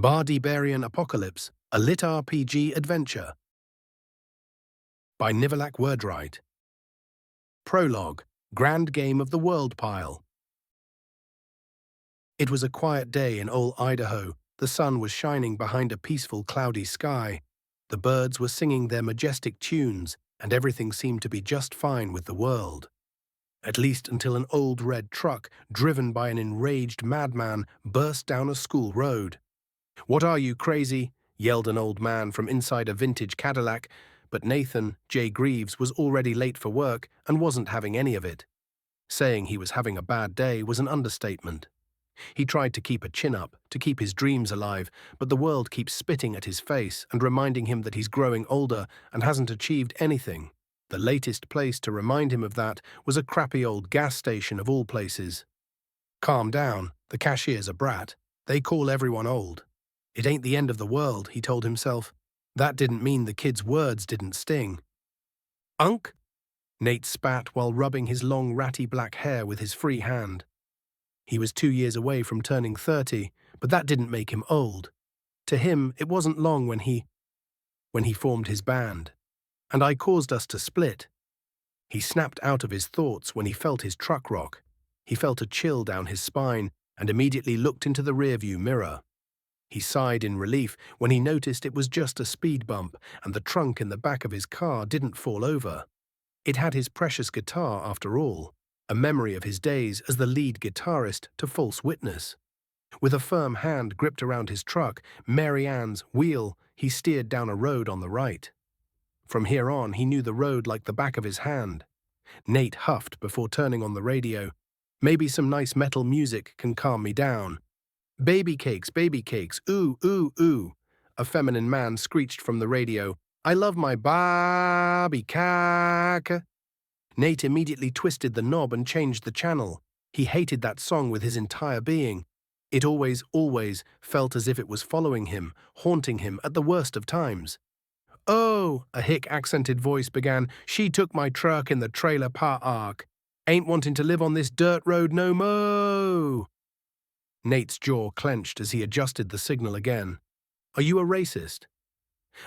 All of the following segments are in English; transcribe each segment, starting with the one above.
BarDBarian Apocalypse, a LitRPG adventure. By Nivilack Werdrite. Prologue, Grand Game of the World Pile. It was a quiet day in old Idaho. The sun was shining behind a peaceful cloudy sky. The birds were singing their majestic tunes, and everything seemed to be just fine with the world. At least until an old red truck, driven by an enraged madman, burst down a school road. "What are you, crazy?" yelled an old man from inside a vintage Cadillac, but Nathan J. Greaves was already late for work and wasn't having any of it. Saying he was having a bad day was an understatement. He tried to keep a chin up, to keep his dreams alive, but the world keeps spitting at his face and reminding him that he's growing older and hasn't achieved anything. The latest place to remind him of that was a crappy old gas station of all places. "Calm down, the cashier's a brat. They call everyone old. It ain't the end of the world," he told himself. That didn't mean the kid's words didn't sting. "Unk?" Nate spat while rubbing his long ratty black hair with his free hand. He was 2 years away from turning 30, but that didn't make him old. To him, it wasn't long when he formed his band. "And I caused us to split." He snapped out of his thoughts when he felt his truck rock. He felt a chill down his spine and immediately looked into the rearview mirror. He sighed in relief when he noticed it was just a speed bump and the trunk in the back of his car didn't fall over. It had his precious guitar after all, a memory of his days as the lead guitarist to False Witness. With a firm hand gripped around his truck, Mary Ann's wheel, he steered down a road on the right. From here on, he knew the road like the back of his hand. Nate huffed before turning on the radio. "Maybe some nice metal music can calm me down." baby cakes, ooh, ooh, ooh," a feminine man screeched from the radio. "I love my baby cack." Nate immediately twisted the knob and changed the channel. He hated that song with his entire being. It always felt as if it was following him, haunting him at the worst of times. "Oh," a hick-accented voice began, "she took my truck in the trailer park. Ain't wanting to live on this dirt road no mo." Nate's jaw clenched as he adjusted the signal again. "Are you a racist?"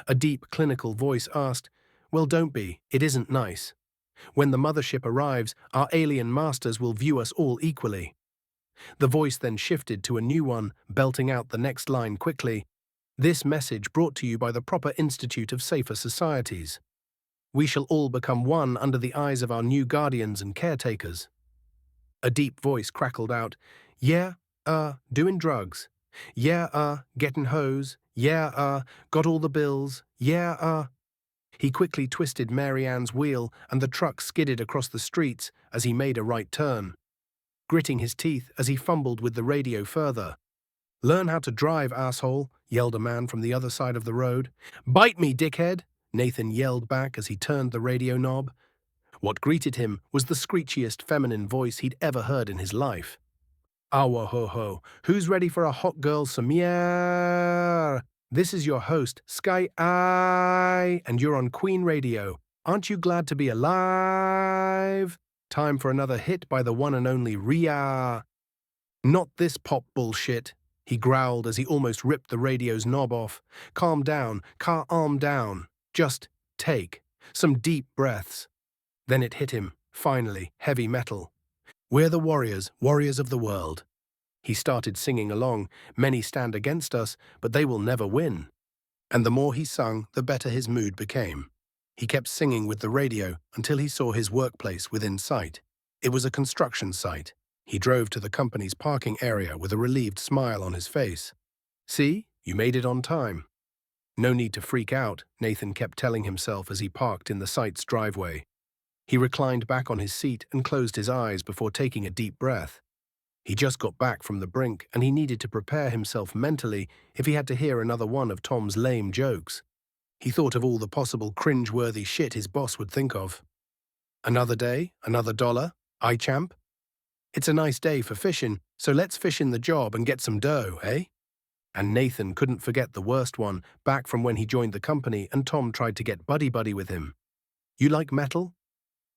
A deep, clinical voice asked. "Well, don't be. It isn't nice. When the mothership arrives, our alien masters will view us all equally." The voice then shifted to a new one, belting out the next line quickly. "This message brought to you by the Proper Institute of Safer Societies. We shall all become one under the eyes of our new guardians and caretakers." A deep voice crackled out. "Yeah, doing drugs. Yeah, getting hoes. Yeah, got all the bills. Yeah, He quickly twisted Mary Ann's wheel and the truck skidded across the streets as he made a right turn, gritting his teeth as he fumbled with the radio further. "Learn how to drive, asshole," yelled a man from the other side of the road. "Bite me, dickhead," Nathan yelled back as he turned the radio knob. What greeted him was the screechiest feminine voice he'd ever heard in his life. "Awa-ho-ho, who's ready for a hot girl some This is your host, Sky Eye, and you're on Queen Radio. Aren't you glad to be alive? Time for another hit by the one and only Rhea." "Not this pop bullshit," he growled as he almost ripped the radio's knob off. "Calm down, calm down. Just take some deep breaths." Then it hit him, finally, heavy metal. "We're the warriors of the world." He started singing along. "Many stand against us, but they will never win." And the more he sung, the better his mood became. He kept singing with the radio until he saw his workplace within sight. It was a construction site. He drove to the company's parking area with a relieved smile on his face. "See, you made it on time." "No need to freak out," Nathan kept telling himself as he parked in the site's driveway. He reclined back on his seat and closed his eyes before taking a deep breath. He just got back from the brink and he needed to prepare himself mentally if he had to hear another one of Tom's lame jokes. He thought of all the possible cringe-worthy shit his boss would think of. "Another day, another dollar, champ. It's a nice day for fishing, so let's fish in the job and get some dough, eh?" And Nathan couldn't forget the worst one, back from when he joined the company and Tom tried to get buddy-buddy with him. "You like metal?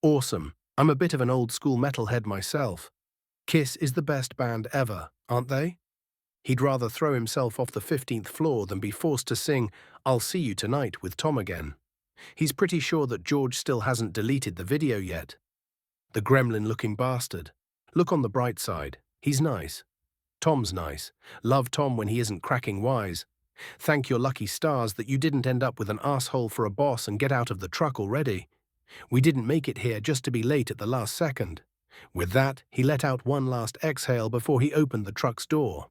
Awesome. I'm a bit of an old-school metalhead myself. Kiss is the best band ever, aren't they?" He'd rather throw himself off the 15th floor than be forced to sing "I'll See You Tonight" with Tom again. He's pretty sure that George still hasn't deleted the video yet. The gremlin-looking bastard. Look on the bright side. He's nice. Tom's nice. Love Tom when he isn't cracking wise. Thank your lucky stars that you didn't end up with an asshole for a boss and get out of the truck already. We didn't make it here just to be late at the last second. With that, he let out one last exhale before he opened the truck's door.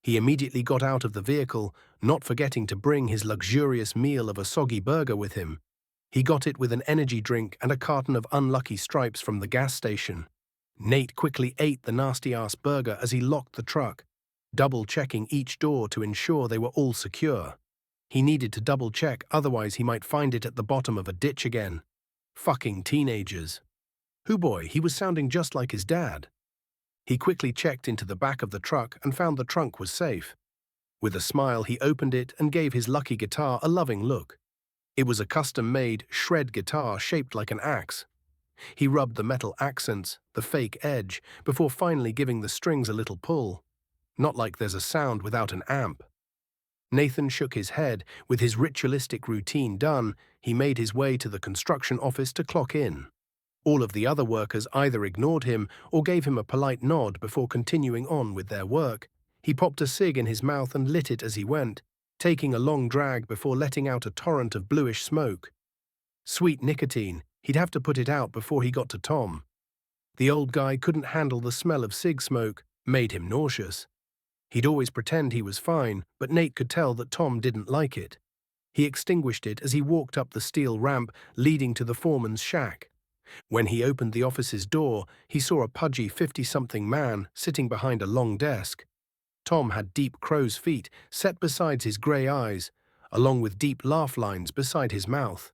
He immediately got out of the vehicle, not forgetting to bring his luxurious meal of a soggy burger with him. He got it with an energy drink and a carton of Unlucky Stripes from the gas station. Nate quickly ate the nasty-ass burger as he locked the truck, double-checking each door to ensure they were all secure. He needed to double-check, otherwise he might find it at the bottom of a ditch again. Fucking teenagers. Hoo boy, he was sounding just like his dad. He quickly checked into the back of the truck and found the trunk was safe. With a smile, he opened it and gave his lucky guitar a loving look. It was a custom-made shred guitar shaped like an axe. He rubbed the metal accents, the fake edge, before finally giving the strings a little pull. Not like there's a sound without an amp. Nathan shook his head. With his ritualistic routine done, he made his way to the construction office to clock in. All of the other workers either ignored him or gave him a polite nod before continuing on with their work. He popped a cig in his mouth and lit it as he went, taking a long drag before letting out a torrent of bluish smoke. Sweet nicotine, he'd have to put it out before he got to Tom. The old guy couldn't handle the smell of cig smoke, made him nauseous. He'd always pretend he was fine, but Nate could tell that Tom didn't like it. He extinguished it as he walked up the steel ramp leading to the foreman's shack. When he opened the office's door, he saw a pudgy 50-something man sitting behind a long desk. Tom had deep crow's feet set beside his grey eyes, along with deep laugh lines beside his mouth.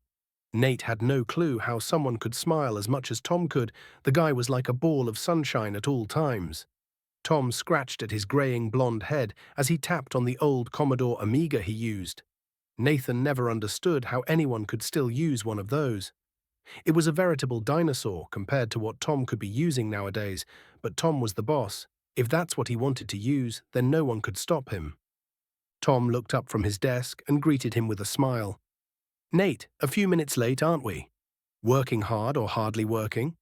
Nate had no clue how someone could smile as much as Tom could. The guy was like a ball of sunshine at all times. Tom scratched at his greying blonde head as he tapped on the old Commodore Amiga he used. Nathan never understood how anyone could still use one of those. It was a veritable dinosaur compared to what Tom could be using nowadays, but Tom was the boss. If that's what he wanted to use, then no one could stop him. Tom looked up from his desk and greeted him with a smile. "Nate, a few minutes late, aren't we? Working hard or hardly working?"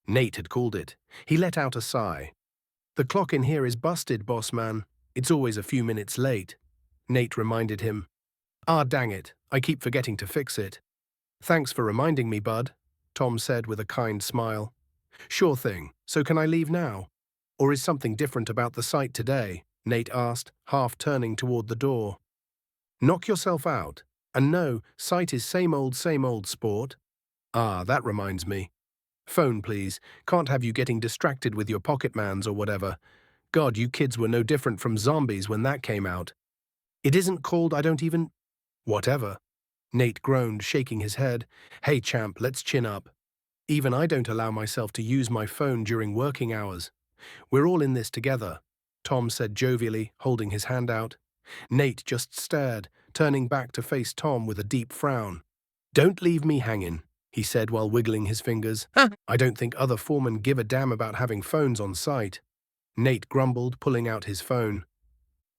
Nate had called it. He let out a sigh. "The clock in here is busted, boss man. It's always a few minutes late." Nate reminded him. "Ah, dang it, I keep forgetting to fix it." "Thanks for reminding me, bud," Tom said with a kind smile. "Sure thing, so can I leave now? Or is something different about the site today?" Nate asked, half turning toward the door. "Knock yourself out. And no, site is same old sport." "Ah, that reminds me. Phone, please. Can't have you getting distracted with your pocketmans or whatever. God, you kids were no different from zombies when that came out." "It isn't called I don't even—" "Whatever." Nate groaned, shaking his head. "Hey, champ, let's chin up. Even I don't allow myself to use my phone during working hours. We're all in this together," Tom said jovially, holding his hand out. Nate just stared, turning back to face Tom with a deep frown. "Don't leave me hanging," he said while wiggling his fingers. "I don't think other foremen give a damn about having phones on site." Nate grumbled, pulling out his phone.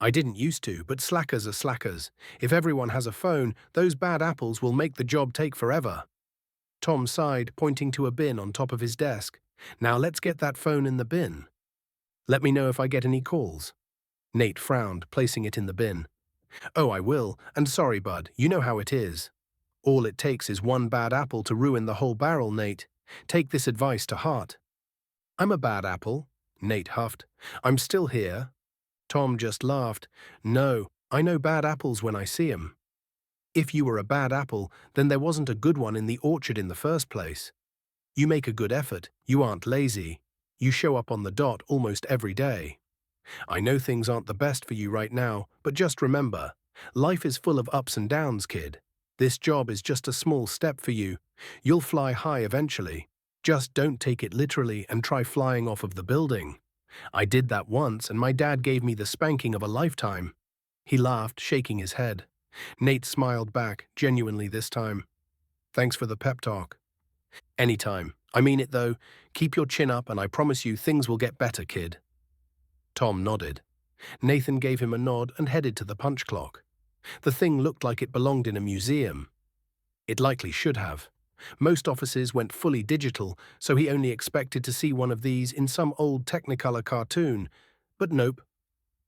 "I didn't used to, but slackers are slackers. If everyone has a phone, those bad apples will make the job take forever." Tom sighed, pointing to a bin on top of his desk. "Now let's get that phone in the bin. Let me know if I get any calls." Nate frowned, placing it in the bin. "Oh, I will, and sorry, bud, you know how it is. All it takes is one bad apple to ruin the whole barrel, Nate. Take this advice to heart." "I'm a bad apple," Nate huffed. "I'm still here." Tom just laughed. "No, I know bad apples when I see 'em. If you were a bad apple, then there wasn't a good one in the orchard in the first place. You make a good effort, you aren't lazy. You show up on the dot almost every day. I know things aren't the best for you right now, but just remember, life is full of ups and downs, kid. This job is just a small step for you. You'll fly high eventually. Just don't take it literally and try flying off of the building. I did that once and my dad gave me the spanking of a lifetime." He laughed, shaking his head. Nate smiled back, genuinely this time. "Thanks for the pep talk." "Anytime. I mean it though. Keep your chin up and I promise you things will get better, kid." Tom nodded. Nathan gave him a nod and headed to the punch clock. The thing looked like it belonged in a museum. It likely should have. Most offices went fully digital, so he only expected to see one of these in some old Technicolor cartoon. But nope.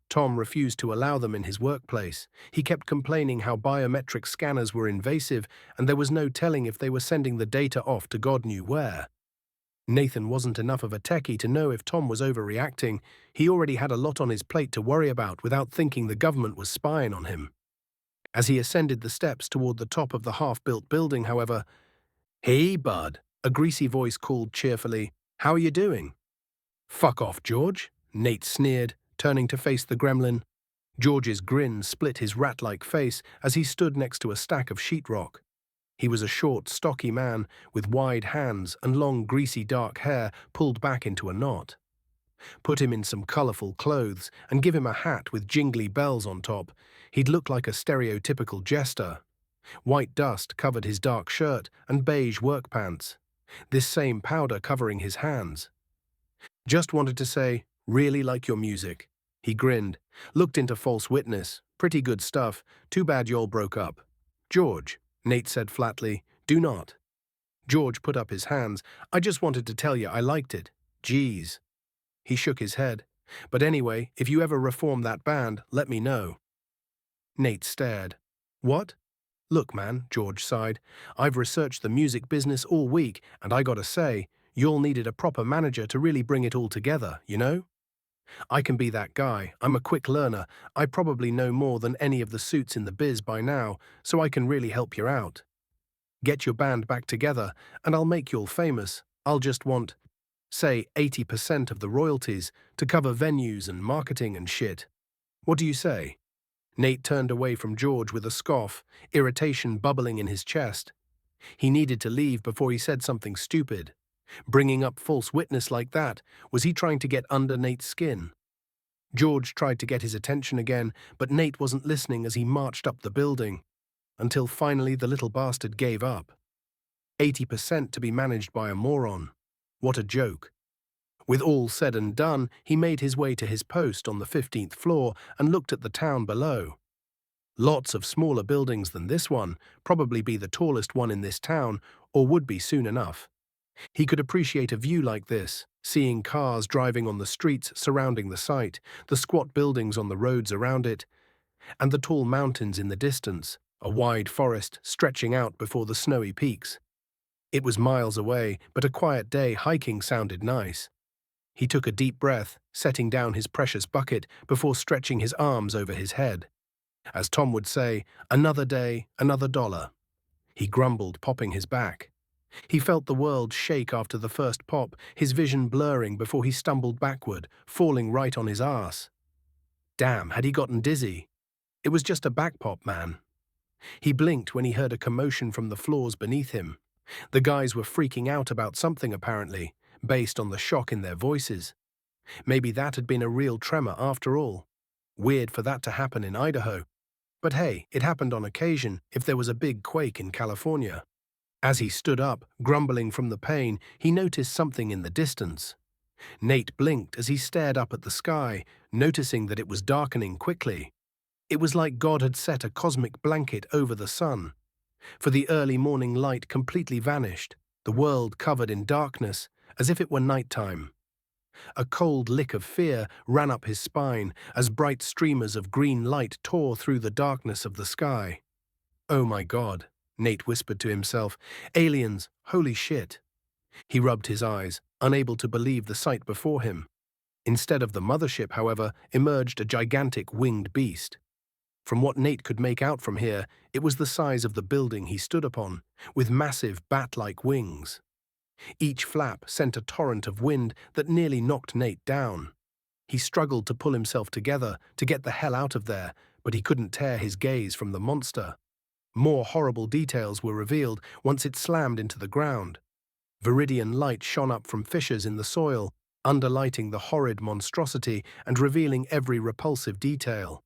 Tom refused to allow them in his workplace. He kept complaining how biometric scanners were invasive and there was no telling if they were sending the data off to God knew where. Nathan wasn't enough of a techie to know if Tom was overreacting. He already had a lot on his plate to worry about without thinking the government was spying on him. As he ascended the steps toward the top of the half-built building, however, "Hey, bud," a greasy voice called cheerfully. "How are you doing?" "Fuck off, George," Nate sneered, turning to face the gremlin. George's grin split his rat-like face as he stood next to a stack of sheetrock. He was a short, stocky man with wide hands and long, greasy dark hair pulled back into a knot. Put him in some colorful clothes and give him a hat with jingly bells on top, he'd look like a stereotypical jester. White dust covered his dark shirt and beige work pants, this same powder covering his hands. "Just wanted to say, really like your music." He grinned, looked into False Witness. "Pretty good stuff. Too bad y'all broke up." "George," Nate said flatly, "do not." George put up his hands. "I just wanted to tell you I liked it." "Geez." He shook his head. "But anyway, if you ever reform that band, let me know." Nate stared. "What?" "Look, man," George sighed, "I've researched the music business all week, and I gotta say, y'all needed a proper manager to really bring it all together, you know? I can be that guy. I'm a quick learner. I probably know more than any of the suits in the biz by now, so I can really help you out. Get your band back together, and I'll make y'all famous. I'll just want, say, 80% of the royalties to cover venues and marketing and shit. What do you say?" Nate turned away from George with a scoff, irritation bubbling in his chest. He needed to leave before he said something stupid. Bringing up False Witness like that, was he trying to get under Nate's skin? George tried to get his attention again, but Nate wasn't listening as he marched up the building, until finally the little bastard gave up. 80% to be managed by a moron. What a joke. With all said and done, he made his way to his post on the 15th floor and looked at the town below. Lots of smaller buildings than this one, probably be the tallest one in this town, or would be soon enough. He could appreciate a view like this, seeing cars driving on the streets surrounding the site, the squat buildings on the roads around it, and the tall mountains in the distance, a wide forest stretching out before the snowy peaks. It was miles away, but a quiet day hiking sounded nice. He took a deep breath, setting down his precious bucket before stretching his arms over his head. As Tom would say, another day, another dollar. He grumbled, popping his back. He felt the world shake after the first pop, his vision blurring before he stumbled backward, falling right on his arse. Damn, had he gotten dizzy? It was just a back pop, man. He blinked when he heard a commotion from the floors beneath him. The guys were freaking out about something apparently, based on the shock in their voices. Maybe that had been a real tremor after all. Weird for that to happen in Idaho. But hey, it happened on occasion if there was a big quake in California. As he stood up, grumbling from the pain, he noticed something in the distance. Nate blinked as he stared up at the sky, noticing that it was darkening quickly. It was like God had set a cosmic blanket over the sun. For the early morning light completely vanished, the world covered in darkness, as if it were nighttime. A cold lick of fear ran up his spine as bright streamers of green light tore through the darkness of the sky. "Oh my God," Nate whispered to himself. "Aliens, holy shit." He rubbed his eyes, unable to believe the sight before him. Instead of the mothership, however, emerged a gigantic winged beast. From what Nate could make out from here, it was the size of the building he stood upon, with massive bat-like wings. Each flap sent a torrent of wind that nearly knocked Nate down. He struggled to pull himself together to get the hell out of there, but he couldn't tear his gaze from the monster. More horrible details were revealed once it slammed into the ground. Viridian light shone up from fissures in the soil, underlighting the horrid monstrosity and revealing every repulsive detail.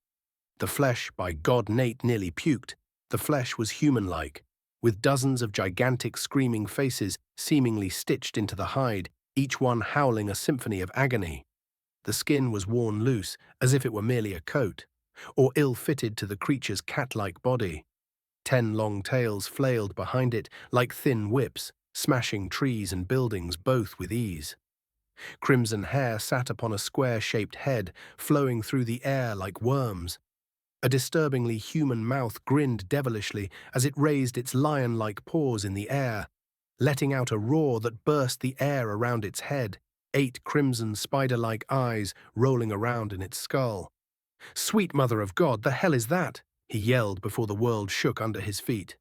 The flesh, by God, Nate nearly puked. The flesh was human-like, with dozens of gigantic screaming faces seemingly stitched into the hide, each one howling a symphony of agony. The skin was worn loose, as if it were merely a coat, or ill-fitted to the creature's cat-like body. 10 long tails flailed behind it like thin whips, smashing trees and buildings both with ease. Crimson hair sat upon a square-shaped head, flowing through the air like worms. A disturbingly human mouth grinned devilishly as it raised its lion-like paws in the air, letting out a roar that burst the air around its head, 8 crimson spider-like eyes rolling around in its skull. "Sweet Mother of God, the hell is that?" he yelled before the world shook under his feet.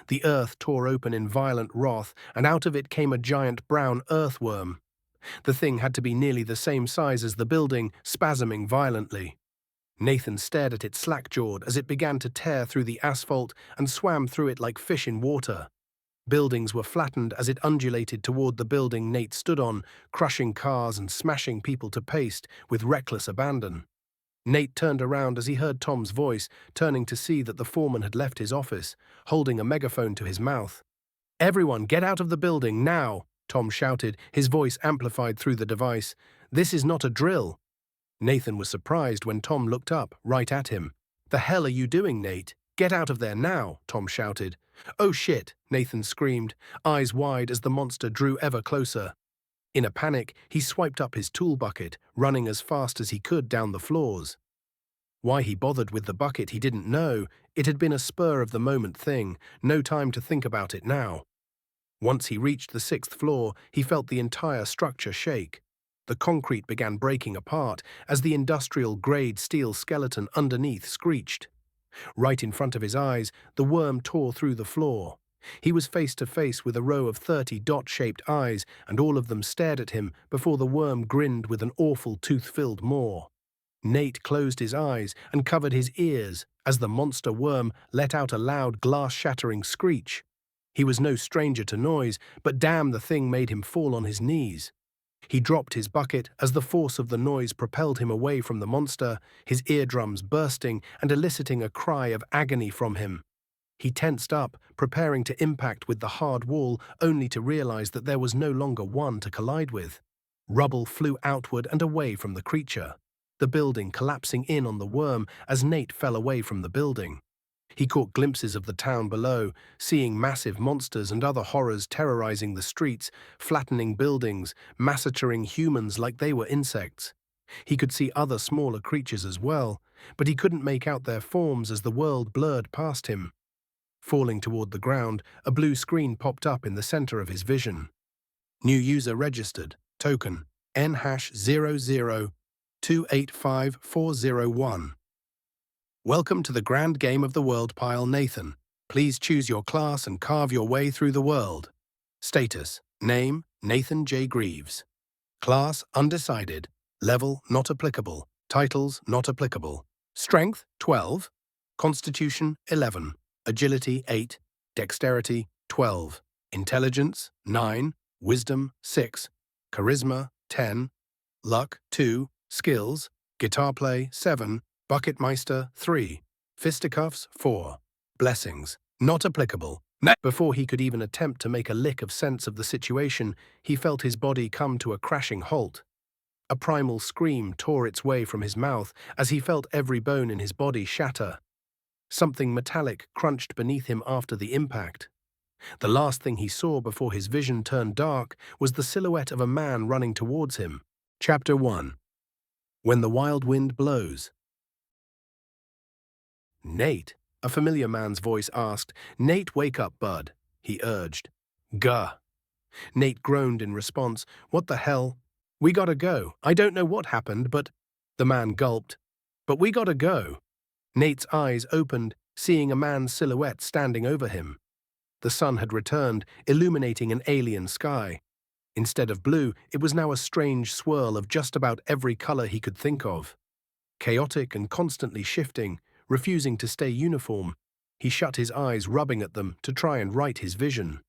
The earth tore open in violent wrath, and out of it came a giant brown earthworm. The thing had to be nearly the same size as the building, spasming violently. Nathan stared at it slack-jawed as it began to tear through the asphalt and swam through it like fish in water. Buildings were flattened as it undulated toward the building Nate stood on, crushing cars and smashing people to paste with reckless abandon. Nate turned around as he heard Tom's voice, turning to see that the foreman had left his office, holding a megaphone to his mouth. "Everyone, get out of the building, now!" Tom shouted, his voice amplified through the device. "This is not a drill." Nathan was surprised when Tom looked up, right at him. "The hell are you doing, Nate? Get out of there now," Tom shouted. "Oh shit," Nathan screamed, eyes wide as the monster drew ever closer. In a panic, he swiped up his tool bucket, running as fast as he could down the floors. Why he bothered with the bucket he didn't know. It had been a spur-of-the-moment thing, no time to think about it now. Once he reached the 6th floor, he felt the entire structure shake. The concrete began breaking apart as the industrial-grade steel skeleton underneath screeched. Right in front of his eyes, the worm tore through the floor. He was face to face with a row of 30 dot-shaped eyes, and all of them stared at him before the worm grinned with an awful tooth-filled maw. Nate closed his eyes and covered his ears as the monster worm let out a loud glass-shattering screech. He was no stranger to noise, but damn, the thing made him fall on his knees. He dropped his bucket as the force of the noise propelled him away from the monster, his eardrums bursting and eliciting a cry of agony from him. He tensed up, preparing to impact with the hard wall, only to realize that there was no longer one to collide with. Rubble flew outward and away from the creature, the building collapsing in on the worm as Nate fell away from the building. He caught glimpses of the town below, seeing massive monsters and other horrors terrorizing the streets, flattening buildings, massacring humans like they were insects. He could see other smaller creatures as well, but he couldn't make out their forms as the world blurred past him. Falling toward the ground, a blue screen popped up in the center of his vision. New user registered. Token N#00285401. Welcome to the grand game of the world pile, Nathan. Please choose your class and carve your way through the world. Status: Name: Nathan J. Greaves. Class: Undecided. Level: Not applicable. Titles: Not applicable. Strength: 12. Constitution: 11. Agility: 8. Dexterity: 12. Intelligence: 9. Wisdom: 6. Charisma: 10. Luck: 2. Skills: Guitar play: 7. Bucketmeister: 3. Fisticuffs: 4. Blessings: Not applicable. Before he could even attempt to make a lick of sense of the situation, he felt his body come to a crashing halt. A primal scream tore its way from his mouth as he felt every bone in his body shatter. Something metallic crunched beneath him after the impact. The last thing he saw before his vision turned dark was the silhouette of a man running towards him. Chapter 1. When the Wild Wind Blows. "Nate," a familiar man's voice asked. "Nate, wake up, bud," he urged. "Gah." Nate groaned in response. "What the hell?" "We gotta go. I don't know what happened, but—" The man gulped. "But we gotta go." Nate's eyes opened, seeing a man's silhouette standing over him. The sun had returned, illuminating an alien sky. Instead of blue, it was now a strange swirl of just about every color he could think of. Chaotic and constantly shifting, refusing to stay uniform, he shut his eyes, rubbing at them to try and right his vision.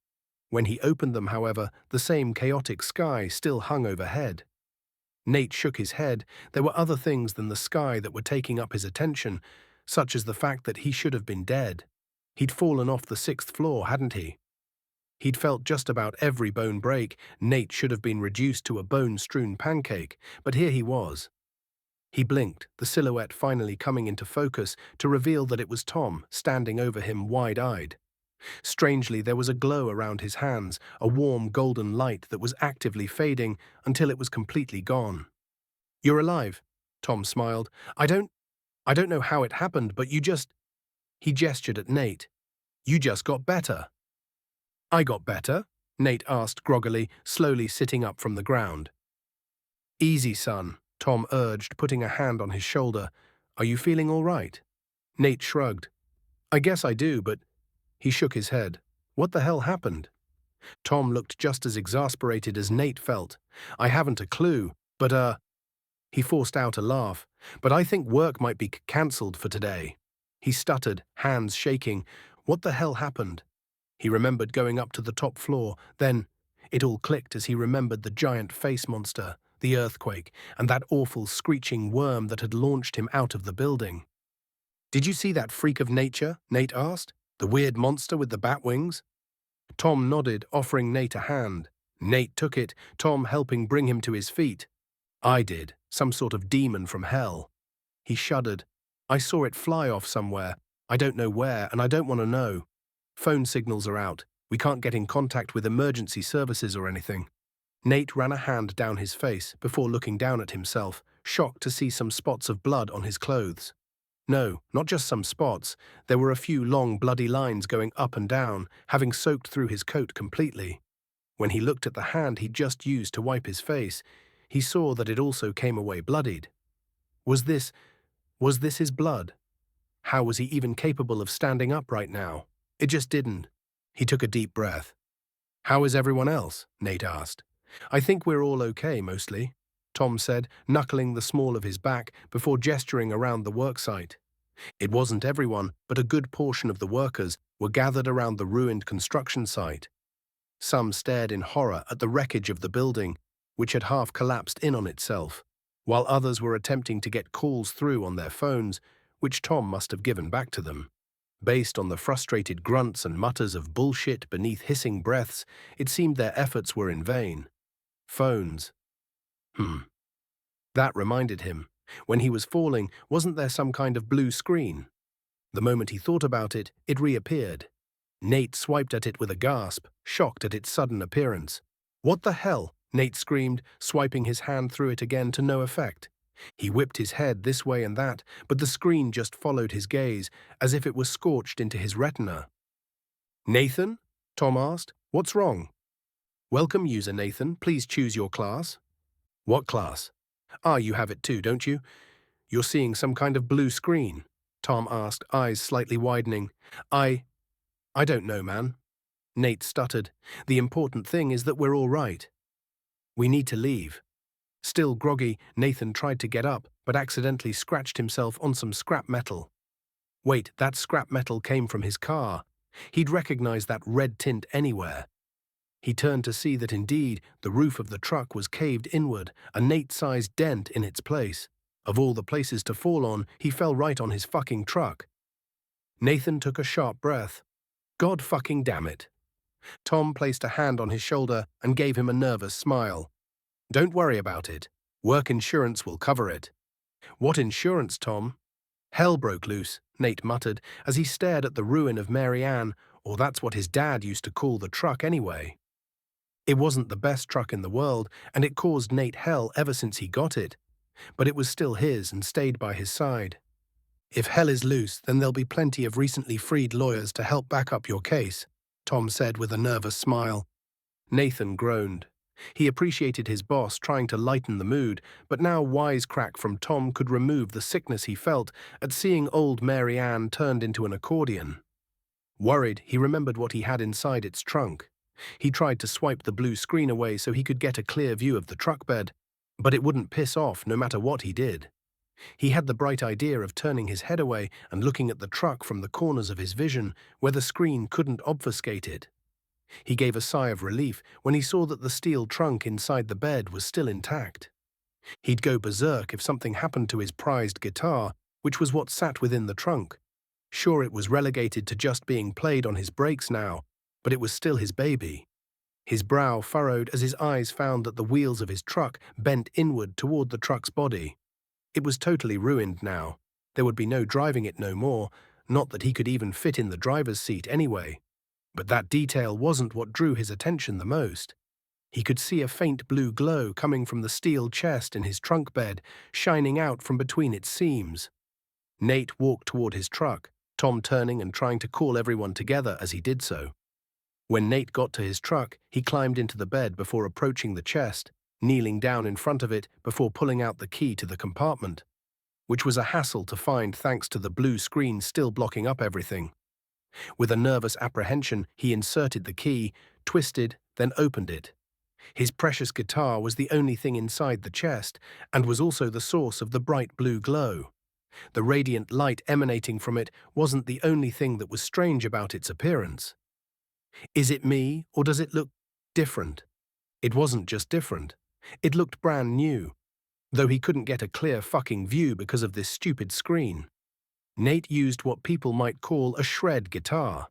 When he opened them, however, the same chaotic sky still hung overhead. Nate shook his head. There were other things than the sky that were taking up his attention, such as the fact that he should have been dead. He'd fallen off the 6th floor, hadn't he? He'd felt just about every bone break. Nate should have been reduced to a bone-strewn pancake, but here he was, He blinked, the silhouette finally coming into focus to reveal that it was Tom, standing over him wide-eyed. Strangely, there was a glow around his hands, a warm golden light that was actively fading until it was completely gone. "You're alive," Tom smiled. I don't know how it happened, but you just—" He gestured at Nate. "You just got better." "I got better?" Nate asked groggily, slowly sitting up from the ground. "Easy, son," Tom urged, putting a hand on his shoulder. "Are you feeling all right?" Nate shrugged. "I guess I do, but—" He shook his head. "What the hell happened?" Tom looked just as exasperated as Nate felt. "I haven't a clue, but He forced out a laugh. "But I think work might be cancelled for today." He stuttered, hands shaking. What the hell happened? He remembered going up to the top floor. Then it all clicked as he remembered the giant face monster, the earthquake, and that awful screeching worm that had launched him out of the building. "Did you see that freak of nature?" Nate asked. "The weird monster with the bat wings?" Tom nodded, offering Nate a hand. Nate took it, Tom helping bring him to his feet. "I did. Some sort of demon from hell." He shuddered. "I saw it fly off somewhere. I don't know where, and I don't want to know. Phone signals are out. We can't get in contact with emergency services or anything." Nate ran a hand down his face before looking down at himself, shocked to see some spots of blood on his clothes. No, not just some spots. There were a few long bloody lines going up and down, having soaked through his coat completely. When he looked at the hand he'd just used to wipe his face, he saw that it also came away bloodied. Was this his blood? How was he even capable of standing up right now? It just didn't. He took a deep breath. "How is everyone else?" Nate asked. "I think we're all okay, mostly," Tom said, knuckling the small of his back before gesturing around the worksite. It wasn't everyone, but a good portion of the workers were gathered around the ruined construction site. Some stared in horror at the wreckage of the building, which had half collapsed in on itself, while others were attempting to get calls through on their phones, which Tom must have given back to them. Based on the frustrated grunts and mutters of bullshit beneath hissing breaths, it seemed their efforts were in vain. Phones. That reminded him. When he was falling, wasn't there some kind of blue screen? The moment he thought about it, it reappeared. Nate swiped at it with a gasp, shocked at its sudden appearance. "What the hell?" Nate screamed, swiping his hand through it again to no effect. He whipped his head this way and that, but the screen just followed his gaze, as if it was scorched into his retina. "Nathan?" Tom asked. "What's wrong?" "Welcome, user Nathan. Please choose your class." "What class?" "Ah, you have it too, don't you? You're seeing some kind of blue screen?" Tom asked, eyes slightly widening. I don't know, man." Nate stuttered. "The important thing is that we're all right. We need to leave." Still groggy, Nathan tried to get up, but accidentally scratched himself on some scrap metal. Wait, that scrap metal came from his car. He'd recognize that red tint anywhere. He turned to see that indeed the roof of the truck was caved inward, a Nate-sized dent in its place. Of all the places to fall on, he fell right on his fucking truck. Nathan took a sharp breath. God fucking damn it. Tom placed a hand on his shoulder and gave him a nervous smile. "Don't worry about it. Work insurance will cover it." "What insurance, Tom?" "Hell broke loose," Nate muttered as he stared at the ruin of Mary Ann, or that's what his dad used to call the truck anyway. It wasn't the best truck in the world, and it caused Nate hell ever since he got it. But it was still his and stayed by his side. "If hell is loose, then there'll be plenty of recently freed lawyers to help back up your case," Tom said with a nervous smile. Nathan groaned. He appreciated his boss trying to lighten the mood, but now wisecrack from Tom could remove the sickness he felt at seeing old Mary Ann turned into an accordion. Worried, he remembered what he had inside its trunk. He tried to swipe the blue screen away so he could get a clear view of the truck bed, but it wouldn't piss off no matter what he did. He had the bright idea of turning his head away and looking at the truck from the corners of his vision where the screen couldn't obfuscate it. He gave a sigh of relief when he saw that the steel trunk inside the bed was still intact. He'd go berserk if something happened to his prized guitar, which was what sat within the trunk. Sure, it was relegated to just being played on his breaks now, but it was still his baby. His brow furrowed as his eyes found that the wheels of his truck bent inward toward the truck's body. It was totally ruined now. There would be no driving it no more, not that he could even fit in the driver's seat anyway. But that detail wasn't what drew his attention the most. He could see a faint blue glow coming from the steel chest in his trunk bed, shining out from between its seams. Nate walked toward his truck, Tom turning and trying to call everyone together as he did so. When Nate got to his truck, he climbed into the bed before approaching the chest, kneeling down in front of it before pulling out the key to the compartment, which was a hassle to find thanks to the blue screen still blocking up everything. With a nervous apprehension, he inserted the key, twisted, then opened it. His precious guitar was the only thing inside the chest, and was also the source of the bright blue glow. The radiant light emanating from it wasn't the only thing that was strange about its appearance. Is it me, or does it look different? It wasn't just different. It looked brand new, though he couldn't get a clear fucking view because of this stupid screen. Nate used what people might call a shred guitar.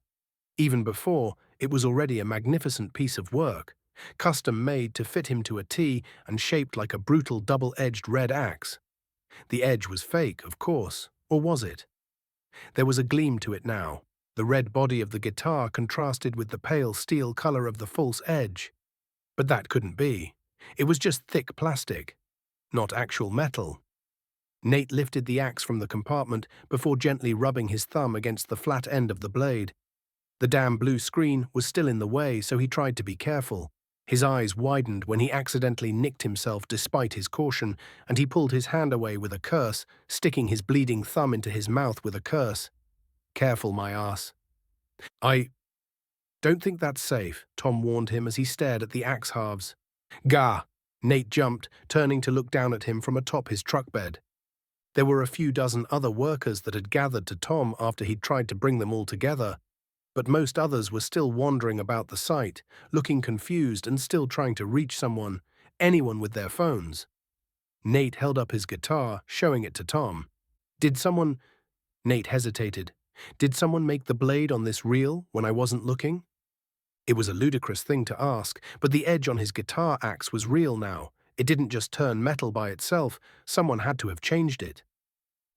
Even before, it was already a magnificent piece of work, custom-made to fit him to a T and shaped like a brutal double-edged red axe. The edge was fake, of course, or was it? There was a gleam to it now. The red body of the guitar contrasted with the pale steel color of the false edge. But that couldn't be. It was just thick plastic, not actual metal. Nate lifted the axe from the compartment before gently rubbing his thumb against the flat end of the blade. The damn blue screen was still in the way, so he tried to be careful. His eyes widened when he accidentally nicked himself despite his caution, and he pulled his hand away with a curse, sticking his bleeding thumb into his mouth with a curse. Careful, my ass. I don't think that's safe, Tom warned him as he stared at the axe halves. Gah! Nate jumped, turning to look down at him from atop his truck bed. There were a few dozen other workers that had gathered to Tom after he'd tried to bring them all together, but most others were still wandering about the site, looking confused and still trying to reach someone, anyone with their phones. Nate held up his guitar, showing it to Tom. Did someone... Nate hesitated. Did someone make the blade on this real when I wasn't looking? It was a ludicrous thing to ask, but the edge on his guitar axe was real now. It didn't just turn metal by itself. Someone had to have changed it.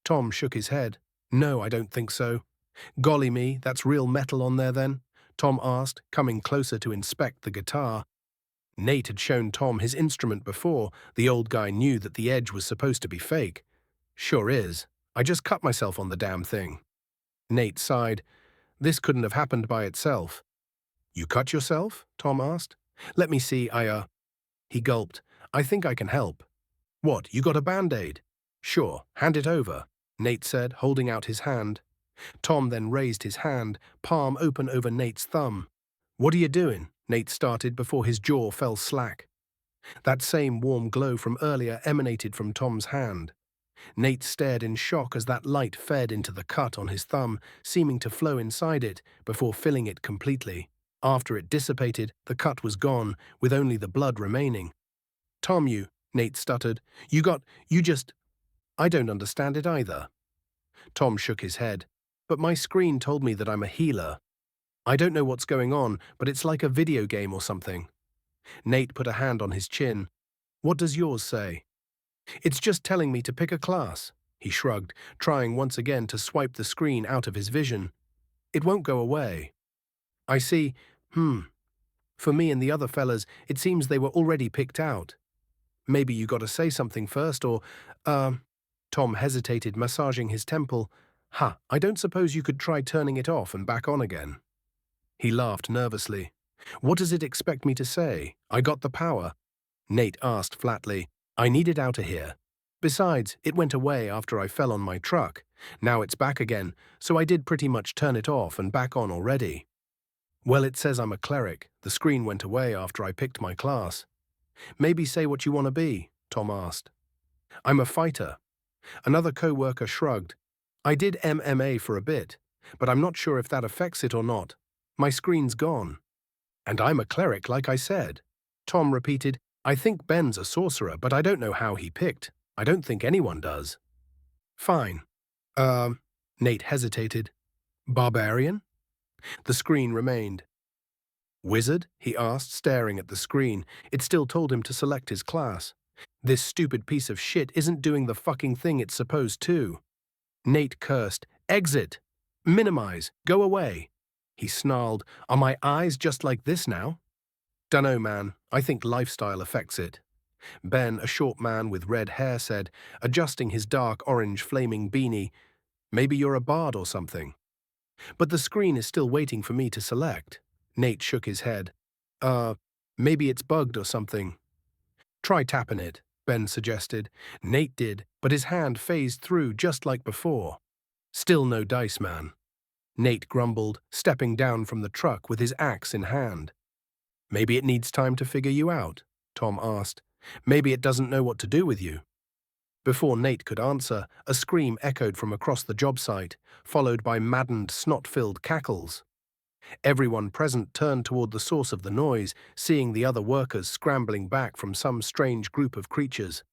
Tom shook his head. No, I don't think so. Golly me, that's real metal on there then? Tom asked, coming closer to inspect the guitar. Nate had shown Tom his instrument before. The old guy knew that the edge was supposed to be fake. Sure is. I just cut myself on the damn thing. Nate sighed. This couldn't have happened by itself. You cut yourself? Tom asked. Let me see, He gulped. I think I can help. What, you got a band-aid? Sure, hand it over, Nate said, holding out his hand. Tom then raised his hand, palm open over Nate's thumb. What are you doing? Nate started before his jaw fell slack. That same warm glow from earlier emanated from Tom's hand. Nate stared in shock as that light fed into the cut on his thumb, seeming to flow inside it before filling it completely. After it dissipated, the cut was gone, with only the blood remaining. Tom, Nate stuttered. I don't understand it either. Tom shook his head. But my screen told me that I'm a healer. I don't know what's going on, but it's like a video game or something. Nate put a hand on his chin. What does yours say? It's just telling me to pick a class, he shrugged, trying once again to swipe the screen out of his vision. It won't go away. I see. For me and the other fellas, it seems they were already picked out. Maybe you gotta say something first, or, Tom hesitated, massaging his temple. I don't suppose you could try turning it off and back on again. He laughed nervously. What does it expect me to say? I got the power. Nate asked flatly. I need it out of here. Besides, it went away after I fell on my truck. Now it's back again, so I did pretty much turn it off and back on already. Well, it says I'm a cleric. The screen went away after I picked my class. Maybe say what you want to be, Tom asked. I'm a fighter. Another co-worker shrugged. I did MMA for a bit, but I'm not sure if that affects it or not. My screen's gone. And I'm a cleric, like I said. Tom repeated, I think Ben's a sorcerer, but I don't know how he picked. I don't think anyone does. Fine. Nate hesitated. Barbarian? The screen remained. Wizard? He asked, staring at the screen. It still told him to select his class. This stupid piece of shit isn't doing the fucking thing it's supposed to. Nate cursed. Exit! Minimize! Go away! He snarled. Are my eyes just like this now? Dunno, man. I think lifestyle affects it. Ben, a short man with red hair, said, adjusting his dark orange flaming beanie. Maybe you're a bard or something. But the screen is still waiting for me to select. Nate shook his head. Maybe it's bugged or something. Try tapping it, Ben suggested. Nate did, but his hand phased through just like before. Still no dice, man. Nate grumbled, stepping down from the truck with his axe in hand. Maybe it needs time to figure you out, Tom asked. Maybe it doesn't know what to do with you. Before Nate could answer, a scream echoed from across the job site, followed by maddened, snot-filled cackles. Everyone present turned toward the source of the noise, seeing the other workers scrambling back from some strange group of creatures.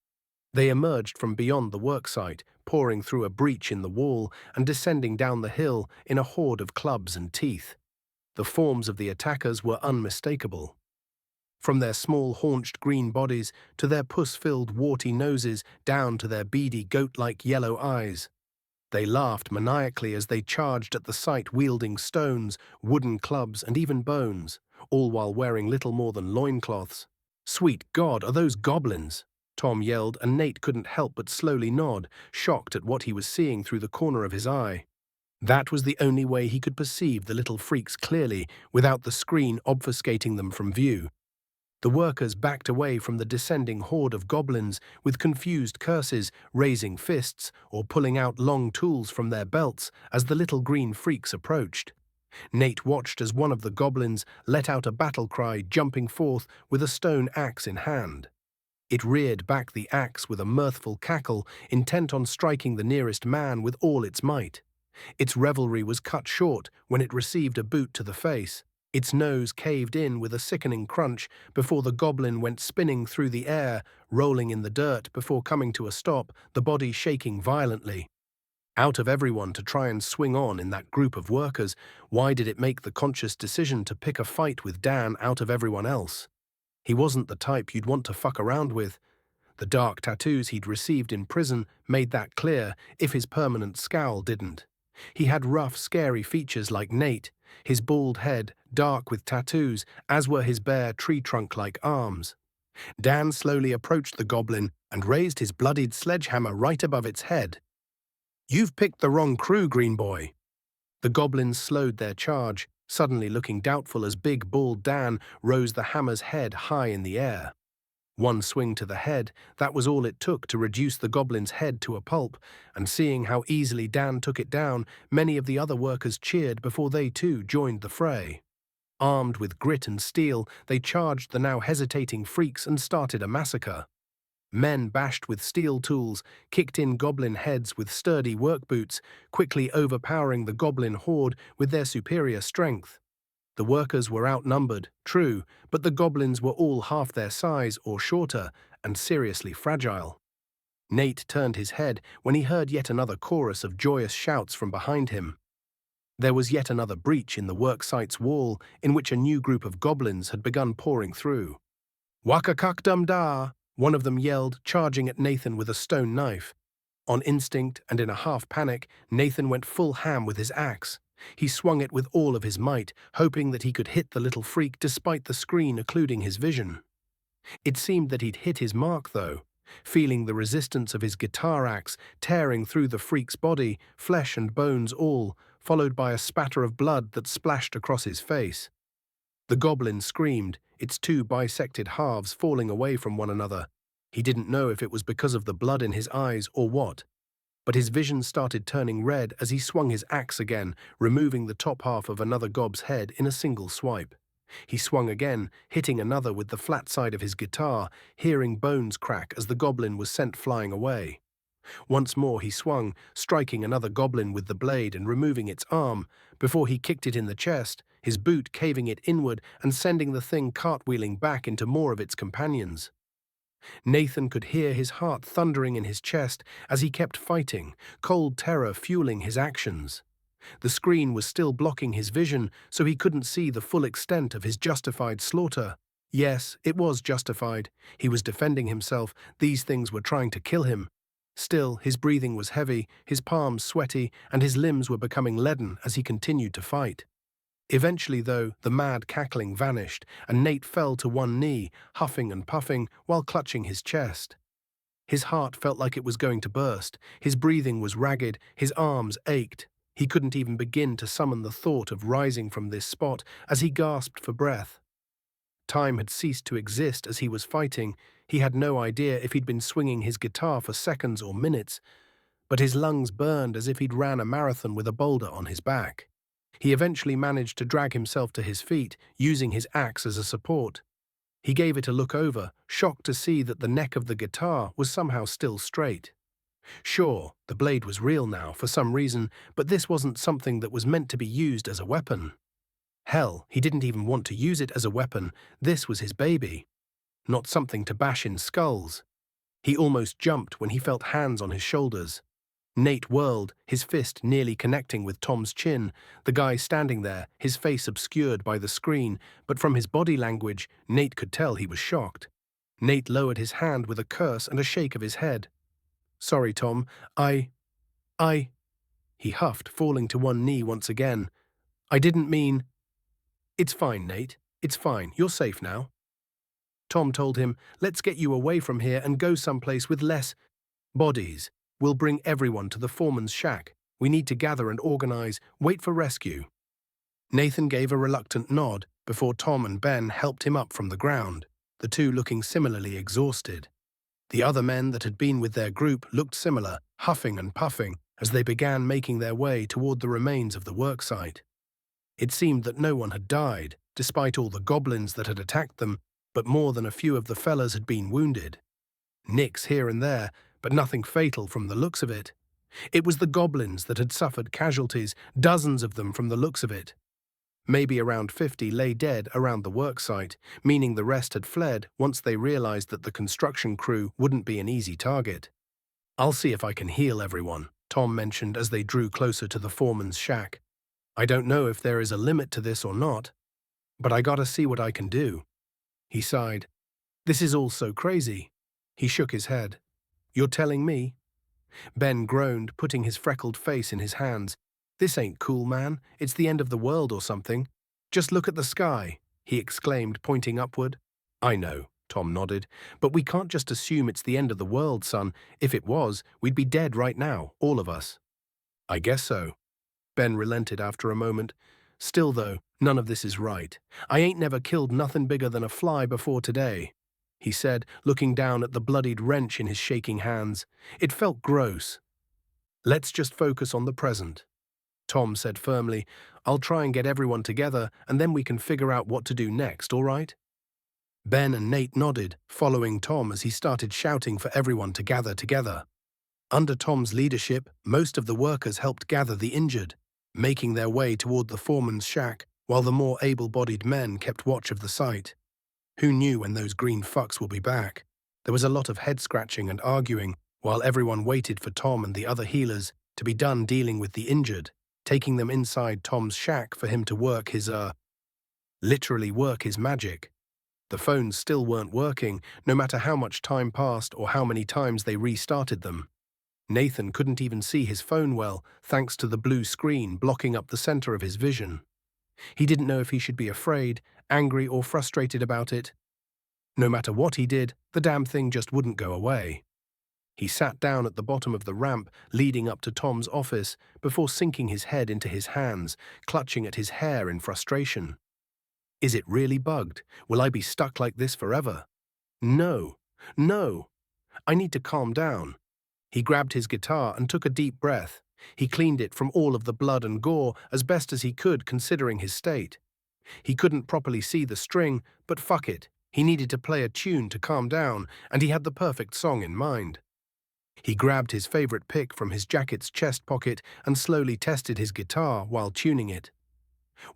They emerged from beyond the worksite, pouring through a breach in the wall and descending down the hill in a horde of clubs and teeth. The forms of the attackers were unmistakable. From their small-haunched green bodies to their puss-filled warty noses down to their beady goat-like yellow eyes. They laughed maniacally as they charged at the sight, wielding stones, wooden clubs, and even bones, all while wearing little more than loincloths. Sweet God, are those goblins? Tom yelled, and Nate couldn't help but slowly nod, shocked at what he was seeing through the corner of his eye. That was the only way he could perceive the little freaks clearly, without the screen obfuscating them from view. The workers backed away from the descending horde of goblins with confused curses, raising fists or pulling out long tools from their belts as the little green freaks approached. Nate watched as one of the goblins let out a battle cry, jumping forth with a stone axe in hand. It reared back the axe with a mirthful cackle, intent on striking the nearest man with all its might. Its revelry was cut short when it received a boot to the face. Its nose caved in with a sickening crunch before the goblin went spinning through the air, rolling in the dirt before coming to a stop, the body shaking violently. Out of everyone to try and swing on in that group of workers, why did it make the conscious decision to pick a fight with Dan out of everyone else? He wasn't the type you'd want to fuck around with. The dark tattoos he'd received in prison made that clear, if his permanent scowl didn't. He had rough, scary features like Nate, his bald head dark with tattoos, as were his bare tree-trunk-like arms. Dan slowly approached the goblin and raised his bloodied sledgehammer right above its head. You've picked the wrong crew, green boy. The goblins slowed their charge, suddenly looking doubtful as big, bald Dan rose the hammer's head high in the air. One swing to the head, that was all it took to reduce the goblin's head to a pulp, and seeing how easily Dan took it down, many of the other workers cheered before they too joined the fray. Armed with grit and steel, they charged the now hesitating freaks and started a massacre. Men bashed with steel tools, kicked in goblin heads with sturdy work boots, quickly overpowering the goblin horde with their superior strength. The workers were outnumbered, true, but the goblins were all half their size or shorter, and seriously fragile. Nate turned his head when he heard yet another chorus of joyous shouts from behind him. There was yet another breach in the worksite's wall in which a new group of goblins had begun pouring through. Wakakak-dum-da! One of them yelled, charging at Nathan with a stone knife. On instinct and in a half-panic, Nathan went full ham with his axe. He swung it with all of his might, hoping that he could hit the little freak despite the screen occluding his vision. It seemed that he'd hit his mark, though, feeling the resistance of his guitar axe tearing through the freak's body, flesh and bones all, followed by a spatter of blood that splashed across his face. The goblin screamed, its two bisected halves falling away from one another. He didn't know if it was because of the blood in his eyes or what. But his vision started turning red as he swung his axe again, removing the top half of another gob's head in a single swipe. He swung again, hitting another with the flat side of his guitar, hearing bones crack as the goblin was sent flying away. Once more he swung, striking another goblin with the blade and removing its arm, before he kicked it in the chest, his boot caving it inward and sending the thing cartwheeling back into more of its companions. Nathan could hear his heart thundering in his chest as he kept fighting, cold terror fueling his actions. The screen was still blocking his vision, so he couldn't see the full extent of his justified slaughter. Yes, it was justified. He was defending himself. These things were trying to kill him. Still, his breathing was heavy, his palms sweaty, and his limbs were becoming leaden as he continued to fight. Eventually, though, the mad cackling vanished, and Nate fell to one knee, huffing and puffing while clutching his chest. His heart felt like it was going to burst. His breathing was ragged, his arms ached. He couldn't even begin to summon the thought of rising from this spot as he gasped for breath. Time had ceased to exist as he was fighting. He had no idea if he'd been swinging his guitar for seconds or minutes, but his lungs burned as if he'd ran a marathon with a boulder on his back. He eventually managed to drag himself to his feet, using his axe as a support. He gave it a look over, shocked to see that the neck of the guitar was somehow still straight. Sure, the blade was real now for some reason, but this wasn't something that was meant to be used as a weapon. Hell, he didn't even want to use it as a weapon. This was his baby, not something to bash in skulls. He almost jumped when he felt hands on his shoulders. Nate whirled, his fist nearly connecting with Tom's chin, the guy standing there, his face obscured by the screen, but from his body language, Nate could tell he was shocked. Nate lowered his hand with a curse and a shake of his head. "Sorry, Tom, I... He huffed, falling to one knee once again. "I didn't mean..." "It's fine, Nate. It's fine. You're safe now." Tom told him, "Let's get you away from here and go someplace with less bodies. We'll bring everyone to the foreman's shack. We need to gather and organize, wait for rescue." Nathan gave a reluctant nod before Tom and Ben helped him up from the ground, the two looking similarly exhausted. The other men that had been with their group looked similar, huffing and puffing, as they began making their way toward the remains of the worksite. It seemed that no one had died, despite all the goblins that had attacked them, but more than a few of the fellas had been wounded. Nicks here and there, but nothing fatal from the looks of it. It was the goblins that had suffered casualties, dozens of them from the looks of it. Maybe around 50 lay dead around the worksite, meaning the rest had fled once they realized that the construction crew wouldn't be an easy target. "I'll see if I can heal everyone," Tom mentioned as they drew closer to the foreman's shack. "I don't know if there is a limit to this or not, but I gotta see what I can do." He sighed. "This is all so crazy." He shook his head. "You're telling me?" Ben groaned, putting his freckled face in his hands. "This ain't cool, man. It's the end of the world or something. Just look at the sky," he exclaimed, pointing upward. "I know," Tom nodded, "but we can't just assume it's the end of the world, son. If it was, we'd be dead right now, all of us." "I guess so." Ben relented after a moment. "Still, though, none of this is right. I ain't never killed nothing bigger than a fly before today," he said, looking down at the bloodied wrench in his shaking hands. It felt gross. "Let's just focus on the present," Tom said firmly. "I'll try and get everyone together, and then we can figure out what to do next, all right?" Ben and Nate nodded, following Tom as he started shouting for everyone to gather together. Under Tom's leadership, most of the workers helped gather the injured, making their way toward the foreman's shack, while the more able-bodied men kept watch of the site. Who knew when those green fucks will be back? There was a lot of head-scratching and arguing, while everyone waited for Tom and the other healers to be done dealing with the injured, taking them inside Tom's shack for him to work his, literally work his magic. The phones still weren't working, no matter how much time passed or how many times they restarted them. Nathan couldn't even see his phone well, thanks to the blue screen blocking up the center of his vision. He didn't know if he should be afraid, angry, or frustrated about it. No matter what he did, the damn thing just wouldn't go away. He sat down at the bottom of the ramp leading up to Tom's office before sinking his head into his hands, clutching at his hair in frustration. Is it really bugged? Will I be stuck like this forever? No. No. I need to calm down. He grabbed his guitar and took a deep breath. He cleaned it from all of the blood and gore as best as he could considering his state. He couldn't properly see the string, but fuck it. He needed to play a tune to calm down, and he had the perfect song in mind. He grabbed his favorite pick from his jacket's chest pocket and slowly tested his guitar while tuning it.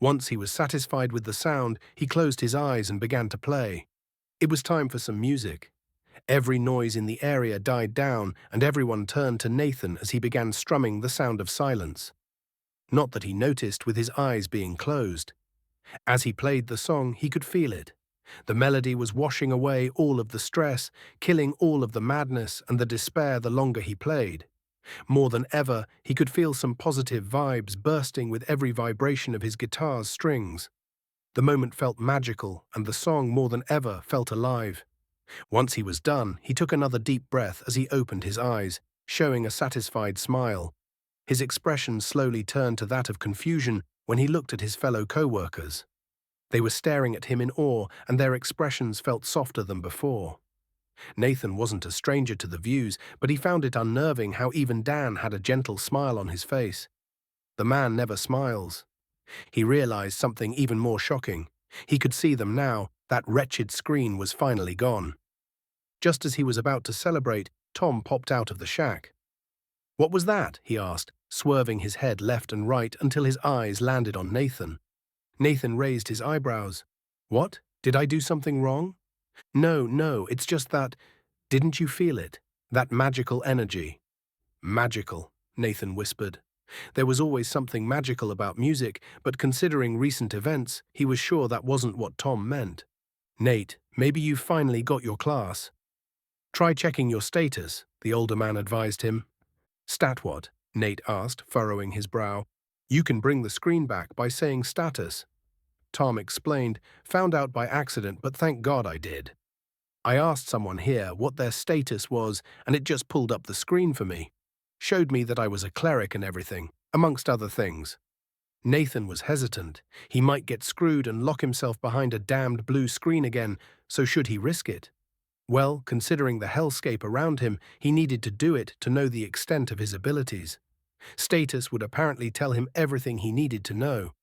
Once he was satisfied with the sound, he closed his eyes and began to play. It was time for some music. Every noise in the area died down, and everyone turned to Nathan as he began strumming The Sound of Silence. Not that he noticed with his eyes being closed. As he played the song, he could feel it. The melody was washing away all of the stress, killing all of the madness and the despair the longer he played. More than ever, he could feel some positive vibes bursting with every vibration of his guitar's strings. The moment felt magical, and the song more than ever felt alive. Once he was done, he took another deep breath as he opened his eyes, showing a satisfied smile. His expression slowly turned to that of confusion when he looked at his fellow co-workers. They were staring at him in awe, and their expressions felt softer than before. Nathan wasn't a stranger to the views, but he found it unnerving how even Dan had a gentle smile on his face. The man never smiles. He realized something even more shocking. He could see them now. That wretched screen was finally gone. Just as he was about to celebrate, Tom popped out of the shack. "What was that?" he asked, swerving his head left and right until his eyes landed on Nathan. Nathan raised his eyebrows. "What? Did I do something wrong?" No, it's just that. Didn't you feel it? That magical energy." "Magical," Nathan whispered. There was always something magical about music, but considering recent events, he was sure that wasn't what Tom meant. "Nate, maybe you've finally got your class." "Try checking your status," the older man advised him. "Stat what?" Nate asked, furrowing his brow. "You can bring the screen back by saying status." Tom explained, "Found out by accident, but thank God I did. I asked someone here what their status was, and it just pulled up the screen for me. Showed me that I was a cleric and everything, amongst other things." Nathan was hesitant. He might get screwed and lock himself behind a damned blue screen again, so should he risk it? Well, considering the hellscape around him, he needed to do it to know the extent of his abilities. Status would apparently tell him everything he needed to know.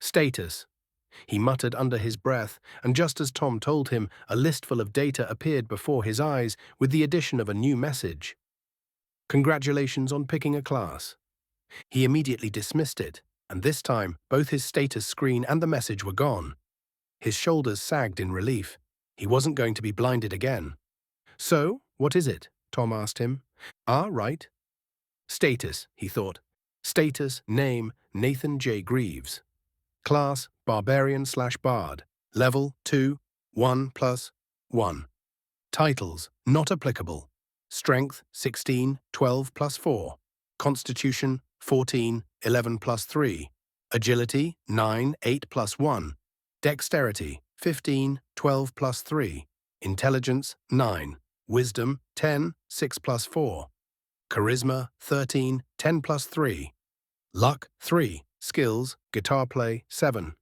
"Status," he muttered under his breath, and just as Tom told him, a list full of data appeared before his eyes with the addition of a new message. "Congratulations on picking a class." He immediately dismissed it, and this time both his status screen and the message were gone. His shoulders sagged in relief. He wasn't going to be blinded again. "So, what is it?" Tom asked him. "Ah, right. Status," he thought. Status, name, Nathan J. Greaves. Class, Barbarian/Bard. Level, 2, 1+1. Titles, not applicable. Strength, 16, 12+4. Constitution, 14, 11+3. Agility, 9, 8+1. Dexterity, 15, 12+3. Intelligence, 9. Wisdom, 10, 6+4. Charisma, 13, 10+3. Luck, 3. Skills, guitar play, 7.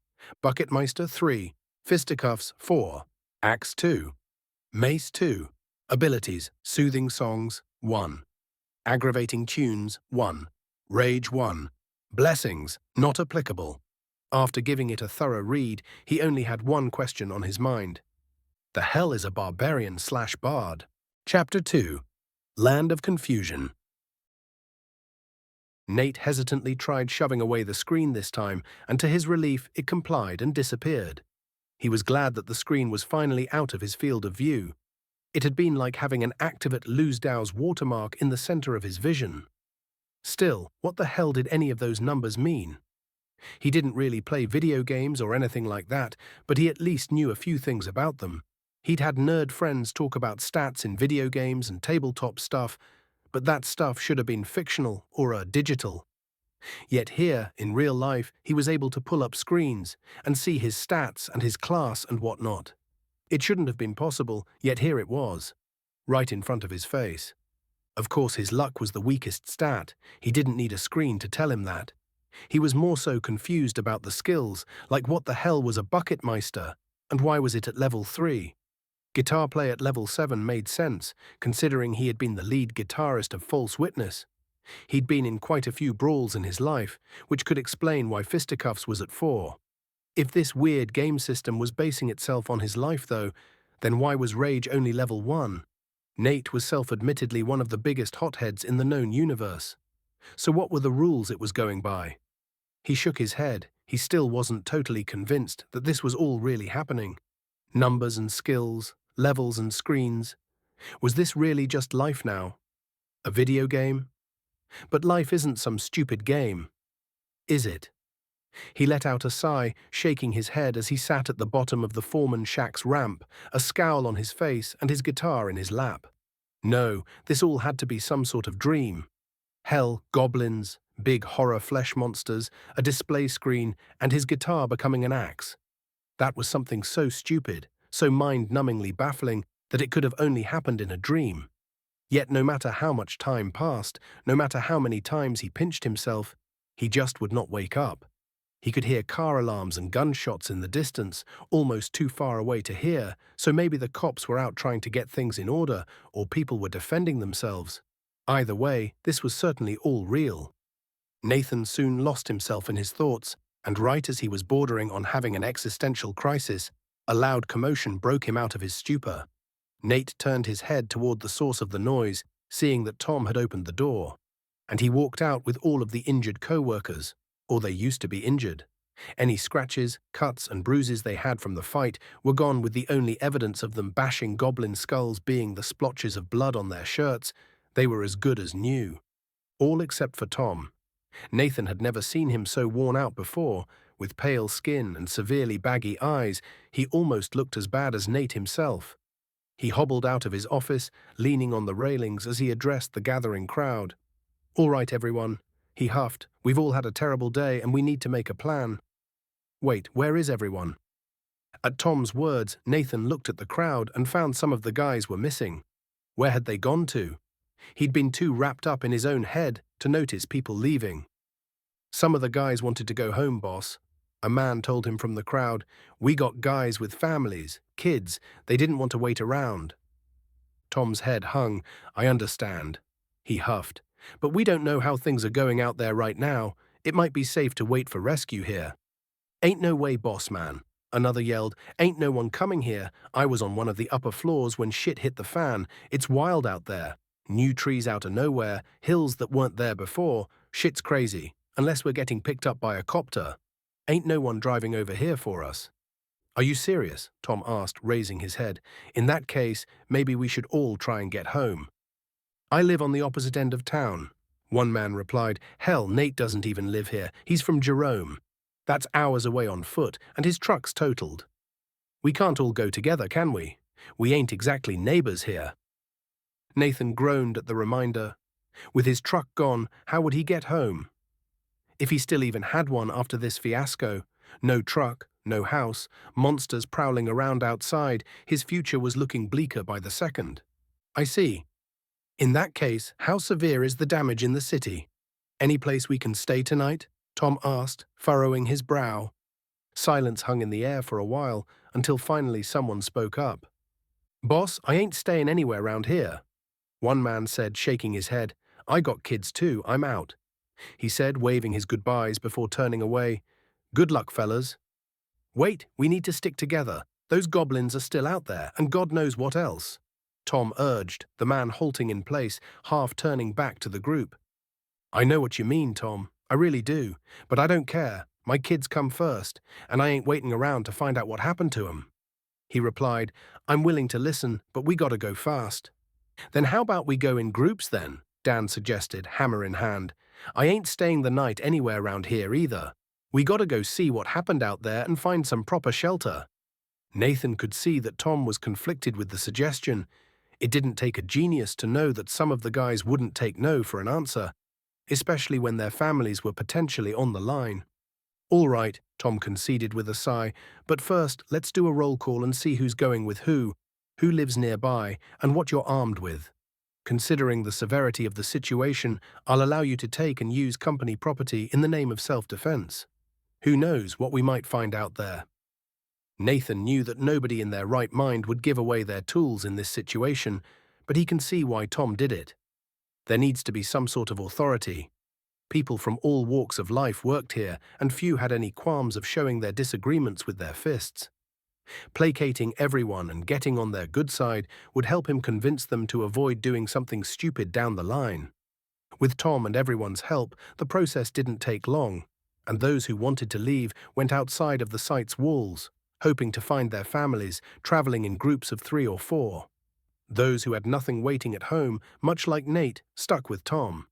Bucketmeister, 3. Fisticuffs, 4. Axe, 2. Mace, 2. Abilities, soothing songs, 1. Aggravating tunes, 1. Rage, 1. Blessings, not applicable. After giving it a thorough read, he only had one question on his mind. The hell is a barbarian/bard? Chapter 2. Land of Confusion. Nate hesitantly tried shoving away the screen this time, and to his relief, it complied and disappeared. He was glad that the screen was finally out of his field of view. It had been like having an Activate Lusedow's watermark in the center of his vision. Still, what the hell did any of those numbers mean? He didn't really play video games or anything like that, but he at least knew a few things about them. He'd had nerd friends talk about stats in video games and tabletop stuff, but that stuff should have been fictional or digital. Yet here, in real life, he was able to pull up screens and see his stats and his class and whatnot. It shouldn't have been possible, yet here it was, right in front of his face. Of course, his luck was the weakest stat. He didn't need a screen to tell him that. He was more so confused about the skills, like what the hell was a Bucketmeister, and why was it at level 3? Guitar play at level 7 made sense, considering he had been the lead guitarist of False Witness. He'd been in quite a few brawls in his life, which could explain why Fisticuffs was at 4. If this weird game system was basing itself on his life, though, then why was Rage only level 1? Nate was self-admittedly one of the biggest hotheads in the known universe. So what were the rules it was going by? He shook his head. He still wasn't totally convinced that this was all really happening. Numbers and skills, levels and screens. Was this really just life now? A video game? But life isn't some stupid game, is it? He let out a sigh, shaking his head as he sat at the bottom of the foreman shack's ramp, a scowl on his face and his guitar in his lap. No, this all had to be some sort of dream. Hell, goblins, big horror flesh monsters, a display screen, and his guitar becoming an axe. That was something so stupid, so mind-numbingly baffling, that it could have only happened in a dream. Yet no matter how much time passed, no matter how many times he pinched himself, he just would not wake up. He could hear car alarms and gunshots in the distance, almost too far away to hear, so maybe the cops were out trying to get things in order, or people were defending themselves. Either way, this was certainly all real. Nathan soon lost himself in his thoughts, and right as he was bordering on having an existential crisis, a loud commotion broke him out of his stupor. Nate turned his head toward the source of the noise, seeing that Tom had opened the door, and he walked out with all of the injured co-workers, or they used to be injured. Any scratches, cuts, and bruises they had from the fight were gone, with the only evidence of them bashing goblin skulls being the splotches of blood on their shirts. They were as good as new. All except for Tom. Nathan had never seen him so worn out before. With pale skin and severely baggy eyes, he almost looked as bad as Nate himself. He hobbled out of his office, leaning on the railings as he addressed the gathering crowd. "All right, everyone," he huffed. "We've all had a terrible day and we need to make a plan." "Wait, where is everyone?" At Tom's words, Nathan looked at the crowd and found some of the guys were missing. Where had they gone to? He'd been too wrapped up in his own head to notice people leaving. "Some of the guys wanted to go home, boss," a man told him from the crowd. "We got guys with families, kids. They didn't want to wait around." Tom's head hung. "I understand," he huffed. "But we don't know how things are going out there right now. It might be safe to wait for rescue here." "Ain't no way, boss man," another yelled. "Ain't no one coming here. I was on one of the upper floors when shit hit the fan. It's wild out there. New trees out of nowhere, hills that weren't there before. Shit's crazy, unless we're getting picked up by a copter. Ain't no one driving over here for us." "Are you serious?" Tom asked, raising his head. "In that case, maybe we should all try and get home." "I live on the opposite end of town," one man replied. "Hell, Nate doesn't even live here. He's from Jerome. That's hours away on foot, and his truck's totaled. We can't all go together, can we? We ain't exactly neighbors here." Nathan groaned at the reminder. With his truck gone, how would he get home? If he still even had one after this fiasco. No truck, no house, monsters prowling around outside. His future was looking bleaker by the second. "I see. In that case, how severe is the damage in the city? Any place we can stay tonight?" Tom asked, furrowing his brow. Silence hung in the air for a while, until finally someone spoke up. "Boss, I ain't staying anywhere round here," one man said, shaking his head. "I got kids too, I'm out," he said, waving his goodbyes before turning away. "Good luck, fellas." "Wait, we need to stick together. Those goblins are still out there, and God knows what else," Tom urged, the man halting in place, half turning back to the group. "I know what you mean, Tom. I really do. But I don't care. My kids come first, and I ain't waiting around to find out what happened to 'em," he replied. "I'm willing to listen, but we gotta go fast." "Then how about we go in groups then?" Dan suggested, hammer in hand. "I ain't staying the night anywhere around here either. We gotta go see what happened out there and find some proper shelter." Nathan could see that Tom was conflicted with the suggestion. It didn't take a genius to know that some of the guys wouldn't take no for an answer, especially when their families were potentially on the line. "All right," Tom conceded with a sigh, "but first let's do a roll call and see who's going with who lives nearby, and what you're armed with. Considering the severity of the situation, I'll allow you to take and use company property in the name of self-defense. Who knows what we might find out there." Nathan knew that nobody in their right mind would give away their tools in this situation, but he can see why Tom did it. There needs to be some sort of authority. People from all walks of life worked here, and few had any qualms of showing their disagreements with their fists. Placating everyone and getting on their good side would help him convince them to avoid doing something stupid down the line. With Tom and everyone's help, the process didn't take long, and those who wanted to leave went outside of the site's walls, hoping to find their families, traveling in groups of 3 or 4. Those who had nothing waiting at home, much like Nate, stuck with Tom.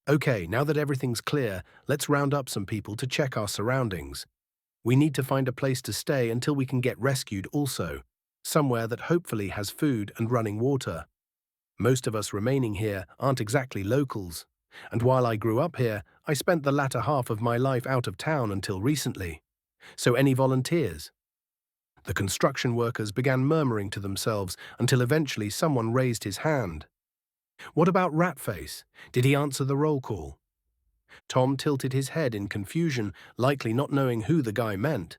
Okay, now that everything's clear, let's round up some people to check our surroundings. We need to find a place to stay until we can get rescued also, somewhere that hopefully has food and running water. Most of us remaining here aren't exactly locals, and while I grew up here, I spent the latter half of my life out of town until recently. So any volunteers? The construction workers began murmuring to themselves until eventually someone raised his hand. What about Ratface? Did he answer the roll call? Tom tilted his head in confusion, likely not knowing who the guy meant.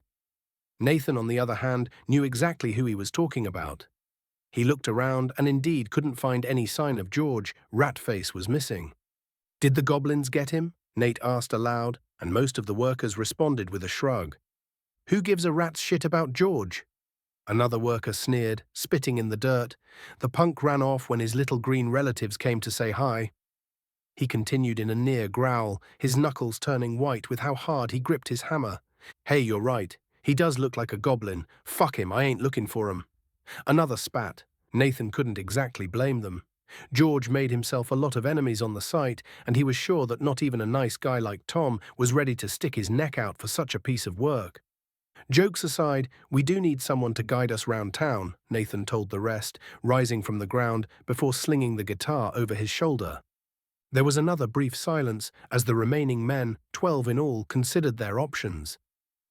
Nathan, on the other hand, knew exactly who he was talking about. He looked around and indeed couldn't find any sign of George. Ratface was missing. Did the goblins get him? Nate asked aloud, and most of the workers responded with a shrug. Who gives a rat's shit about George? Another worker sneered, spitting in the dirt. The punk ran off when his little green relatives came to say hi. He continued in a near growl, his knuckles turning white with how hard he gripped his hammer. Hey, you're right. He does look like a goblin. Fuck him, I ain't looking for him. Another spat. Nathan couldn't exactly blame them. George made himself a lot of enemies on the site, and he was sure that not even a nice guy like Tom was ready to stick his neck out for such a piece of work. Jokes aside, we do need someone to guide us round town, Nathan told the rest, rising from the ground before slinging the guitar over his shoulder. There was another brief silence as the remaining men, 12 in all, considered their options.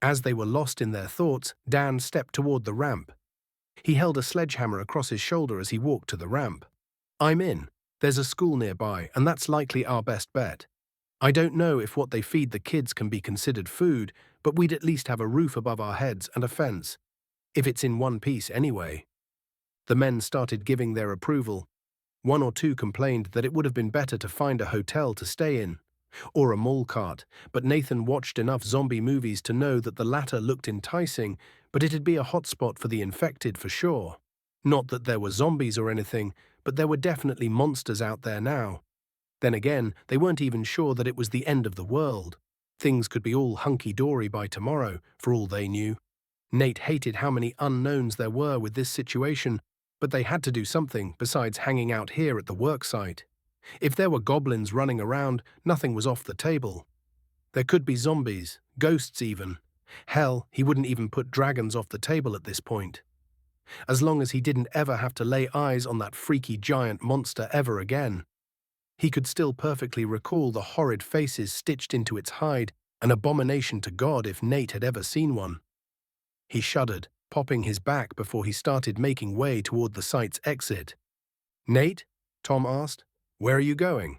As they were lost in their thoughts, Dan stepped toward the ramp. He held a sledgehammer across his shoulder as he walked to the ramp. I'm in. There's a school nearby, and that's likely our best bet. I don't know if what they feed the kids can be considered food, but we'd at least have a roof above our heads and a fence. If it's in one piece anyway. The men started giving their approval. One or two complained that it would have been better to find a hotel to stay in, or a mall cart, but Nathan watched enough zombie movies to know that the latter looked enticing, but it'd be a hotspot for the infected for sure. Not that there were zombies or anything, but there were definitely monsters out there now. Then again, they weren't even sure that it was the end of the world. Things could be all hunky-dory by tomorrow, for all they knew. Nate hated how many unknowns there were with this situation, but they had to do something besides hanging out here at the worksite. If there were goblins running around, nothing was off the table. There could be zombies, ghosts even. Hell, he wouldn't even put dragons off the table at this point. As long as he didn't ever have to lay eyes on that freaky giant monster ever again. He could still perfectly recall the horrid faces stitched into its hide, an abomination to God if Nate had ever seen one. He shuddered, popping his back before he started making way toward the site's exit. Nate? Tom asked. Where are you going?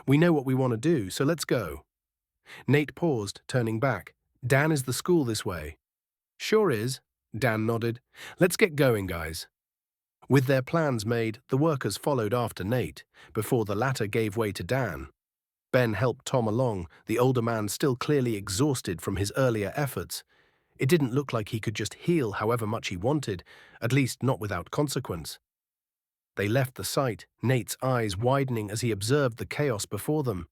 We know what we want to do, so let's go. Nate paused, turning back. Dan, is the school this way? Sure is, Dan nodded. Let's get going, guys. With their plans made, the workers followed after Nate, before the latter gave way to Dan. Ben helped Tom along, the older man still clearly exhausted from his earlier efforts. It didn't look like he could just heal however much he wanted, at least not without consequence. They left the site, Nate's eyes widening as he observed the chaos before them.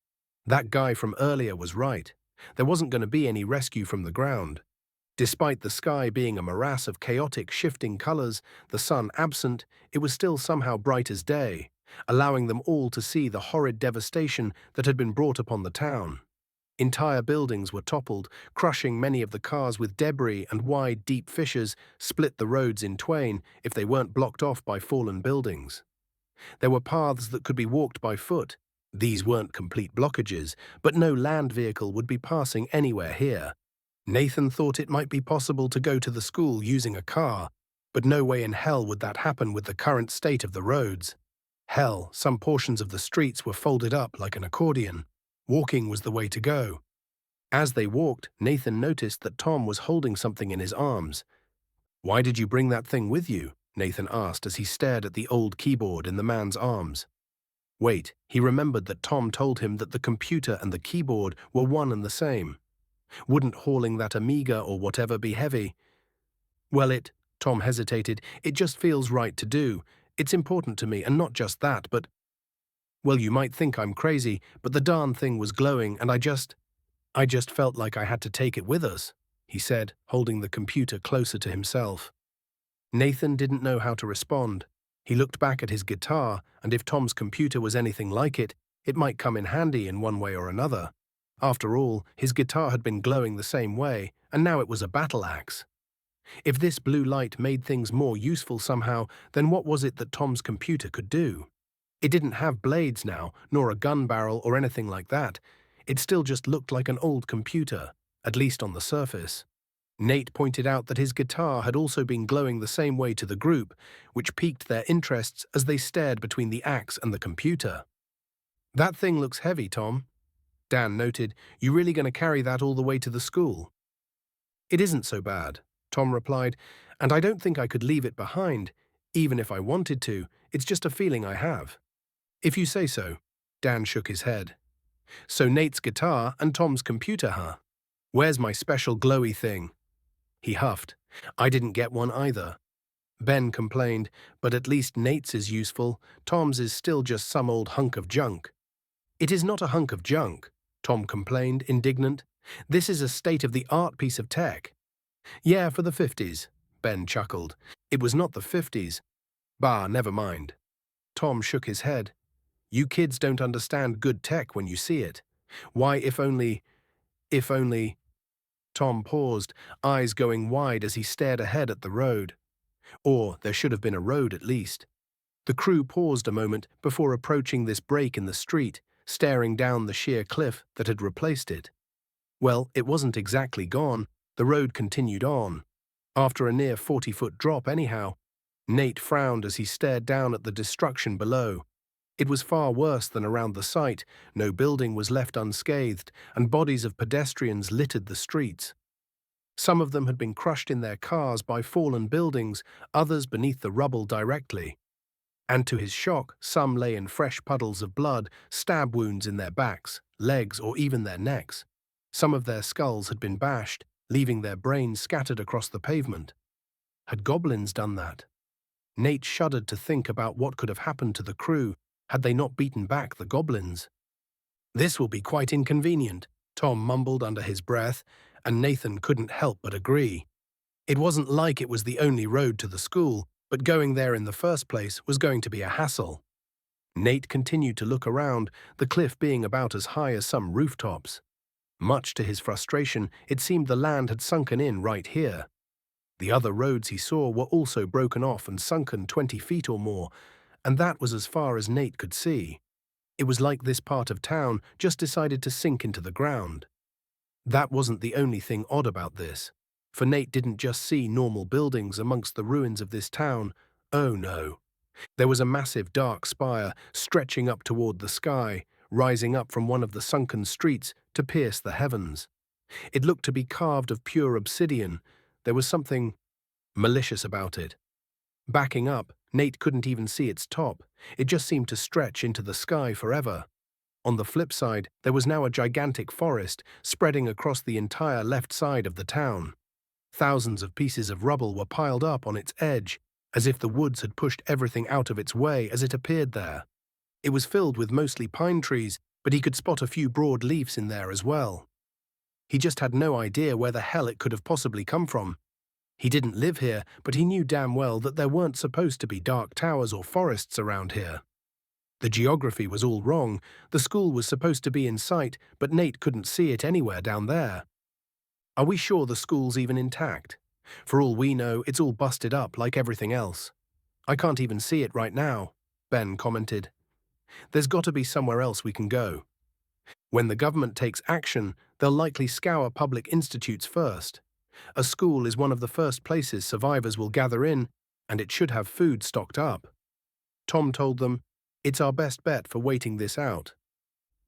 That guy from earlier was right. There wasn't going to be any rescue from the ground. Despite the sky being a morass of chaotic, shifting colors, the sun absent, it was still somehow bright as day, allowing them all to see the horrid devastation that had been brought upon the town. Entire buildings were toppled, crushing many of the cars with debris, and wide, deep fissures split the roads in twain if they weren't blocked off by fallen buildings. There were paths that could be walked by foot. These weren't complete blockages, but no land vehicle would be passing anywhere here. Nathan thought it might be possible to go to the school using a car, but no way in hell would that happen with the current state of the roads. Hell, some portions of the streets were folded up like an accordion. Walking was the way to go. As they walked, Nathan noticed that Tom was holding something in his arms. Why did you bring that thing with you? Nathan asked as he stared at the old keyboard in the man's arms. Wait, he remembered that Tom told him that the computer and the keyboard were one and the same. Wouldn't hauling that Amiga or whatever be heavy? Well, Tom hesitated, it just feels right to do. It's important to me, and not just that, but... Well, you might think I'm crazy, but the darn thing was glowing, and I just felt like I had to take it with us, he said, holding the computer closer to himself. Nathan didn't know how to respond. He looked back at his guitar, and if Tom's computer was anything like it, It might come in handy in one way or another. After all, his guitar had been glowing the same way, and now it was a battle axe. If this blue light made things more useful somehow, then what was it that Tom's computer could do? It didn't have blades now, nor a gun barrel or anything like that. It still just looked like an old computer, at least on the surface. Nate pointed out that his guitar had also been glowing the same way to the group, which piqued their interests as they stared between the axe and the computer. "That thing looks heavy, Tom," Dan noted. "You really going to carry that all the way to the school?" "It isn't so bad," Tom replied, "and I don't think I could leave it behind, even if I wanted to. It's just a feeling I have." "If you say so." Dan shook his head. "So Nate's guitar and Tom's computer, huh? Where's my special glowy thing?" He huffed. "I didn't get one either." Ben complained, "But at least Nate's is useful. Tom's is still just some old hunk of junk." "It is not a hunk of junk," Tom complained, indignant. "This is a state-of-the-art piece of tech." "Yeah, for the 50s, Ben chuckled. "It was not the 50s. Bah, never mind." Tom shook his head. "You kids don't understand good tech when you see it. Why, if only... Tom paused, eyes going wide as he stared ahead at the road. Or there should have been a road at least. The crew paused a moment before approaching this break in the street, staring down the sheer cliff that had replaced it. Well, it wasn't exactly gone. The road continued on. After a near 40-foot drop anyhow. Nate frowned as he stared down at the destruction below. It was far worse than around the site. No building was left unscathed, and bodies of pedestrians littered the streets. Some of them had been crushed in their cars by fallen buildings, others beneath the rubble directly. And to his shock, some lay in fresh puddles of blood, stab wounds in their backs, legs, or even their necks. Some of their skulls had been bashed, leaving their brains scattered across the pavement. Had goblins done that? Nate shuddered to think about what could have happened to the crew had they not beaten back the goblins. "This will be quite inconvenient," Tom mumbled under his breath, and Nathan couldn't help but agree. It wasn't like it was the only road to the school, but going there in the first place was going to be a hassle. Nate continued to look around, the cliff being about as high as some rooftops. Much to his frustration, it seemed the land had sunken in right here. The other roads he saw were also broken off and sunken 20 feet or more, and that was as far as Nate could see. It was like this part of town just decided to sink into the ground. That wasn't the only thing odd about this, for Nate didn't just see normal buildings amongst the ruins of this town. Oh no. There was a massive dark spire stretching up toward the sky, rising up from one of the sunken streets to pierce the heavens. It looked to be carved of pure obsidian. There was something malicious about it. Backing up, Nate couldn't even see its top. It just seemed to stretch into the sky forever. On the flip side, there was now a gigantic forest spreading across the entire left side of the town. Thousands of pieces of rubble were piled up on its edge, as if the woods had pushed everything out of its way as it appeared there. It was filled with mostly pine trees, but he could spot a few broad leaves in there as well. He just had no idea where the hell it could have possibly come from. He didn't live here, but he knew damn well that there weren't supposed to be dark towers or forests around here. The geography was all wrong. The school was supposed to be in sight, but Nate couldn't see it anywhere down there. "Are we sure the school's even intact? For all we know, it's all busted up like everything else. I can't even see it right now," Ben commented. "There's got to be somewhere else we can go. When the government takes action, they'll likely scour public institutes first. A school is one of the first places survivors will gather in, and it should have food stocked up." Tom told them, "It's our best bet for waiting this out."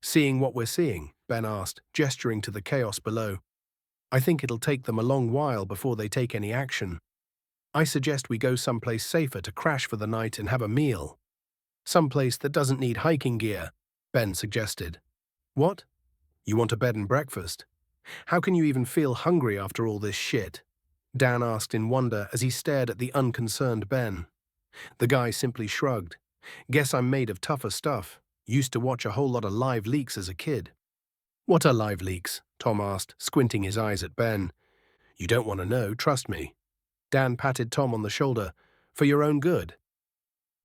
"Seeing what we're seeing?" Ben asked, gesturing to the chaos below. "I think it'll take them a long while before they take any action. I suggest we go someplace safer to crash for the night and have a meal. Someplace that doesn't need hiking gear," Ben suggested. "What? You want a bed and breakfast? How can you even feel hungry after all this shit?" Dan asked in wonder as he stared at the unconcerned Ben. The guy simply shrugged. "Guess I'm made of tougher stuff. Used to watch a whole lot of live leaks as a kid." "What are live leaks?" Tom asked, squinting his eyes at Ben. "You don't want to know, trust me." Dan patted Tom on the shoulder. "For your own good."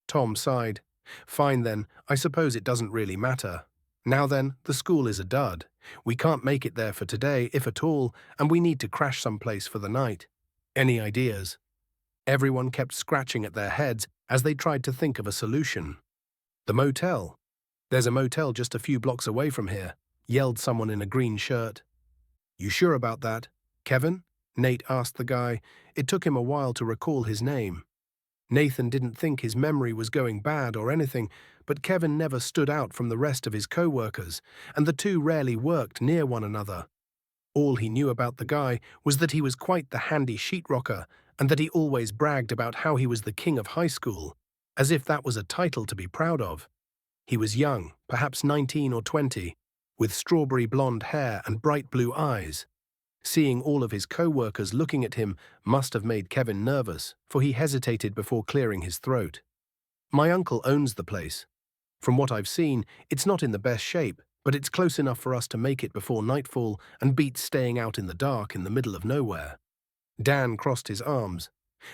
Tom sighed. "Fine then, I suppose it doesn't really matter." Now then, the school is a dud. We can't make it there for today, if at all, and we need to crash someplace for the night. Any ideas? Everyone kept scratching at their heads as they tried to think of a solution. The motel. There's a motel just a few blocks away from here, yelled someone in a green shirt. You sure about that, Kevin? Nate asked the guy. It took him a while to recall his name. Nathan didn't think his memory was going bad or anything, but Kevin never stood out from the rest of his co-workers, and the two rarely worked near one another. All he knew about the guy was that he was quite the handy sheetrocker, and that he always bragged about how he was the king of high school, as if that was a title to be proud of. He was young, perhaps 19 or 20, with strawberry blonde hair and bright blue eyes. Seeing all of his co-workers looking at him must have made Kevin nervous, for he hesitated before clearing his throat. My uncle owns the place. From what I've seen, it's not in the best shape, but it's close enough for us to make it before nightfall and beat staying out in the dark in the middle of nowhere. Dan crossed his arms.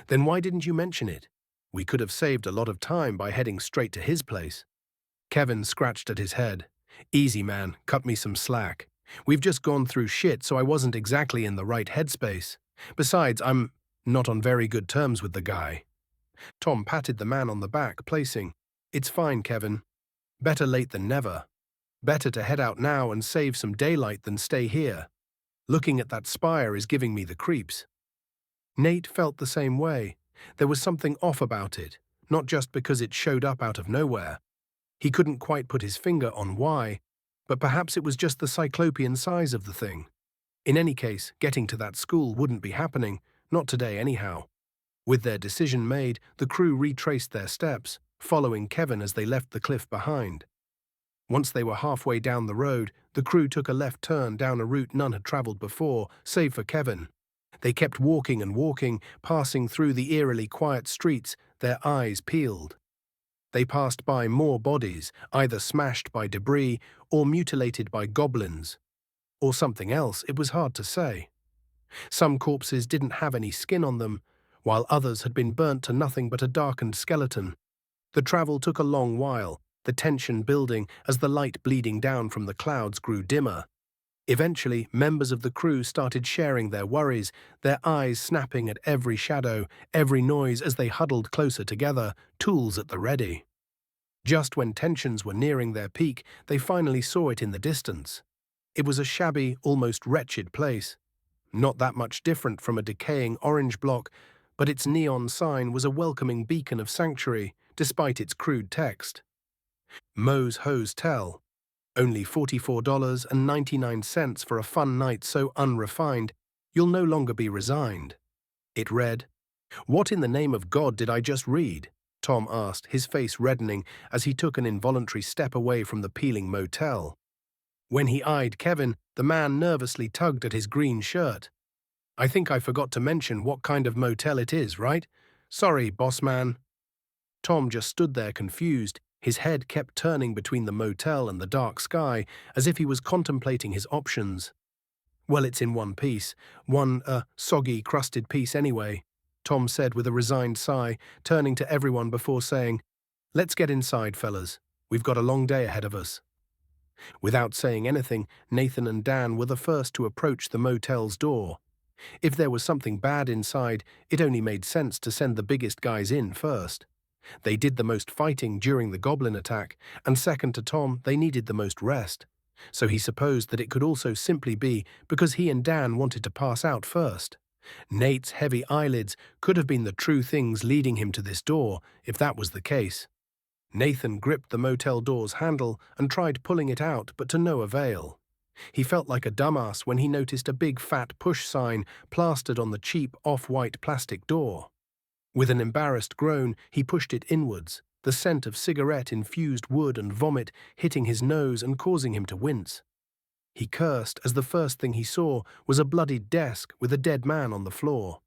Then why didn't you mention it? We could have saved a lot of time by heading straight to his place. Kevin scratched at his head. Easy, man, cut me some slack. We've just gone through shit, so I wasn't exactly in the right headspace. Besides, I'm not on very good terms with the guy. Tom patted the man on the back, placing, It's fine, Kevin. Better late than never. Better to head out now and save some daylight than stay here. Looking at that spire is giving me the creeps. Nate felt the same way. There was something off about it, not just because it showed up out of nowhere. He couldn't quite put his finger on why, but perhaps it was just the cyclopean size of the thing. In any case, getting to that school wouldn't be happening, not today anyhow. With their decision made, the crew retraced their steps, following Kevin as they left the cliff behind. Once they were halfway down the road, the crew took a left turn down a route none had traveled before, save for Kevin. They kept walking and walking, passing through the eerily quiet streets, their eyes peeled. They passed by more bodies, either smashed by debris or mutilated by goblins. Or something else, it was hard to say. Some corpses didn't have any skin on them, while others had been burnt to nothing but a darkened skeleton. The travel took a long while, the tension building as the light bleeding down from the clouds grew dimmer. Eventually, members of the crew started sharing their worries, their eyes snapping at every shadow, every noise as they huddled closer together, tools at the ready. Just when tensions were nearing their peak, they finally saw it in the distance. It was a shabby, almost wretched place. Not that much different from a decaying orange block, but its neon sign was a welcoming beacon of sanctuary, despite its crude text. Moe's Hotel. Only $44.99 for a fun night so unrefined, you'll no longer be resigned. It read, What in the name of God did I just read? Tom asked, his face reddening as he took an involuntary step away from the peeling motel. When he eyed Kevin, the man nervously tugged at his green shirt. I think I forgot to mention what kind of motel it is, right? Sorry, boss man. Tom just stood there confused. His head kept turning between the motel and the dark sky, as if he was contemplating his options. Well, it's in one piece. One, soggy, crusted piece anyway, Tom said with a resigned sigh, turning to everyone before saying, Let's get inside, fellas. We've got a long day ahead of us. Without saying anything, Nathan and Dan were the first to approach the motel's door. If there was something bad inside, it only made sense to send the biggest guys in first. They did the most fighting during the goblin attack, and second to Tom, they needed the most rest. So he supposed that it could also simply be because he and Dan wanted to pass out first. Nate's heavy eyelids could have been the true things leading him to this door, if that was the case. Nathan gripped the motel door's handle and tried pulling it out, but to no avail. He felt like a dumbass when he noticed a big fat push sign plastered on the cheap off-white plastic door. With an embarrassed groan, he pushed it inwards, the scent of cigarette-infused wood and vomit hitting his nose and causing him to wince. He cursed as the first thing he saw was a bloodied desk with a dead man on the floor.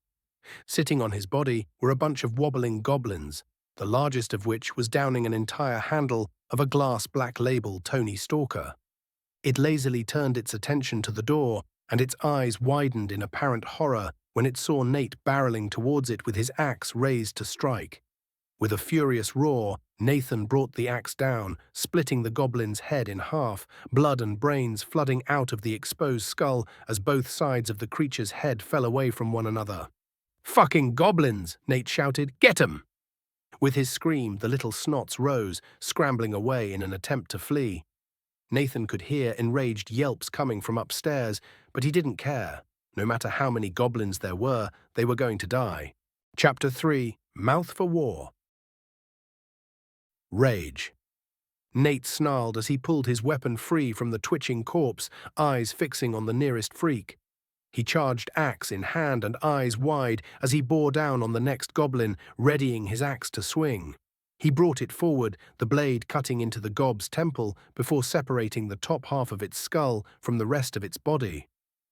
Sitting on his body were a bunch of wobbling goblins, the largest of which was downing an entire handle of a glass black label Tony Stalker. It lazily turned its attention to the door, and its eyes widened in apparent horror when it saw Nate barreling towards it with his axe raised to strike. With a furious roar, Nathan brought the axe down, splitting the goblin's head in half, blood and brains flooding out of the exposed skull as both sides of the creature's head fell away from one another. "Fucking goblins!" Nate shouted. "Get 'em!" With his scream, the little snots rose, scrambling away in an attempt to flee. Nathan could hear enraged yelps coming from upstairs, but he didn't care. No matter how many goblins there were, they were going to die. Chapter 3: Mouth for War. Rage. Nate snarled as he pulled his weapon free from the twitching corpse, eyes fixing on the nearest freak. He charged axe in hand and eyes wide as he bore down on the next goblin, readying his axe to swing. He brought it forward, the blade cutting into the gob's temple before separating the top half of its skull from the rest of its body.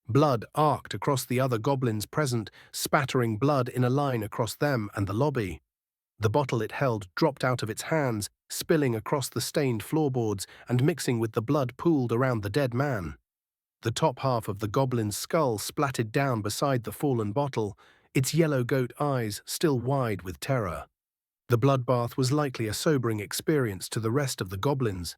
Blood arced across the other goblins present, spattering blood in a line across them and the lobby. The bottle it held dropped out of its hands, spilling across the stained floorboards and mixing with the blood pooled around the dead man. The top half of the goblin's skull splattered down beside the fallen bottle, its yellow goat eyes still wide with terror. The bloodbath was likely a sobering experience to the rest of the goblins.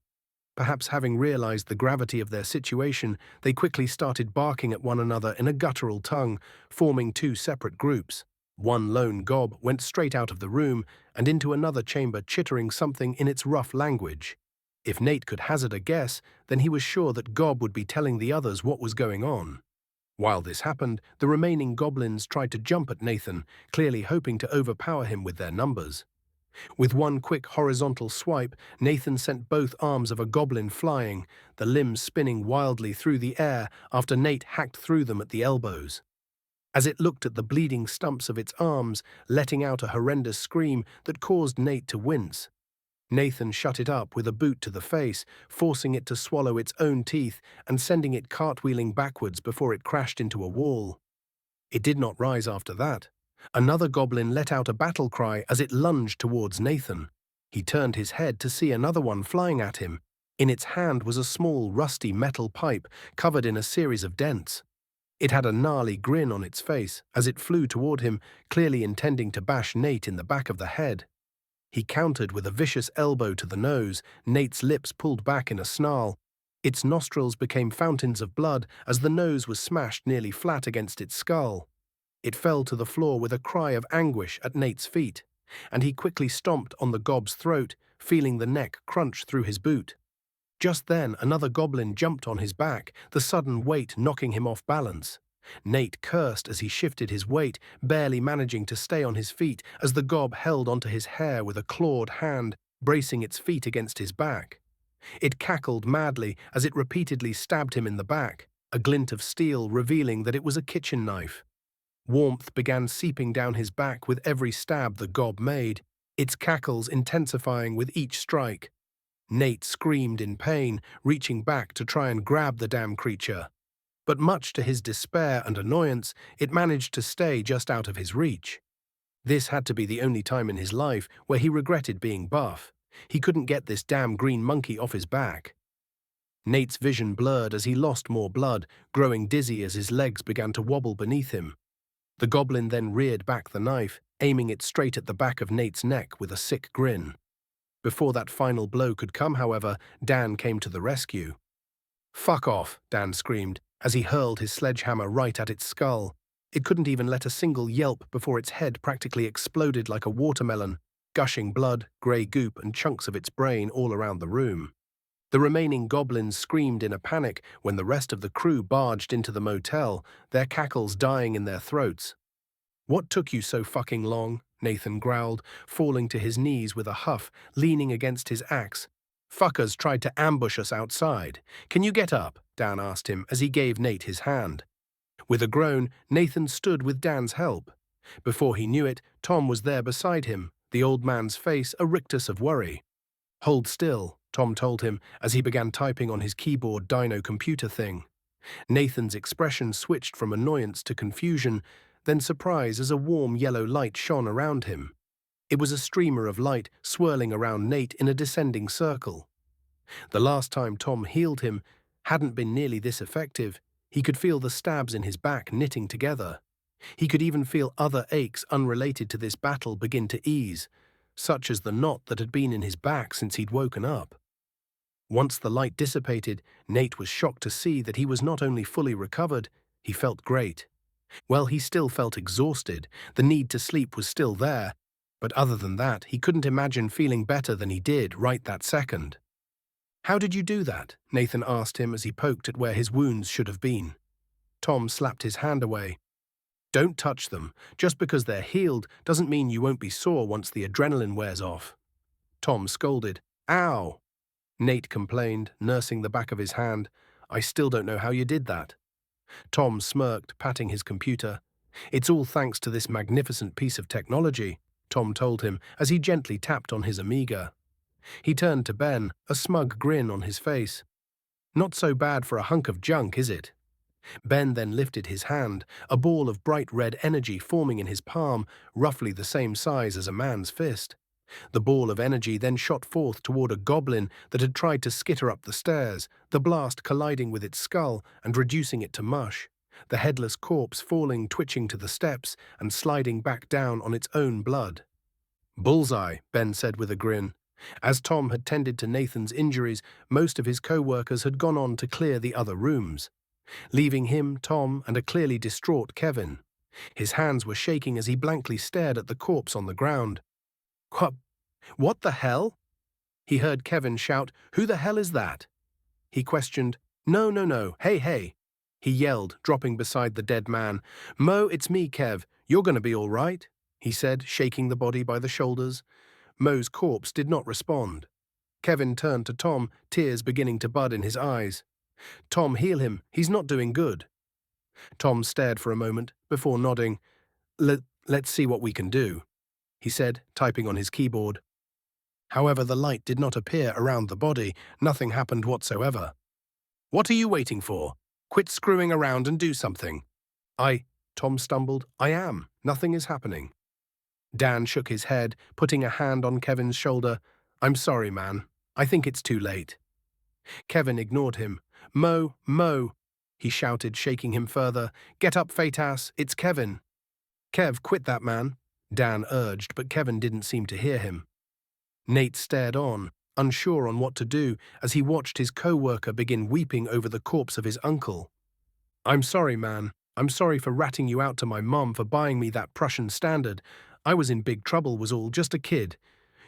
Perhaps having realized the gravity of their situation, they quickly started barking at one another in a guttural tongue, forming two separate groups. One lone gob went straight out of the room and into another chamber chittering something in its rough language. If Nate could hazard a guess, then he was sure that Gob would be telling the others what was going on. While this happened, the remaining goblins tried to jump at Nathan, clearly hoping to overpower him with their numbers. With one quick horizontal swipe, Nathan sent both arms of a goblin flying, the limbs spinning wildly through the air after Nate hacked through them at the elbows. As it looked at the bleeding stumps of its arms, letting out a horrendous scream that caused Nate to wince. Nathan shut it up with a boot to the face, forcing it to swallow its own teeth and sending it cartwheeling backwards before it crashed into a wall. It did not rise after that. Another goblin let out a battle cry as it lunged towards Nathan. He turned his head to see another one flying at him. In its hand was a small, rusty metal pipe covered in a series of dents. It had a gnarly grin on its face as it flew toward him, clearly intending to bash Nate in the back of the head. He countered with a vicious elbow to the nose, Nate's lips pulled back in a snarl. Its nostrils became fountains of blood as the nose was smashed nearly flat against its skull. It fell to the floor with a cry of anguish at Nate's feet, and he quickly stomped on the gob's throat, feeling the neck crunch through his boot. Just then, another goblin jumped on his back, the sudden weight knocking him off balance. Nate cursed as he shifted his weight, barely managing to stay on his feet as the gob held onto his hair with a clawed hand, bracing its feet against his back. It cackled madly as it repeatedly stabbed him in the back, a glint of steel revealing that it was a kitchen knife. Warmth began seeping down his back with every stab the gob made, its cackles intensifying with each strike. Nate screamed in pain, reaching back to try and grab the damn creature. But much to his despair and annoyance, it managed to stay just out of his reach. This had to be the only time in his life where he regretted being buff. He couldn't get this damn green monkey off his back. Nate's vision blurred as he lost more blood, growing dizzy as his legs began to wobble beneath him. The goblin then reared back the knife, aiming it straight at the back of Nate's neck with a sick grin. Before that final blow could come, however, Dan came to the rescue. "Fuck off," Dan screamed, as he hurled his sledgehammer right at its skull. It couldn't even let a single yelp before its head practically exploded like a watermelon, gushing blood, grey goop, and chunks of its brain all around the room. The remaining goblins screamed in a panic when the rest of the crew barged into the motel, their cackles dying in their throats. "What took you so fucking long?" Nathan growled, falling to his knees with a huff, leaning against his axe. "Fuckers tried to ambush us outside. Can you get up?" Dan asked him as he gave Nate his hand. With a groan, Nathan stood with Dan's help. Before he knew it, Tom was there beside him, the old man's face a rictus of worry. "Hold still," Tom told him as he began typing on his keyboard dino computer thing. Nathan's expression switched from annoyance to confusion, then surprise as a warm yellow light shone around him. It was a streamer of light swirling around Nate in a descending circle. The last time Tom healed him hadn't been nearly this effective. He could feel the stabs in his back knitting together. He could even feel other aches unrelated to this battle begin to ease. such as the knot that had been in his back since he'd woken up. Once the light dissipated, Nate was shocked to see that he was not only fully recovered, he felt great. Well, he still felt exhausted, the need to sleep was still there, but other than that, he couldn't imagine feeling better than he did right that second. "How did you do that?" Nathan asked him as he poked at where his wounds should have been. Tom slapped his hand away. "Don't touch them. Just because they're healed doesn't mean you won't be sore once the adrenaline wears off." Tom scolded. "Ow!" Nate complained, nursing the back of his hand. "I still don't know how you did that." Tom smirked, patting his computer. "It's all thanks to this magnificent piece of technology," Tom told him as he gently tapped on his Amiga. He turned to Ben, a smug grin on his face. "Not so bad for a hunk of junk, is it?" Ben then lifted his hand, a ball of bright red energy forming in his palm, roughly the same size as a man's fist. The ball of energy then shot forth toward a goblin that had tried to skitter up the stairs, the blast colliding with its skull and reducing it to mush, the headless corpse falling twitching to the steps and sliding back down on its own blood. "Bullseye," Ben said with a grin. As Tom had tended to Nathan's injuries, most of his co-workers had gone on to clear the other rooms, leaving him, Tom, and a clearly distraught Kevin. His hands were shaking as he blankly stared at the corpse on the ground. What the hell?" He heard Kevin shout, "Who the hell is that?" He questioned, No, hey," he yelled, dropping beside the dead man. "Mo, it's me, Kev. You're gonna be all right," he said, shaking the body by the shoulders. Mo's corpse did not respond. Kevin turned to Tom, tears beginning to bud in his eyes. "Tom, heal him. He's not doing good." Tom stared for a moment, before nodding. Let's see what we can do," he said, typing on his keyboard. However, the light did not appear around the body. Nothing happened whatsoever. "What are you waiting for? Quit screwing around and do something." Tom stumbled. "I am. Nothing is happening." Dan shook his head, putting a hand on Kevin's shoulder. "I'm sorry, man. I think it's too late." Kevin ignored him. Mo, he shouted, shaking him further. "Get up, fate-ass. It's Kevin." "Kev, quit that, man," Dan urged, but Kevin didn't seem to hear him. Nate stared on, unsure on what to do, as he watched his co-worker begin weeping over the corpse of his uncle. "I'm sorry, man. I'm sorry for ratting you out to my mom for buying me that Prussian standard. I was in big trouble was all, just a kid.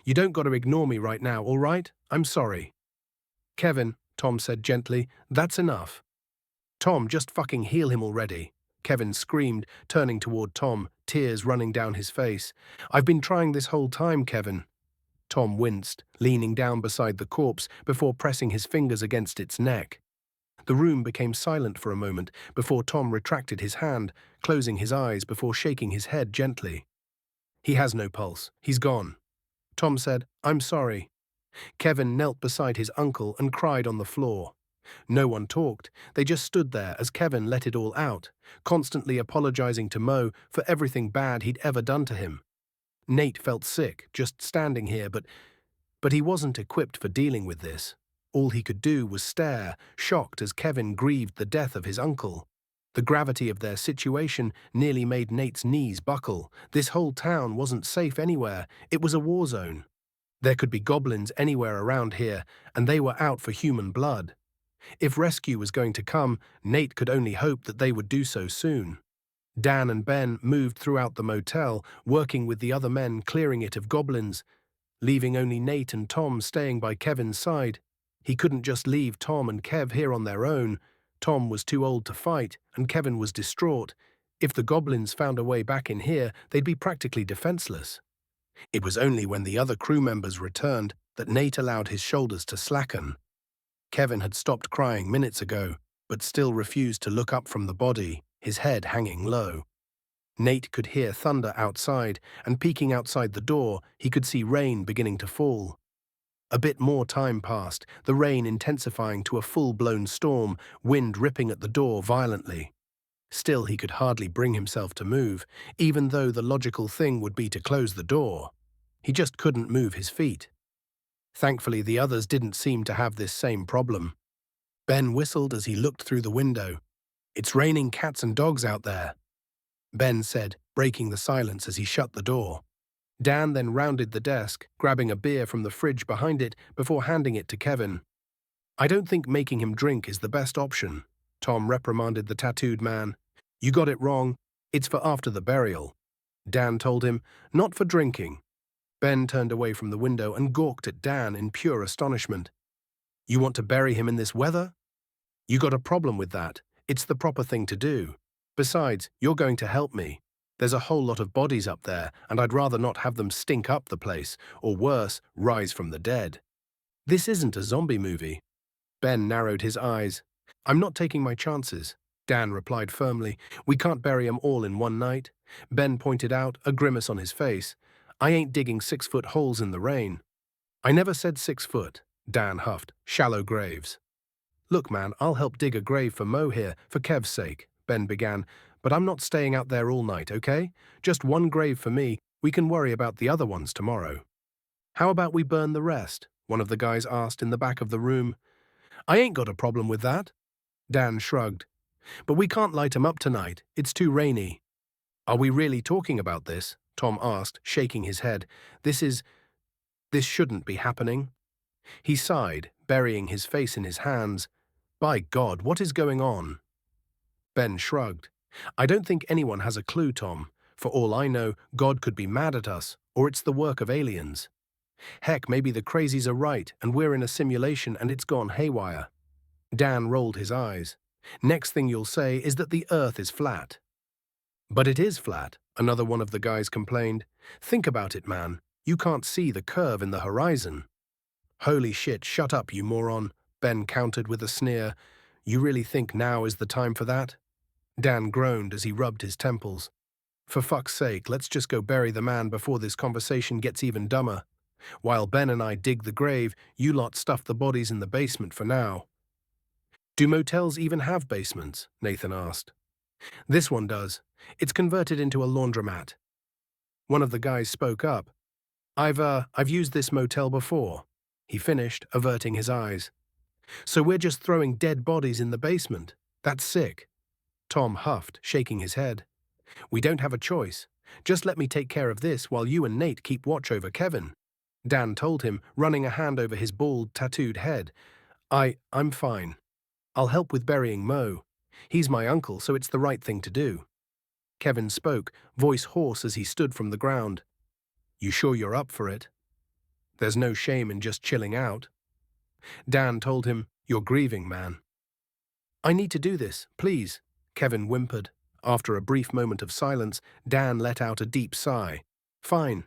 You don't got to ignore me right now, all right? I'm sorry." "Kevin," Tom said gently, "that's enough." "Tom, just fucking heal him already," Kevin screamed, turning toward Tom, tears running down his face. "I've been trying this whole time, Kevin." Tom winced, leaning down beside the corpse before pressing his fingers against its neck. The room became silent for a moment before Tom retracted his hand, closing his eyes before shaking his head gently. "He has no pulse. He's gone." Tom said, "I'm sorry." Kevin knelt beside his uncle and cried on the floor. No one talked. They just stood there as Kevin let it all out, constantly apologizing to Mo for everything bad he'd ever done to him. Nate felt sick, just standing here, but he wasn't equipped for dealing with this. All he could do was stare, shocked as Kevin grieved the death of his uncle. The gravity of their situation nearly made Nate's knees buckle. This whole town wasn't safe anywhere. It was a war zone. There could be goblins anywhere around here, and they were out for human blood. If rescue was going to come, Nate could only hope that they would do so soon. Dan and Ben moved throughout the motel, working with the other men clearing it of goblins, leaving only Nate and Tom staying by Kevin's side. He couldn't just leave Tom and Kev here on their own. Tom was too old to fight, and Kevin was distraught. If the goblins found a way back in here, they'd be practically defenseless. It was only when the other crew members returned that Nate allowed his shoulders to slacken. Kevin had stopped crying minutes ago, but still refused to look up from the body, his head hanging low. Nate could hear thunder outside, and peeking outside the door, he could see rain beginning to fall. A bit more time passed, the rain intensifying to a full-blown storm, wind ripping at the door violently. Still, he could hardly bring himself to move, even though the logical thing would be to close the door. He just couldn't move his feet. Thankfully, the others didn't seem to have this same problem. Ben whistled as he looked through the window. "It's raining cats and dogs out there," Ben said, breaking the silence as he shut the door. Dan then rounded the desk, grabbing a beer from the fridge behind it before handing it to Kevin. "I don't think making him drink is the best option," Tom reprimanded the tattooed man. "You got it wrong. It's for after the burial," Dan told him, "not for drinking." Ben turned away from the window and gawked at Dan in pure astonishment. "You want to bury him in this weather? You got a problem with that. It's the proper thing to do. Besides, you're going to help me. There's a whole lot of bodies up there, and I'd rather not have them stink up the place, or worse, rise from the dead. This isn't a zombie movie." Ben narrowed his eyes. "I'm not taking my chances," Dan replied firmly. "We can't bury 'em all in one night." Ben pointed out, a grimace on his face. "I ain't digging 6-foot holes in the rain." "I never said 6 foot," Dan huffed. "Shallow graves." "Look, man, I'll help dig a grave for Mo here, for Kev's sake," Ben began. "But I'm not staying out there all night, okay? Just one grave for me. We can worry about the other ones tomorrow." "How about we burn the rest?" one of the guys asked in the back of the room. "I ain't got a problem with that," Dan shrugged. "But we can't light 'em up tonight. It's too rainy." "Are we really talking about this?" Tom asked, shaking his head. This shouldn't be happening." He sighed, burying his face in his hands. "By God, what is going on?" Ben shrugged. "I don't think anyone has a clue, Tom. For all I know, God could be mad at us, or it's the work of aliens. Heck, maybe the crazies are right, and we're in a simulation and it's gone haywire." Dan rolled his eyes. "Next thing you'll say is that the Earth is flat." "But it is flat," another one of the guys complained. "Think about it, man. You can't see the curve in the horizon." "Holy shit, shut up, you moron," Ben countered with a sneer. "You really think now is the time for that?" Dan groaned as he rubbed his temples. "For fuck's sake, let's just go bury the man before this conversation gets even dumber. While Ben and I dig the grave, you lot stuff the bodies in the basement for now." "Do motels even have basements?" Nathan asked. "This one does. It's converted into a laundromat." One of the guys spoke up. I've used this motel before," he finished, averting his eyes. "So we're just throwing dead bodies in the basement? That's sick." Tom huffed, shaking his head. "We don't have a choice. Just let me take care of this while you and Nate keep watch over Kevin," Dan told him, running a hand over his bald, tattooed head. I'm fine. I'll help with burying Mo. He's my uncle, so it's the right thing to do." Kevin spoke, voice hoarse as he stood from the ground. "You sure you're up for it? There's no shame in just chilling out." Dan told him, "You're grieving, man." "I need to do this, please," Kevin whimpered. After a brief moment of silence, Dan let out a deep sigh. "Fine."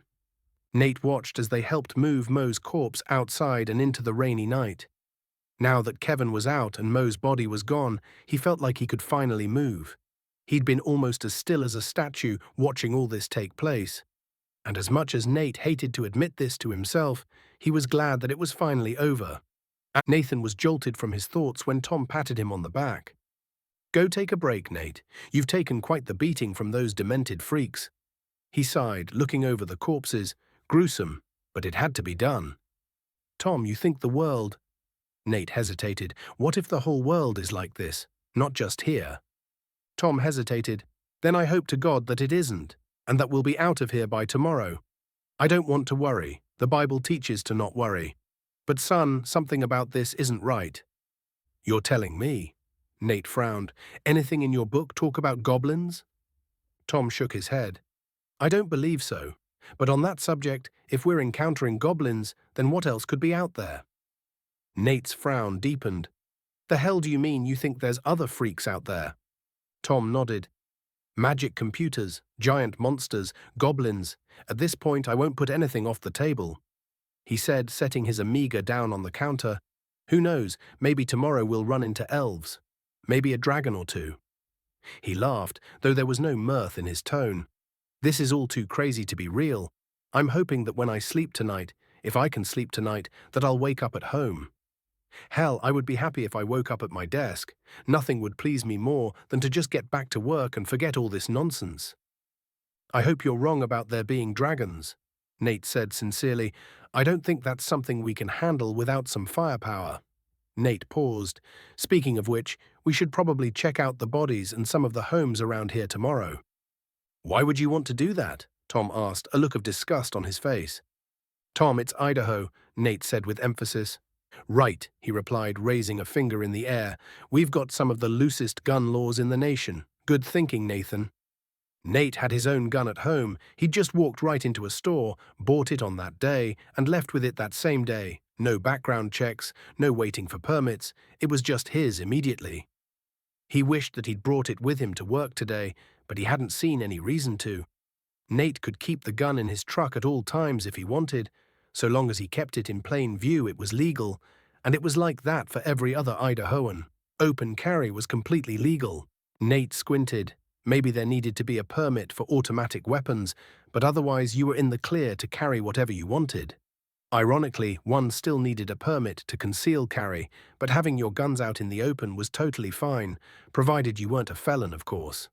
Nate watched as they helped move Mo's corpse outside and into the rainy night. Now that Kevin was out and Mo's body was gone, he felt like he could finally move. He'd been almost as still as a statue watching all this take place. And as much as Nate hated to admit this to himself, he was glad that it was finally over. Nathan was jolted from his thoughts when Tom patted him on the back. "Go take a break, Nate. You've taken quite the beating from those demented freaks." He sighed, looking over the corpses. Gruesome, but it had to be done. "Tom, you think the world—" Nate hesitated. "What if the whole world is like this, not just here?" Tom hesitated. "Then I hope to God that it isn't, and that we'll be out of here by tomorrow. I don't want to worry. The Bible teaches to not worry. But son, something about this isn't right." "You're telling me?" Nate frowned. "Anything in your book talk about goblins?" Tom shook his head. "I don't believe so. But on that subject, if we're encountering goblins, then what else could be out there?" Nate's frown deepened. "The hell do you mean you think there's other freaks out there?" Tom nodded. "Magic computers, giant monsters, goblins. At this point, I won't put anything off the table," he said, setting his Amiga down on the counter. "Who knows, maybe tomorrow we'll run into elves. Maybe a dragon or two." He laughed, though there was no mirth in his tone. "This is all too crazy to be real. I'm hoping that when I sleep tonight, if I can sleep tonight, that I'll wake up at home. Hell, I would be happy if I woke up at my desk. Nothing would please me more than to just get back to work and forget all this nonsense." "I hope you're wrong about there being dragons," Nate said sincerely. "I don't think that's something we can handle without some firepower." Nate paused. "Speaking of which, we should probably check out the bodies and some of the homes around here tomorrow." "Why would you want to do that?" Tom asked, a look of disgust on his face. Tom, it's Idaho, Nate said with emphasis. Right, he replied, raising a finger in the air. We've got some of the loosest gun laws in the nation. Good thinking, Nathan. Nate had his own gun at home. He'd just walked right into a store, bought it on that day, and left with it that same day. No background checks, no waiting for permits. It was just his immediately. He wished that he'd brought it with him to work today, but he hadn't seen any reason to. Nate could keep the gun in his truck at all times if he wanted. So long as he kept it in plain view, it was legal, and it was like that for every other Idahoan. Open carry was completely legal. Nate squinted. Maybe there needed to be a permit for automatic weapons, but otherwise you were in the clear to carry whatever you wanted. Ironically, one still needed a permit to conceal carry, but having your guns out in the open was totally fine, provided you weren't a felon, of course.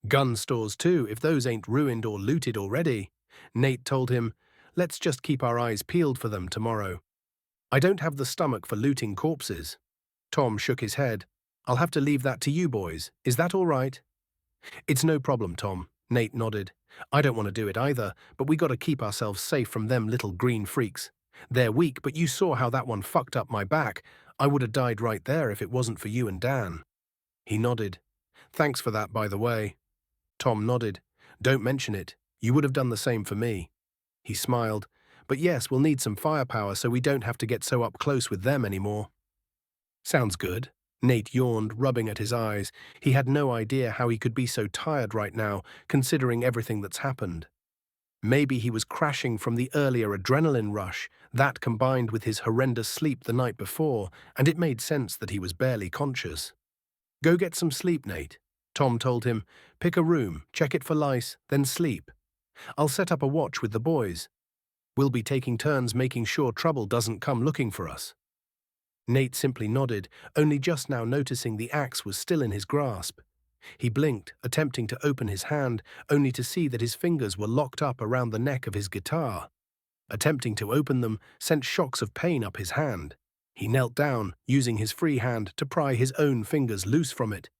Gun stores too, if those ain't ruined or looted already. Nate told him, let's just keep our eyes peeled for them tomorrow. I don't have the stomach for looting corpses. Tom shook his head. I'll have to leave that to you boys. Is that all right? It's no problem, Tom. Nate nodded. I don't want to do it either, but we got to keep ourselves safe from them little green freaks. They're weak, but you saw how that one fucked up my back. I would have died right there if it wasn't for you and Dan. He nodded. Thanks for that, by the way. Tom nodded. Don't mention it. You would have done the same for me. He smiled. But yes, we'll need some firepower so we don't have to get so up close with them anymore. Sounds good. Nate yawned, rubbing at his eyes. He had no idea how he could be so tired right now, considering everything that's happened. Maybe he was crashing from the earlier adrenaline rush, that combined with his horrendous sleep the night before, and it made sense that he was barely conscious. Go get some sleep, Nate. Tom told him. Pick a room, check it for lice, then sleep. I'll set up a watch with the boys. We'll be taking turns making sure trouble doesn't come looking for us. Nate simply nodded, only just now noticing the axe was still in his grasp. He blinked, attempting to open his hand, only to see that his fingers were locked up around the neck of his guitar. Attempting to open them sent shocks of pain up his hand. He knelt down, using his free hand to pry his own fingers loose from it.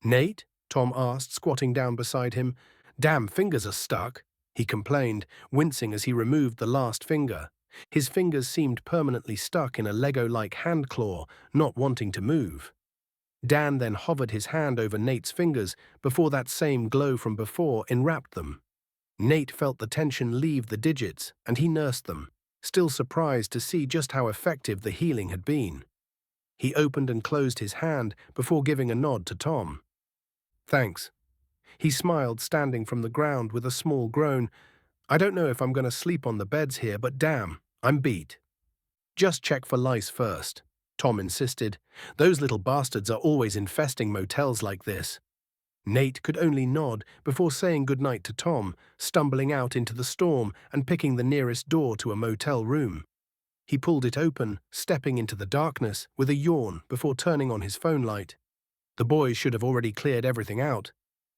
Nate? Tom asked, squatting down beside him. Damn fingers are stuck, he complained, wincing as he removed the last finger. His fingers seemed permanently stuck in a Lego-like hand claw, not wanting to move. Dan then hovered his hand over Nate's fingers before that same glow from before enwrapped them. Nate felt the tension leave the digits, and he nursed them, still surprised to see just how effective the healing had been. He opened and closed his hand before giving a nod to Tom. Thanks. He smiled, standing from the ground with a small groan. I don't know if I'm going to sleep on the beds here, but damn, I'm beat. Just check for lice first, Tom insisted. Those little bastards are always infesting motels like this. Nate could only nod before saying goodnight to Tom, stumbling out into the storm and picking the nearest door to a motel room. He pulled it open, stepping into the darkness with a yawn before turning on his phone light. The boys should have already cleared everything out,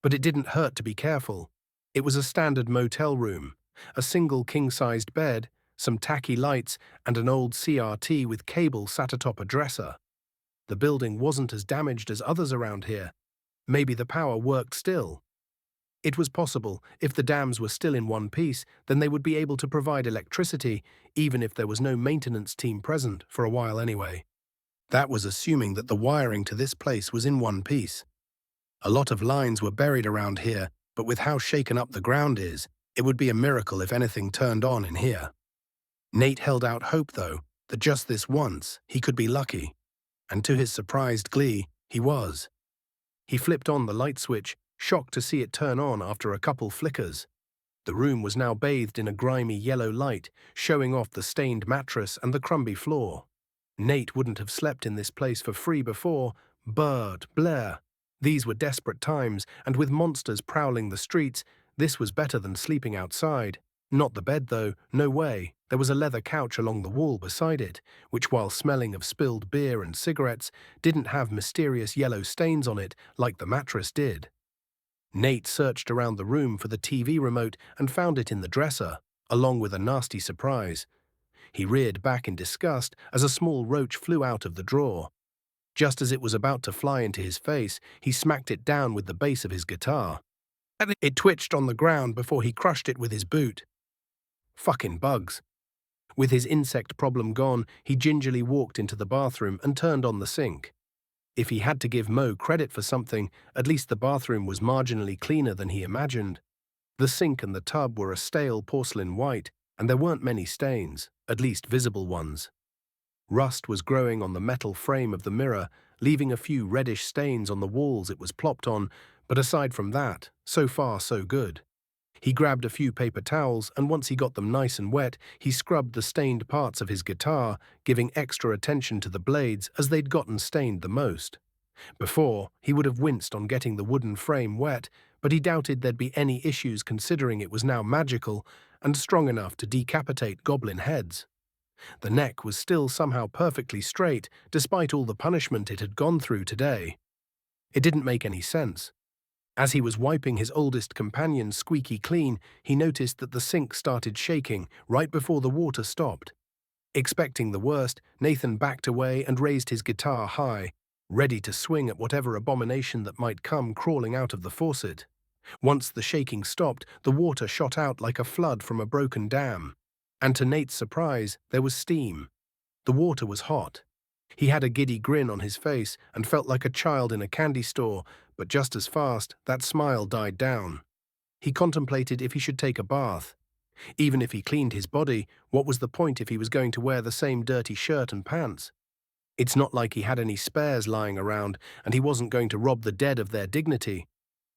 but it didn't hurt to be careful. It was a standard motel room, a single king-sized bed, some tacky lights, and an old CRT with cable sat atop a dresser. The building wasn't as damaged as others around here. Maybe the power worked still. It was possible, if the dams were still in one piece, then they would be able to provide electricity, even if there was no maintenance team present, for a while anyway. That was assuming that the wiring to this place was in one piece. A lot of lines were buried around here, but with how shaken up the ground is, it would be a miracle if anything turned on in here. Nate held out hope, though, that just this once he could be lucky. And to his surprised glee, he was. He flipped on the light switch, shocked to see it turn on after a couple flickers. The room was now bathed in a grimy yellow light, showing off the stained mattress and the crumbly floor. Nate wouldn't have slept in this place for free before. Bird, Blair. These were desperate times, and with monsters prowling the streets, this was better than sleeping outside. Not the bed, though, no way. There was a leather couch along the wall beside it, which, while smelling of spilled beer and cigarettes, didn't have mysterious yellow stains on it like the mattress did. Nate searched around the room for the TV remote and found it in the dresser, along with a nasty surprise. He reared back in disgust as a small roach flew out of the drawer. Just as it was about to fly into his face, he smacked it down with the bass of his guitar. It twitched on the ground before he crushed it with his boot. Fucking bugs. With his insect problem gone, he gingerly walked into the bathroom and turned on the sink. If he had to give Mo credit for something, at least the bathroom was marginally cleaner than he imagined. The sink and the tub were a stale porcelain white, and there weren't many stains, at least visible ones. Rust was growing on the metal frame of the mirror, leaving a few reddish stains on the walls it was plopped on, but aside from that, so far so good. He grabbed a few paper towels, and once he got them nice and wet, he scrubbed the stained parts of his guitar, giving extra attention to the blades as they'd gotten stained the most. Before, he would have winced on getting the wooden frame wet, but he doubted there'd be any issues considering it was now magical and strong enough to decapitate goblin heads. The neck was still somehow perfectly straight, despite all the punishment it had gone through today. It didn't make any sense. As he was wiping his oldest companion squeaky clean, he noticed that the sink started shaking right before the water stopped. Expecting the worst, Nathan backed away and raised his guitar high, ready to swing at whatever abomination that might come crawling out of the faucet. Once the shaking stopped, the water shot out like a flood from a broken dam. And to Nate's surprise, there was steam. The water was hot. He had a giddy grin on his face and felt like a child in a candy store, but just as fast, that smile died down. He contemplated if he should take a bath. Even if he cleaned his body, what was the point if he was going to wear the same dirty shirt and pants? It's not like he had any spares lying around, and he wasn't going to rob the dead of their dignity.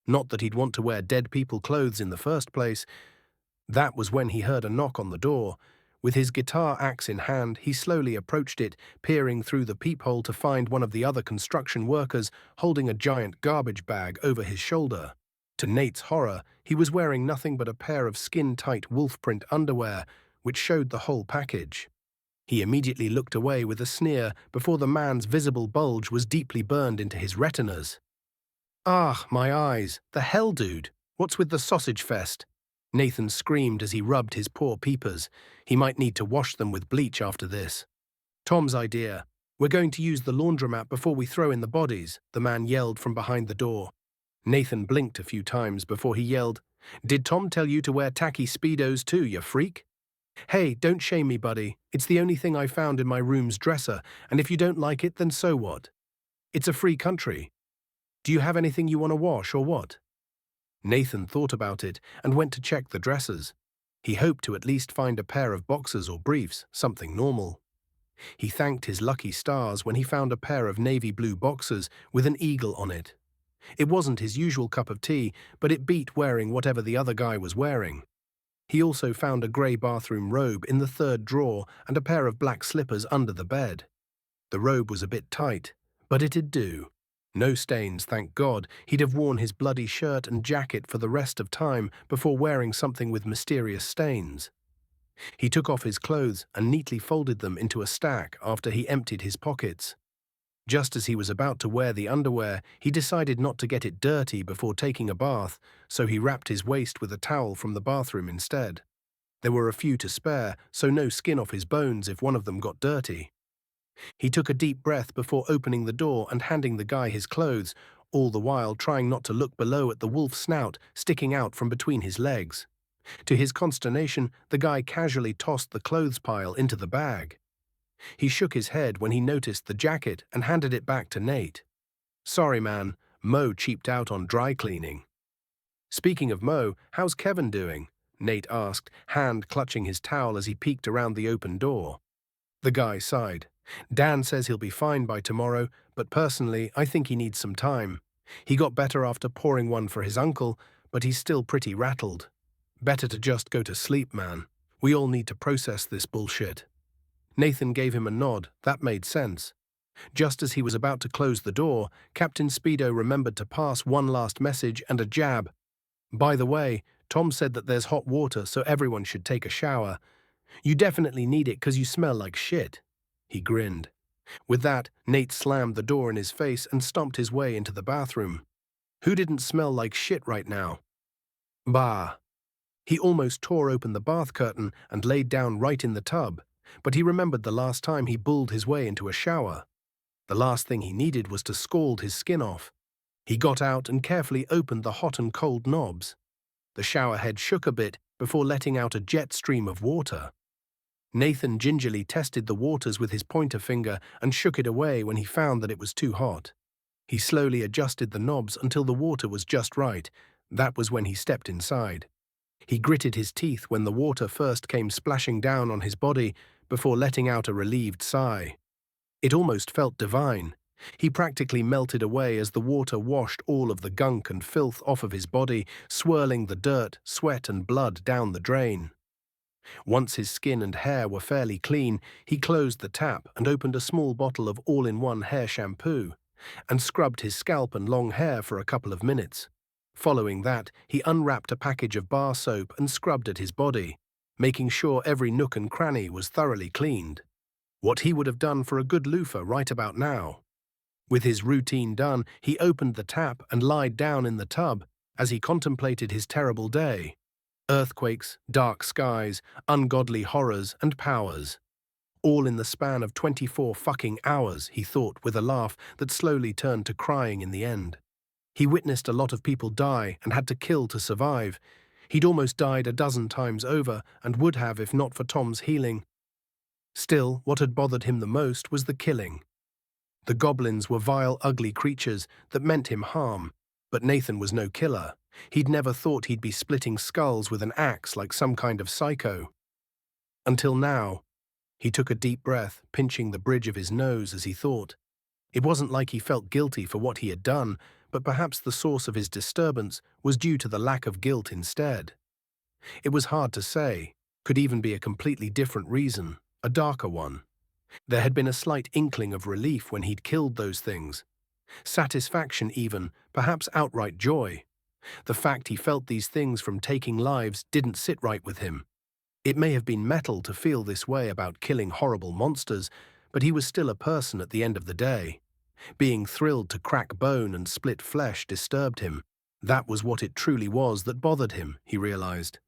Not that he'd want to wear dead people clothes in the first place. That was when he heard a knock on the door. With his guitar axe in hand, he slowly approached it, peering through the peephole to find one of the other construction workers holding a giant garbage bag over his shoulder. To Nate's horror, he was wearing nothing but a pair of skin-tight wolf-print underwear, which showed the whole package. He immediately looked away with a sneer before the man's visible bulge was deeply burned into his retinas. "Ah, my eyes! The hell, dude! What's with the sausage fest?" Nathan screamed as he rubbed his poor peepers. He might need to wash them with bleach after this. "Tom's idea. We're going to use the laundromat before we throw in the bodies," the man yelled from behind the door. Nathan blinked a few times before he yelled, "Did Tom tell you to wear tacky Speedos too, you freak?" "Hey, don't shame me, buddy. It's the only thing I found in my room's dresser, and if you don't like it, then so what? It's a free country. Do you have anything you want to wash or what?" Nathan thought about it and went to check the dressers. He hoped to at least find a pair of boxers or briefs, something normal. He thanked his lucky stars when he found a pair of navy blue boxers with an eagle on it. It wasn't his usual cup of tea, but it beat wearing whatever the other guy was wearing. He also found a grey bathroom robe in the third drawer and a pair of black slippers under the bed. The robe was a bit tight, but it'd do. No stains, thank God. He'd have worn his bloody shirt and jacket for the rest of time before wearing something with mysterious stains. He took off his clothes and neatly folded them into a stack after he emptied his pockets. Just as he was about to wear the underwear, he decided not to get it dirty before taking a bath, so he wrapped his waist with a towel from the bathroom instead. There were a few to spare, so no skin off his bones if one of them got dirty. He took a deep breath before opening the door and handing the guy his clothes, all the while trying not to look below at the wolf snout sticking out from between his legs. To his consternation, the guy casually tossed the clothes pile into the bag. He shook his head when he noticed the jacket and handed it back to Nate. "Sorry, man, Mo cheaped out on dry cleaning." "Speaking of Mo, how's Kevin doing?" Nate asked, hand clutching his towel as he peeked around the open door. The guy sighed. "Dan says he'll be fine by tomorrow, but personally, I think he needs some time. He got better after pouring one for his uncle, but he's still pretty rattled. Better to just go to sleep, man. We all need to process this bullshit." Nathan gave him a nod. That made sense. Just as he was about to close the door, Captain Speedo remembered to pass one last message and a jab. "By the way, Tom said that there's hot water, so everyone should take a shower. You definitely need it 'cause you smell like shit." He grinned. With that, Nate slammed the door in his face and stomped his way into the bathroom. Who didn't smell like shit right now? Bah! He almost tore open the bath curtain and laid down right in the tub, but he remembered the last time he bulled his way into a shower. The last thing he needed was to scald his skin off. He got out and carefully opened the hot and cold knobs. The shower head shook a bit before letting out a jet stream of water. Nathan gingerly tested the waters with his pointer finger and shook it away when he found that it was too hot. He slowly adjusted the knobs until the water was just right. That was when he stepped inside. He gritted his teeth when the water first came splashing down on his body before letting out a relieved sigh. It almost felt divine. He practically melted away as the water washed all of the gunk and filth off of his body, swirling the dirt, sweat, and blood down the drain. Once his skin and hair were fairly clean, he closed the tap and opened a small bottle of all-in-one hair shampoo, and scrubbed his scalp and long hair for a couple of minutes. Following that, he unwrapped a package of bar soap and scrubbed at his body, making sure every nook and cranny was thoroughly cleaned. What he would have done for a good loofah right about now. With his routine done, he opened the tap and lied down in the tub as he contemplated his terrible day. Earthquakes, dark skies, ungodly horrors, and powers. All in the span of 24 fucking hours, he thought with a laugh that slowly turned to crying in the end. He witnessed a lot of people die and had to kill to survive. He'd almost died a dozen times over and would have if not for Tom's healing. Still, what had bothered him the most was the killing. The goblins were vile, ugly creatures that meant him harm, but Nathan was no killer. He'd never thought he'd be splitting skulls with an axe like some kind of psycho. Until now. He took a deep breath, pinching the bridge of his nose as he thought. It wasn't like he felt guilty for what he had done, but perhaps the source of his disturbance was due to the lack of guilt instead. It was hard to say, could even be a completely different reason, a darker one. There had been a slight inkling of relief when he'd killed those things. Satisfaction even, perhaps outright joy. The fact he felt these things from taking lives didn't sit right with him. It may have been metal to feel this way about killing horrible monsters, but he was still a person at the end of the day. Being thrilled to crack bone and split flesh disturbed him. That was what it truly was that bothered him, he realized.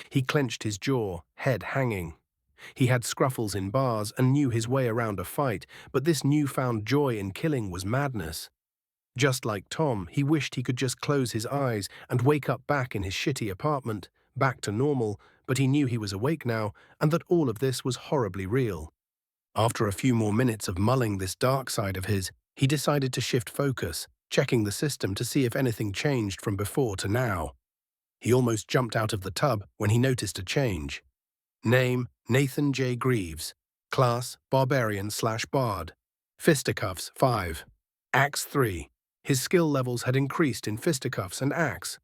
He clenched his jaw, head hanging. He had scruffles in bars and knew his way around a fight, but this newfound joy in killing was madness. Just like Tom, he wished he could just close his eyes and wake up back in his shitty apartment, back to normal, but he knew he was awake now and that all of this was horribly real. After a few more minutes of mulling this dark side of his, he decided to shift focus, checking the system to see if anything changed from before to now. He almost jumped out of the tub when he noticed a change. Name, Nathan J. Greaves. Class, BarDBarian/Bard. Fisticuffs, 5. Axe, 3. His skill levels had increased in fisticuffs and axe.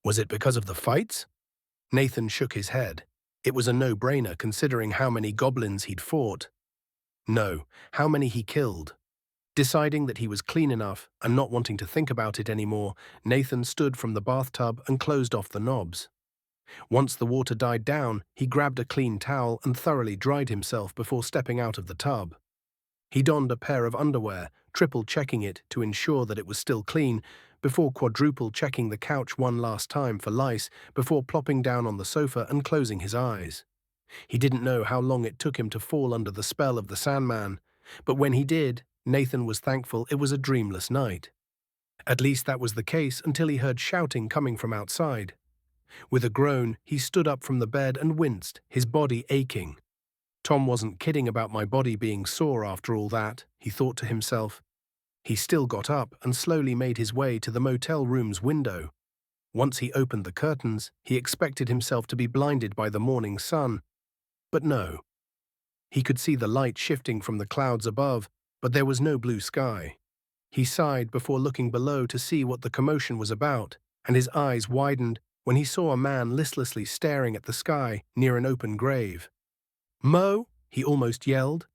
Was it because of the fights? Nathan shook his head. It was a no-brainer considering how many goblins he'd fought. No, how many he killed. Deciding that he was clean enough and not wanting to think about it anymore, Nathan stood from the bathtub and closed off the knobs. Once the water died down, he grabbed a clean towel and thoroughly dried himself before stepping out of the tub. He donned a pair of underwear, triple-checking it to ensure that it was still clean, before quadruple-checking the couch one last time for lice before plopping down on the sofa and closing his eyes. He didn't know how long it took him to fall under the spell of the Sandman, but when he did, Nathan was thankful it was a dreamless night. At least that was the case until he heard shouting coming from outside. With a groan, he stood up from the bed and winced, his body aching. Tom wasn't kidding about my body being sore after all that, he thought to himself. He still got up and slowly made his way to the motel room's window. Once he opened the curtains, he expected himself to be blinded by the morning sun. But no. He could see the light shifting from the clouds above, but there was no blue sky. He sighed before looking below to see what the commotion was about, and his eyes widened when he saw a man listlessly staring at the sky near an open grave. "Mo!" he almost yelled.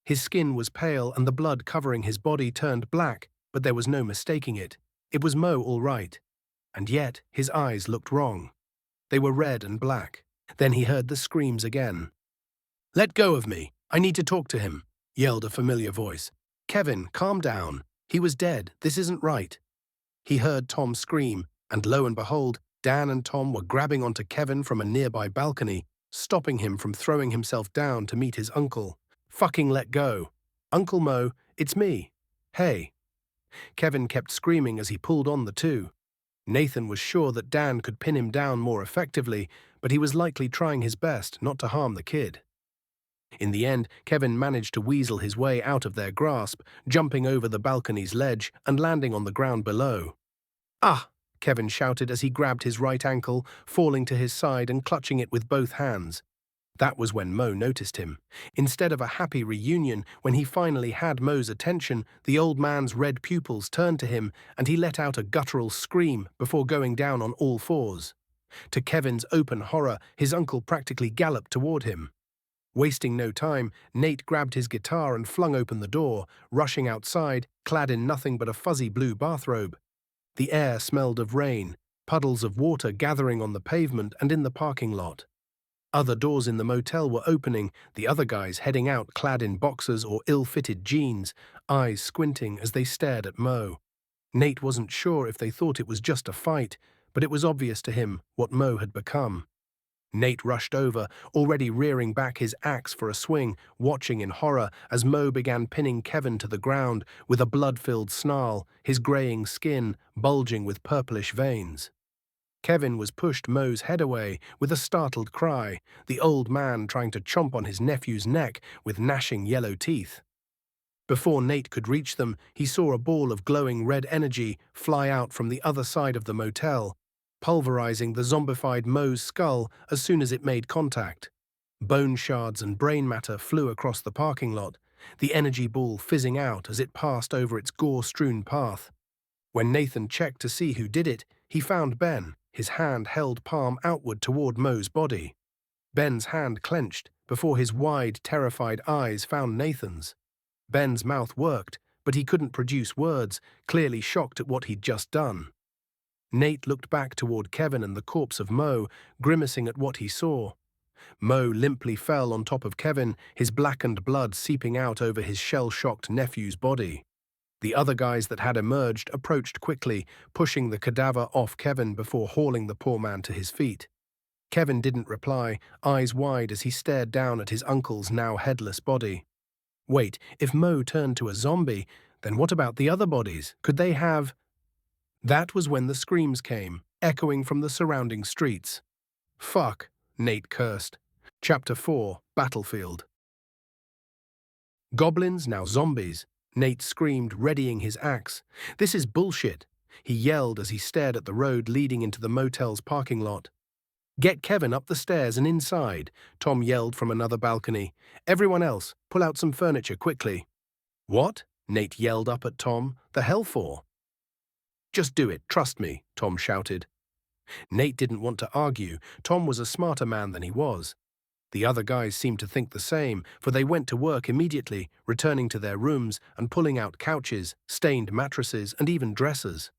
His skin was pale and the blood covering his body turned black, but there was no mistaking it. It was Mo all right. And yet his eyes looked wrong. They were red and black. Then he heard the screams again. "Let go of me! I need to talk to him!" yelled a familiar voice. "Kevin, calm down. He was dead. This isn't right." He heard Tom scream, and lo and behold, Dan and Tom were grabbing onto Kevin from a nearby balcony, stopping him from throwing himself down to meet his uncle. "Fucking let go. Uncle Mo, it's me. Hey." Kevin kept screaming as he pulled on the two. Nathan was sure that Dan could pin him down more effectively, but he was likely trying his best not to harm the kid. In the end, Kevin managed to weasel his way out of their grasp, jumping over the balcony's ledge and landing on the ground below. "Ah!" Kevin shouted as he grabbed his right ankle, falling to his side and clutching it with both hands. That was when Mo noticed him. Instead of a happy reunion, when he finally had Mo's attention, the old man's red pupils turned to him and he let out a guttural scream before going down on all fours. To Kevin's open horror, his uncle practically galloped toward him. Wasting no time, Nate grabbed his guitar and flung open the door, rushing outside, clad in nothing but a fuzzy blue bathrobe. The air smelled of rain, puddles of water gathering on the pavement and in the parking lot. Other doors in the motel were opening, the other guys heading out clad in boxers or ill-fitted jeans, eyes squinting as they stared at Mo. Nate wasn't sure if they thought it was just a fight, but it was obvious to him what Mo had become. Nate rushed over, already rearing back his axe for a swing, watching in horror as Mo began pinning Kevin to the ground with a blood-filled snarl, his graying skin bulging with purplish veins. Kevin was pushed Mo's head away with a startled cry, the old man trying to chomp on his nephew's neck with gnashing yellow teeth. Before Nate could reach them, he saw a ball of glowing red energy fly out from the other side of the motel, pulverizing the zombified Mo's skull as soon as it made contact. Bone shards and brain matter flew across the parking lot, the energy ball fizzing out as it passed over its gore-strewn path. When Nathan checked to see who did it, he found Ben, his hand held palm outward toward Mo's body. Ben's hand clenched before his wide, terrified eyes found Nathan's. Ben's mouth worked, but he couldn't produce words, clearly shocked at what he'd just done. Nate looked back toward Kevin and the corpse of Mo, grimacing at what he saw. Mo limply fell on top of Kevin, his blackened blood seeping out over his shell-shocked nephew's body. The other guys that had emerged approached quickly, pushing the cadaver off Kevin before hauling the poor man to his feet. Kevin didn't reply, eyes wide as he stared down at his uncle's now headless body. Wait, if Mo turned to a zombie, then what about the other bodies? Could they have... That was when the screams came, echoing from the surrounding streets. "Fuck," Nate cursed. Chapter 4, Battlefield. Goblins, now zombies. Nate screamed, readying his axe. "This is bullshit," he yelled as he stared at the road leading into the motel's parking lot. "Get Kevin up the stairs and inside," Tom yelled from another balcony. "Everyone else, pull out some furniture quickly." "What?" Nate yelled up at Tom. "The hell for?" "Just do it, trust me," Tom shouted. Nate didn't want to argue. Tom was a smarter man than he was. The other guys seemed to think the same, for they went to work immediately, returning to their rooms and pulling out couches, stained mattresses, and even dressers.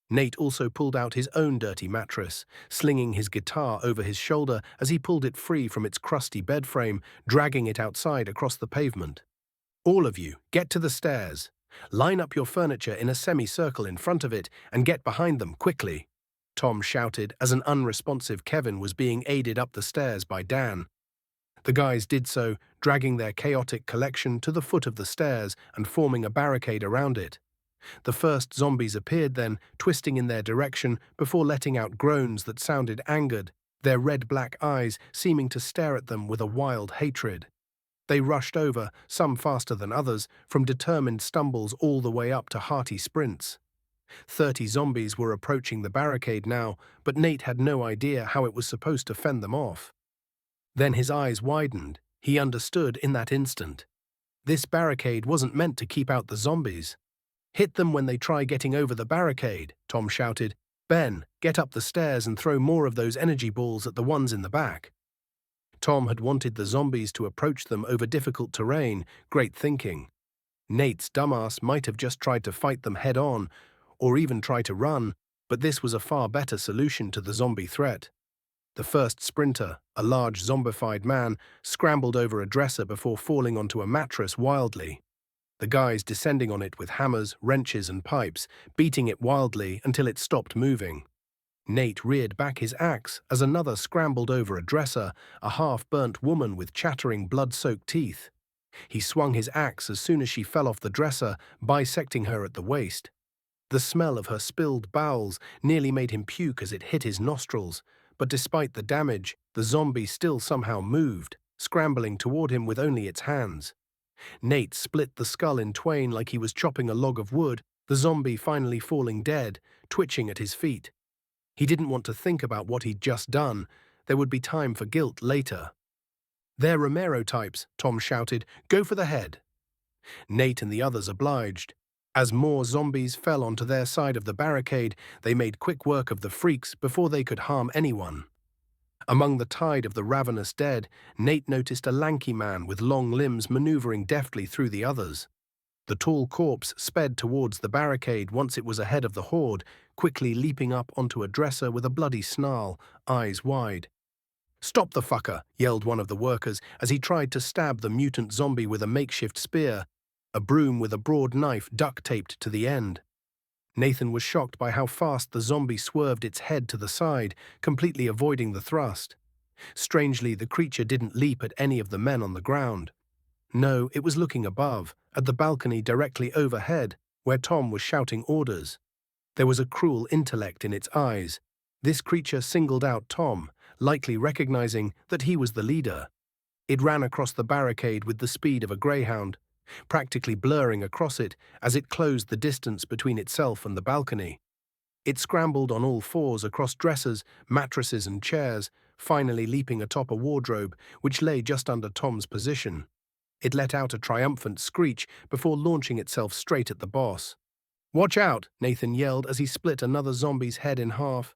Nate also pulled out his own dirty mattress, slinging his guitar over his shoulder as he pulled it free from its crusty bed frame, dragging it outside across the pavement. "All of you, get to the stairs. Line up your furniture in a semicircle in front of it and get behind them quickly," Tom shouted as an unresponsive Kevin was being aided up the stairs by Dan. The guys did so, dragging their chaotic collection to the foot of the stairs and forming a barricade around it. The first zombies appeared then, twisting in their direction before letting out groans that sounded angered, their red-black eyes seeming to stare at them with a wild hatred. They rushed over, some faster than others, from determined stumbles all the way up to hearty sprints. 30 zombies were approaching the barricade now, but Nate had no idea how it was supposed to fend them off. Then his eyes widened. He understood in that instant. This barricade wasn't meant to keep out the zombies. "Hit them when they try getting over the barricade," Tom shouted. "Ben, get up the stairs and throw more of those energy balls at the ones in the back." Tom had wanted the zombies to approach them over difficult terrain, great thinking. Nate's dumbass might have just tried to fight them head-on, or even try to run, but this was a far better solution to the zombie threat. The first sprinter, a large zombified man, scrambled over a dresser before falling onto a mattress wildly. The guys descending on it with hammers, wrenches, and pipes, beating it wildly until it stopped moving. Nate reared back his axe as another scrambled over a dresser, a half-burnt woman with chattering blood-soaked teeth. He swung his axe as soon as she fell off the dresser, bisecting her at the waist. The smell of her spilled bowels nearly made him puke as it hit his nostrils, but despite the damage, the zombie still somehow moved, scrambling toward him with only its hands. Nate split the skull in twain like he was chopping a log of wood, the zombie finally falling dead, twitching at his feet. He didn't want to think about what he'd just done. There would be time for guilt later. "They're Romero types," Tom shouted. "Go for the head." Nate and the others obliged. As more zombies fell onto their side of the barricade, they made quick work of the freaks before they could harm anyone. Among the tide of the ravenous dead, Nate noticed a lanky man with long limbs maneuvering deftly through the others. The tall corpse sped towards the barricade once it was ahead of the horde, quickly leaping up onto a dresser with a bloody snarl, eyes wide. "Stop the fucker!" yelled one of the workers as he tried to stab the mutant zombie with a makeshift spear, a broom with a broad knife duct-taped to the end. Nathan was shocked by how fast the zombie swerved its head to the side, completely avoiding the thrust. Strangely, the creature didn't leap at any of the men on the ground. No, it was looking above, at the balcony directly overhead, where Tom was shouting orders. There was a cruel intellect in its eyes. This creature singled out Tom, likely recognizing that he was the leader. It ran across the barricade with the speed of a greyhound, practically blurring across it as it closed the distance between itself and the balcony. It scrambled on all fours across dressers, mattresses and chairs, finally leaping atop a wardrobe which lay just under Tom's position. It let out a triumphant screech before launching itself straight at the boss. "Watch out!" Nathan yelled as he split another zombie's head in half.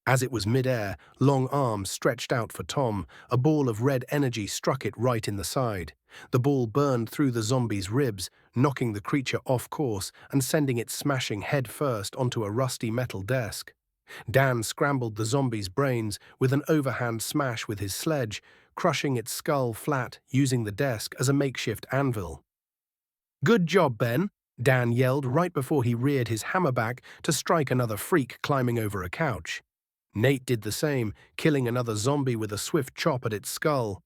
As it was mid-air, long arms stretched out for Tom, a ball of red energy struck it right in the side. The ball burned through the zombie's ribs, knocking the creature off course and sending it smashing head first onto a rusty metal desk. Dan scrambled the zombie's brains with an overhand smash with his sledge, crushing its skull flat using the desk as a makeshift anvil. "Good job, Ben," Dan yelled right before he reared his hammer back to strike another freak climbing over a couch. Nate did the same, killing another zombie with a swift chop at its skull.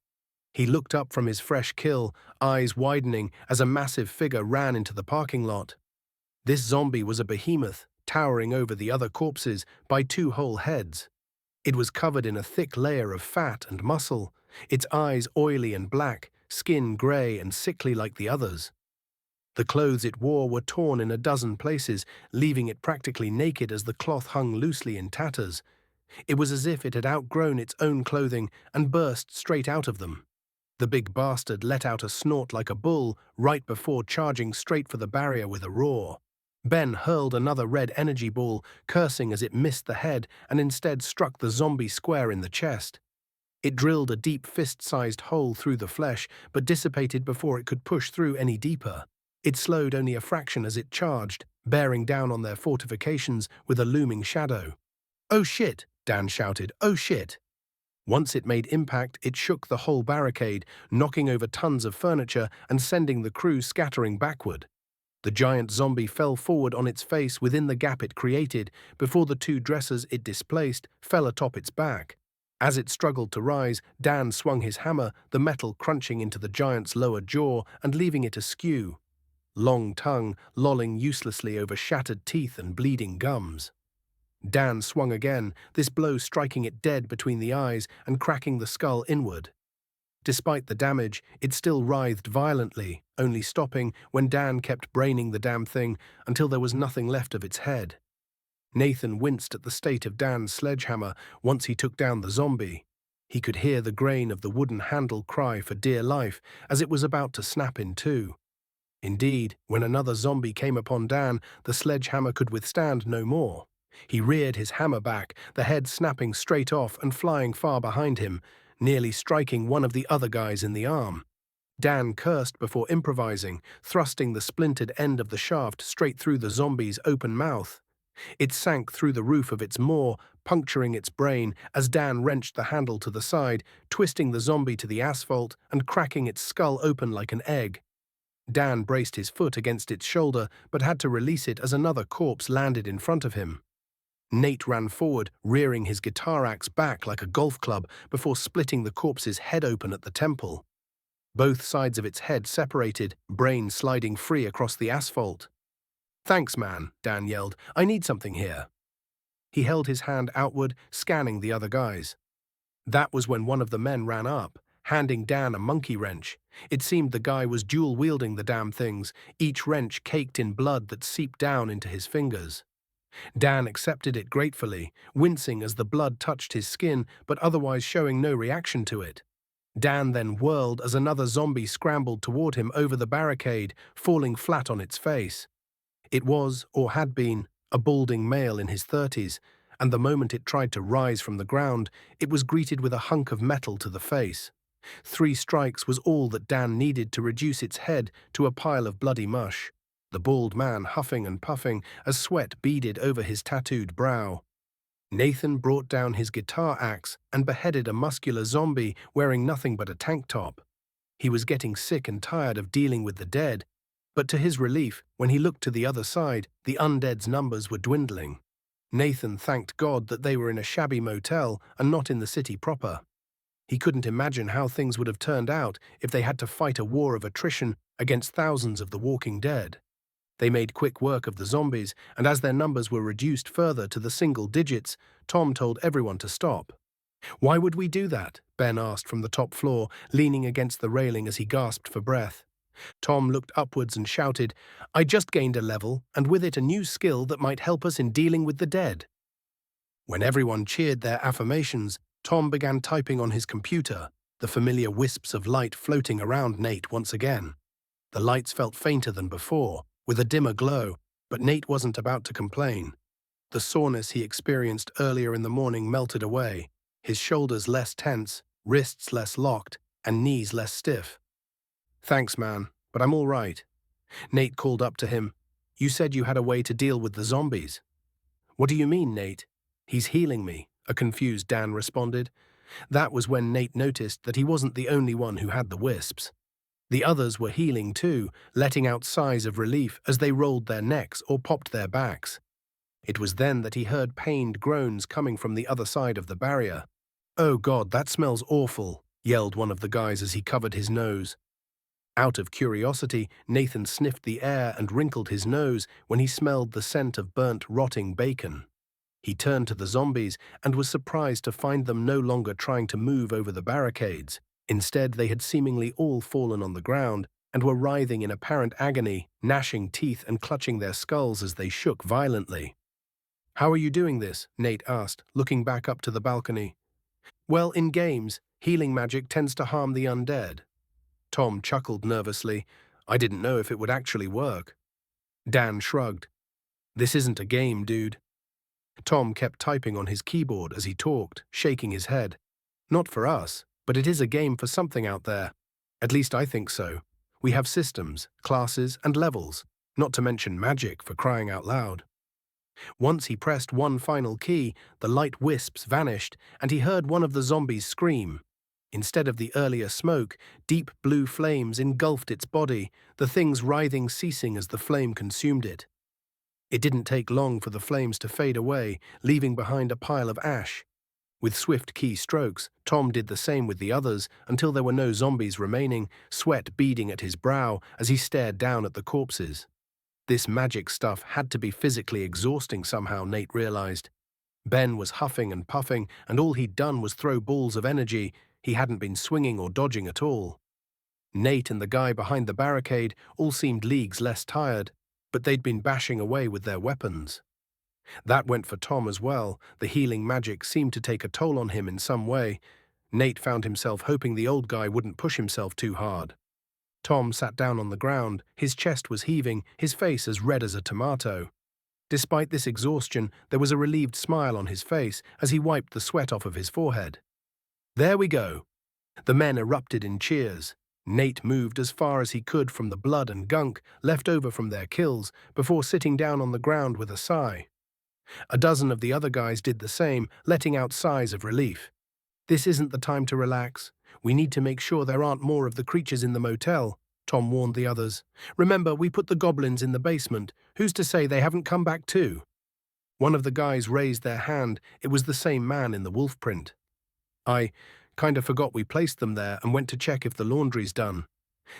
He looked up from his fresh kill, eyes widening as a massive figure ran into the parking lot. This zombie was a behemoth, towering over the other corpses by 2 whole heads. It was covered in a thick layer of fat and muscle, its eyes oily and black, skin grey and sickly like the others. The clothes it wore were torn in a dozen places, leaving it practically naked as the cloth hung loosely in tatters. It was as if it had outgrown its own clothing and burst straight out of them. The big bastard let out a snort like a bull right before charging straight for the barrier with a roar. Ben hurled another red energy ball, cursing as it missed the head and instead struck the zombie square in the chest. It drilled a deep fist-sized hole through the flesh, but dissipated before it could push through any deeper. It slowed only a fraction as it charged, bearing down on their fortifications with a looming shadow. "Oh shit!" Dan shouted. "Oh shit!" Once it made impact, it shook the whole barricade, knocking over tons of furniture and sending the crew scattering backward. The giant zombie fell forward on its face within the gap it created before the 2 dressers it displaced fell atop its back. As it struggled to rise, Dan swung his hammer, the metal crunching into the giant's lower jaw and leaving it askew. Long tongue lolling uselessly over shattered teeth and bleeding gums. Dan swung again, this blow striking it dead between the eyes and cracking the skull inward. Despite the damage, it still writhed violently, only stopping when Dan kept braining the damn thing until there was nothing left of its head. Nathan winced at the state of Dan's sledgehammer once he took down the zombie. He could hear the grain of the wooden handle cry for dear life as it was about to snap in two. Indeed, when another zombie came upon Dan, the sledgehammer could withstand no more. He reared his hammer back, the head snapping straight off and flying far behind him, nearly striking one of the other guys in the arm. Dan cursed before improvising, thrusting the splintered end of the shaft straight through the zombie's open mouth. It sank through the roof of its maw, puncturing its brain as Dan wrenched the handle to the side, twisting the zombie to the asphalt and cracking its skull open like an egg. Dan braced his foot against its shoulder but had to release it as another corpse landed in front of him. Nate ran forward, rearing his guitar axe back like a golf club before splitting the corpse's head open at the temple. Both sides of its head separated, brain sliding free across the asphalt. "Thanks, man," Dan yelled. "I need something here." He held his hand outward, scanning the other guys. That was when one of the men ran up, handing Dan a monkey wrench. It seemed the guy was dual-wielding the damn things, each wrench caked in blood that seeped down into his fingers. Dan accepted it gratefully, wincing as the blood touched his skin, but otherwise showing no reaction to it. Dan then whirled as another zombie scrambled toward him over the barricade, falling flat on its face. It was, or had been, a balding male in his 30s, and the moment it tried to rise from the ground, it was greeted with a hunk of metal to the face. 3 strikes was all that Dan needed to reduce its head to a pile of bloody mush, the bald man huffing and puffing as sweat beaded over his tattooed brow. Nathan brought down his guitar axe and beheaded a muscular zombie wearing nothing but a tank top. He was getting sick and tired of dealing with the dead, but to his relief, when he looked to the other side, the undead's numbers were dwindling. Nathan thanked God that they were in a shabby motel and not in the city proper. He couldn't imagine how things would have turned out if they had to fight a war of attrition against thousands of the walking dead. They made quick work of the zombies, and as their numbers were reduced further to the single digits, Tom told everyone to stop. "Why would we do that?" Ben asked from the top floor, leaning against the railing as he gasped for breath. Tom looked upwards and shouted, "I just gained a level, and with it a new skill that might help us in dealing with the dead." When everyone cheered their affirmations, Tom began typing on his computer, the familiar wisps of light floating around Nate once again. The lights felt fainter than before, with a dimmer glow, but Nate wasn't about to complain. The soreness he experienced earlier in the morning melted away, his shoulders less tense, wrists less locked, and knees less stiff. "Thanks, man, but I'm all right." Nate called up to him. "You said you had a way to deal with the zombies." "What do you mean, Nate?" "He's healing me," a confused Dan responded. That was when Nate noticed that he wasn't the only one who had the wisps. The others were healing too, letting out sighs of relief as they rolled their necks or popped their backs. It was then that he heard pained groans coming from the other side of the barrier. "Oh God, that smells awful," yelled one of the guys as he covered his nose. Out of curiosity, Nathan sniffed the air and wrinkled his nose when he smelled the scent of burnt, rotting bacon. He turned to the zombies and was surprised to find them no longer trying to move over the barricades. Instead, they had seemingly all fallen on the ground and were writhing in apparent agony, gnashing teeth and clutching their skulls as they shook violently. "How are you doing this?" Nate asked, looking back up to the balcony. "Well, in games, healing magic tends to harm the undead." Tom chuckled nervously. "I didn't know if it would actually work." Dan shrugged. "This isn't a game, dude." Tom kept typing on his keyboard as he talked, shaking his head. "Not for us, but it is a game for something out there. At least I think so. We have systems, classes, and levels, not to mention magic for crying out loud." Once he pressed one final key, the light wisps vanished, and he heard one of the zombies scream. Instead of the earlier smoke, deep blue flames engulfed its body, the thing's writhing ceasing as the flame consumed it. It didn't take long for the flames to fade away, leaving behind a pile of ash. With swift key strokes, Tom did the same with the others until there were no zombies remaining, sweat beading at his brow as he stared down at the corpses. This magic stuff had to be physically exhausting somehow, Nate realized. Ben was huffing and puffing, and all he'd done was throw balls of energy. He hadn't been swinging or dodging at all. Nate and the guy behind the barricade all seemed leagues less tired, but they'd been bashing away with their weapons. That went for Tom as well. The healing magic seemed to take a toll on him in some way. Nate found himself hoping the old guy wouldn't push himself too hard. Tom sat down on the ground, his chest was heaving, his face as red as a tomato. Despite this exhaustion, there was a relieved smile on his face as he wiped the sweat off of his forehead. "There we go." The men erupted in cheers. Nate moved as far as he could from the blood and gunk left over from their kills before sitting down on the ground with a sigh. A dozen of the other guys did the same, letting out sighs of relief. "This isn't the time to relax. We need to make sure there aren't more of the creatures in the motel," Tom warned the others. "Remember, we put the goblins in the basement. Who's to say they haven't come back too?" One of the guys raised their hand. It was the same man in the wolf print. "I Kinda forgot we placed them there and went to check if the laundry's done.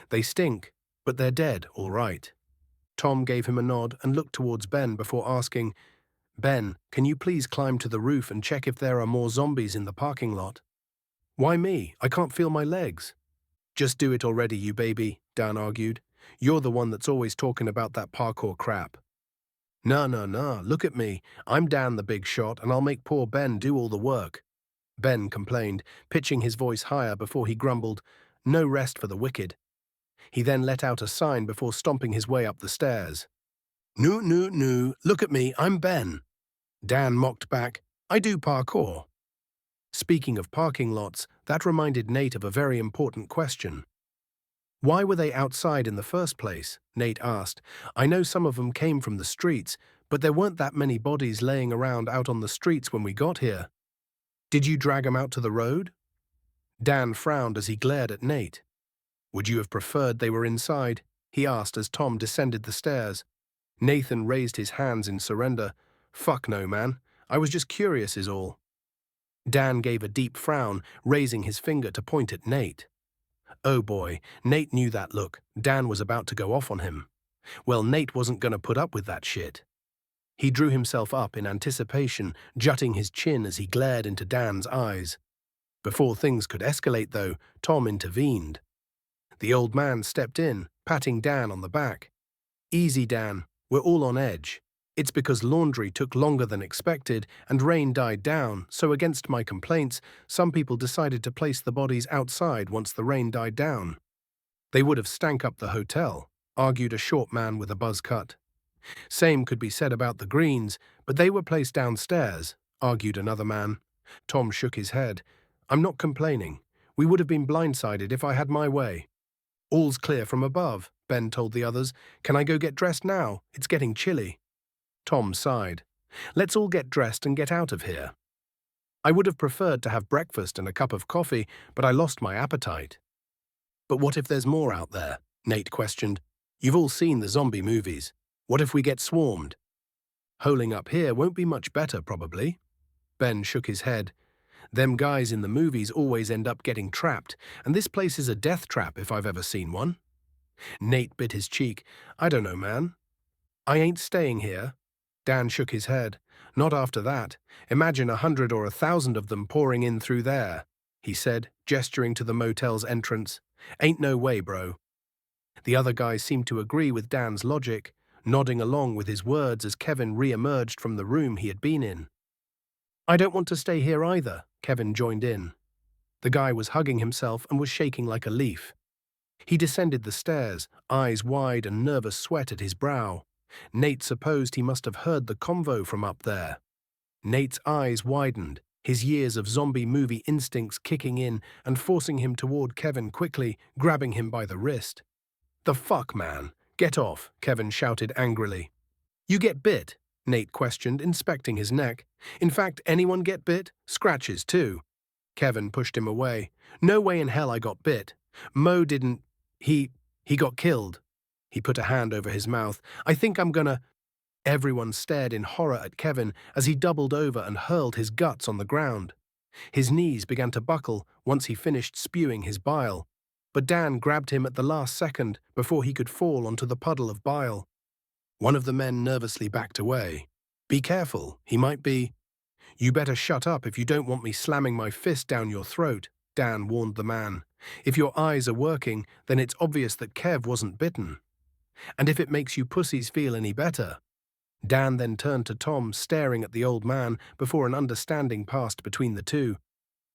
They stink, but they're dead, all right. Tom gave him a nod and looked towards Ben before asking, Ben, can you please climb to the roof and check if there are more zombies in the parking lot? Why me? I can't feel my legs. Just do it already, you baby, Dan argued. You're the one that's always talking about that parkour crap. Nah, look at me. I'm Dan the big shot, and I'll make poor Ben do all the work. Ben complained, pitching his voice higher before he grumbled, no rest for the wicked. He then let out a sign before stomping his way up the stairs. No, look at me, I'm Ben. Dan mocked back, I do parkour. Speaking of parking lots, that reminded Nate of a very important question. Why were they outside in the first place? Nate asked. I know some of them came from the streets, but there weren't that many bodies laying around out on the streets when we got here. Did you drag them out to the road? Dan frowned as he glared at Nate. Would you have preferred they were inside? He asked as Tom descended the stairs. Nathan raised his hands in surrender. Fuck no, man. I was just curious is all. Dan gave a deep frown, raising his finger to point at Nate. Oh boy, Nate knew that look. Dan was about to go off on him. Well, Nate wasn't going to put up with that shit. He drew himself up in anticipation, jutting his chin as he glared into Dan's eyes. Before things could escalate, though, Tom intervened. The old man stepped in, patting Dan on the back. Easy, Dan. We're all on edge. It's because laundry took longer than expected and rain died down, so against my complaints, some people decided to place the bodies outside once the rain died down. They would have stank up the hotel, argued a short man with a buzz cut. Same could be said about the greens, but they were placed downstairs, argued another man. Tom shook his head. I'm not complaining. We would have been blindsided if I had my way. All's clear from above, Ben told the others. Can I go get dressed now? It's getting chilly. Tom sighed. Let's all get dressed and get out of here. I would have preferred to have breakfast and a cup of coffee, but I lost my appetite. But what if there's more out there? Nate questioned. You've all seen the zombie movies. What if we get swarmed? Holing up here won't be much better, probably. Ben shook his head. Them guys in the movies always end up getting trapped, and this place is a death trap if I've ever seen one. Nate bit his cheek. I don't know, man. I ain't staying here. Dan shook his head. Not after that. Imagine 100 or 1,000 of them pouring in through there, he said, gesturing to the motel's entrance. Ain't no way, bro. The other guys seemed to agree with Dan's logic, nodding along with his words as Kevin re-emerged from the room he had been in. I don't want to stay here either, Kevin joined in. The guy was hugging himself and was shaking like a leaf. He descended the stairs, eyes wide and nervous sweat at his brow. Nate supposed he must have heard the convo from up there. Nate's eyes widened, his years of zombie movie instincts kicking in and forcing him toward Kevin quickly, grabbing him by the wrist. The fuck, man? Get off, Kevin shouted angrily. You get bit? Nate questioned, inspecting his neck. In fact, anyone get bit? Scratches, too. Kevin pushed him away. No way in hell I got bit. Mo didn't. He got killed. He put a hand over his mouth. I think I'm gonna... Everyone stared in horror at Kevin as he doubled over and hurled his guts on the ground. His knees began to buckle once he finished spewing his bile. But Dan grabbed him at the last second before he could fall onto the puddle of bile. One of the men nervously backed away. Be careful, he might be... You better shut up if you don't want me slamming my fist down your throat, Dan warned the man. If your eyes are working, then it's obvious that Kev wasn't bitten. And if it makes you pussies feel any better. Dan then turned to Tom, staring at the old man before an understanding passed between the two.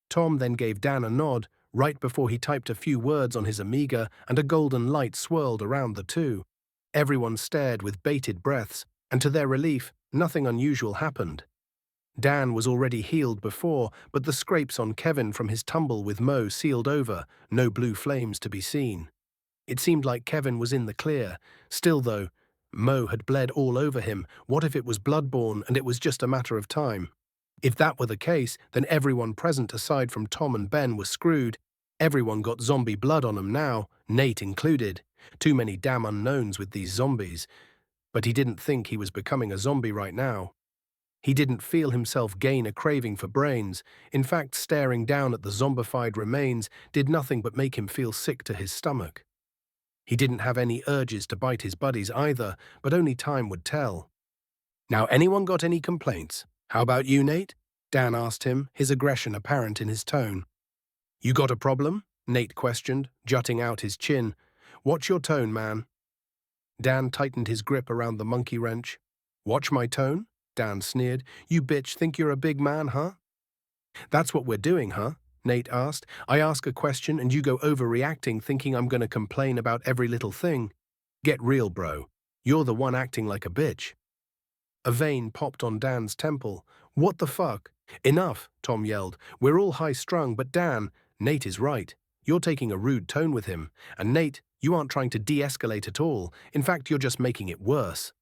Tom then gave Dan a nod, right before he typed a few words on his Amiga and a golden light swirled around the two. Everyone stared with bated breaths, and to their relief, nothing unusual happened. Dan was already healed before, but the scrapes on Kevin from his tumble with Mo sealed over, no blue flames to be seen. It seemed like Kevin was in the clear. Still, though, Mo had bled all over him. What if it was bloodborne and it was just a matter of time? If that were the case, then everyone present aside from Tom and Ben was screwed. Everyone got zombie blood on them now, Nate included. Too many damn unknowns with these zombies. But he didn't think he was becoming a zombie right now. He didn't feel himself gain a craving for brains. In fact, staring down at the zombified remains did nothing but make him feel sick to his stomach. He didn't have any urges to bite his buddies either, but only time would tell. "Now, anyone got any complaints? How about you, Nate?" Dan asked him, his aggression apparent in his tone. "You got a problem?" Nate questioned, jutting out his chin. "Watch your tone, man." Dan tightened his grip around the monkey wrench. "Watch my tone?" Dan sneered. "You bitch think you're a big man, huh?" "That's what we're doing, huh?" Nate asked. "I ask a question and you go overreacting thinking I'm going to complain about every little thing. Get real, bro. You're the one acting like a bitch." A vein popped on Dan's temple. "What the fuck?" "Enough," Tom yelled. "We're all high-strung, but Dan, Nate is right. You're taking a rude tone with him. And Nate, you aren't trying to de-escalate at all. In fact, you're just making it worse."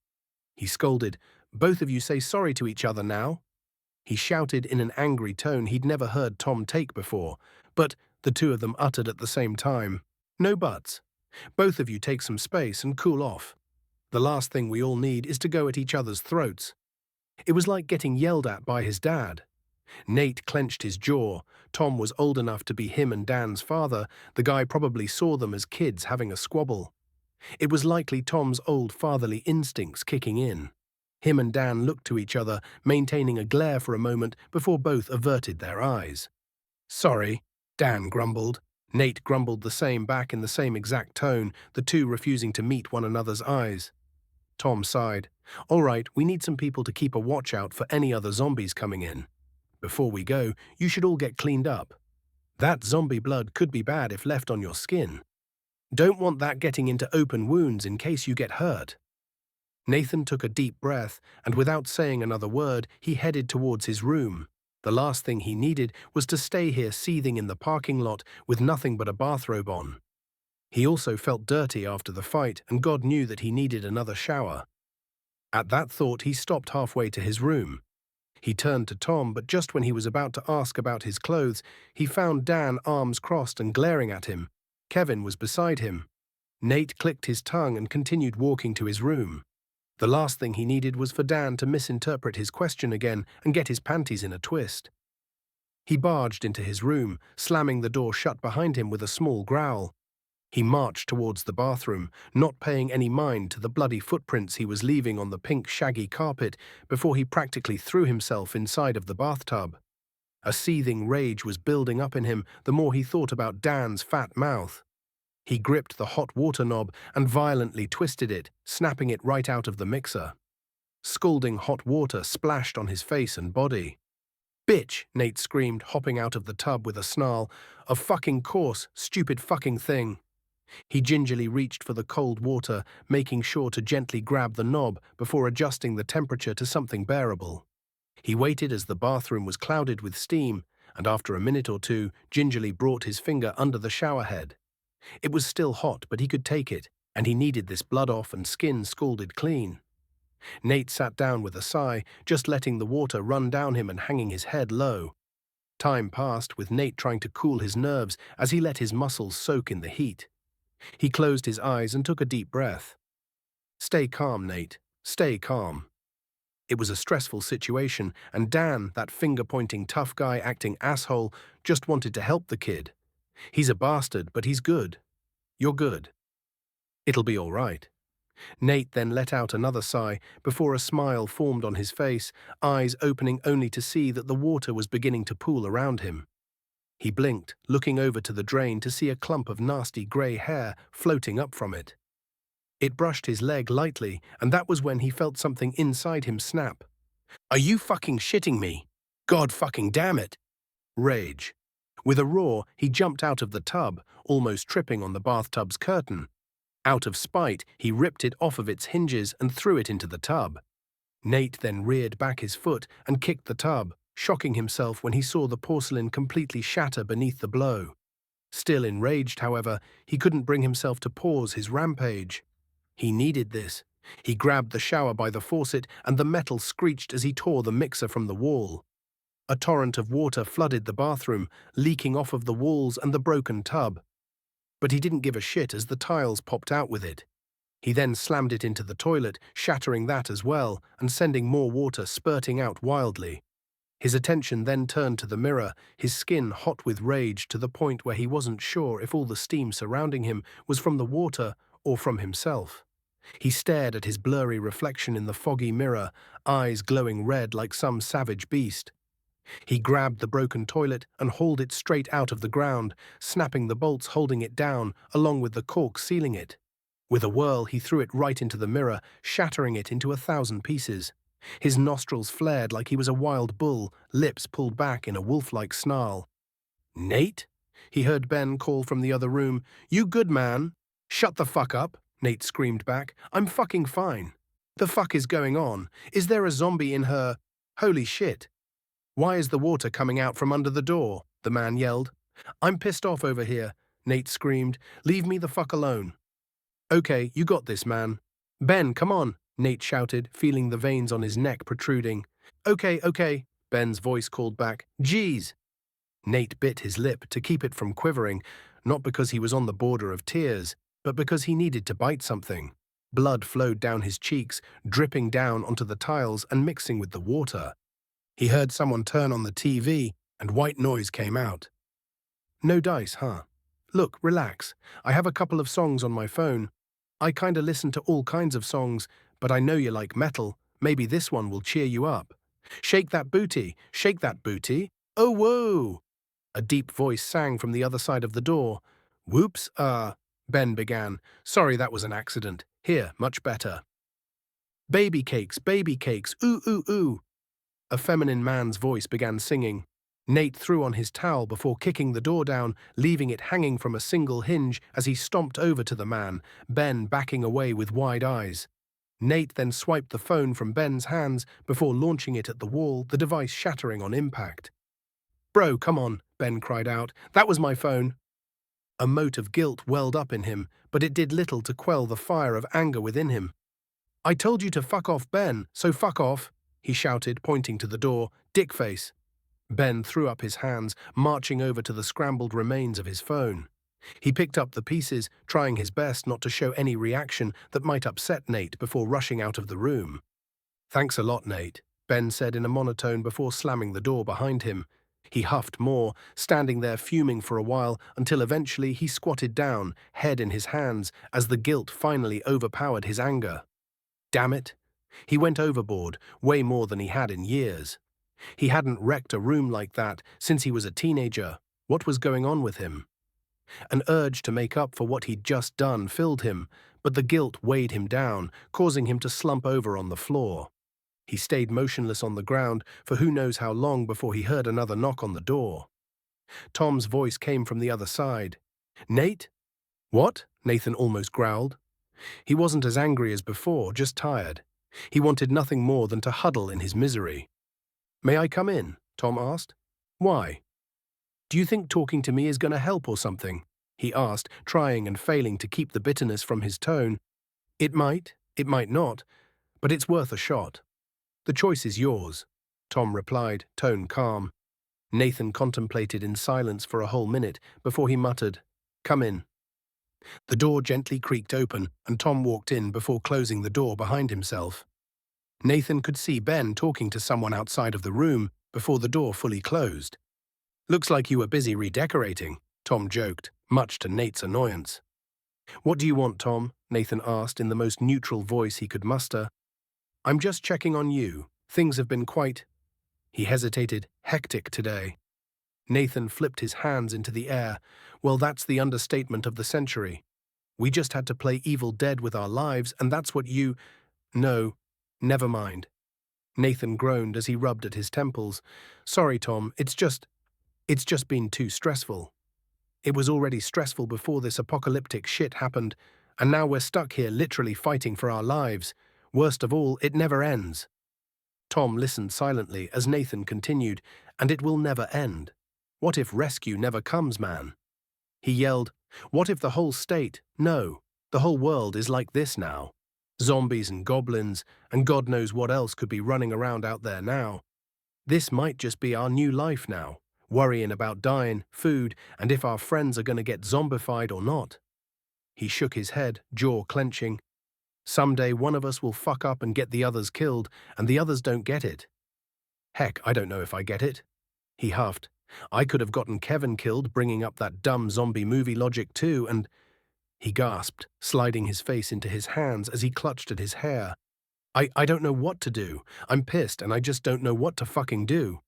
He scolded. "Both of you say sorry to each other now." He shouted in an angry tone he'd never heard Tom take before, but the two of them uttered at the same time. "No buts. Both of you take some space and cool off. The last thing we all need is to go at each other's throats." It was like getting yelled at by his dad. Nate clenched his jaw. Tom was old enough to be him and Dan's father. The guy probably saw them as kids having a squabble. It was likely Tom's old fatherly instincts kicking in. Him and Dan looked to each other, maintaining a glare for a moment before both averted their eyes. "Sorry," Dan grumbled. Nate grumbled the same back in the same exact tone, the two refusing to meet one another's eyes. Tom sighed. "All right, we need some people to keep a watch out for any other zombies coming in. Before we go, you should all get cleaned up. That zombie blood could be bad if left on your skin. Don't want that getting into open wounds in case you get hurt." Nathan took a deep breath, and without saying another word, he headed towards his room. The last thing he needed was to stay here seething in the parking lot with nothing but a bathrobe on. He also felt dirty after the fight, and God knew that he needed another shower. At that thought, he stopped halfway to his room. He turned to Tom, but just when he was about to ask about his clothes, he found Dan arms crossed and glaring at him. Kevin was beside him. Nate clicked his tongue and continued walking to his room. The last thing he needed was for Dan to misinterpret his question again and get his panties in a twist. He barged into his room, slamming the door shut behind him with a small growl. He marched towards the bathroom, not paying any mind to the bloody footprints he was leaving on the pink shaggy carpet before he practically threw himself inside of the bathtub. A seething rage was building up in him the more he thought about Dan's fat mouth. He gripped the hot water knob and violently twisted it, snapping it right out of the mixer. Scalding hot water splashed on his face and body. "Bitch!" Nate screamed, hopping out of the tub with a snarl. "Of fucking course, stupid fucking thing." He gingerly reached for the cold water, making sure to gently grab the knob before adjusting the temperature to something bearable. He waited as the bathroom was clouded with steam, and after a minute or two, gingerly brought his finger under the shower head. It was still hot, but he could take it, and he needed this blood off and skin scalded clean. Nate sat down with a sigh, just letting the water run down him and hanging his head low. Time passed, with Nate trying to cool his nerves as he let his muscles soak in the heat. He closed his eyes and took a deep breath. "Stay calm, Nate. Stay calm." It was a stressful situation, and Dan, that finger-pointing tough guy acting asshole, just wanted to help the kid. "He's a bastard, but he's good. You're good. It'll be all right." Nate then let out another sigh before a smile formed on his face, eyes opening only to see that the water was beginning to pool around him. He blinked, looking over to the drain to see a clump of nasty grey hair floating up from it. It brushed his leg lightly, and that was when he felt something inside him snap. "Are you fucking shitting me? God fucking damn it!" Rage. With a roar, he jumped out of the tub, almost tripping on the bathtub's curtain. Out of spite, he ripped it off of its hinges and threw it into the tub. Nate then reared back his foot and kicked the tub, shocking himself when he saw the porcelain completely shatter beneath the blow. Still enraged, however, he couldn't bring himself to pause his rampage. He needed this. He grabbed the shower by the faucet, and the metal screeched as he tore the mixer from the wall. A torrent of water flooded the bathroom, leaking off of the walls and the broken tub. But he didn't give a shit as the tiles popped out with it. He then slammed it into the toilet, shattering that as well, and sending more water spurting out wildly. His attention then turned to the mirror, his skin hot with rage to the point where he wasn't sure if all the steam surrounding him was from the water or from himself. He stared at his blurry reflection in the foggy mirror, eyes glowing red like some savage beast. He grabbed the broken toilet and hauled it straight out of the ground, snapping the bolts holding it down, along with the cork sealing it. With a whirl, he threw it right into the mirror, shattering it into 1,000 pieces. His nostrils flared like he was a wild bull, lips pulled back in a wolf-like snarl. "Nate?" He heard Ben call from the other room. "You good, man?" "Shut the fuck up," Nate screamed back. "I'm fucking fine." "The fuck is going on? Is there a zombie in her? Holy shit." "Why is the water coming out from under the door?" the man yelled. "I'm pissed off over here," Nate screamed. "Leave me the fuck alone." "Okay, you got this, man." "Ben, come on," Nate shouted, feeling the veins on his neck protruding. Okay, Ben's voice called back. "Geez." Nate bit his lip to keep it from quivering, not because he was on the border of tears, but because he needed to bite something. Blood flowed down his cheeks, dripping down onto the tiles and mixing with the water. He heard someone turn on the TV, and white noise came out. "No dice, huh? Look, relax. I have a couple of songs on my phone. I kinda listen to all kinds of songs, but I know you like metal. Maybe this one will cheer you up. Shake that booty, shake that booty. Oh, whoa!" A deep voice sang from the other side of the door. "Whoops, Ben began. "Sorry, that was an accident. Here, much better." Baby cakes, ooh, ooh, ooh." A feminine man's voice began singing. Nate threw on his towel before kicking the door down, leaving it hanging from a single hinge as he stomped over to the man, Ben backing away with wide eyes. Nate then swiped the phone from Ben's hands before launching it at the wall, the device shattering on impact. "Bro, come on," Ben cried out. "That was my phone." A mote of guilt welled up in him, but it did little to quell the fire of anger within him. "I told you to fuck off, Ben, so fuck off," he shouted, pointing to the door. "Dickface." Ben threw up his hands, marching over to the scrambled remains of his phone. He picked up the pieces, trying his best not to show any reaction that might upset Nate before rushing out of the room. "Thanks a lot, Nate," Ben said in a monotone before slamming the door behind him. He huffed more, standing there fuming for a while until eventually he squatted down, head in his hands, as the guilt finally overpowered his anger. Damn it. He went overboard, way more than he had in years. He hadn't wrecked a room like that since he was a teenager. What was going on with him? An urge to make up for what he'd just done filled him, but the guilt weighed him down, causing him to slump over on the floor. He stayed motionless on the ground for who knows how long before he heard another knock on the door. Tom's voice came from the other side. "Nate?" "What?" Nathan almost growled. He wasn't as angry as before, just tired. He wanted nothing more than to huddle in his misery. "May I come in?" Tom asked. "Why?" "Do you think talking to me is going to help or something?" he asked, trying and failing to keep the bitterness from his tone. It might not, but it's worth a shot." "The choice is yours," Tom replied, tone calm. Nathan contemplated in silence for a whole minute before he muttered, "Come in." The door gently creaked open, and Tom walked in before closing the door behind himself. Nathan could see Ben talking to someone outside of the room before the door fully closed. "Looks like you were busy redecorating," Tom joked, much to Nate's annoyance. "What do you want, Tom?" Nathan asked in the most neutral voice he could muster. "I'm just checking on you. Things have been quite," he hesitated, "hectic today." Nathan flipped his hands into the air. "Well, that's the understatement of the century. We just had to play Evil Dead with our lives, and that's what you— No, never mind." Nathan groaned as he rubbed at his temples. "Sorry, Tom, it's just been too stressful. It was already stressful before this apocalyptic shit happened, and now we're stuck here literally fighting for our lives. Worst of all, it never ends." Tom listened silently as Nathan continued, "And it will never end. What if rescue never comes, man?" He yelled, "What if the whole state, no, the whole world is like this now? Zombies and goblins, and God knows what else could be running around out there now. This might just be our new life now, worrying about dying, food, and if our friends are going to get zombified or not." He shook his head, jaw clenching. Someday one of us will fuck up and get the others killed, and the others don't get it. Heck, I don't know if I get it. He huffed. I could have gotten Kevin killed bringing up that dumb zombie movie logic too, and… He gasped, sliding his face into his hands as he clutched at his hair. I don't know what to do. I'm pissed and I just don't know what to fucking do.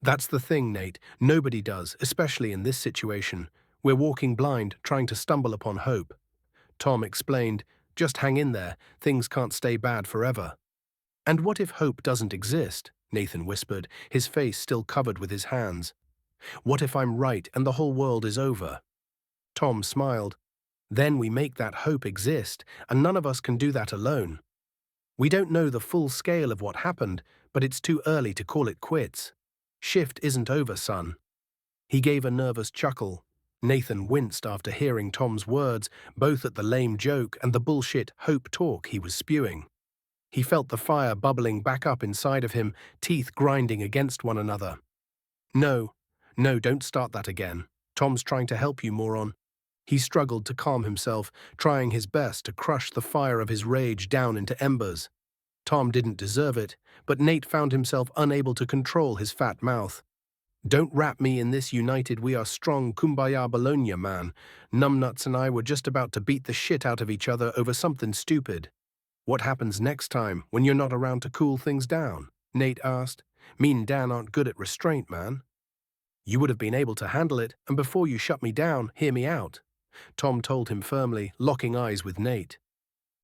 That's the thing, Nate. Nobody does, especially in this situation. We're walking blind, trying to stumble upon hope. Tom explained, just hang in there, things can't stay bad forever. And what if hope doesn't exist? Nathan whispered, his face still covered with his hands. What if I'm right and the whole world is over? Tom smiled. Then we make that hope exist, and none of us can do that alone. We don't know the full scale of what happened, but it's too early to call it quits. Shift isn't over, son. He gave a nervous chuckle. Nathan winced after hearing Tom's words, both at the lame joke and the bullshit hope talk he was spewing. He felt the fire bubbling back up inside of him, teeth grinding against one another. No, don't start that again. Tom's trying to help you, moron. He struggled to calm himself, trying his best to crush the fire of his rage down into embers. Tom didn't deserve it, but Nate found himself unable to control his fat mouth. Don't wrap me in this united we are strong kumbaya Bologna, man. Numbnuts and I were just about to beat the shit out of each other over something stupid. What happens next time when you're not around to cool things down? Nate asked. Me and Dan aren't good at restraint, man. You would have been able to handle it, and before you shut me down, hear me out. Tom told him firmly, locking eyes with Nate.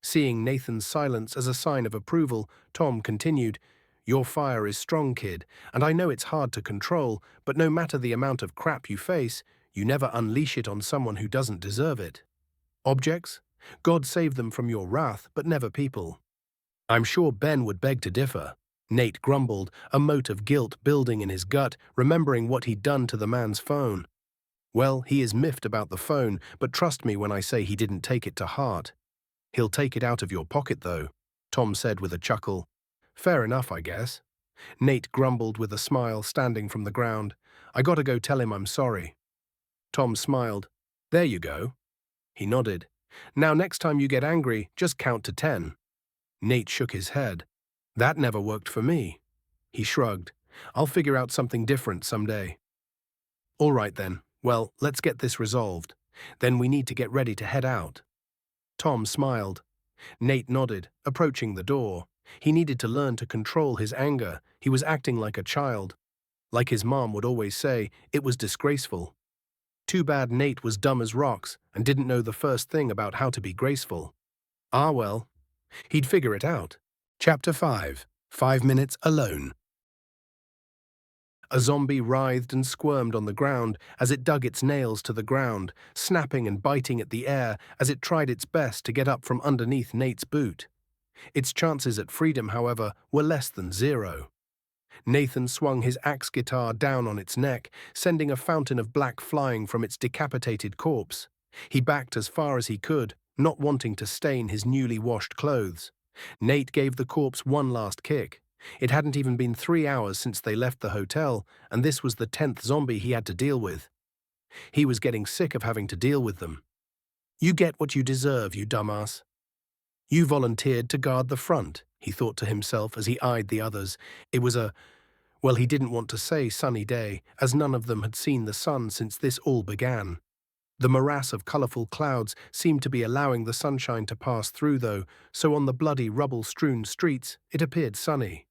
Seeing Nathan's silence as a sign of approval, Tom continued, Your fire is strong, kid, and I know it's hard to control, but no matter the amount of crap you face, you never unleash it on someone who doesn't deserve it. Objects? God save them from your wrath, but never people. I'm sure Ben would beg to differ. Nate grumbled, a mote of guilt building in his gut, remembering what he'd done to the man's phone. Well, he is miffed about the phone, but trust me when I say he didn't take it to heart. He'll take it out of your pocket, though, Tom said with a chuckle. Fair enough, I guess. Nate grumbled with a smile, standing from the ground. I gotta go tell him I'm sorry. Tom smiled. There you go. He nodded. Now next time you get angry, just count to 10. Nate shook his head. That never worked for me. He shrugged. I'll figure out something different someday. All right then. Well, let's get this resolved. Then we need to get ready to head out. Tom smiled. Nate nodded, approaching the door. He needed to learn to control his anger. He was acting like a child. Like his mom would always say, it was disgraceful. Too bad Nate was dumb as rocks and didn't know the first thing about how to be graceful. Ah well, he'd figure it out. Chapter 5. 5 Minutes Alone. A zombie writhed and squirmed on the ground as it dug its nails to the ground, snapping and biting at the air as it tried its best to get up from underneath Nate's boot. Its chances at freedom, however, were less than zero. Nathan swung his axe guitar down on its neck, sending a fountain of black flying from its decapitated corpse. He backed as far as he could, not wanting to stain his newly washed clothes. Nate gave the corpse one last kick. It hadn't even been 3 hours since they left the hotel, and this was the 10th zombie he had to deal with. He was getting sick of having to deal with them. You get what you deserve, you dumbass. You volunteered to guard the front, he thought to himself as he eyed the others. It was well, he didn't want to say sunny day, as none of them had seen the sun since this all began. The morass of colourful clouds seemed to be allowing the sunshine to pass through, though, so on the bloody rubble-strewn streets it appeared sunny.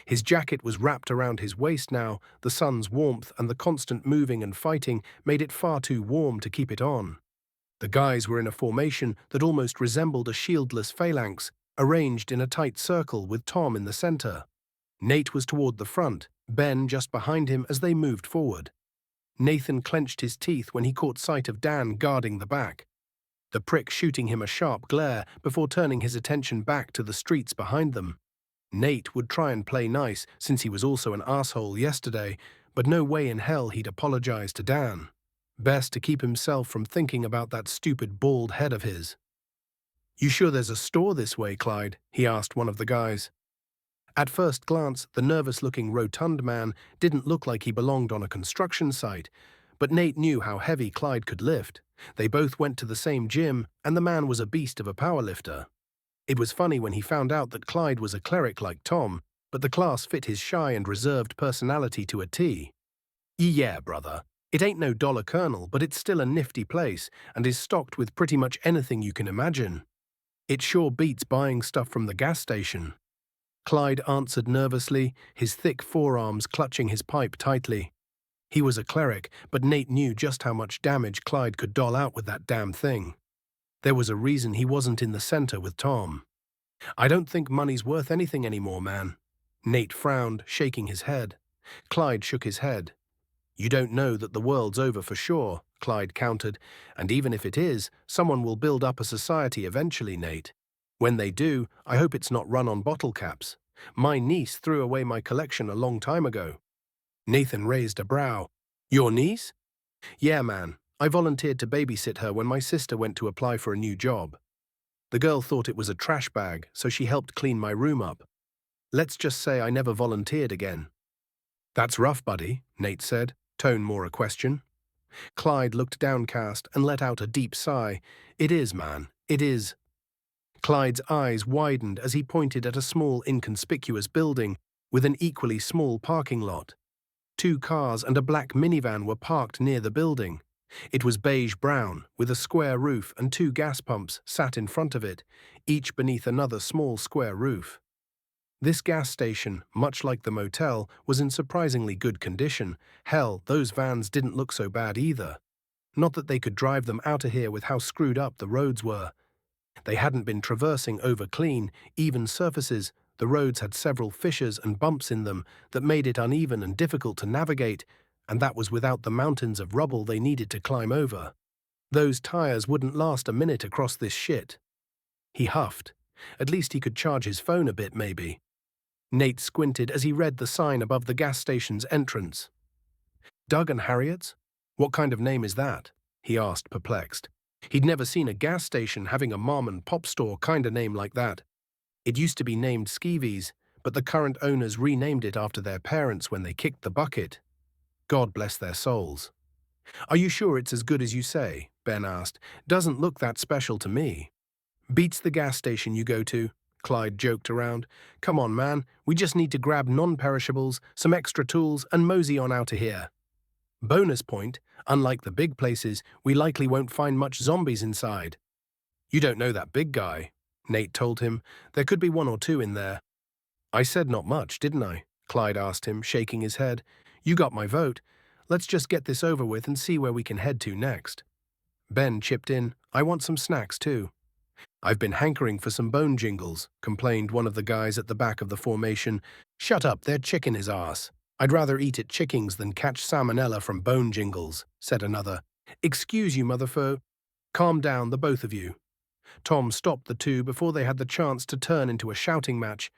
His jacket was wrapped around his waist now. The sun's warmth and the constant moving and fighting made it far too warm to keep it on. The guys were in a formation that almost resembled a shieldless phalanx, arranged in a tight circle with Tom in the center. Nate was toward the front, Ben just behind him as they moved forward. Nathan clenched his teeth when he caught sight of Dan guarding the back, the prick shooting him a sharp glare before turning his attention back to the streets behind them. Nate would try and play nice since he was also an asshole yesterday, but no way in hell he'd apologize to Dan. Best to keep himself from thinking about that stupid bald head of his. You sure there's a store this way, Clyde? He asked one of the guys. At first glance, the nervous-looking rotund man didn't look like he belonged on a construction site, but Nate knew how heavy Clyde could lift. They both went to the same gym, and the man was a beast of a powerlifter. It was funny when he found out that Clyde was a cleric like Tom, but the class fit his shy and reserved personality to a T. Yeah, brother. It ain't no dollar kernel, but it's still a nifty place and is stocked with pretty much anything you can imagine. It sure beats buying stuff from the gas station. Clyde answered nervously, his thick forearms clutching his pipe tightly. He was a cleric, but Nate knew just how much damage Clyde could dole out with that damn thing. There was a reason he wasn't in the center with Tom. I don't think money's worth anything anymore, man. Nate frowned, shaking his head. Clyde shook his head. You don't know that the world's over for sure, Clyde countered, and even if it is, someone will build up a society eventually, Nate. When they do, I hope it's not run on bottle caps. My niece threw away my collection a long time ago. Nathan raised a brow. Your niece? Yeah, man. I volunteered to babysit her when my sister went to apply for a new job. The girl thought it was a trash bag, so she helped clean my room up. Let's just say I never volunteered again. That's rough, buddy, Nate said, tone more a question. Clyde looked downcast and let out a deep sigh. It is, man, it is. Clyde's eyes widened as he pointed at a small, inconspicuous building with an equally small parking lot. 2 cars and a black minivan were parked near the building. It was beige-brown, with a square roof and 2 gas pumps sat in front of it, each beneath another small square roof. This gas station, much like the motel, was in surprisingly good condition. Hell, those vans didn't look so bad either. Not that they could drive them out of here with how screwed up the roads were. They hadn't been traversing over clean, even surfaces. The roads had several fissures and bumps in them that made it uneven and difficult to navigate, and that was without the mountains of rubble they needed to climb over. Those tires wouldn't last a minute across this shit. He huffed. At least he could charge his phone a bit, maybe. Nate squinted as he read the sign above the gas station's entrance. Doug and Harriet's? What kind of name is that? He asked, perplexed. He'd never seen a gas station having a mom-and-pop store kind of name like that. It used to be named Skeevy's, but the current owners renamed it after their parents when they kicked the bucket. God bless their souls. Are you sure it's as good as you say? Ben asked. Doesn't look that special to me. Beats the gas station you go to, Clyde joked around. Come on, man, we just need to grab non-perishables, some extra tools, and mosey on out of here. Bonus point, unlike the big places, we likely won't find much zombies inside. You don't know that big guy, Nate told him. There could be 1 or 2 in there. I said not much, didn't I? Clyde asked him, shaking his head. You got my vote. Let's just get this over with and see where we can head to next. Ben chipped in. I want some snacks too. I've been hankering for some bone jingles, complained one of the guys at the back of the formation. Shut up, they're chicken his ass. I'd rather eat at Chickings than catch salmonella from bone jingles, said another. Excuse you, motherfucker. Calm down, the both of you. Tom stopped the 2 before they had the chance to turn into a shouting match.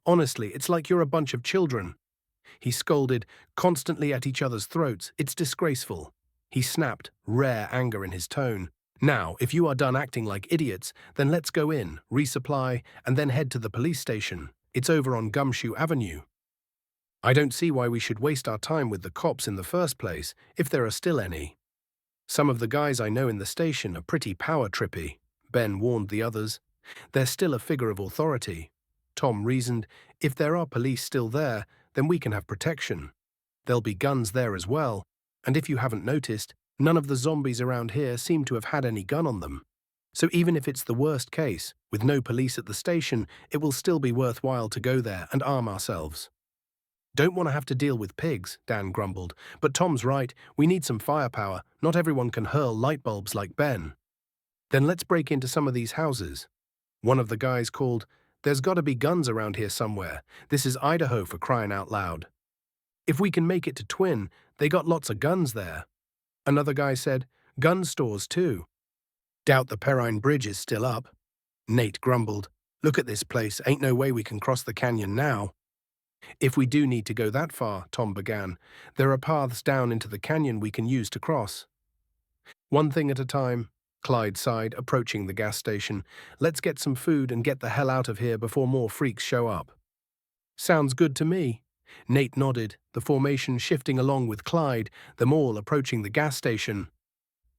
Honestly, it's like you're a bunch of children. He scolded, constantly at each other's throats. It's disgraceful. He snapped, rare anger in his tone. Now, if you are done acting like idiots, then let's go in, resupply, and then head to the police station. It's over on Gumshoe Avenue. I don't see why we should waste our time with the cops in the first place, if there are still any. Some of the guys I know in the station are pretty power-trippy, Ben warned the others. They're still a figure of authority. Tom reasoned, if there are police still there, then we can have protection. There'll be guns there as well, and if you haven't noticed, none of the zombies around here seem to have had any gun on them. So even if it's the worst case, with no police at the station, it will still be worthwhile to go there and arm ourselves. Don't want to have to deal with pigs, Dan grumbled, but Tom's right, we need some firepower. Not everyone can hurl light bulbs like Ben. Then let's break into some of these houses. One of the guys called, There's got to be guns around here somewhere. This is Idaho for crying out loud. If we can make it to Twin, they got lots of guns there. Another guy said, gun stores too. Doubt the Perrine Bridge is still up. Nate grumbled, look at this place, ain't no way we can cross the canyon now. If we do need to go that far, Tom began, there are paths down into the canyon we can use to cross. One thing at a time, Clyde sighed, approaching the gas station. Let's get some food and get the hell out of here before more freaks show up. Sounds good to me. Nate nodded, the formation shifting along with Clyde, them all approaching the gas station.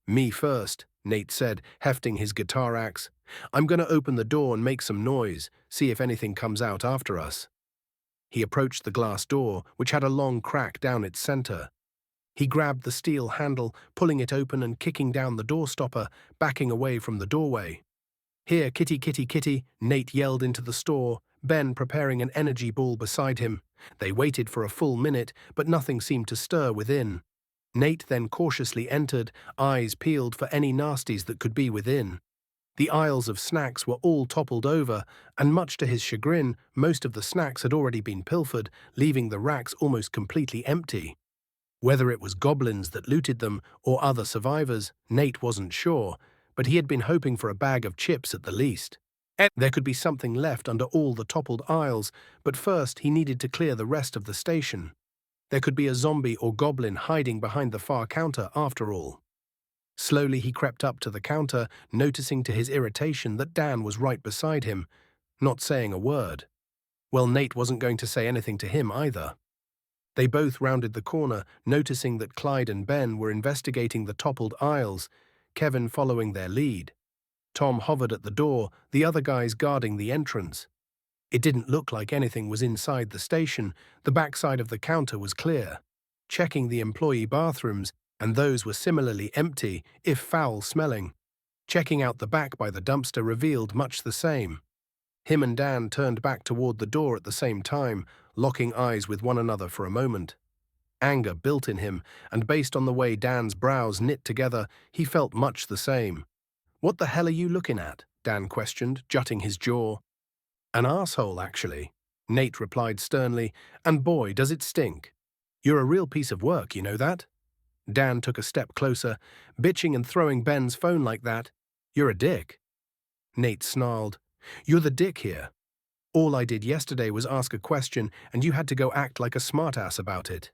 Me first, Nate said, hefting his guitar axe. I'm gonna open the door and make some noise, see if anything comes out after us. He approached the glass door, which had a long crack down its center. He grabbed the steel handle, pulling it open and kicking down the door stopper, backing away from the doorway. "Here, kitty, kitty, kitty," Nate yelled into the store, Ben preparing an energy ball beside him. They waited for a full minute, but nothing seemed to stir within. Nate then cautiously entered, eyes peeled for any nasties that could be within. The aisles of snacks were all toppled over, and much to his chagrin, most of the snacks had already been pilfered, leaving the racks almost completely empty. Whether it was goblins that looted them or other survivors, Nate wasn't sure, but he had been hoping for a bag of chips at the least. There could be something left under all the toppled aisles, but first he needed to clear the rest of the station. There could be a zombie or goblin hiding behind the far counter after all. Slowly he crept up to the counter, noticing to his irritation that Dan was right beside him, not saying a word. Well, Nate wasn't going to say anything to him either. They both rounded the corner, noticing that Clyde and Ben were investigating the toppled aisles, Kevin following their lead. Tom hovered at the door, the other guys guarding the entrance. It didn't look like anything was inside the station. The backside of the counter was clear. Checking the employee bathrooms, and those were similarly empty, if foul-smelling. Checking out the back by the dumpster revealed much the same. Him and Dan turned back toward the door at the same time, locking eyes with one another for a moment. Anger built in him, and based on the way Dan's brows knit together, he felt much the same. "What the hell are you looking at?" Dan questioned, jutting his jaw. "An asshole, actually," Nate replied sternly, "and boy, does it stink. You're a real piece of work, you know that?" Dan took a step closer, bitching and throwing Ben's phone like that. "You're a dick." Nate snarled, "You're the dick here. All I did yesterday was ask a question, and you had to go act like a smartass about it."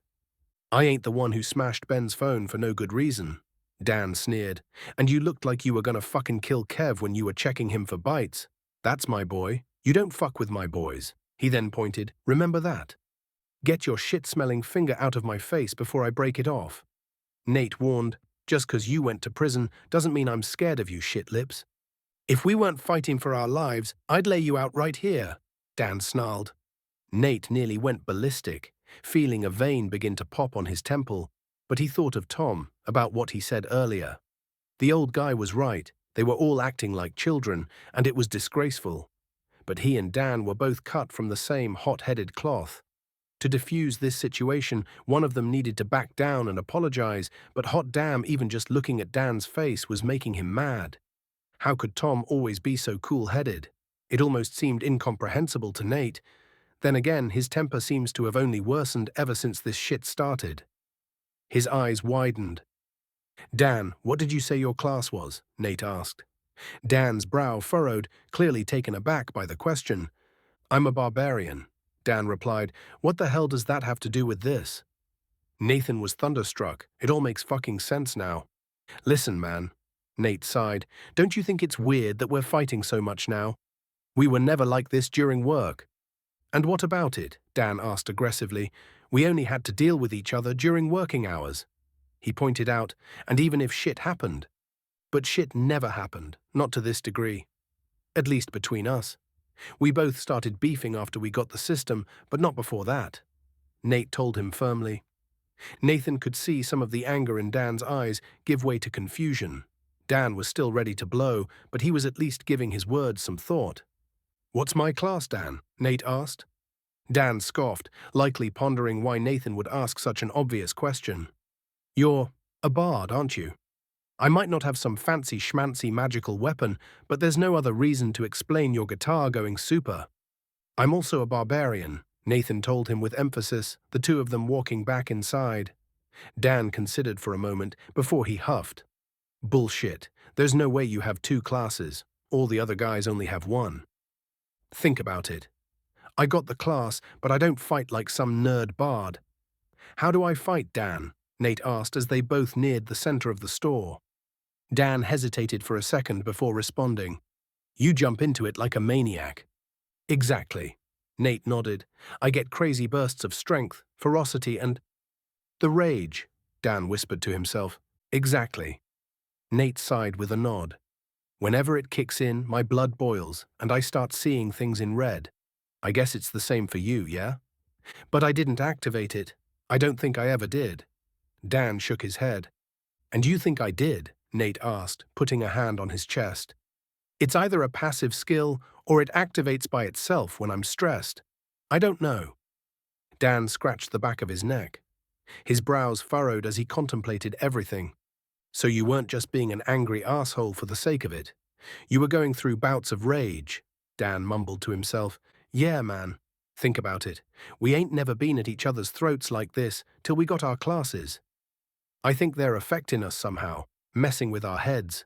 "I ain't the one who smashed Ben's phone for no good reason," Dan sneered, "and you looked like you were gonna fucking kill Kev when you were checking him for bites. That's my boy. You don't fuck with my boys." He then pointed, "Remember that? Get your shit-smelling finger out of my face before I break it off." Nate warned, "Just 'cause you went to prison doesn't mean I'm scared of you, shit-lips." "If we weren't fighting for our lives, I'd lay you out right here," Dan snarled. Nate nearly went ballistic, feeling a vein begin to pop on his temple, but he thought of Tom, about what he said earlier. The old guy was right, they were all acting like children, and it was disgraceful. But he and Dan were both cut from the same hot-headed cloth. To defuse this situation, one of them needed to back down and apologize, but hot damn, even just looking at Dan's face was making him mad. How could Tom always be so cool-headed? It almost seemed incomprehensible to Nate. Then again, his temper seems to have only worsened ever since this shit started. His eyes widened. "Dan, what did you say your class was?" Nate asked. Dan's brow furrowed, clearly taken aback by the question. "I'm a barbarian," Dan replied. "What the hell does that have to do with this?" Nathan was thunderstruck. It all makes fucking sense now. "Listen, man," Nate sighed, "don't you think it's weird that we're fighting so much now? We were never like this during work." "And what about it?" Dan asked aggressively. "We only had to deal with each other during working hours." He pointed out, "And even if shit happened." But shit never happened, not to this degree. At least between us. We both started beefing after we got the system, but not before that," Nate told him firmly. Nathan could see some of the anger in Dan's eyes give way to confusion. Dan was still ready to blow, but he was at least giving his words some thought. "What's my class, Dan?" Nate asked. Dan scoffed, likely pondering why Nathan would ask such an obvious question. "You're a bard, aren't you? I might not have some fancy schmancy magical weapon, but there's no other reason to explain your guitar going super." "I'm also a barbarian," Nathan told him with emphasis, the two of them walking back inside. Dan considered for a moment before he huffed. "Bullshit. There's no way you have two classes. All the other guys only have one. Think about it. I got the class, but I don't fight like some nerd bard." "How do I fight, Dan?" Nate asked as they both neared the center of the store. Dan hesitated for a second before responding. "You jump into it like a maniac." "Exactly." Nate nodded. "I get crazy bursts of strength, ferocity, and—" "The rage," Dan whispered to himself. "Exactly." Nate sighed with a nod. Whenever it kicks in, my blood boils, and I start seeing things in red. I guess it's the same for you, yeah? But I didn't activate it. I don't think I ever did. Dan shook his head. And you think I did? Nate asked, putting a hand on his chest. It's either a passive skill or it activates by itself when I'm stressed. I don't know. Dan scratched the back of his neck. His brows furrowed as he contemplated everything. So you weren't just being an angry asshole for the sake of it. You were going through bouts of rage. Dan mumbled to himself. Yeah, man. Think about it. We ain't never been at each other's throats like this till we got our classes. I think they're affecting us somehow, messing with our heads.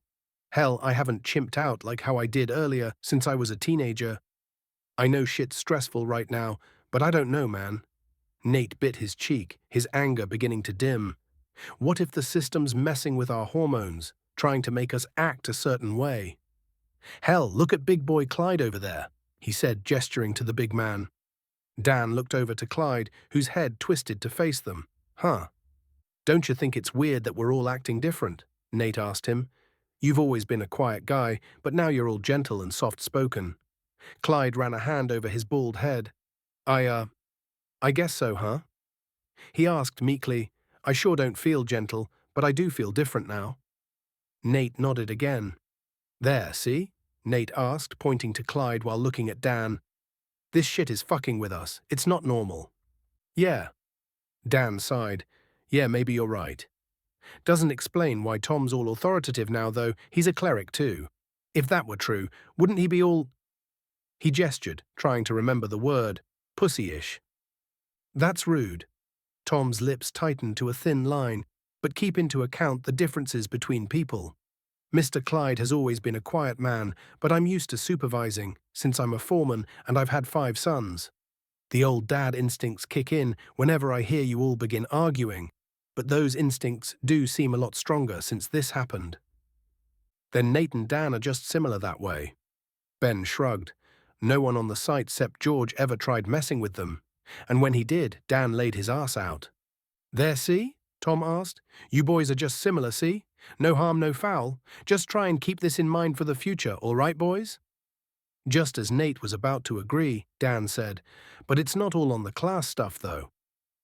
Hell, I haven't chimped out like how I did earlier since I was a teenager. I know shit's stressful right now, but I don't know, man. Nate bit his cheek, his anger beginning to dim. What if the system's messing with our hormones, trying to make us act a certain way? Hell, look at big boy Clyde over there, he said, gesturing to the big man. Dan looked over to Clyde, whose head twisted to face them. Huh. Don't you think it's weird that we're all acting different? Nate asked him. You've always been a quiet guy, but now you're all gentle and soft-spoken. Clyde ran a hand over his bald head. I guess so, huh? He asked meekly, I sure don't feel gentle, but I do feel different now. Nate nodded again. There, see? Nate asked, pointing to Clyde while looking at Dan. This shit is fucking with us. It's not normal. Yeah. Dan sighed. Yeah, maybe you're right. Doesn't explain why Tom's all authoritative now, though. He's a cleric, too. If that were true, wouldn't he be all... He gestured, trying to remember the word. Pussy-ish. That's rude. Tom's lips tightened to a thin line, but keep into account the differences between people. Mr. Clyde has always been a quiet man, but I'm used to supervising, since I'm a foreman and I've had 5 sons. The old dad instincts kick in whenever I hear you all begin arguing, but those instincts do seem a lot stronger since this happened. Then Nate and Dan are just similar that way. Ben shrugged. No one on the site except George ever tried messing with them, and when he did, Dan laid his ass out. There, see? Tom asked. You boys are just similar, see? No harm, no foul. Just try and keep this in mind for the future, all right, boys? Just as Nate was about to agree, Dan said, but it's not all on the class stuff, though.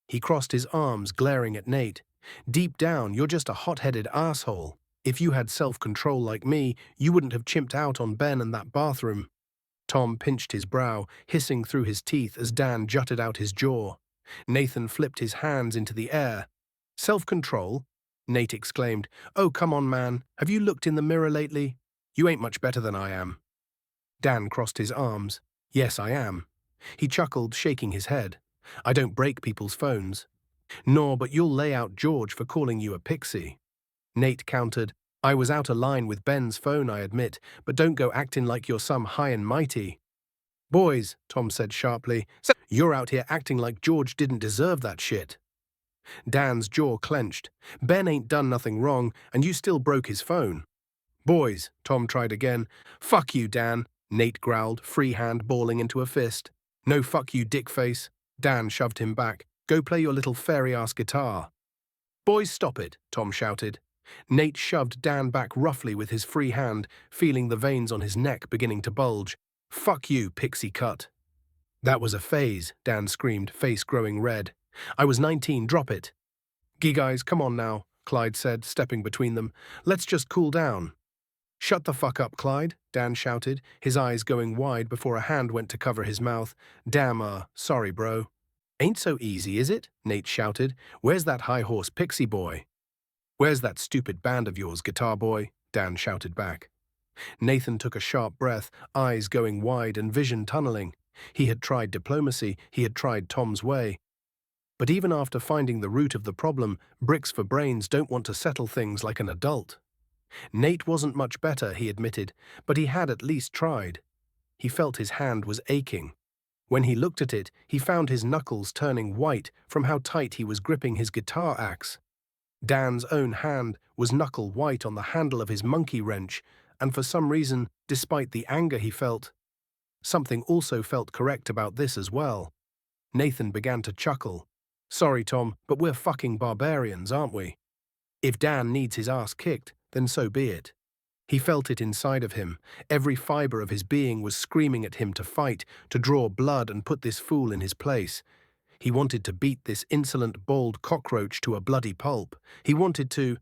He crossed his arms, glaring at Nate. Deep down, you're just a hot-headed asshole. If you had self-control like me, you wouldn't have chimped out on Ben in that bathroom. Tom pinched his brow, hissing through his teeth as Dan jutted out his jaw. Nathan flipped his hands into the air. Self-control? Nate exclaimed. Oh, come on, man. Have you looked in the mirror lately? You ain't much better than I am. Dan crossed his arms. Yes, I am. He chuckled, shaking his head. I don't break people's phones. Nor, but you'll lay out George for calling you a pixie. Nate countered. I was out of line with Ben's phone, I admit, but don't go acting like you're some high and mighty. Boys, Tom said sharply, you're out here acting like George didn't deserve that shit. Dan's jaw clenched. Ben ain't done nothing wrong, and you still broke his phone. Boys, Tom tried again. Fuck you, Dan, Nate growled, free hand balling into a fist. No fuck you, dickface. Dan shoved him back. Go play your little fairy-ass guitar. Boys, stop it, Tom shouted. Nate shoved Dan back roughly with his free hand, feeling the veins on his neck beginning to bulge. Fuck you, pixie cut. That was a phase, Dan screamed, face growing red. I was 19, drop it. Guys, come on now, Clyde said, stepping between them. Let's just cool down. Shut the fuck up, Clyde, Dan shouted, his eyes going wide before a hand went to cover his mouth. Damn, sorry, bro. Ain't so easy, is it? Nate shouted. Where's that high-horse pixie boy? Where's that stupid band of yours, guitar boy? Dan shouted back. Nathan took a sharp breath, eyes going wide and vision tunneling. He had tried diplomacy, he had tried Tom's way. But even after finding the root of the problem, bricks for brains don't want to settle things like an adult. Nate wasn't much better, he admitted, but he had at least tried. He felt his hand was aching. When he looked at it, he found his knuckles turning white from how tight he was gripping his guitar axe. Dan's own hand was knuckle white on the handle of his monkey wrench, and for some reason, despite the anger he felt, something also felt correct about this as well. Nathan began to chuckle. Sorry, Tom, but we're fucking barbarians, aren't we? If Dan needs his ass kicked, then so be it. He felt it inside of him. Every fiber of his being was screaming at him to fight, to draw blood and put this fool in his place. He wanted to beat this insolent, bald cockroach to a bloody pulp. He wanted to...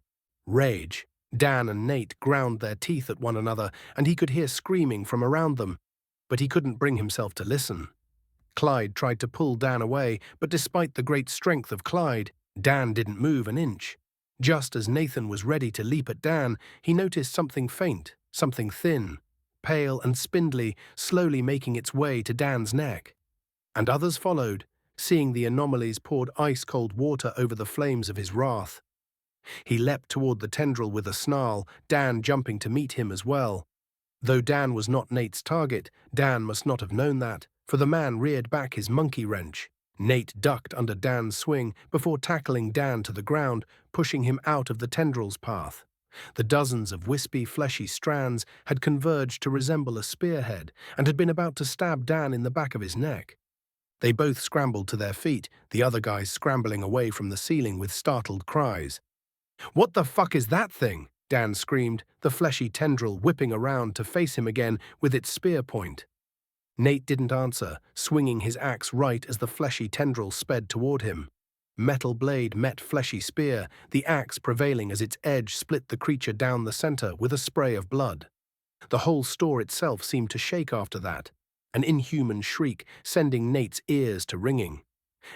Rage. Dan and Nate ground their teeth at one another, and he could hear screaming from around them, but he couldn't bring himself to listen. Clyde tried to pull Dan away, but despite the great strength of Clyde, Dan didn't move an inch. Just as Nathan was ready to leap at Dan, he noticed something faint, something thin, pale and spindly, slowly making its way to Dan's neck. And others followed, seeing the anomalies poured ice-cold water over the flames of his wrath. He leapt toward the tendril with a snarl, Dan jumping to meet him as well. Though Dan was not Nate's target, Dan must not have known that, for the man reared back his monkey wrench. Nate ducked under Dan's swing before tackling Dan to the ground, pushing him out of the tendril's path. The dozens of wispy, fleshy strands had converged to resemble a spearhead and had been about to stab Dan in the back of his neck. They both scrambled to their feet, the other guys scrambling away from the ceiling with startled cries. "What the fuck is that thing?" Dan screamed, the fleshy tendril whipping around to face him again with its spear point. Nate didn't answer, swinging his axe right as the fleshy tendril sped toward him. Metal blade met fleshy spear, the axe prevailing as its edge split the creature down the center with a spray of blood. The whole store itself seemed to shake after that, an inhuman shriek sending Nate's ears to ringing.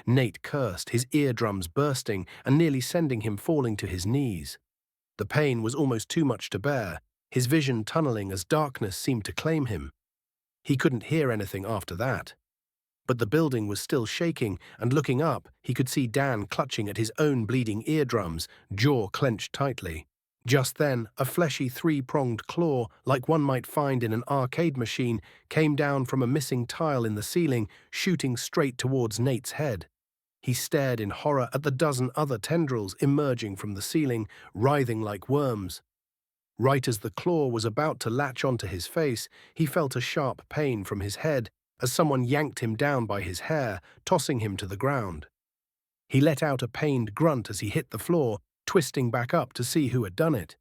Nate cursed, his eardrums bursting and nearly sending him falling to his knees. The pain was almost too much to bear, his vision tunneling as darkness seemed to claim him. He couldn't hear anything after that. But the building was still shaking, and looking up, he could see Dan clutching at his own bleeding eardrums, jaw clenched tightly. Just then, a fleshy three-pronged claw, like one might find in an arcade machine, came down from a missing tile in the ceiling, shooting straight towards Nate's head. He stared in horror at the dozen other tendrils emerging from the ceiling, writhing like worms. Right as the claw was about to latch onto his face, he felt a sharp pain from his head as someone yanked him down by his hair, tossing him to the ground. He let out a pained grunt as he hit the floor, twisting back up to see who had done it,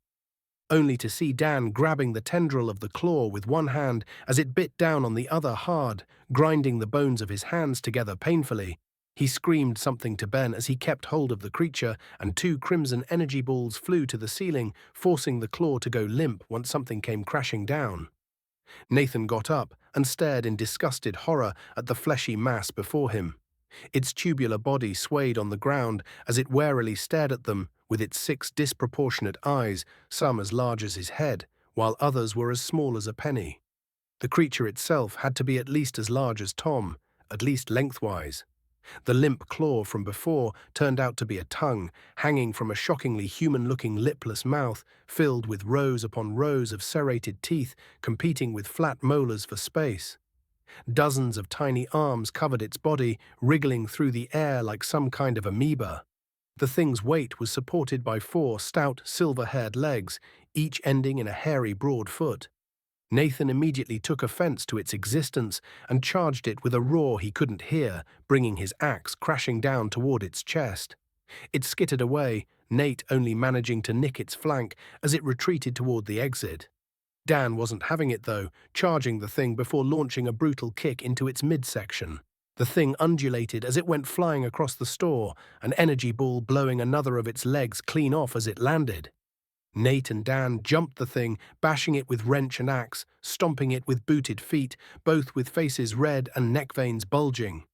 only to see Dan grabbing the tendril of the claw with one hand as it bit down on the other hard, grinding the bones of his hands together painfully. He screamed something to Ben as he kept hold of the creature, and 2 crimson energy balls flew to the ceiling, forcing the claw to go limp once something came crashing down. Nathan got up and stared in disgusted horror at the fleshy mass before him. Its tubular body swayed on the ground as it warily stared at them with its 6 disproportionate eyes, some as large as his head, while others were as small as a penny. The creature itself had to be at least as large as Tom, at least lengthwise. The limp claw from before turned out to be a tongue, hanging from a shockingly human-looking lipless mouth, filled with rows upon rows of serrated teeth competing with flat molars for space. Dozens of tiny arms covered its body, wriggling through the air like some kind of amoeba. The thing's weight was supported by 4 stout, silver-haired legs, each ending in a hairy, broad foot. Nathan immediately took offense to its existence and charged it with a roar he couldn't hear, bringing his axe crashing down toward its chest. It skittered away, Nate only managing to nick its flank as it retreated toward the exit. Dan wasn't having it, though, charging the thing before launching a brutal kick into its midsection. The thing undulated as it went flying across the store, an energy ball blowing another of its legs clean off as it landed. Nate and Dan jumped the thing, bashing it with wrench and axe, stomping it with booted feet, both with faces red and neck veins bulging.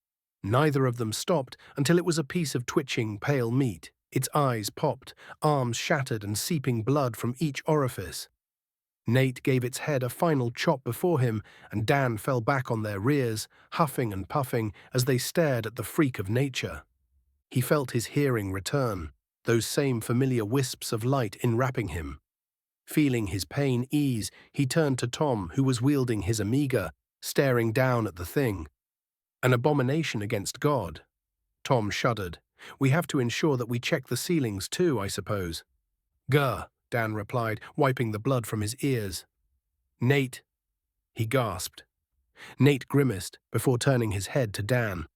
Neither of them stopped until it was a piece of twitching, pale meat. Its eyes popped, arms shattered and seeping blood from each orifice. Nate gave its head a final chop before him, and Dan fell back on their rears, huffing and puffing as they stared at the freak of nature. He felt his hearing return, those same familiar wisps of light enwrapping him. Feeling his pain ease, he turned to Tom, who was wielding his Amiga, staring down at the thing. An abomination against God. Tom shuddered. "We have to ensure that we check the ceilings too, I suppose." "Gah," Dan replied, wiping the blood from his ears. "Nate," he gasped. Nate grimaced before turning his head to Dan.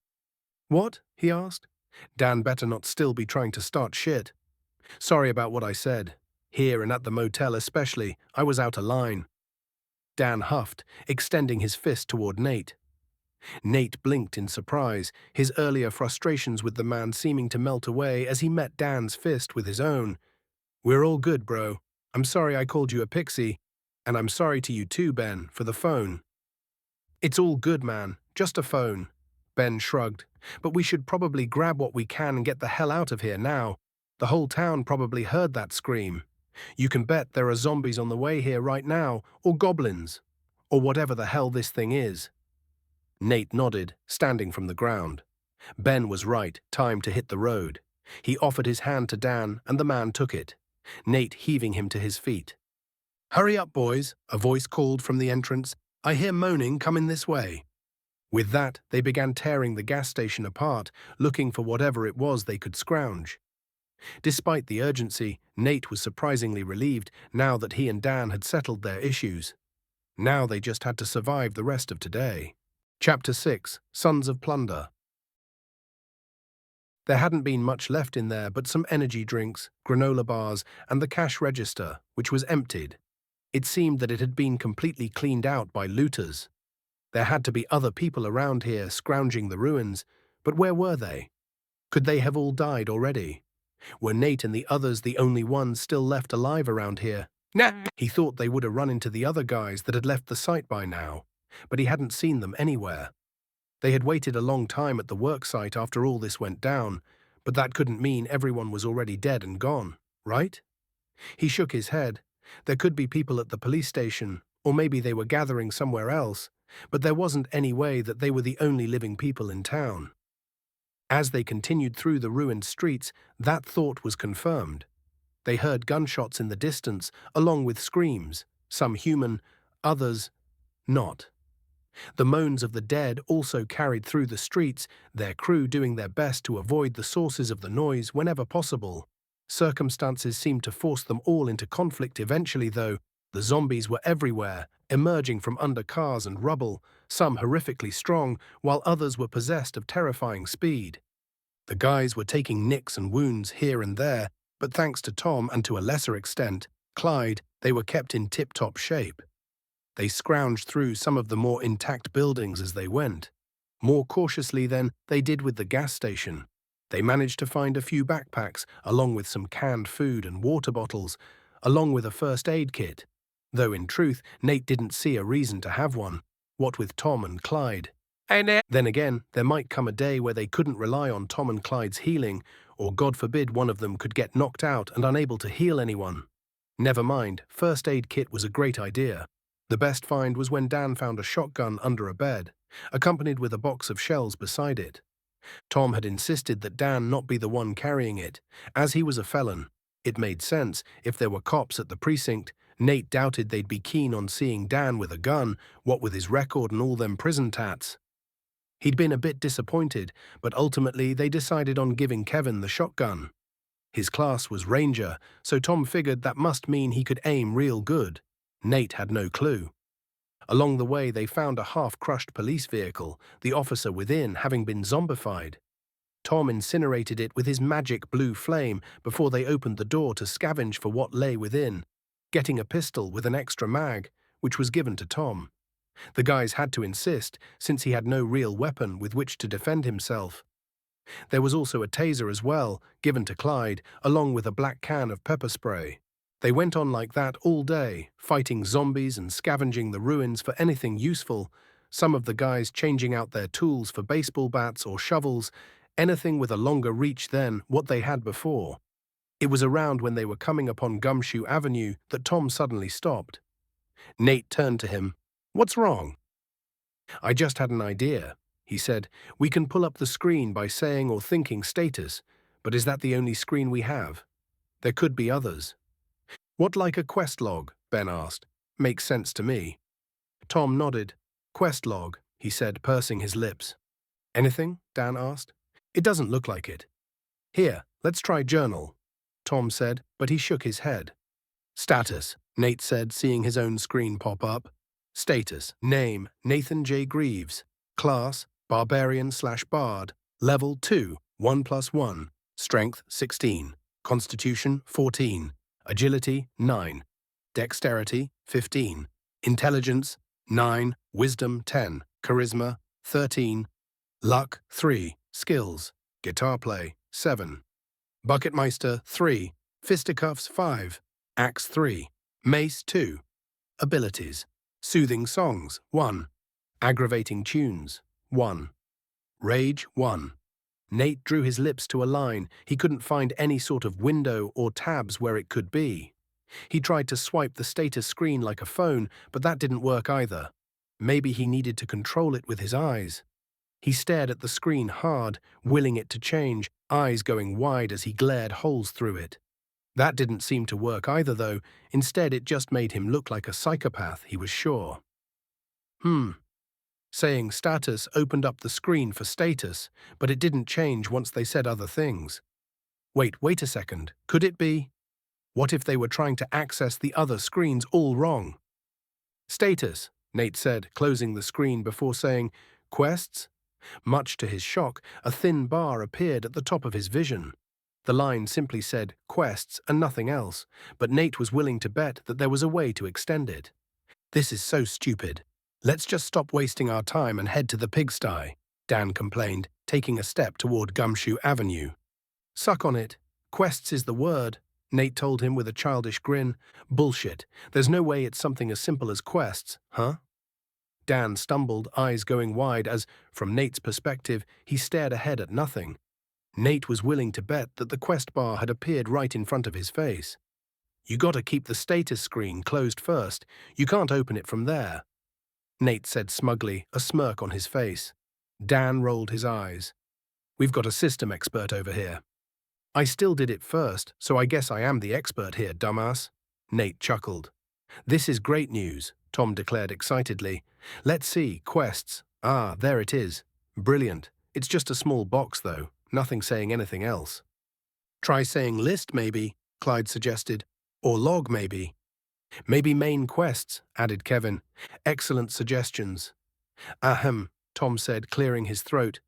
"What?" he asked. Dan better not still be trying to start shit. "Sorry about what I said." Here and at the motel especially, I was out of line. Dan huffed, extending his fist toward Nate. Nate blinked in surprise, his earlier frustrations with the man seeming to melt away as he met Dan's fist with his own. "We're all good, bro. I'm sorry I called you a pixie, and I'm sorry to you too, Ben, for the phone." "It's all good, man. Just a phone." Ben shrugged. "But we should probably grab what we can and get the hell out of here now. The whole town probably heard that scream. You can bet there are zombies on the way here right now, or goblins, or whatever the hell this thing is." Nate nodded, standing from the ground. Ben was right, time to hit the road. He offered his hand to Dan, and the man took it, Nate heaving him to his feet. "Hurry up, boys," a voice called from the entrance. "I hear moaning coming this way." With that, they began tearing the gas station apart, looking for whatever it was they could scrounge. Despite the urgency, Nate was surprisingly relieved now that he and Dan had settled their issues. Now they just had to survive the rest of today. Chapter 6, Sons of Plunder. There hadn't been much left in there but some energy drinks, granola bars, and the cash register, which was emptied. It seemed that it had been completely cleaned out by looters. There had to be other people around here scrounging the ruins, but where were they? Could they have all died already? Were Nate and the others the only ones still left alive around here? Nah. He thought they would have run into the other guys that had left the site by now, but he hadn't seen them anywhere. They had waited a long time at the work site after all this went down, but that couldn't mean everyone was already dead and gone, right? He shook his head. There could be people at the police station, or maybe they were gathering somewhere else, but there wasn't any way that they were the only living people in town. As they continued through the ruined streets, that thought was confirmed. They heard gunshots in the distance, along with screams, some human, others not. The moans of the dead also carried through the streets, their crew doing their best to avoid the sources of the noise whenever possible. Circumstances seemed to force them all into conflict eventually, though. The zombies were everywhere, emerging from under cars and rubble, some horrifically strong, while others were possessed of terrifying speed. The guys were taking nicks and wounds here and there, but thanks to Tom and to a lesser extent, Clyde, they were kept in tip-top shape. They scrounged through some of the more intact buildings as they went, more cautiously than they did with the gas station. They managed to find a few backpacks, along with some canned food and water bottles, along with a first aid kit. Though in truth, Nate didn't see a reason to have one, what with Tom and Clyde. Then again, there might come a day where they couldn't rely on Tom and Clyde's healing, or God forbid one of them could get knocked out and unable to heal anyone. Never mind, first aid kit was a great idea. The best find was when Dan found a shotgun under a bed, accompanied with a box of shells beside it. Tom had insisted that Dan not be the one carrying it, as he was a felon. It made sense. If there were cops at the precinct, Nate doubted they'd be keen on seeing Dan with a gun, what with his record and all them prison tats. He'd been a bit disappointed, but ultimately they decided on giving Kevin the shotgun. His class was Ranger, so Tom figured that must mean he could aim real good. Nate had no clue. Along the way, they found a half-crushed police vehicle, the officer within having been zombified. Tom incinerated it with his magic blue flame before they opened the door to scavenge for what lay within, getting a pistol with an extra mag, which was given to Tom. The guys had to insist, since he had no real weapon with which to defend himself. There was also a taser as well, given to Clyde, along with a black can of pepper spray. They went on like that all day, fighting zombies and scavenging the ruins for anything useful, some of the guys changing out their tools for baseball bats or shovels, anything with a longer reach than what they had before. It was around when they were coming upon Gumshoe Avenue that Tom suddenly stopped. Nate turned to him. "What's wrong?" "I just had an idea," he said. "We can pull up the screen by saying or thinking status, but is that the only screen we have? There could be others." "What, like a quest log?" Ben asked. "Makes sense to me." Tom nodded. "Quest log," he said, pursing his lips. "Anything?" Dan asked. "It doesn't look like it." "Here, let's try journal," Tom said, but he shook his head. "Status," Nate said, seeing his own screen pop up. "Status, name, Nathan J. Greaves. Class, BarDBarian/Bard. Level 2, 1+1. Strength, 16. Constitution, 14. Agility, 9. Dexterity, 15. Intelligence, 9. Wisdom, 10. Charisma, 13. Luck, 3. Skills, guitar play, 7. Bucketmeister, 3. Fisticuffs, 5. Axe, 3. Mace, 2. Abilities: Soothing songs, 1. Aggravating tunes, 1. Rage, 1. Nate drew his lips to a line. He couldn't find any sort of window or tabs where it could be. He tried to swipe the status screen like a phone, but that didn't work either. Maybe he needed to control it with his eyes. He stared at the screen hard, willing it to change, eyes going wide as he glared holes through it. That didn't seem to work either, though. Instead, it just made him look like a psychopath, he was sure. Saying status opened up the screen for status, but it didn't change once they said other things. Wait a second. Could it be? What if they were trying to access the other screens all wrong? Status, Nate said, closing the screen before saying, quests? Much to his shock, a thin bar appeared at the top of his vision. The line simply said quests and nothing else, but Nate was willing to bet that there was a way to extend it. This is so stupid. Let's just stop wasting our time and head to the pigsty, Dan complained, taking a step toward Gumshoe Avenue. Suck on it. Quests is the word, Nate told him with a childish grin. Bullshit. There's no way it's something as simple as quests, huh? Dan stumbled, eyes going wide as, from Nate's perspective, he stared ahead at nothing. Nate was willing to bet that the quest bar had appeared right in front of his face. You gotta keep the status screen closed first. You can't open it from there, Nate said smugly, a smirk on his face. Dan rolled his eyes. We've got a system expert over here. I still did it first, so I guess I am the expert here, dumbass, Nate chuckled. This is great news, Tom declared excitedly. Let's see, quests. Ah, there it is. Brilliant. It's just a small box, though. Nothing saying anything else. Try saying list, maybe, Clyde suggested. Or log, maybe. Maybe main quests, added Kevin. Excellent suggestions. Ahem, Tom said, clearing his throat.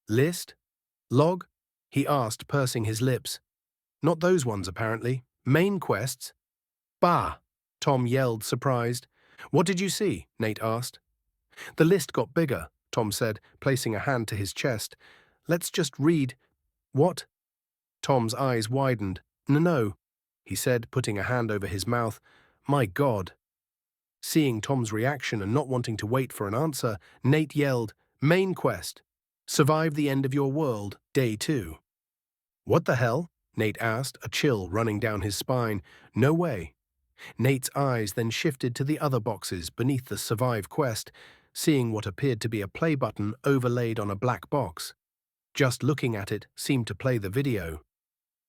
List? Log? He asked, pursing his lips. Not those ones, apparently. Main quests? Bah! Tom yelled, surprised. What did you see? Nate asked. The list got bigger, Tom said, placing a hand to his chest. Let's just read. What? Tom's eyes widened. No, he said, putting a hand over his mouth. My God. Seeing Tom's reaction and not wanting to wait for an answer, Nate yelled, Main quest. Survive the end of your world, day 2. What the hell? Nate asked, a chill running down his spine. No way. Nate's eyes then shifted to the other boxes beneath the survive quest, seeing what appeared to be a play button overlaid on a black box. Just looking at it seemed to play the video.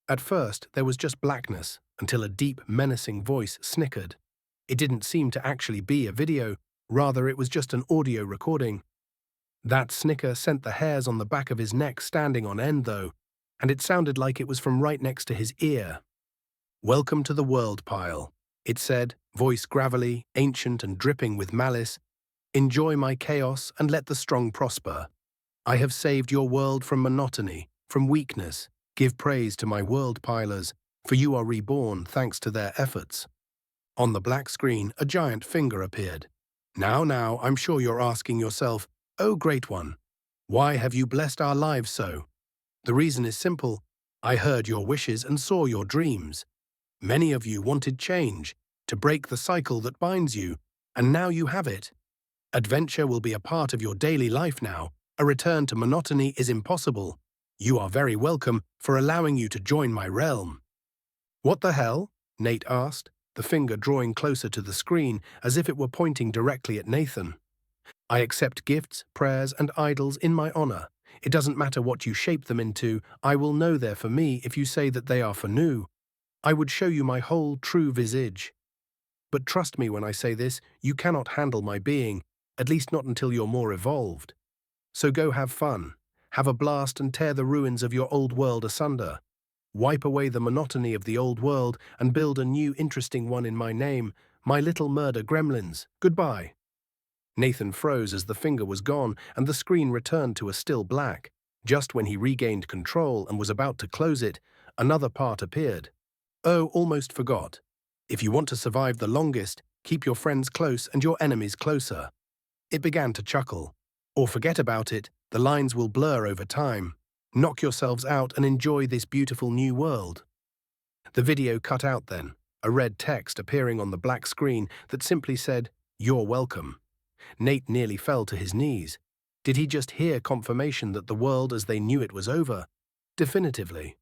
At first, there was just blackness, until a deep, menacing voice snickered. It didn't seem to actually be a video, rather it was just an audio recording. That snicker sent the hairs on the back of his neck standing on end, though, and it sounded like it was from right next to his ear. Welcome to the world pile, it said, voice gravelly, ancient and dripping with malice. Enjoy my chaos and let the strong prosper. I have saved your world from monotony, from weakness. Give praise to my world pilers, for you are reborn thanks to their efforts. On the black screen, a giant finger appeared. Now, I'm sure you're asking yourself, oh great one, why have you blessed our lives so? The reason is simple. I heard your wishes and saw your dreams. Many of you wanted change, to break the cycle that binds you, and now you have it. Adventure will be a part of your daily life now. A return to monotony is impossible. You are very welcome for allowing you to join my realm. What the hell? Nate asked, the finger drawing closer to the screen as if it were pointing directly at Nathan. I accept gifts, prayers, and idols in my honor. It doesn't matter what you shape them into, I will know they're for me if you say that they are for Nu. I would show you my whole true visage. But trust me when I say this, you cannot handle my being, at least not until you're more evolved. So go have fun. Have a blast and tear the ruins of your old world asunder. Wipe away the monotony of the old world and build a new interesting one in my name, my little murder gremlins. Goodbye. Nathan froze as the finger was gone and the screen returned to a still black. Just when he regained control and was about to close it, another part appeared. Oh, almost forgot. If you want to survive the longest, keep your friends close and your enemies closer. It began to chuckle. Or forget about it, the lines will blur over time. Knock yourselves out and enjoy this beautiful new world. The video cut out then, a red text appearing on the black screen that simply said, "You're welcome." Nate nearly fell to his knees. Did he just hear confirmation that the world as they knew it was over? Definitively.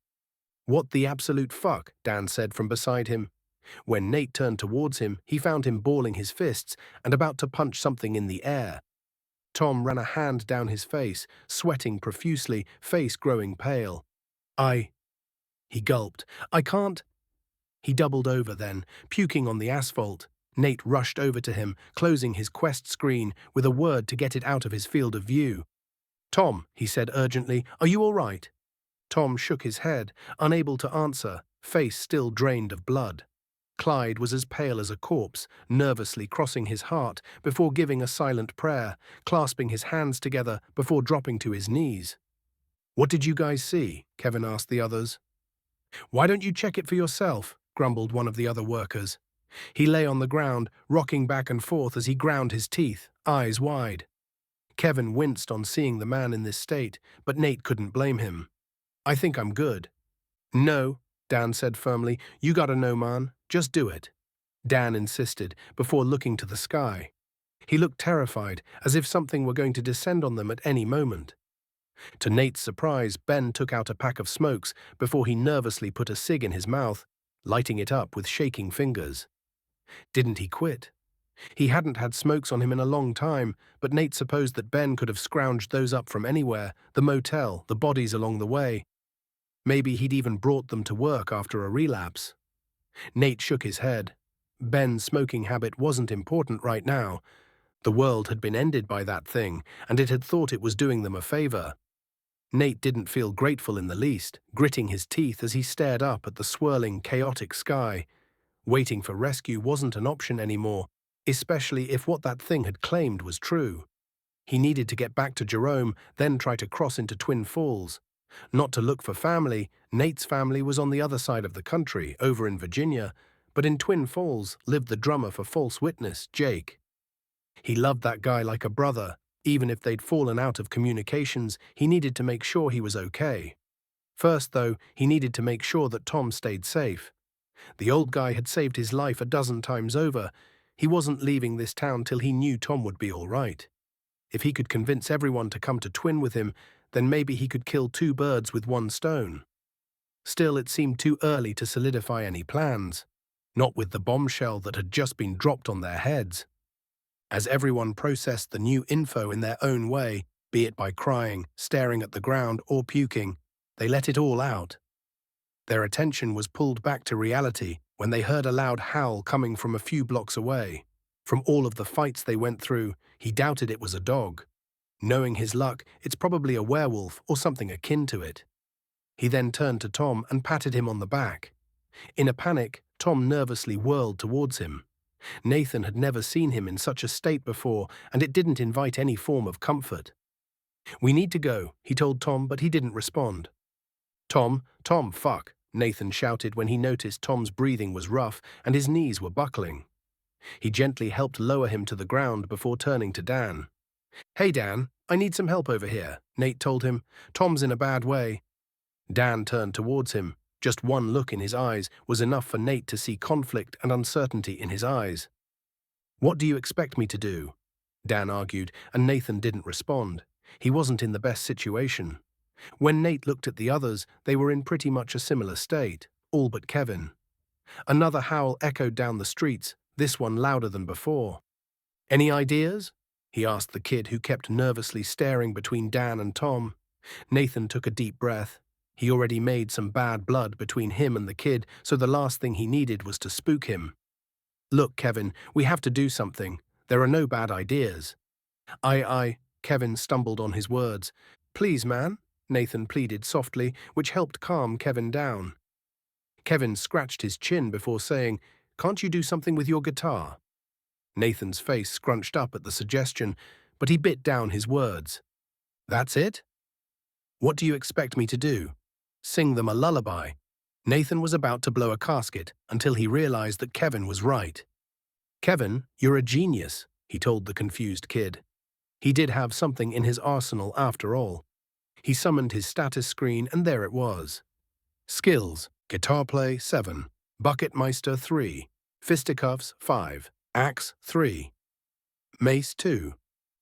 "What the absolute fuck?" Dan said from beside him. When Nate turned towards him, he found him balling his fists and about to punch something in the air. Tom ran a hand down his face, sweating profusely, face growing pale. He gulped. "I can't." He doubled over then, puking on the asphalt. Nate rushed over to him, closing his quest screen with a word to get it out of his field of view. "Tom," he said urgently, "are you all right?" Tom shook his head, unable to answer, face still drained of blood. Clyde was as pale as a corpse, nervously crossing his heart before giving a silent prayer, clasping his hands together before dropping to his knees. "What did you guys see?" Kevin asked the others. "Why don't you check it for yourself?" grumbled one of the other workers. He lay on the ground, rocking back and forth as he ground his teeth, eyes wide. Kevin winced on seeing the man in this state, but Nate couldn't blame him. "I think I'm good." "No," Dan said firmly, "you gotta know, man. Just do it." Dan insisted, before looking to the sky. He looked terrified, as if something were going to descend on them at any moment. To Nate's surprise, Ben took out a pack of smokes before he nervously put a cig in his mouth, lighting it up with shaking fingers. Didn't he quit? He hadn't had smokes on him in a long time, but Nate supposed that Ben could have scrounged those up from anywhere, the motel, the bodies along the way. Maybe he'd even brought them to work after a relapse. Nate shook his head. Ben's smoking habit wasn't important right now. The world had been ended by that thing, and it had thought it was doing them a favor. Nate didn't feel grateful in the least, gritting his teeth as he stared up at the swirling, chaotic sky. Waiting for rescue wasn't an option anymore, especially if what that thing had claimed was true. He needed to get back to Jerome, then try to cross into Twin Falls. Not to look for family, Nate's family was on the other side of the country, over in Virginia, but in Twin Falls lived the drummer for False Witness, Jake. He loved that guy like a brother. Even if they'd fallen out of communications, he needed to make sure he was okay. First, though, he needed to make sure that Tom stayed safe. The old guy had saved his life a dozen times over. He wasn't leaving this town till he knew Tom would be all right. If he could convince everyone to come to Twin with him, then maybe he could kill two birds with one stone. Still, it seemed too early to solidify any plans, not with the bombshell that had just been dropped on their heads. As everyone processed the new info in their own way, be it by crying, staring at the ground, or puking, they let it all out. Their attention was pulled back to reality when they heard a loud howl coming from a few blocks away. From all of the fights they went through, he doubted it was a dog. Knowing his luck, it's probably a werewolf or something akin to it. He then turned to Tom and patted him on the back. In a panic, Tom nervously whirled towards him. Nathan had never seen him in such a state before, and it didn't invite any form of comfort. "We need to go," he told Tom, but he didn't respond. Tom, fuck," Nathan shouted when he noticed Tom's breathing was rough and his knees were buckling. He gently helped lower him to the ground before turning to Dan. "Hey Dan, I need some help over here," Nate told him. "Tom's in a bad way." Dan turned towards him. Just one look in his eyes was enough for Nate to see conflict and uncertainty in his eyes. "What do you expect me to do?" Dan argued, and Nathan didn't respond. He wasn't in the best situation. When Nate looked at the others, they were in pretty much a similar state, all but Kevin. Another howl echoed down the streets, this one louder than before. "Any ideas?" he asked the kid who kept nervously staring between Dan and Tom. Nathan took a deep breath. He already made some bad blood between him and the kid, so the last thing he needed was to spook him. "Look, Kevin, we have to do something. There are no bad ideas." Kevin stumbled on his words. "Please, man," Nathan pleaded softly, which helped calm Kevin down. Kevin scratched his chin before saying, "Can't you do something with your guitar?" Nathan's face scrunched up at the suggestion, but he bit down his words. "That's it? What do you expect me to do? Sing them a lullaby?" Nathan was about to blow a casket until he realized that Kevin was right. "Kevin, you're a genius," he told the confused kid. He did have something in his arsenal after all. He summoned his status screen and there it was. Skills: guitar play 7, Bucketmeister 3, fisticuffs 5, axe 3, mace 2.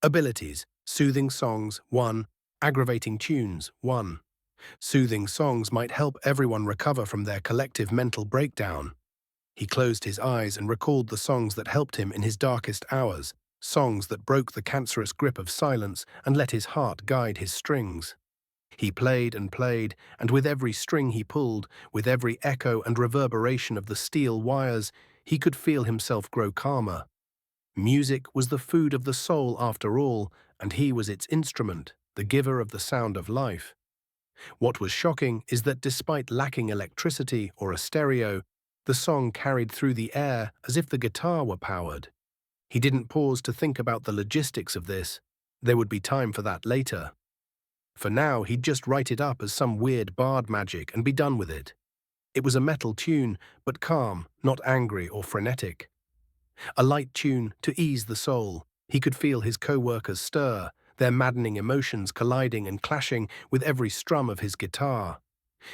Abilities: soothing songs 1, aggravating tunes 1. Soothing songs might help everyone recover from their collective mental breakdown. He closed his eyes and recalled the songs that helped him in his darkest hours, songs that broke the cancerous grip of silence and let his heart guide his strings. He played, and with every string he pulled, with every echo and reverberation of the steel wires, he could feel himself grow calmer. Music was the food of the soul after all, and he was its instrument, the giver of the sound of life. What was shocking is that despite lacking electricity or a stereo, the song carried through the air as if the guitar were powered. He didn't pause to think about the logistics of this. There would be time for that later. For now, he'd just write it up as some weird bard magic and be done with it. It was a metal tune, but calm, not angry or frenetic. A light tune to ease the soul. He could feel his co-workers stir, their maddening emotions colliding and clashing with every strum of his guitar.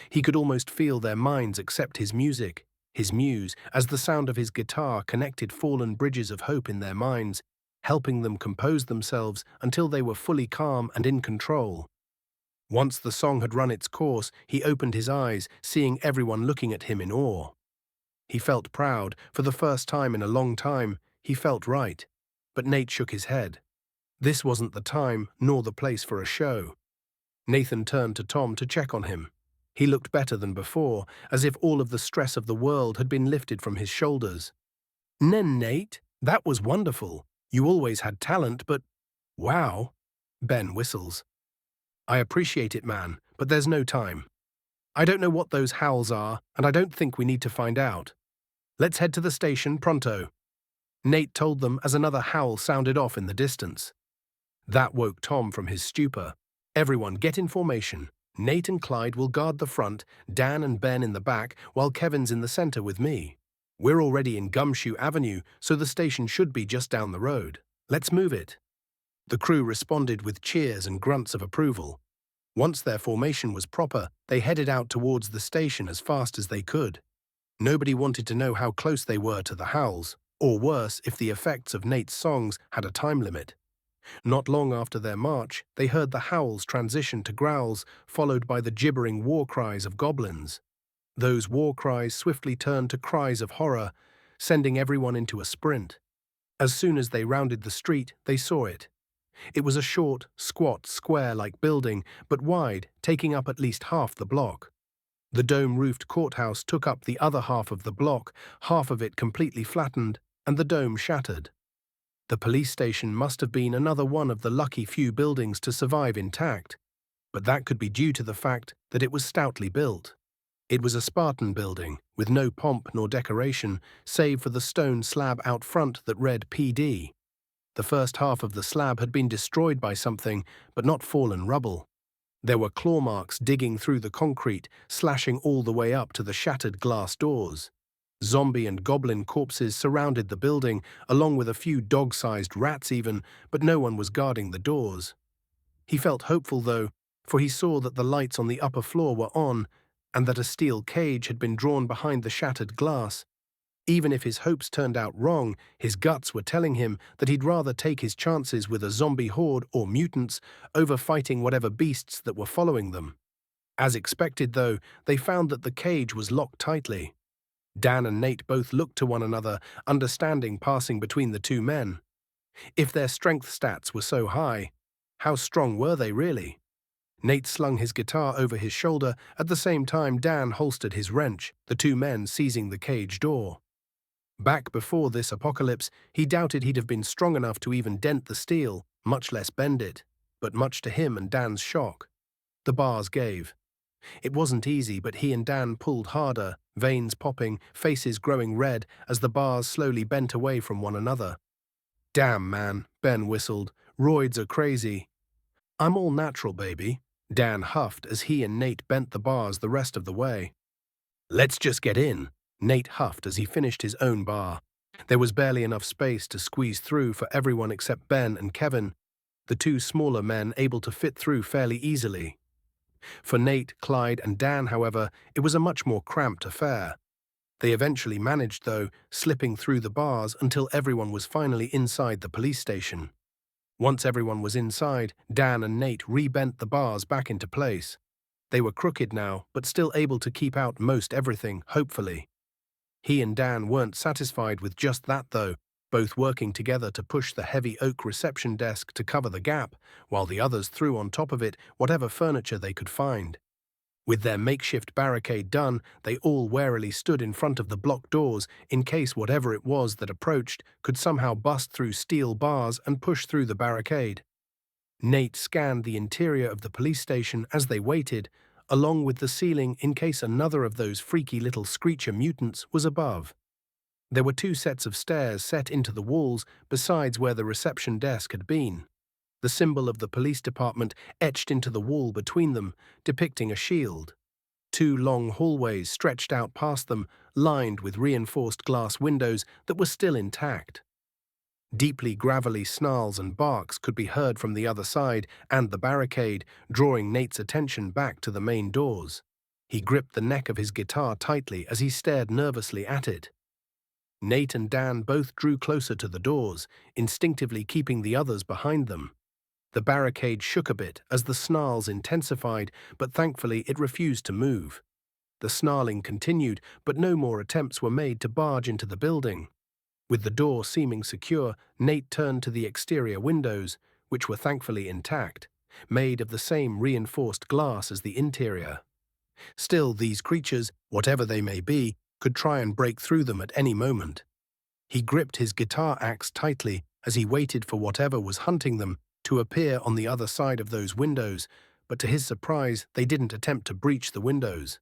He could almost feel their minds accept his music, his muse, as the sound of his guitar connected fallen bridges of hope in their minds, helping them compose themselves until they were fully calm and in control. Once the song had run its course, he opened his eyes, seeing everyone looking at him in awe. He felt proud. For the first time in a long time, he felt right. But Nate shook his head. This wasn't the time nor the place for a show. Nathan turned to Tom to check on him. He looked better than before, as if all of the stress of the world had been lifted from his shoulders. Nate, that was wonderful. You always had talent, but wow." Ben whistles. "I appreciate it, man, but there's no time. I don't know what those howls are, and I don't think we need to find out. Let's head to the station pronto," Nate told them as another howl sounded off in the distance. That woke Tom from his stupor. "Everyone get in formation. Nate and Clyde will guard the front, Dan and Ben in the back, while Kevin's in the center with me. We're already in Gumshoe Avenue, so the station should be just down the road. Let's move it." The crew responded with cheers and grunts of approval. Once their formation was proper, they headed out towards the station as fast as they could. Nobody wanted to know how close they were to the howls, or worse, if the effects of Nate's songs had a time limit. Not long after their march, they heard the howls transition to growls, followed by the gibbering war cries of goblins. Those war cries swiftly turned to cries of horror, sending everyone into a sprint. As soon as they rounded the street, they saw it. It was a short, squat, square-like building, but wide, taking up at least half the block. The dome-roofed courthouse took up the other half of the block, half of it completely flattened, and the dome shattered. The police station must have been another one of the lucky few buildings to survive intact, but that could be due to the fact that it was stoutly built. It was a Spartan building, with no pomp nor decoration, save for the stone slab out front that read PD. The first half of the slab had been destroyed by something, but not fallen rubble. There were claw marks digging through the concrete, slashing all the way up to the shattered glass doors. Zombie and goblin corpses surrounded the building, along with a few dog-sized rats even, but no one was guarding the doors. He felt hopeful, though, for he saw that the lights on the upper floor were on, and that a steel cage had been drawn behind the shattered glass. Even if his hopes turned out wrong, his guts were telling him that he'd rather take his chances with a zombie horde or mutants over fighting whatever beasts that were following them. As expected, though, they found that the cage was locked tightly. Dan and Nate both looked to one another, understanding passing between the two men. If their strength stats were so high, how strong were they really? Nate slung his guitar over his shoulder, at the same time Dan holstered his wrench, the two men seizing the cage door. Back before this apocalypse, he doubted he'd have been strong enough to even dent the steel, much less bend it, but much to him and Dan's shock, the bars gave. It wasn't easy, but he and Dan pulled harder, veins popping, faces growing red as the bars slowly bent away from one another. "Damn, man," Ben whistled. "Roids are crazy." "I'm all natural, baby," Dan huffed as he and Nate bent the bars the rest of the way. "Let's just get in," Nate huffed as he finished his own bar. There was barely enough space to squeeze through for everyone except Ben and Kevin, the two smaller men able to fit through fairly easily. For Nate, Clyde, and Dan, however, it was a much more cramped affair. They eventually managed, though, slipping through the bars until everyone was finally inside the police station. Once everyone was inside, Dan and Nate rebent the bars back into place. They were crooked now, but still able to keep out most everything, hopefully. He and Dan weren't satisfied with just that, though, both working together to push the heavy oak reception desk to cover the gap, while the others threw on top of it whatever furniture they could find. With their makeshift barricade done, they all warily stood in front of the blocked doors in case whatever it was that approached could somehow bust through steel bars and push through the barricade. Nate scanned the interior of the police station as they waited, along with the ceiling in case another of those freaky little screecher mutants was above. There were two sets of stairs set into the walls besides where the reception desk had been. The symbol of the police department etched into the wall between them, depicting a shield. Two long hallways stretched out past them, lined with reinforced glass windows that were still intact. Deeply gravelly snarls and barks could be heard from the other side and the barricade, drawing Nate's attention back to the main doors. He gripped the neck of his guitar tightly as he stared nervously at it. Nate and Dan both drew closer to the doors, instinctively keeping the others behind them. The barricade shook a bit as the snarls intensified, but thankfully it refused to move. The snarling continued, but no more attempts were made to barge into the building. With the door seeming secure, Nate turned to the exterior windows, which were thankfully intact, made of the same reinforced glass as the interior. Still, these creatures, whatever they may be, could try and break through them at any moment. He gripped his guitar axe tightly as he waited for whatever was hunting them to appear on the other side of those windows, but to his surprise, they didn't attempt to breach the windows.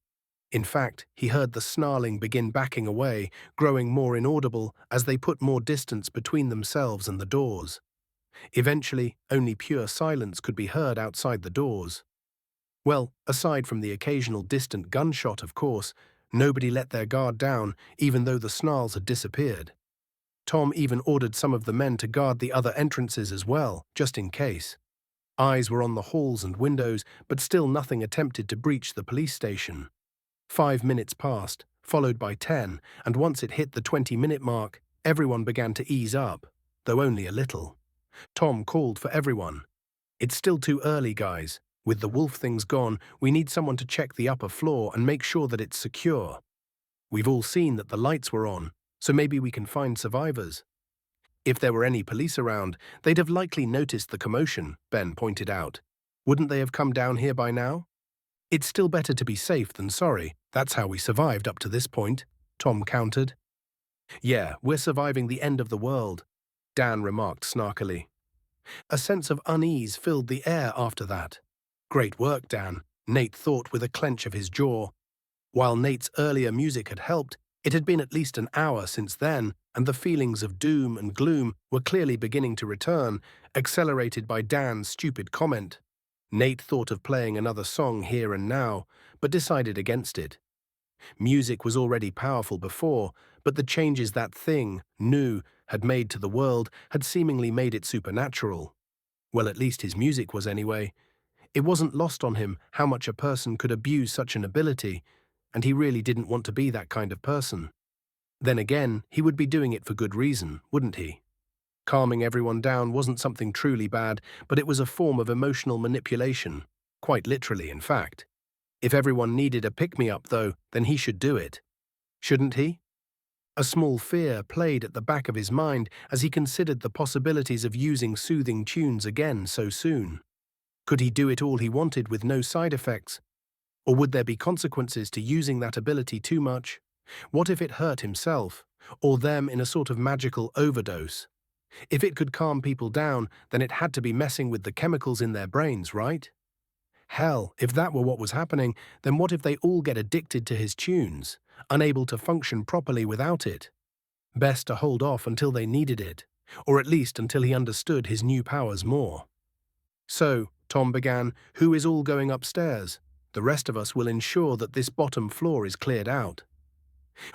In fact, he heard the snarling begin backing away, growing more inaudible as they put more distance between themselves and the doors. Eventually, only pure silence could be heard outside the doors. Well, aside from the occasional distant gunshot, of course, nobody let their guard down, even though the snarls had disappeared. Tom even ordered some of the men to guard the other entrances as well, just in case. Eyes were on the halls and windows, but still nothing attempted to breach the police station. 5 minutes passed, followed by 10, and once it hit the 20-minute mark, everyone began to ease up, though only a little. Tom called for everyone. "It's still too early, guys. With the wolf things gone, we need someone to check the upper floor and make sure that it's secure. We've all seen that the lights were on, so maybe we can find survivors." "If there were any police around, they'd have likely noticed the commotion," Ben pointed out. "Wouldn't they have come down here by now?" "It's still better to be safe than sorry. That's how we survived up to this point," Tom countered. "Yeah, we're surviving the end of the world," Dan remarked snarkily. A sense of unease filled the air after that. "Great work, Dan," Nate thought with a clench of his jaw. While Nate's earlier music had helped, it had been at least an hour since then, and the feelings of doom and gloom were clearly beginning to return, accelerated by Dan's stupid comment. Nate thought of playing another song here and now, but decided against it. Music was already powerful before, but the changes that thing, new, had made to the world had seemingly made it supernatural. Well, at least his music was anyway. It wasn't lost on him how much a person could abuse such an ability, and he really didn't want to be that kind of person. Then again, he would be doing it for good reason, wouldn't he? Calming everyone down wasn't something truly bad, but it was a form of emotional manipulation, quite literally, in fact. If everyone needed a pick-me-up, though, then he should do it. Shouldn't he? A small fear played at the back of his mind as he considered the possibilities of using soothing tunes again so soon. Could he do it all he wanted with no side effects? Or would there be consequences to using that ability too much? What if it hurt himself, or them in a sort of magical overdose? If it could calm people down, then it had to be messing with the chemicals in their brains, right? Hell, if that were what was happening, then what if they all get addicted to his tunes, unable to function properly without it? Best to hold off until they needed it, or at least until he understood his new powers more. "So," Tom began, "who is all going upstairs?" The rest of us will ensure that this bottom floor is cleared out."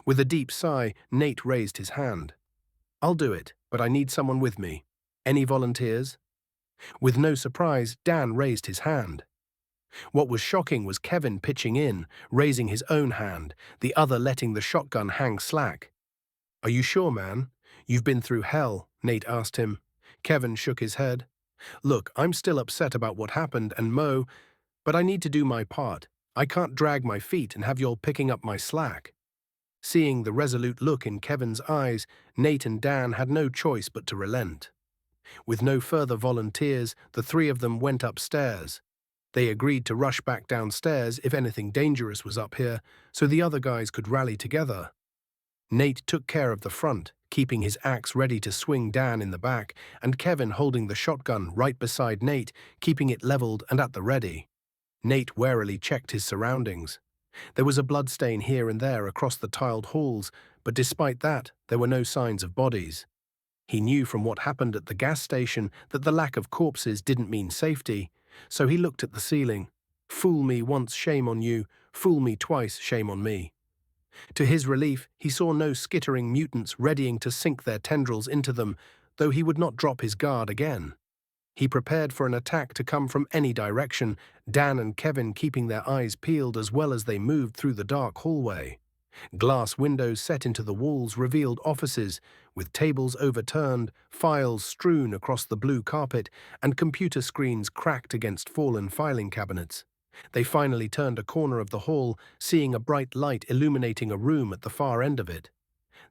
With a deep sigh, Nate raised his hand. "I'll do it, but I need someone with me. Any volunteers?" With no surprise, Dan raised his hand. What was shocking was Kevin pitching in, raising his own hand, the other letting the shotgun hang slack. "Are you sure, man? You've been through hell," Nate asked him. Kevin shook his head. "Look, I'm still upset about what happened, and but I need to do my part. I can't drag my feet and have y'all picking up my slack." Seeing the resolute look in Kevin's eyes, Nate and Dan had no choice but to relent. With no further volunteers, the three of them went upstairs. They agreed to rush back downstairs if anything dangerous was up here, so the other guys could rally together. Nate took care of the front, keeping his axe ready to swing Dan in the back, and Kevin holding the shotgun right beside Nate, keeping it leveled and at the ready. Nate warily checked his surroundings. There was a bloodstain here and there across the tiled halls, but despite that, there were no signs of bodies. He knew from what happened at the gas station that the lack of corpses didn't mean safety, so he looked at the ceiling. Fool me once, shame on you. Fool me twice, shame on me. To his relief, he saw no skittering mutants readying to sink their tendrils into them, though he would not drop his guard again. He prepared for an attack to come from any direction, Dan and Kevin keeping their eyes peeled as well as they moved through the dark hallway. Glass windows set into the walls revealed offices, with tables overturned, files strewn across the blue carpet, and computer screens cracked against fallen filing cabinets. They finally turned a corner of the hall, seeing a bright light illuminating a room at the far end of it.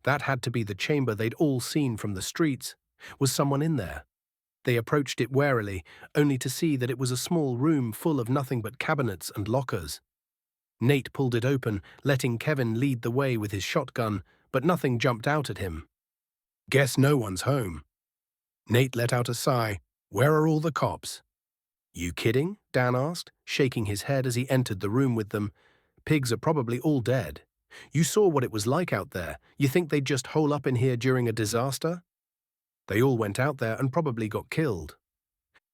That had to be the chamber they'd all seen from the streets. Was someone in there? They approached it warily, only to see that it was a small room full of nothing but cabinets and lockers. Nate pulled it open, letting Kevin lead the way with his shotgun, but nothing jumped out at him. "Guess no one's home." Nate let out a sigh. "Where are all the cops?" "You kidding?" Dan asked, shaking his head as he entered the room with them. "Pigs are probably all dead. You saw what it was like out there. You think they'd just hole up in here during a disaster? They all went out there and probably got killed.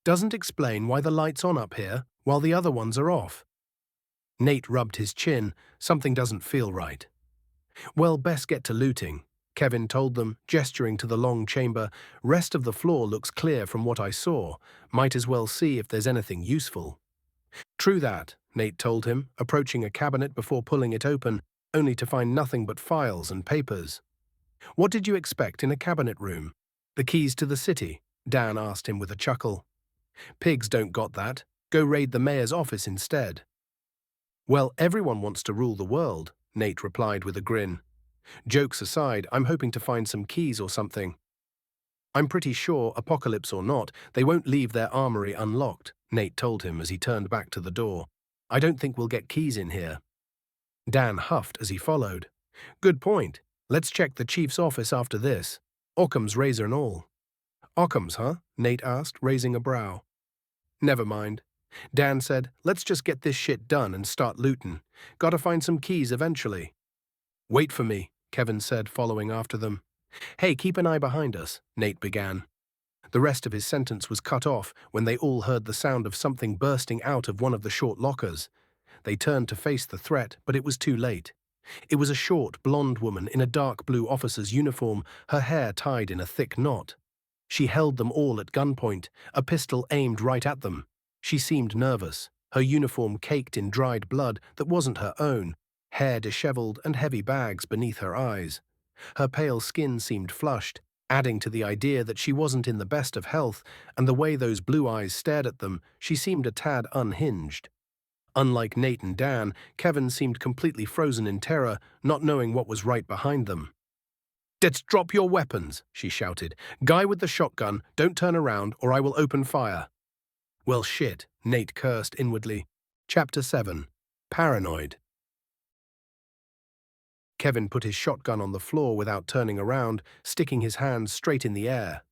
Doesn't explain why the light's on up here while the other ones are off." Nate rubbed his chin. Something doesn't feel right. "Well, best get to looting," Kevin told them, gesturing to the long chamber. "Rest of the floor looks clear from what I saw. Might as well see if there's anything useful." "True that," Nate told him, approaching a cabinet before pulling it open, only to find nothing but files and papers. "What did you expect in a cabinet room? The keys to the city?" Dan asked him with a chuckle. "Pigs don't got that. Go raid the mayor's office instead." "Well, everyone wants to rule the world," Nate replied with a grin. "Jokes aside, I'm hoping to find some keys or something." "I'm pretty sure, apocalypse or not, they won't leave their armory unlocked," Nate told him as he turned back to the door. "I don't think we'll get keys in here." Dan huffed as he followed. "Good point. Let's check the chief's office after this. Occam's razor and all." "Occam's, huh?" Nate asked, raising a brow. "Never mind." Dan said, "Let's just get this shit done and start looting. Gotta find some keys eventually." "Wait for me," Kevin said, following after them. "Hey, keep an eye behind us," Nate began. The rest of his sentence was cut off when they all heard the sound of something bursting out of one of the short lockers. They turned to face the threat, but it was too late. It was a short, blonde woman in a dark blue officer's uniform, her hair tied in a thick knot. She held them all at gunpoint, a pistol aimed right at them. She seemed nervous, her uniform caked in dried blood that wasn't her own, hair disheveled and heavy bags beneath her eyes. Her pale skin seemed flushed, adding to the idea that she wasn't in the best of health, and the way those blue eyes stared at them, she seemed a tad unhinged. Unlike Nate and Dan, Kevin seemed completely frozen in terror, not knowing what was right behind them. "Let's drop your weapons," she shouted. "Guy with the shotgun, don't turn around or I will open fire." "Well shit," Nate cursed inwardly. Chapter 7. Paranoid. Kevin put his shotgun on the floor without turning around, sticking his hands straight in the air.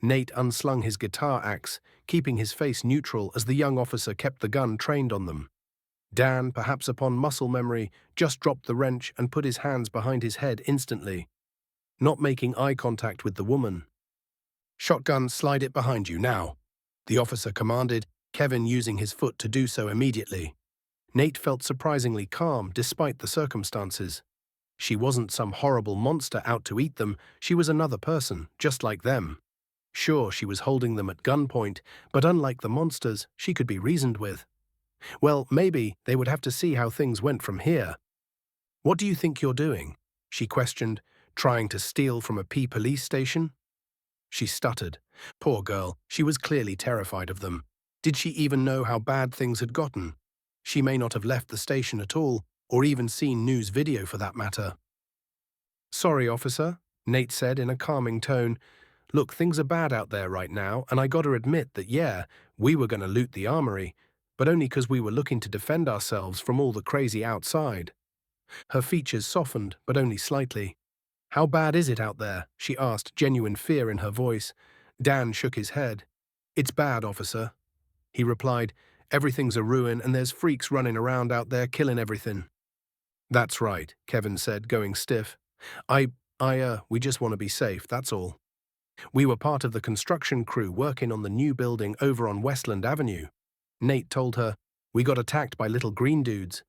Nate unslung his guitar axe, keeping his face neutral as the young officer kept the gun trained on them. Dan, perhaps upon muscle memory, just dropped the wrench and put his hands behind his head instantly, not making eye contact with the woman. "Shotgun, slide it behind you now," the officer commanded, Kevin using his foot to do so immediately. Nate felt surprisingly calm despite the circumstances. She wasn't some horrible monster out to eat them, she was another person, just like them. Sure, she was holding them at gunpoint, but unlike the monsters, she could be reasoned with. Well, maybe they would have to see how things went from here. "What do you think you're doing?" she questioned, trying to steal from a police station. She stuttered. Poor girl, she was clearly terrified of them. Did she even know how bad things had gotten? She may not have left the station at all, or even seen news video for that matter. "Sorry, officer," Nate said in a calming tone. "Look, things are bad out there right now, and I gotta admit that, yeah, we were gonna loot the armory, but only 'cause we were looking to defend ourselves from all the crazy outside." Her features softened, but only slightly. "How bad is it out there?" she asked, genuine fear in her voice. Dan shook his head. "It's bad, officer," he replied. "Everything's a ruin and there's freaks running around out there killing everything." "That's right," Kevin said, going stiff. We just want to be safe, that's all. We were part of the construction crew working on the new building over on Westland Avenue." Nate told her. "We got attacked by little green dudes."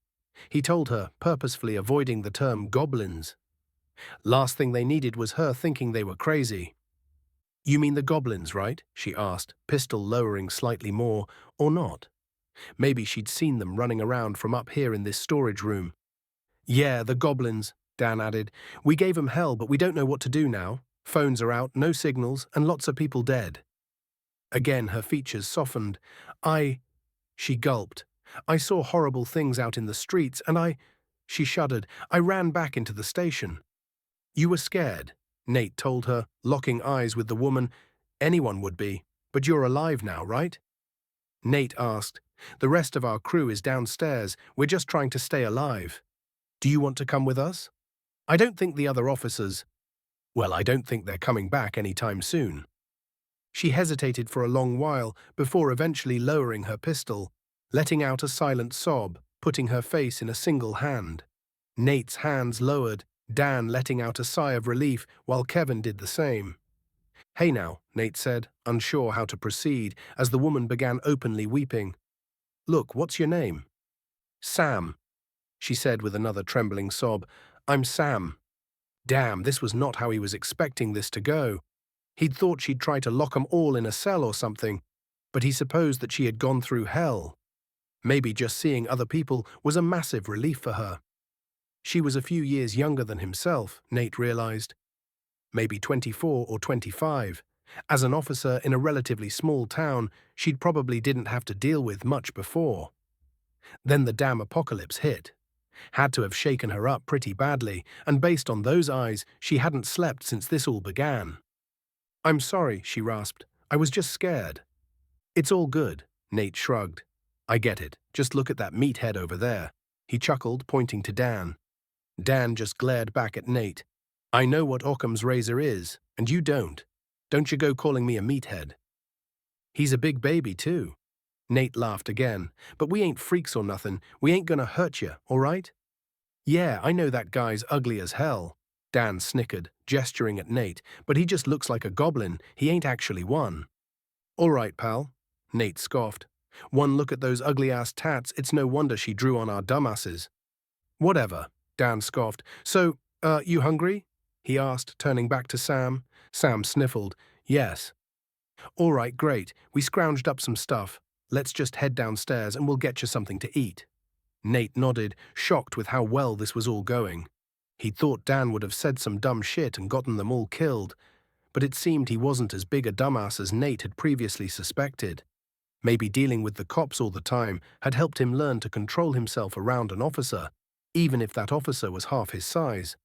He told her, purposefully avoiding the term goblins. Last thing they needed was her thinking they were crazy. "You mean the goblins, right?" she asked, pistol lowering slightly more, or not. Maybe she'd seen them running around from up here in this storage room. "Yeah, the goblins," Dan added. "We gave 'em hell, but we don't know what to do now. Phones are out, no signals, and lots of people dead." Again, her features softened. She gulped. "I saw horrible things out in the streets, and she shuddered. "I ran back into the station." "You were scared," Nate told her, locking eyes with the woman. "Anyone would be, but you're alive now, right?" Nate asked. "The rest of our crew is downstairs. We're just trying to stay alive. Do you want to come with us?" "I don't think the other officers—" "Well, I don't think they're coming back anytime soon." She hesitated for a long while before eventually lowering her pistol, letting out a silent sob, putting her face in a single hand. Nate's hands lowered, Dan letting out a sigh of relief while Kevin did the same. "Hey now," Nate said, unsure how to proceed, as the woman began openly weeping. "Look, what's your name?" "Sam," she said with another trembling sob. "I'm Sam." Damn, this was not how he was expecting this to go. He'd thought she'd try to lock 'em all in a cell or something, but he supposed that she had gone through hell. Maybe just seeing other people was a massive relief for her. She was a few years younger than himself, Nate realized. Maybe 24 or 25. As an officer in a relatively small town, she'd probably didn't have to deal with much before. Then the damn apocalypse hit. Had to have shaken her up pretty badly, and based on those eyes, she hadn't slept since this all began. "I'm sorry," she rasped. "I was just scared." "It's all good," Nate shrugged. "I get it. Just look at that meathead over there." He chuckled, pointing to Dan. Dan just glared back at Nate. "I know what Occam's razor is, and you don't. Don't you go calling me a meathead." "He's a big baby, too." Nate laughed again. "But we ain't freaks or nothing. We ain't gonna hurt you, all right?" "Yeah, I know that guy's ugly as hell," Dan snickered, gesturing at Nate, "but he just looks like a goblin. He ain't actually one." "All right, pal," Nate scoffed. "One look at those ugly-ass tats, it's no wonder she drew on our dumbasses." "Whatever," Dan scoffed. "So, you hungry?" he asked, turning back to Sam. Sam sniffled. "Yes." "All right, great. We scrounged up some stuff. Let's just head downstairs and we'll get you something to eat." Nate nodded, shocked with how well this was all going. He'd thought Dan would have said some dumb shit and gotten them all killed, but it seemed he wasn't as big a dumbass as Nate had previously suspected. Maybe dealing with the cops all the time had helped him learn to control himself around an officer, even if that officer was half his size.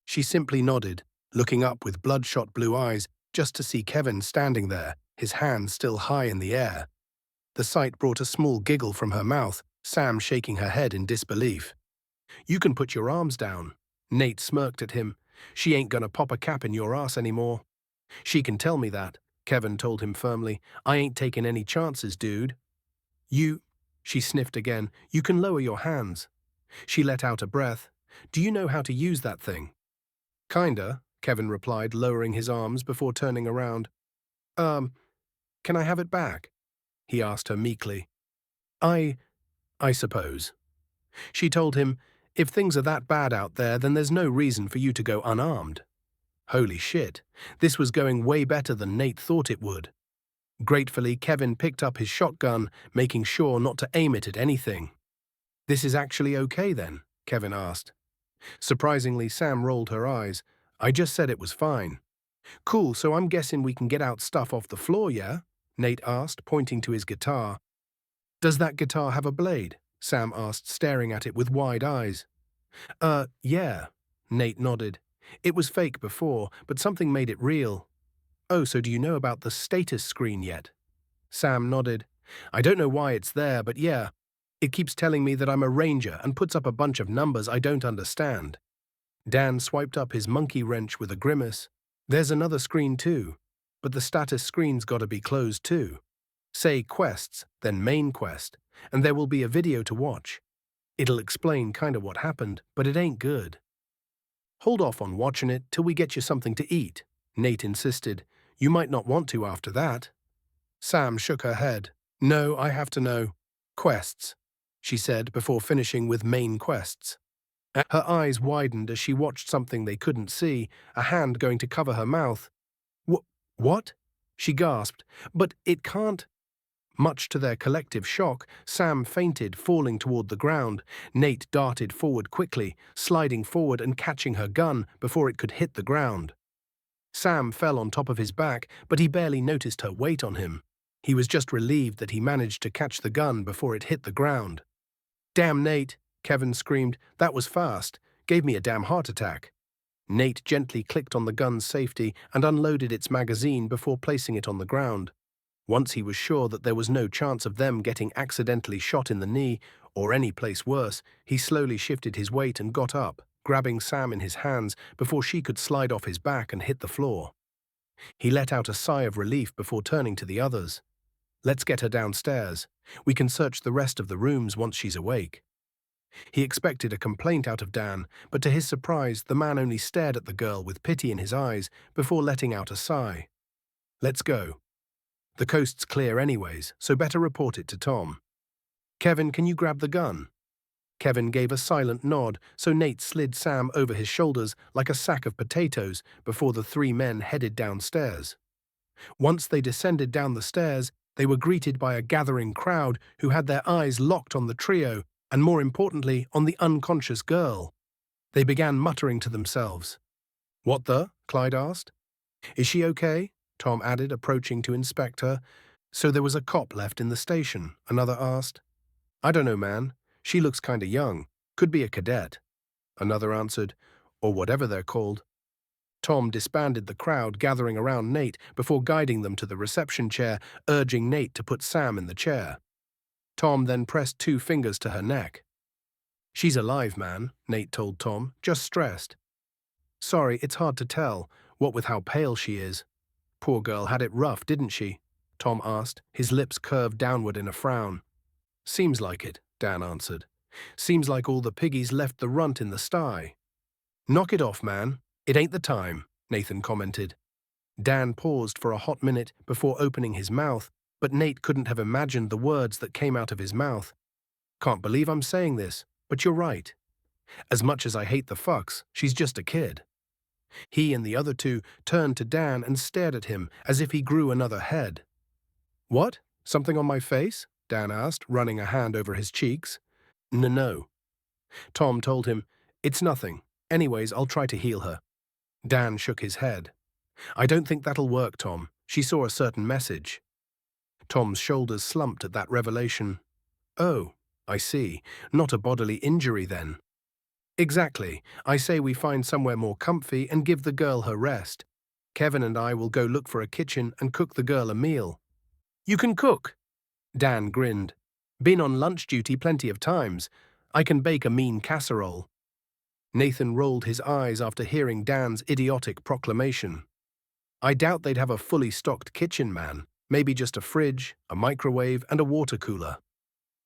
She simply nodded, looking up with bloodshot blue eyes just to see Kevin standing there, his hands still high in the air. The sight brought a small giggle from her mouth, Sam shaking her head in disbelief. "You can put your arms down." Nate smirked at him. "She ain't gonna pop a cap in your ass anymore." "She can tell me that," Kevin told him firmly. "I ain't taking any chances, dude." She sniffed again. "You can lower your hands." She let out a breath. "Do you know how to use that thing?" "Kinda," Kevin replied, lowering his arms before turning around. Can I have it back?" he asked her meekly. I suppose." She told him, "If things are that bad out there, then there's no reason for you to go unarmed." Holy shit, this was going way better than Nate thought it would. Gratefully, Kevin picked up his shotgun, making sure not to aim it at anything. "This is actually okay then?" Kevin asked. Surprisingly, Sam rolled her eyes. "I just said it was fine." "Cool, so I'm guessing we can get out stuff off the floor, yeah?" Nate asked, pointing to his guitar. "Does that guitar have a blade?" Sam asked, staring at it with wide eyes. Yeah," Nate nodded. "It was fake before, but something made it real." "Oh, so do you know about the status screen yet?" Sam nodded. "I don't know why it's there, but yeah. It keeps telling me that I'm a ranger and puts up a bunch of numbers I don't understand." Dan swiped up his monkey wrench with a grimace. "There's another screen too, but the status screen's gotta be closed too. Say quests, then main quest, and there will be a video to watch. It'll explain kinda what happened, but it ain't good." "Hold off on watching it till we get you something to eat," Nate insisted. "You might not want to after that." Sam shook her head. "No, I have to know. Quests," she said before finishing with main quests. Her eyes widened as she watched something they couldn't see, a hand going to cover her mouth. What?" she gasped. "But it can't—" Much to their collective shock, Sam fainted, falling toward the ground. Nate darted forward quickly, sliding forward and catching her gun before it could hit the ground. Sam fell on top of his back, but he barely noticed her weight on him. He was just relieved that he managed to catch the gun before it hit the ground. "Damn, Nate," Kevin screamed. "That was fast. Gave me a damn heart attack." Nate gently clicked on the gun's safety and unloaded its magazine before placing it on the ground. Once he was sure that there was no chance of them getting accidentally shot in the knee, or any place worse, he slowly shifted his weight and got up, grabbing Sam in his hands before she could slide off his back and hit the floor. He let out a sigh of relief before turning to the others. "Let's get her downstairs. We can search the rest of the rooms once she's awake." He expected a complaint out of Dan, but to his surprise, the man only stared at the girl with pity in his eyes before letting out a sigh. "Let's go. The coast's clear anyways, so better report it to Tom. Kevin, can you grab the gun?" Kevin gave a silent nod, so Nate slid Sam over his shoulders like a sack of potatoes before the three men headed downstairs. Once they descended down the stairs, they were greeted by a gathering crowd who had their eyes locked on the trio and, more importantly, on the unconscious girl. They began muttering to themselves. "What the?" Clyde asked. "Is she okay?" Tom added, approaching to inspect her. "So there was a cop left in the station?" another asked. "I don't know, man. She looks kinda young. Could be a cadet," another answered, "or whatever they're called." Tom disbanded the crowd gathering around Nate before guiding them to the reception chair, urging Nate to put Sam in the chair. Tom then pressed 2 fingers to her neck. "She's alive, man," Nate told Tom, "just stressed." "Sorry, it's hard to tell, what with how pale she is." "Poor girl had it rough, didn't she?" Tom asked, his lips curved downward in a frown. "Seems like it," Dan answered. "Seems like all the piggies left the runt in the sty." "Knock it off, man. It ain't the time," Nathan commented. Dan paused for a hot minute before opening his mouth, but Nate couldn't have imagined the words that came out of his mouth. "Can't believe I'm saying this, but you're right. As much as I hate the fucks, she's just a kid." He and the other two turned to Dan and stared at him as if he grew another head. "What? Something on my face?" Dan asked, running a hand over his cheeks. No. Tom told him, "It's nothing. Anyways, I'll try to heal her." Dan shook his head. "I don't think that'll work, Tom. She saw a certain message." Tom's shoulders slumped at that revelation. "Oh, I see. Not a bodily injury, then." "Exactly. I say we find somewhere more comfy and give the girl her rest. Kevin and I will go look for a kitchen and cook the girl a meal." "You can cook?" Dan grinned. "Been on lunch duty plenty of times. I can bake a mean casserole." Nathan rolled his eyes after hearing Dan's idiotic proclamation. "I doubt they'd have a fully stocked kitchen, man. Maybe just a fridge, a microwave, and a water cooler.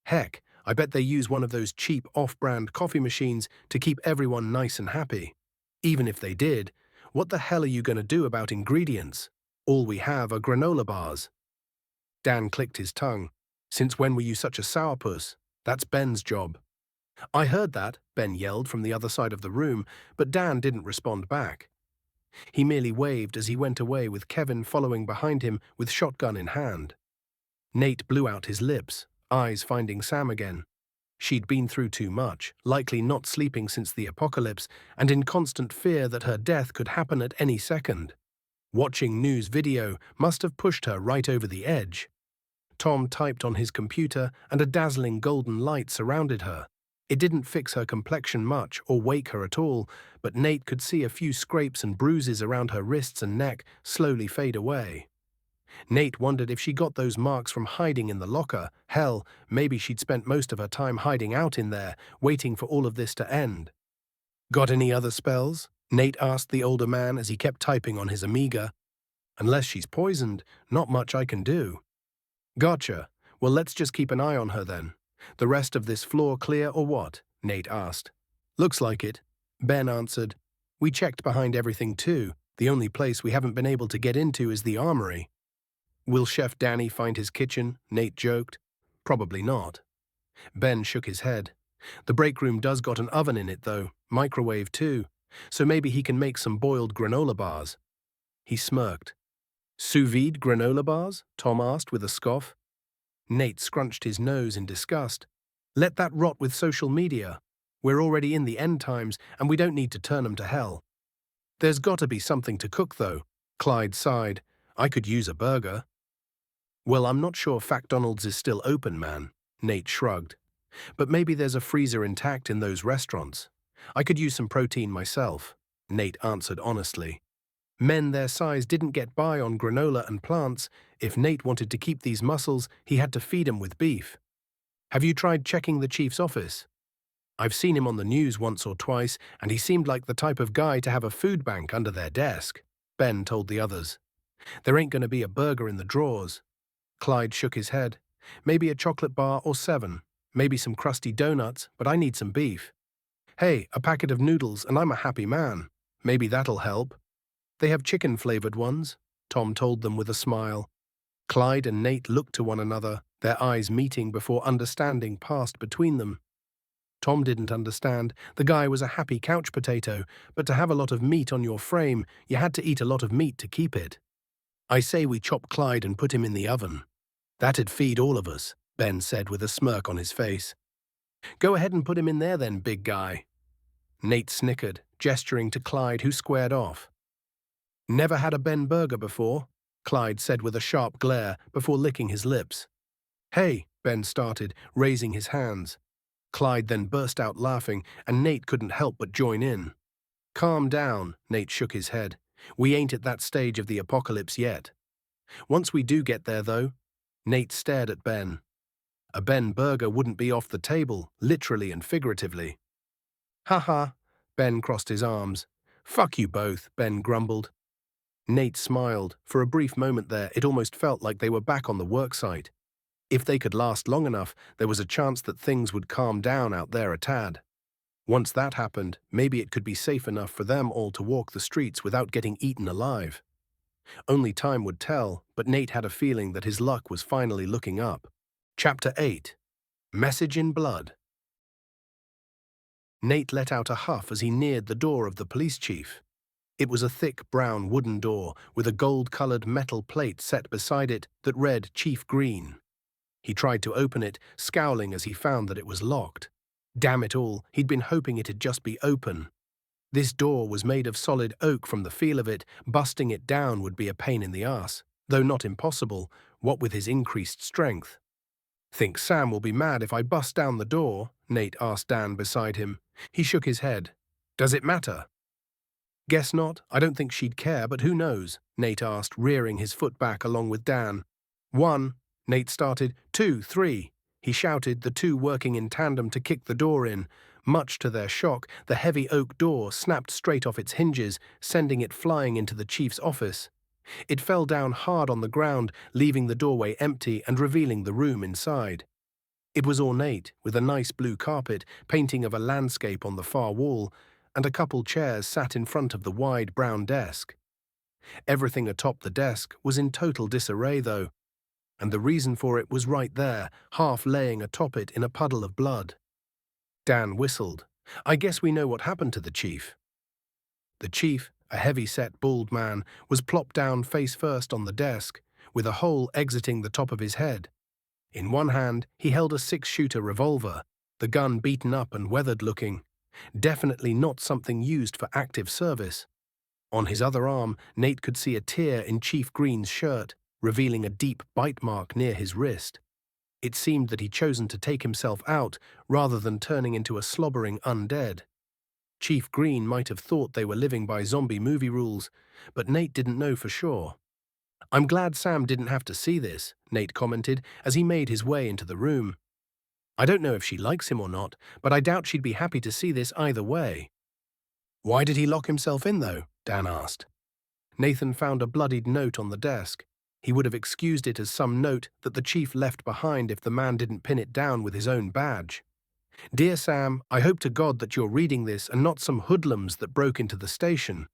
Heck, I bet they use one of those cheap off-brand coffee machines to keep everyone nice and happy. Even if they did, what the hell are you going to do about ingredients? All we have are granola bars." Dan clicked his tongue. "Since when were you such a sourpuss? That's Ben's job." "I heard that," Ben yelled from the other side of the room, but Dan didn't respond back. He merely waved as he went away with Kevin following behind him with shotgun in hand. Nate blew out his lips, eyes finding Sam again. She'd been through too much, likely not sleeping since the apocalypse, and in constant fear that her death could happen at any second. Watching news video must have pushed her right over the edge. Tom typed on his computer and a dazzling golden light surrounded her. It didn't fix her complexion much or wake her at all, but Nate could see a few scrapes and bruises around her wrists and neck slowly fade away. Nate wondered if she got those marks from hiding in the locker. Hell, maybe she'd spent most of her time hiding out in there, waiting for all of this to end. "Got any other spells?" Nate asked the older man as he kept typing on his Amiga. "Unless she's poisoned, not much I can do." "Gotcha. Well, let's just keep an eye on her then. The rest of this floor clear or what?" Nate asked. "Looks like it," Ben answered. "We checked behind everything too. The only place we haven't been able to get into is the armory." "Will Chef Danny find his kitchen?" Nate joked. "Probably not." Ben shook his head. "The break room does got an oven in it though, microwave too, so maybe he can make some boiled granola bars." He smirked. "Sous vide granola bars?" Tom asked with a scoff. Nate scrunched his nose in disgust. "Let that rot with social media. We're already in the end times, and we don't need to turn 'em to hell." "There's gotta be something to cook though," Clyde sighed. "I could use a burger." "Well, I'm not sure McDonald's is still open, man," Nate shrugged. "But maybe there's a freezer intact in those restaurants. I could use some protein myself," Nate answered honestly. Men their size didn't get by on granola and plants. If Nate wanted to keep these muscles, he had to feed 'em with beef. "Have you tried checking the chief's office?" "I've seen him on the news once or twice, and he seemed like the type of guy to have a food bank under their desk," Ben told the others. "There ain't going to be a burger in the drawers." Clyde shook his head. "Maybe a chocolate bar or 7. Maybe some crusty donuts, but I need some beef." "Hey, a packet of noodles and I'm a happy man. Maybe that'll help." "They have chicken-flavored ones," Tom told them with a smile. Clyde and Nate looked to one another, their eyes meeting before understanding passed between them. Tom didn't understand. The guy was a happy couch potato, but to have a lot of meat on your frame, you had to eat a lot of meat to keep it. "I say we chop Clyde and put him in the oven. That'd feed all of us," Ben said with a smirk on his face. "Go ahead and put him in there then, big guy." Nate snickered, gesturing to Clyde, who squared off. "Never had a Ben burger before," Clyde said with a sharp glare before licking his lips. "Hey," Ben started, raising his hands. Clyde then burst out laughing, and Nate couldn't help but join in. "Calm down," Nate shook his head. "We ain't at that stage of the apocalypse yet. Once we do get there, though." Nate stared at Ben. "A Ben burger wouldn't be off the table, literally and figuratively." "Ha ha," Ben crossed his arms. "Fuck you both," Ben grumbled. Nate smiled. For a brief moment there, it almost felt like they were back on the worksite. If they could last long enough, there was a chance that things would calm down out there a tad. Once that happened, maybe it could be safe enough for them all to walk the streets without getting eaten alive. Only time would tell, but Nate had a feeling that his luck was finally looking up. Chapter 8. Message in Blood. Nate let out a huff as he neared the door of the police chief. It was a thick brown wooden door with a gold-colored metal plate set beside it that read Chief Green. He tried to open it, scowling as he found that it was locked. Damn it all, he'd been hoping it'd just be open. This door was made of solid oak from the feel of it. Busting it down would be a pain in the ass, though not impossible, what with his increased strength. "Think Sam will be mad if I bust down the door?" Nate asked Dan beside him. He shook his head. "Does it matter?" "Guess not. I don't think she'd care, but who knows?" Nate asked, rearing his foot back along with Dan. "1," Nate started. "2, 3. He shouted, the two working in tandem to kick the door in. Much to their shock, the heavy oak door snapped straight off its hinges, sending it flying into the chief's office. It fell down hard on the ground, leaving the doorway empty and revealing the room inside. It was ornate, with a nice blue carpet, painting of a landscape on the far wall, and a couple chairs sat in front of the wide brown desk. Everything atop the desk was in total disarray, though, and the reason for it was right there, half laying atop it in a puddle of blood. Dan whistled. I guess we know what happened to the chief. The chief, a heavy-set bald man, was plopped down face first on the desk, with a hole exiting the top of his head. In one hand, he held a six-shooter revolver, the gun beaten up and weathered-looking, definitely not something used for active service. On his other arm, Nate could see a tear in Chief Green's shirt, revealing a deep bite mark near his wrist. It seemed that he'd chosen to take himself out rather than turning into a slobbering undead. Chief Green might have thought they were living by zombie movie rules, but Nate didn't know for sure. I'm glad Sam didn't have to see this, Nate commented as he made his way into the room. I don't know if she likes him or not, but I doubt she'd be happy to see this either way. Why did he lock himself in, though? Dan asked. Nathan found a bloodied note on the desk. He would have excused it as some note that the chief left behind if the man didn't pin it down with his own badge. Dear Sam, I hope to God that you're reading this and not some hoodlums that broke into the station.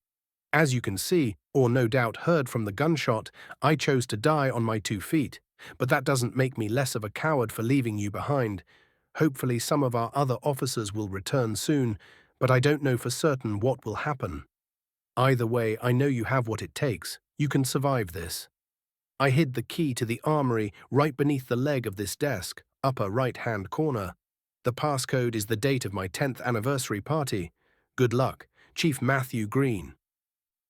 As you can see, or no doubt heard from the gunshot, I chose to die on my 2 feet, but that doesn't make me less of a coward for leaving you behind. Hopefully some of our other officers will return soon, but I don't know for certain what will happen. Either way, I know you have what it takes. You can survive this. I hid the key to the armory right beneath the leg of this desk, upper right-hand corner. The passcode is the date of my 10th anniversary party. Good luck, Chief Matthew Green.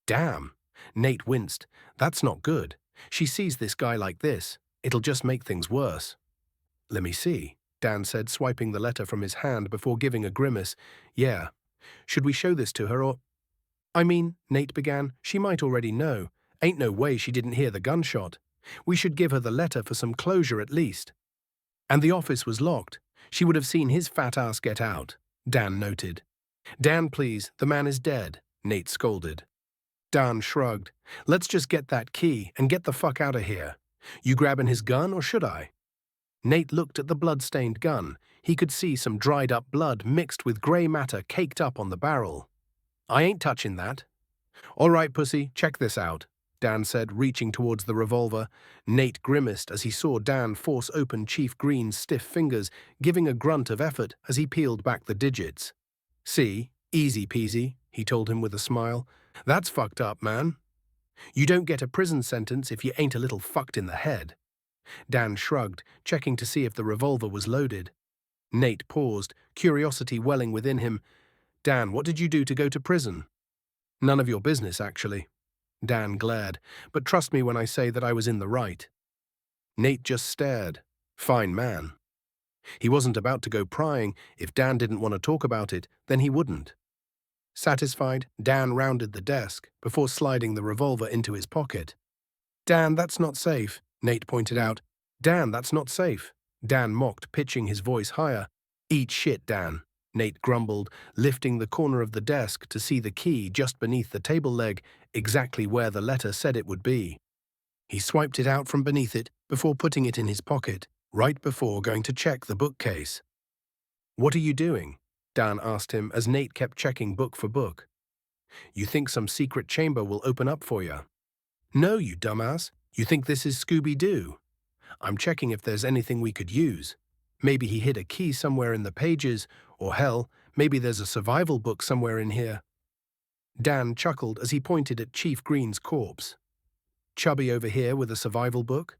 Damn, Nate winced. That's not good. She sees this guy like this. It'll just make things worse. Let me see, Dan said, swiping the letter from his hand before giving a grimace. Yeah. Should we show this to her or… I mean, Nate began, she might already know. Ain't no way she didn't hear the gunshot. We should give her the letter for some closure at least. And the office was locked. She would have seen his fat ass get out, Dan noted. Dan, please, the man is dead, Nate scolded. Dan shrugged. Let's just get that key and get the fuck out of here. You grabbing his gun or should I? Nate looked at the blood-stained gun. He could see some dried-up blood mixed with grey matter caked up on the barrel. I ain't touching that. All right, pussy, check this out, Dan said, reaching towards the revolver. Nate grimaced as he saw Dan force open Chief Green's stiff fingers, giving a grunt of effort as he peeled back the digits. See, easy peasy, he told him with a smile. That's fucked up, man. You don't get a prison sentence if you ain't a little fucked in the head. Dan shrugged, checking to see if the revolver was loaded. Nate paused, curiosity welling within him. Dan, what did you do to go to prison? None of your business, actually. Dan glared, but trust me when I say that I was in the right. Nate just stared. Fine man. He wasn't about to go prying. If Dan didn't want to talk about it, then he wouldn't. Satisfied, Dan rounded the desk before sliding the revolver into his pocket. Dan, that's not safe, Nate pointed out. Dan, that's not safe. Dan mocked, pitching his voice higher. Eat shit, Dan, Nate grumbled, lifting the corner of the desk to see the key just beneath the table leg, exactly where the letter said it would be. He swiped it out from beneath it before putting it in his pocket, right before going to check the bookcase. What are you doing? Dan asked him as Nate kept checking book for book. You think some secret chamber will open up for you? No, you dumbass. You think this is Scooby-Doo? I'm checking if there's anything we could use. Maybe he hid a key somewhere in the pages, or hell, maybe there's a survival book somewhere in here. Dan chuckled as he pointed at Chief Green's corpse. Chubby over here with a survival book?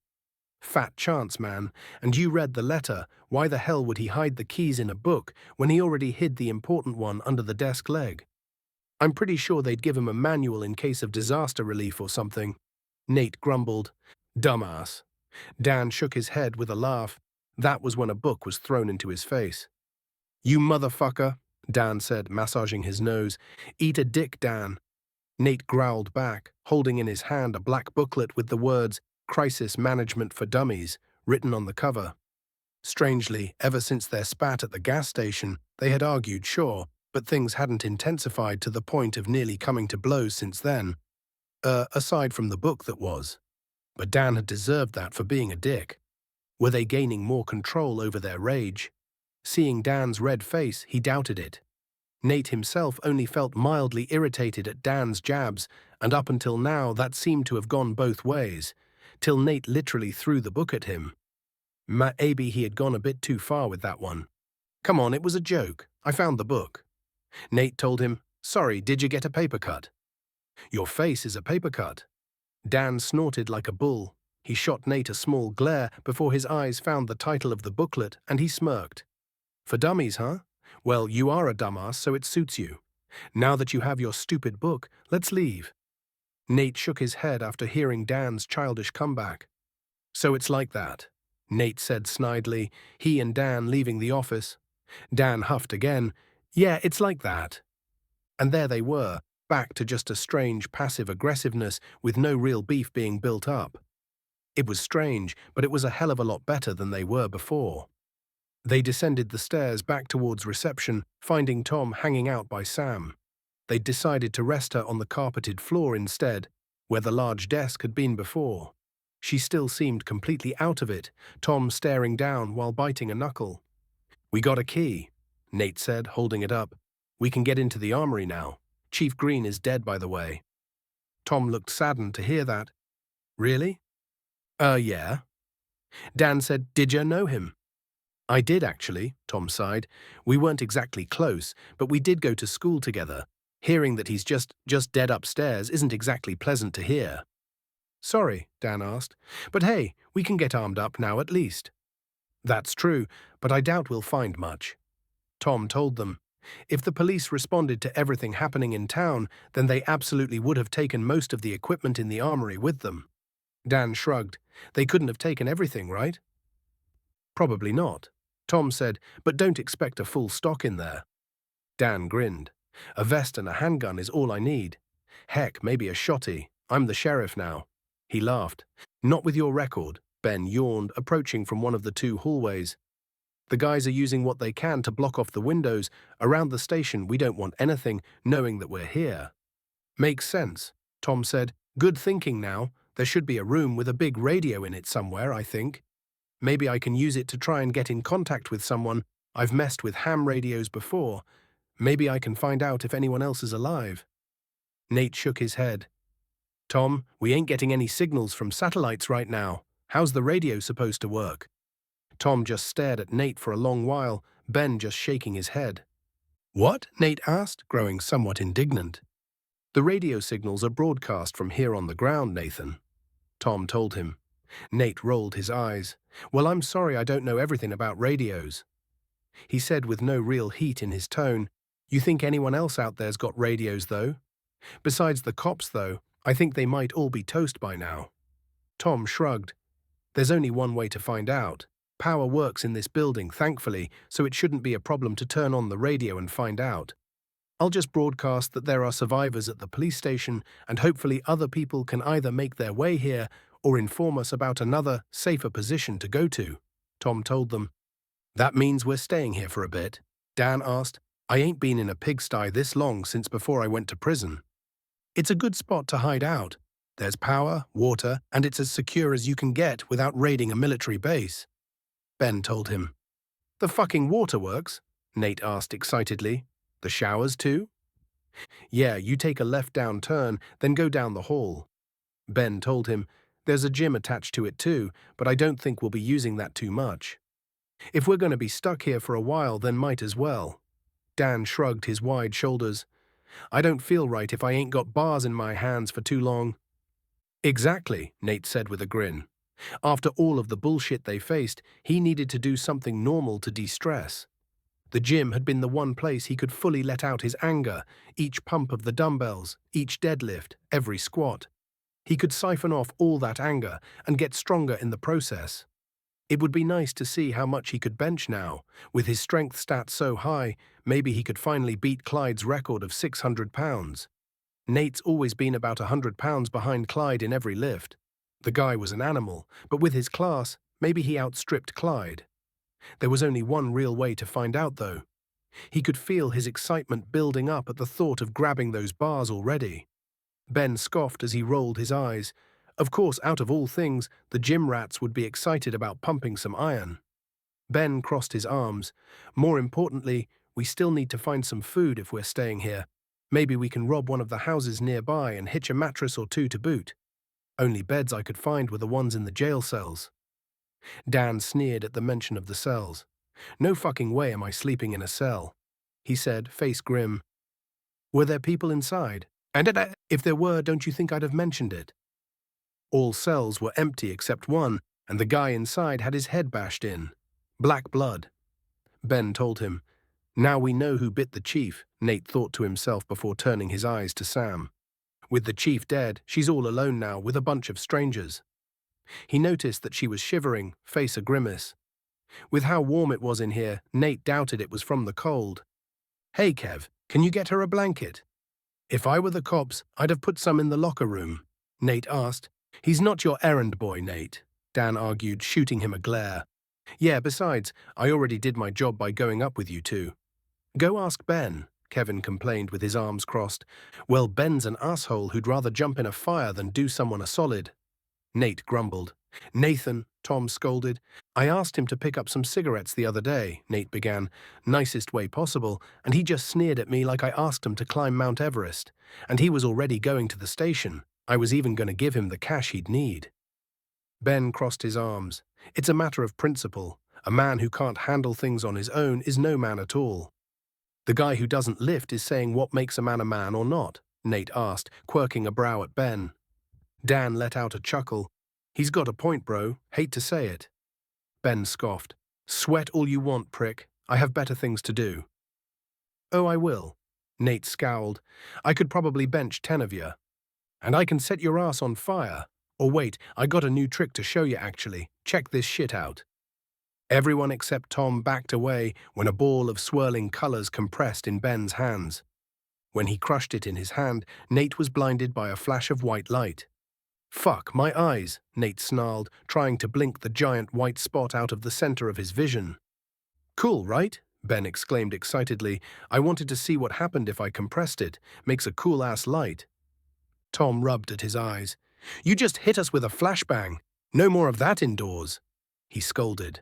Fat chance, man. And you read the letter. Why the hell would he hide the keys in a book when he already hid the important one under the desk leg? I'm pretty sure they'd give him a manual in case of disaster relief or something. Nate grumbled. Dumbass. Dan shook his head with a laugh. That was when a book was thrown into his face. You motherfucker, Dan said, massaging his nose. Eat a dick, Dan. Nate growled back, holding in his hand a black booklet with the words, Crisis Management for Dummies, written on the cover. Strangely, ever since their spat at the gas station, they had argued, sure, but things hadn't intensified to the point of nearly coming to blows since then. Aside from the book that was. But Dan had deserved that for being a dick. Were they gaining more control over their rage? Seeing Dan's red face, he doubted it. Nate himself only felt mildly irritated at Dan's jabs, and up until now that seemed to have gone both ways, till Nate literally threw the book at him. Maybe he had gone a bit too far with that one. Come on, it was a joke, I found the book. Nate told him, "Sorry, did you get a paper cut?" "Your face is a paper cut." Dan snorted like a bull. He shot Nate a small glare before his eyes found the title of the booklet, and he smirked. "For dummies, huh? Well, you are a dumbass, so it suits you. Now that you have your stupid book, let's leave." Nate shook his head after hearing Dan's childish comeback. "So it's like that," Nate said snidely, he and Dan leaving the office. Dan huffed again. "Yeah, it's like that." And there they were, back to just a strange passive aggressiveness with no real beef being built up. It was strange, but it was a hell of a lot better than they were before. They descended the stairs back towards reception, finding Tom hanging out by Sam. They'd decided to rest her on the carpeted floor instead, where the large desk had been before. She still seemed completely out of it, Tom staring down while biting a knuckle. "We got a key," Nate said, holding it up. "We can get into the armory now. Chief Green is dead, by the way." Tom looked saddened to hear that. "Really?" Yeah." Dan said, "Did you know him?" "I did, actually," Tom sighed. "We weren't exactly close, but we did go to school together. Hearing that he's just dead upstairs isn't exactly pleasant to hear." "Sorry," Dan asked. "But hey, we can get armed up now at least." "That's true, but I doubt we'll find much." Tom told them. If the police responded to everything happening in town, then they absolutely would have taken most of the equipment in the armory with them. Dan shrugged. They couldn't have taken everything, right? "Probably not." Tom said, "but don't expect a full stock in there." Dan grinned. "A vest and a handgun is all I need. Heck, maybe a shotty. I'm the sheriff now." He laughed. "Not with your record," Ben yawned, approaching from one of the two hallways. "The guys are using what they can to block off the windows. Around the station, we don't want anything, knowing that we're here." "Makes sense," Tom said. "Good thinking now. There should be a room with a big radio in it somewhere, I think. Maybe I can use it to try and get in contact with someone. I've messed with ham radios before. Maybe I can find out if anyone else is alive." Nate shook his head. "Tom, we ain't getting any signals from satellites right now. How's the radio supposed to work?" Tom just stared at Nate for a long while, Ben just shaking his head. "What?" Nate asked, growing somewhat indignant. "The radio signals are broadcast from here on the ground, Nathan," Tom told him. Nate rolled his eyes. "Well, I'm sorry I don't know everything about radios." He said with no real heat in his tone, "You think anyone else out there's got radios, though? Besides the cops, though, I think they might all be toast by now." Tom shrugged. "There's only one way to find out. Power works in this building, thankfully, so it shouldn't be a problem to turn on the radio and find out. I'll just broadcast that there are survivors at the police station, and hopefully other people can either make their way here or inform us about another, safer position to go to," Tom told them. "That means we're staying here for a bit?" Dan asked. "I ain't been in a pigsty this long since before I went to prison." "It's a good spot to hide out. There's power, water, and it's as secure as you can get without raiding a military base," Ben told him. "The fucking waterworks?" Nate asked excitedly. "The showers too?" "Yeah, you take a left-down turn, then go down the hall." Ben told him. "There's a gym attached to it too, but I don't think we'll be using that too much. If we're going to be stuck here for a while, then might as well." Dan shrugged his wide shoulders. "I don't feel right if I ain't got bars in my hands for too long." "Exactly," Nate said with a grin. After all of the bullshit they faced, he needed to do something normal to de-stress. The gym had been the one place he could fully let out his anger, each pump of the dumbbells, each deadlift, every squat. He could siphon off all that anger and get stronger in the process. It would be nice to see how much he could bench now. With his strength stats so high, maybe he could finally beat Clyde's record of 600 pounds. Nate's always been about 100 pounds behind Clyde in every lift. The guy was an animal, but with his class, maybe he outstripped Clyde. There was only one real way to find out, though. He could feel his excitement building up at the thought of grabbing those bars already. Ben scoffed as he rolled his eyes. Of course, out of all things, the gym rats would be excited about pumping some iron. Ben crossed his arms. "More importantly, we still need to find some food if we're staying here. Maybe we can rob one of the houses nearby and hitch a mattress or two to boot. Only beds I could find were the ones in the jail cells." Dan sneered at the mention of the cells. "No fucking way am I sleeping in a cell." he said, face grim. Were there people inside? And if there were, don't you think I'd have mentioned it? All cells were empty except one, and the guy inside had his head bashed in. Black blood. Ben told him. Now we know who bit the chief, Nate thought to himself before turning his eyes to Sam. With the chief dead, she's all alone now with a bunch of strangers. He noticed that she was shivering, face a grimace. With how warm it was in here, Nate doubted it was from the cold. Hey, Kev, can you get her a blanket? If I were the cops, I'd have put some in the locker room, Nate asked. He's not your errand boy, Nate, Dan argued, shooting him a glare. Yeah, besides, I already did my job by going up with you two. Go ask Ben, Kevin complained with his arms crossed. Well, Ben's an asshole who'd rather jump in a fire than do someone a solid. Nate grumbled. Nathan, Tom scolded. I asked him to pick up some cigarettes the other day, Nate began, nicest way possible, and he just sneered at me like I asked him to climb Mount Everest. And he was already going to the station. I was even going to give him the cash he'd need. Ben crossed his arms. It's a matter of principle. A man who can't handle things on his own is no man at all. The guy who doesn't lift is saying what makes a man or not, Nate asked, quirking a brow at Ben. Dan let out a chuckle. He's got a point, bro. Hate to say it. Ben scoffed. Sweat all you want, prick. I have better things to do. Oh, I will. Nate scowled. I could probably bench 10 of you. And I can set your ass on fire. Or wait, I got a new trick to show you actually. Check this shit out. Everyone except Tom backed away when a ball of swirling colors compressed in Ben's hands. When he crushed it in his hand, Nate was blinded by a flash of white light. Fuck, my eyes, Nate snarled, trying to blink the giant white spot out of the center of his vision. Cool, right? Ben exclaimed excitedly. I wanted to see what happened if I compressed it. Makes a cool-ass light. Tom rubbed at his eyes. You just hit us with a flashbang. No more of that indoors, he scolded.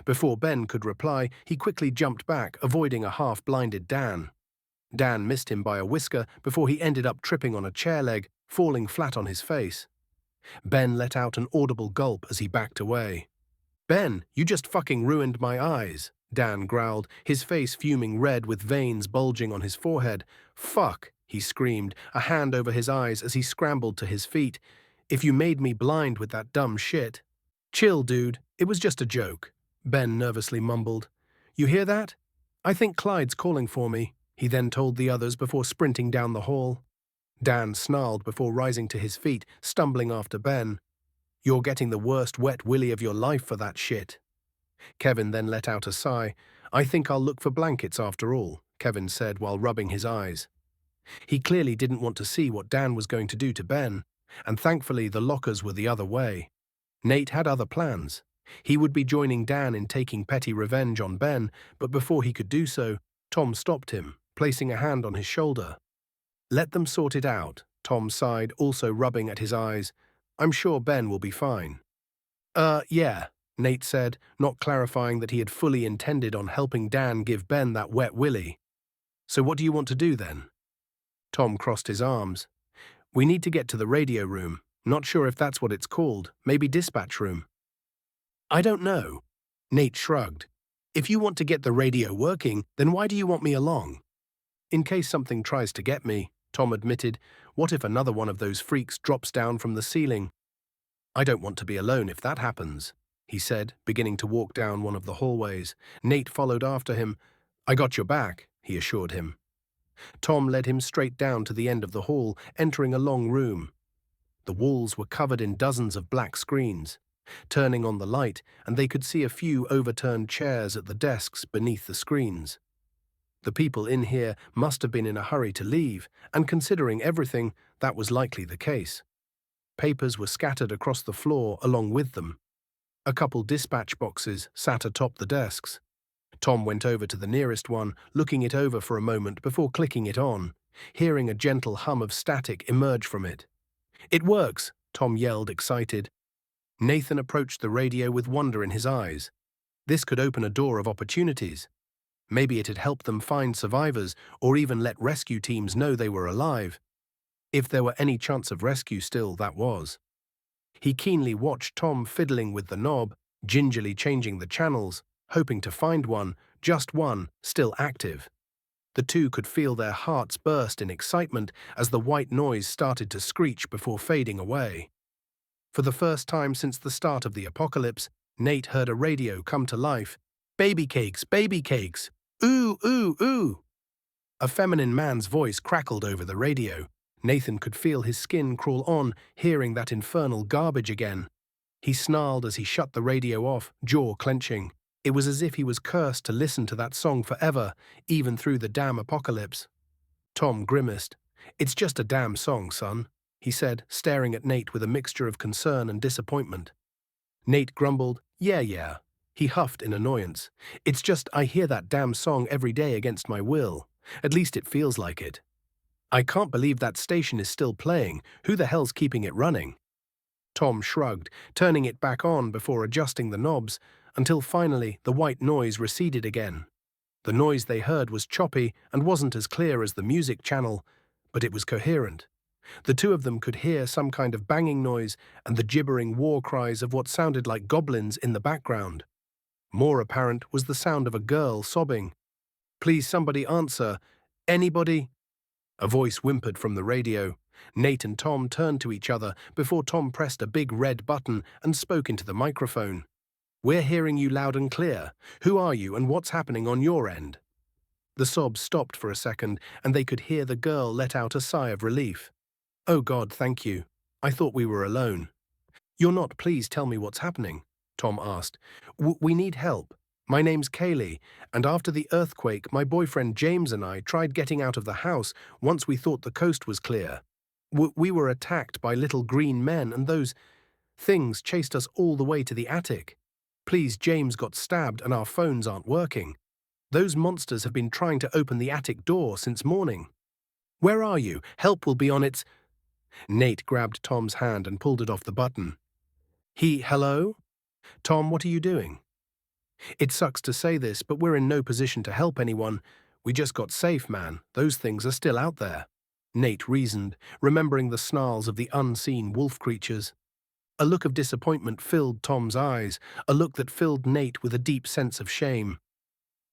Before Ben could reply, he quickly jumped back, avoiding a half-blinded Dan. Dan missed him by a whisker before he ended up tripping on a chair leg, falling flat on his face. Ben let out an audible gulp as he backed away. Ben, you just fucking ruined my eyes, Dan growled, his face fuming red with veins bulging on his forehead. Fuck, he screamed, a hand over his eyes as he scrambled to his feet. If you made me blind with that dumb shit. Chill, dude, it was just a joke, Ben nervously mumbled. You hear that? I think Clyde's calling for me, he then told the others before sprinting down the hall. Dan snarled before rising to his feet, stumbling after Ben. You're getting the worst wet willy of your life for that shit. Kevin then let out a sigh. I think I'll look for blankets after all, Kevin said while rubbing his eyes. He clearly didn't want to see what Dan was going to do to Ben, and thankfully the lockers were the other way. Nate had other plans. He would be joining Dan in taking petty revenge on Ben, but before he could do so, Tom stopped him, placing a hand on his shoulder. Let them sort it out, Tom sighed, also rubbing at his eyes. I'm sure Ben will be fine. Yeah, Nate said, not clarifying that he had fully intended on helping Dan give Ben that wet willy. So what do you want to do then? Tom crossed his arms. We need to get to the radio room. Not sure if that's what it's called. Maybe dispatch room. I don't know. Nate shrugged. If you want to get the radio working, then why do you want me along? In case something tries to get me, Tom admitted. What if another one of those freaks drops down from the ceiling? I don't want to be alone if that happens, he said, beginning to walk down one of the hallways. Nate followed after him. I got your back, he assured him. Tom led him straight down to the end of the hall, entering a long room. The walls were covered in dozens of black screens. Turning on the light, and they could see a few overturned chairs at the desks beneath the screens. The people in here must have been in a hurry to leave, and considering everything, that was likely the case. Papers were scattered across the floor along with them. A couple dispatch boxes sat atop the desks. Tom went over to the nearest one, looking it over for a moment before clicking it on, hearing a gentle hum of static emerge from it. It works, Tom yelled, excited. Nathan approached the radio with wonder in his eyes. This could open a door of opportunities. Maybe it'd help them find survivors or even let rescue teams know they were alive. If there were any chance of rescue still, that was. He keenly watched Tom fiddling with the knob, gingerly changing the channels, hoping to find one, just one, still active. The two could feel their hearts burst in excitement as the white noise started to screech before fading away. For the first time since the start of the apocalypse, Nate heard a radio come to life. Baby cakes, baby cakes! Ooh, ooh, ooh! A feminine man's voice crackled over the radio. Nathan could feel his skin crawl on, hearing that infernal garbage again. He snarled as he shut the radio off, jaw clenching. It was as if he was cursed to listen to that song forever, even through the damn apocalypse. Tom grimaced. "It's just a damn song, son," he said, staring at Nate with a mixture of concern and disappointment. Nate grumbled, Yeah. He huffed in annoyance. "It's just I hear that damn song every day against my will. At least it feels like it. I can't believe that station is still playing. Who the hell's keeping it running?" Tom shrugged, turning it back on before adjusting the knobs, until finally the white noise receded again. The noise they heard was choppy and wasn't as clear as the music channel, but it was coherent. The two of them could hear some kind of banging noise and the gibbering war cries of what sounded like goblins in the background. More apparent was the sound of a girl sobbing. "Please somebody answer. Anybody?" A voice whimpered from the radio. Nate and Tom turned to each other before Tom pressed a big red button and spoke into the microphone. "We're hearing you loud and clear. Who are you and what's happening on your end?" The sobs stopped for a second, and they could hear the girl let out a sigh of relief. "Oh God, thank you. I thought we were alone." "You're not. Please tell me what's happening," Tom asked. We need help. My name's Kaylee, and after the earthquake, my boyfriend James and I tried getting out of the house once we thought the coast was clear. We were attacked by little green men, and those things chased us all the way to the attic. Please, James got stabbed and our phones aren't working. Those monsters have been trying to open the attic door since morning. Where are you? Help will be on its... Nate grabbed Tom's hand and pulled it off the button. Hello? Tom, what are you doing? It sucks to say this, but we're in no position to help anyone. We just got safe, man. Those things are still out there. Nate reasoned, remembering the snarls of the unseen wolf creatures. A look of disappointment filled Tom's eyes, a look that filled Nate with a deep sense of shame.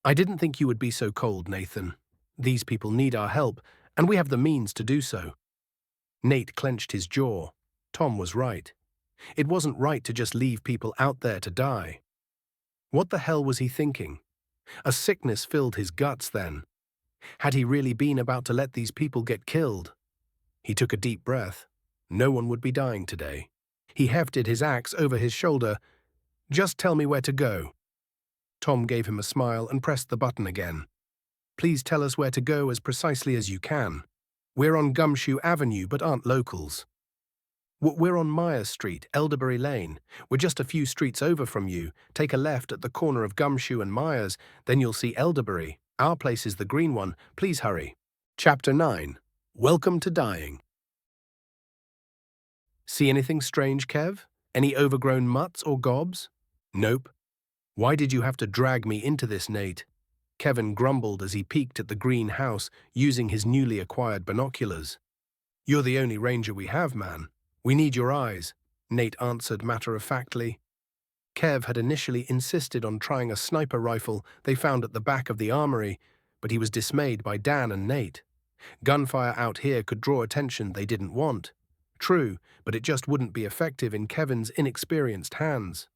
I didn't think you would be so cold, Nathan. These people need our help, and we have the means to do so. Nate clenched his jaw. Tom was right. It wasn't right to just leave people out there to die. What the hell was he thinking? A sickness filled his guts then. Had he really been about to let these people get killed? He took a deep breath. No one would be dying today. He hefted his axe over his shoulder. Just tell me where to go. Tom gave him a smile and pressed the button again. Please tell us where to go as precisely as you can. We're on Gumshoe Avenue but aren't locals. We're on Myers Street, Elderberry Lane. We're just a few streets over from you. Take a left at the corner of Gumshoe and Myers, then you'll see Elderberry. Our place is the green one. Please hurry. Chapter 9. Welcome to Dying. See anything strange, Kev? Any overgrown mutts or gobs? Nope. Why did you have to drag me into this, Nate? Kevin grumbled as he peeked at the green house using his newly acquired binoculars. You're the only ranger we have, man. We need your eyes, Nate answered matter-of-factly. Kev had initially insisted on trying a sniper rifle they found at the back of the armory, but he was dismayed by Dan and Nate. Gunfire out here could draw attention they didn't want. True, but it just wouldn't be effective in Kevin's inexperienced hands.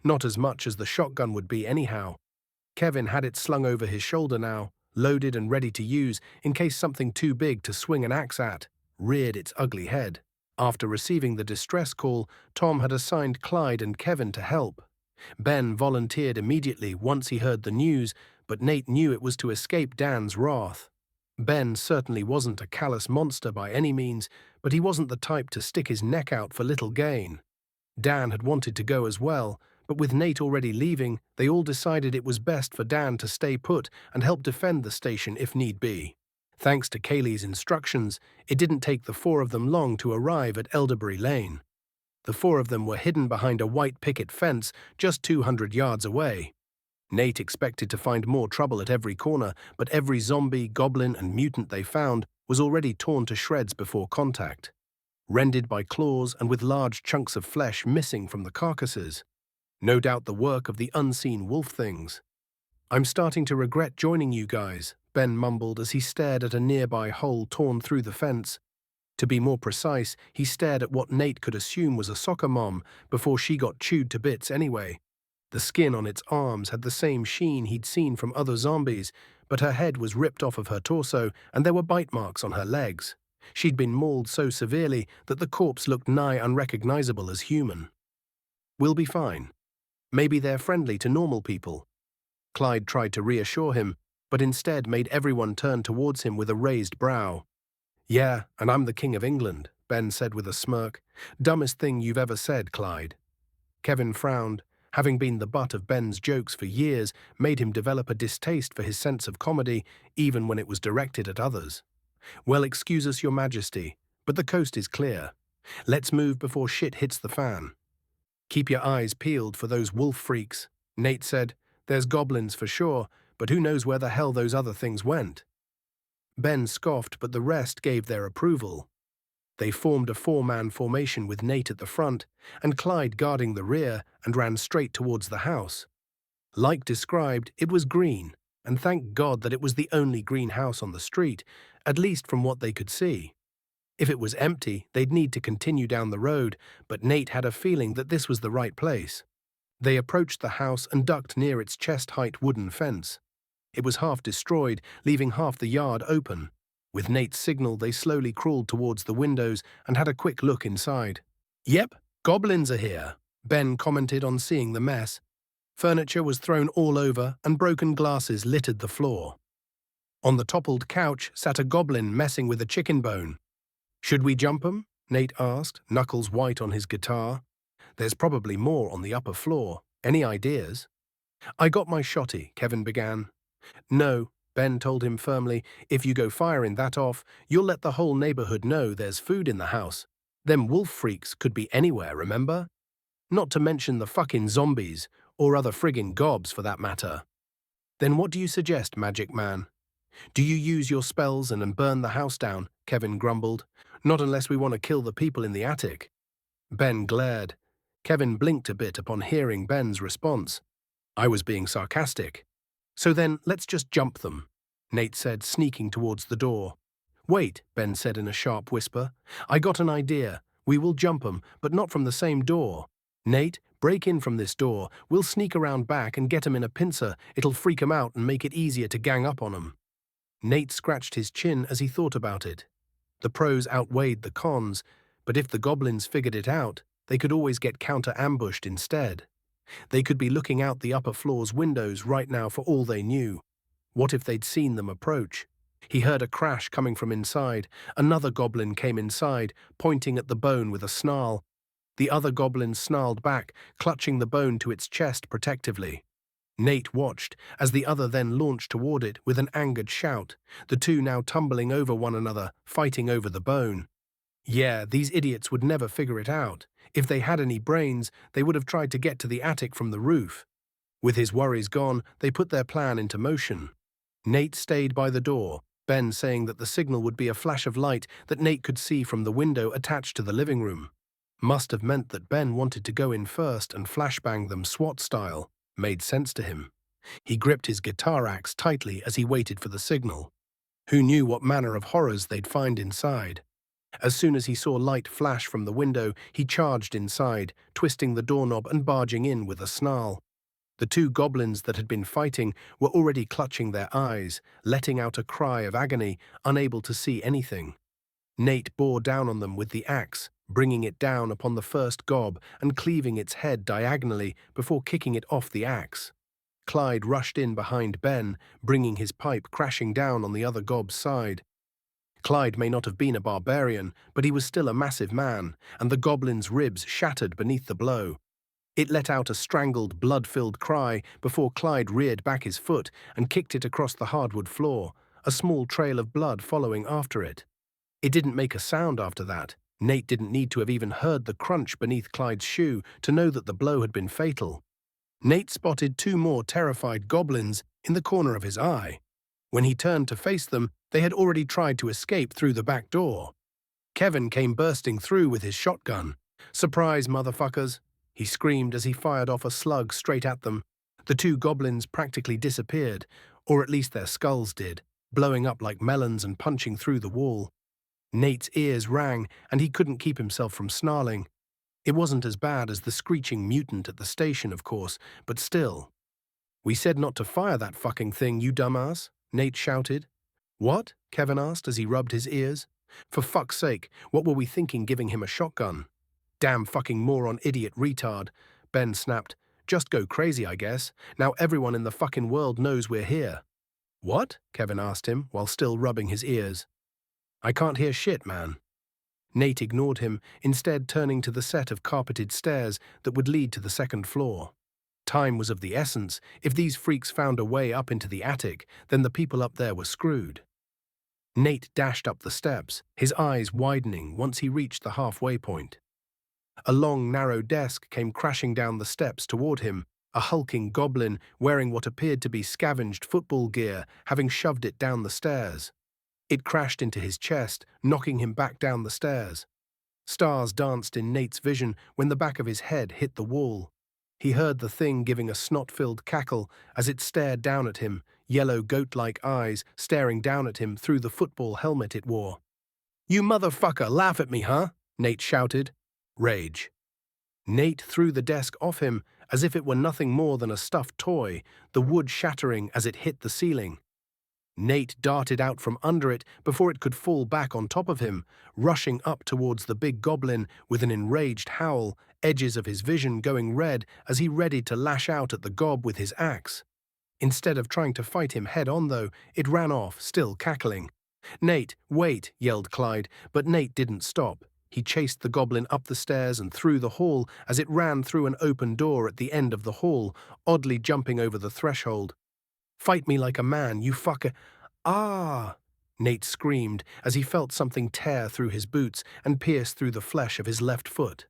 Not as much as the shotgun would be anyhow. Kevin had it slung over his shoulder now, loaded and ready to use in case something too big to swing an axe at reared its ugly head. After receiving the distress call, Tom had assigned Clyde and Kevin to help. Ben volunteered immediately once he heard the news, but Nate knew it was to escape Dan's wrath. Ben certainly wasn't a callous monster by any means, but he wasn't the type to stick his neck out for little gain. Dan had wanted to go as well, but with Nate already leaving, they all decided it was best for Dan to stay put and help defend the station if need be. Thanks to Kaylee's instructions, it didn't take the four of them long to arrive at Elderberry Lane. The four of them were hidden behind a white picket fence just 200 yards away. Nate expected to find more trouble at every corner, but every zombie, goblin, and mutant they found was already torn to shreds before contact, rended by claws and with large chunks of flesh missing from the carcasses. No doubt the work of the unseen wolf things. I'm starting to regret joining you guys, Ben mumbled as he stared at a nearby hole torn through the fence. To be more precise, he stared at what Nate could assume was a soccer mom before she got chewed to bits anyway. The skin on its arms had the same sheen he'd seen from other zombies, but her head was ripped off of her torso and there were bite marks on her legs. She'd been mauled so severely that the corpse looked nigh unrecognizable as human. "We'll be fine. Maybe they're friendly to normal people." Clyde tried to reassure him, but instead made everyone turn towards him with a raised brow. "Yeah, and I'm the King of England," Ben said with a smirk. "Dumbest thing you've ever said, Clyde." Kevin frowned. Having been the butt of Ben's jokes for years made him develop a distaste for his sense of comedy, even when it was directed at others. "Well, excuse us, Your Majesty, but the coast is clear. Let's move before shit hits the fan." "Keep your eyes peeled for those wolf freaks," Nate said. "There's goblins for sure, but who knows where the hell those other things went." Ben scoffed, but the rest gave their approval. They formed a four-man formation with Nate at the front and Clyde guarding the rear and ran straight towards the house. Like described, it was green, and thank God that it was the only green house on the street, at least from what they could see. If it was empty, they'd need to continue down the road, but Nate had a feeling that this was the right place. They approached the house and ducked near its chest-height wooden fence. It was half destroyed, leaving half the yard open. With Nate's signal, they slowly crawled towards the windows and had a quick look inside. "Yep, goblins are here," Ben commented on seeing the mess. Furniture was thrown all over and broken glasses littered the floor. On the toppled couch sat a goblin messing with a chicken bone. "Should we jump 'em?" Nate asked, knuckles white on his guitar. "There's probably more on the upper floor. Any ideas?" "I got my shotty," Kevin began. "No," Ben told him firmly, "if you go firing that off, you'll let the whole neighborhood know there's food in the house. Them wolf freaks could be anywhere, remember? Not to mention the fucking zombies, or other friggin' gobs for that matter." "Then what do you suggest, Magic Man?" "Do you use your spells and burn the house down?" Kevin grumbled. "Not unless we want to kill the people in the attic." Ben glared. Kevin blinked a bit upon hearing Ben's response. "I was being sarcastic." "So then, let's just jump them," Nate said, sneaking towards the door. "Wait," Ben said in a sharp whisper. "I got an idea. We will jump 'em, but not from the same door. Nate, break in from this door. We'll sneak around back and get 'em in a pincer. It'll freak 'em out and make it easier to gang up on 'em." Nate scratched his chin as he thought about it. The pros outweighed the cons, but if the goblins figured it out, they could always get counter-ambushed instead. They could be looking out the upper floor's windows right now for all they knew. What if they'd seen them approach? He heard a crash coming from inside. Another goblin came inside, pointing at the bone with a snarl. The other goblin snarled back, clutching the bone to its chest protectively. Nate watched, as the other then launched toward it with an angered shout, the two now tumbling over one another, fighting over the bone. Yeah, these idiots would never figure it out. If they had any brains, they would have tried to get to the attic from the roof. With his worries gone, they put their plan into motion. Nate stayed by the door, Ben saying that the signal would be a flash of light that Nate could see from the window attached to the living room. Must have meant that Ben wanted to go in first and flashbang them SWAT style. Made sense to him. He gripped his guitar axe tightly as he waited for the signal. Who knew what manner of horrors they'd find inside? As soon as he saw light flash from the window, he charged inside, twisting the doorknob and barging in with a snarl. The two goblins that had been fighting were already clutching their eyes, letting out a cry of agony, unable to see anything. Nate bore down on them with the axe, bringing it down upon the first gob and cleaving its head diagonally before kicking it off the axe. Clyde rushed in behind Ben, bringing his pipe crashing down on the other gob's side. Clyde may not have been a barbarian, but he was still a massive man, and the goblin's ribs shattered beneath the blow. It let out a strangled, blood-filled cry before Clyde reared back his foot and kicked it across the hardwood floor, a small trail of blood following after it. It didn't make a sound after that. Nate didn't need to have even heard the crunch beneath Clyde's shoe to know that the blow had been fatal. Nate spotted two more terrified goblins in the corner of his eye. When he turned to face them, they had already tried to escape through the back door. Kevin came bursting through with his shotgun. "Surprise, motherfuckers!" he screamed as he fired off a slug straight at them. The two goblins practically disappeared, or at least their skulls did. blowing up like melons and punching through the wall. Nate's ears rang, and he couldn't keep himself from snarling. It wasn't as bad as the screeching mutant at the station, of course, but still. "We said not to fire that fucking thing, you dumbass," Nate shouted. "What?" Kevin asked as he rubbed his ears. "For fuck's sake, what were we thinking giving him a shotgun?" "Damn fucking moron idiot retard," Ben snapped. "Just go crazy, I guess. Now everyone in the fucking world knows we're here." "What?" Kevin asked him while still rubbing his ears. "I can't hear shit, man." Nate ignored him, instead turning to the set of carpeted stairs that would lead to the second floor. Time was of the essence. If these freaks found a way up into the attic, then the people up there were screwed. Nate dashed up the steps, his eyes widening once he reached the halfway point. A long, narrow desk came crashing down the steps toward him, a hulking goblin wearing what appeared to be scavenged football gear, having shoved it down the stairs. It crashed into his chest, knocking him back down the stairs. Stars danced in Nate's vision when the back of his head hit the wall. He heard the thing giving a snot-filled cackle as it stared down at him, yellow goat-like eyes staring down at him through the football helmet it wore. "You motherfucker, laugh at me, huh?" Nate shouted. Rage. Nate threw the desk off him as if it were nothing more than a stuffed toy, the wood shattering as it hit the ceiling. Nate darted out from under it before it could fall back on top of him, rushing up towards the big goblin with an enraged howl, edges of his vision going red as he readied to lash out at the gob with his axe. Instead of trying to fight him head-on, though, it ran off, still cackling. "Nate, wait," yelled Clyde, but Nate didn't stop. He chased the goblin up the stairs and through the hall as it ran through an open door at the end of the hall, oddly jumping over the threshold. "Fight me like a man, you fucker." "Ah!" Nate screamed as he felt something tear through his boots and pierce through the flesh of his left foot.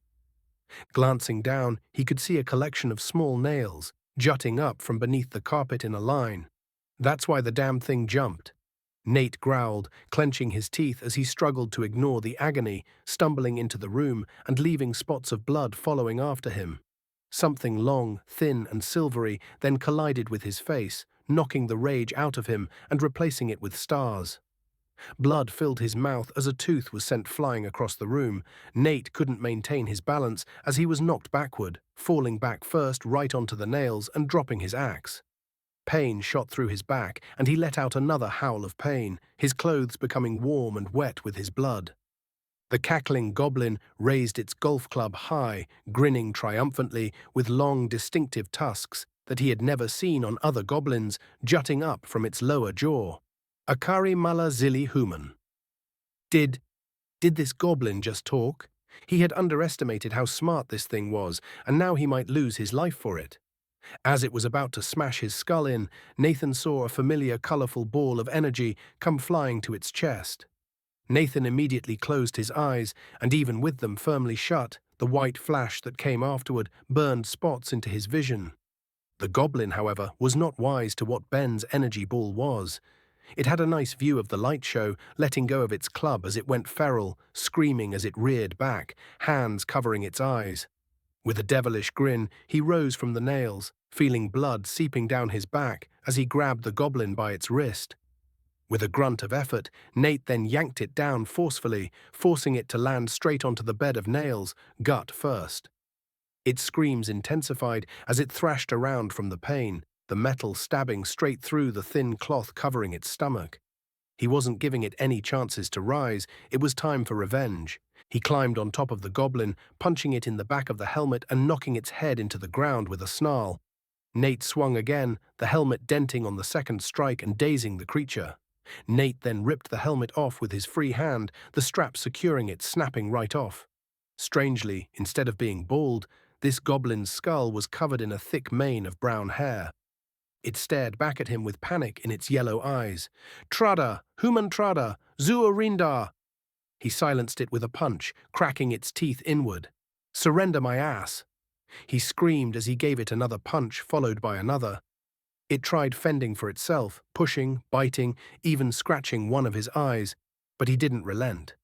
Glancing down, he could see a collection of small nails, jutting up from beneath the carpet in a line. That's why the damn thing jumped. Nate growled, clenching his teeth as he struggled to ignore the agony, stumbling into the room and leaving spots of blood following after him. Something long, thin, and silvery then collided with his face, knocking the rage out of him and replacing it with stars. Blood filled his mouth as a tooth was sent flying across the room. Nate couldn't maintain his balance as he was knocked backward, falling back first right onto the nails and dropping his axe. Pain shot through his back, and he let out another howl of pain, his clothes becoming warm and wet with his blood. The cackling goblin raised its golf club high, grinning triumphantly with long, distinctive tusks that he had never seen on other goblins jutting up from its lower jaw. Akari mala zili human. Did this goblin just talk? He had underestimated how smart this thing was, and now he might lose his life for it. As it was about to smash his skull in, Nathan saw a familiar, colorful ball of energy come flying to its chest. Nathan immediately closed his eyes, and even with them firmly shut, the white flash that came afterward burned spots into his vision. The goblin, however, was not wise to what Ben's energy ball was. It had a nice view of the light show, letting go of its club as it went feral, screaming as it reared back, hands covering its eyes. With a devilish grin, he rose from the nails, feeling blood seeping down his back as he grabbed the goblin by its wrist. With a grunt of effort, Nate then yanked it down forcefully, forcing it to land straight onto the bed of nails, gut first. Its screams intensified as it thrashed around from the pain, the metal stabbing straight through the thin cloth covering its stomach. He wasn't giving it any chances to rise. It was time for revenge. He climbed on top of the goblin, punching it in the back of the helmet and knocking its head into the ground with a snarl. Nate swung again, the helmet denting on the second strike and dazing the creature. Nate then ripped the helmet off with his free hand, the strap securing it snapping right off. Strangely, instead of being bald, this goblin's skull was covered in a thick mane of brown hair. It stared back at him with panic in its yellow eyes. "Trada, human trada, zuorindar!" He silenced it with a punch, cracking its teeth inward. "Surrender my ass!" He screamed as he gave it another punch, followed by another. It tried fending for itself, pushing, biting, even scratching one of his eyes, but he didn't relent.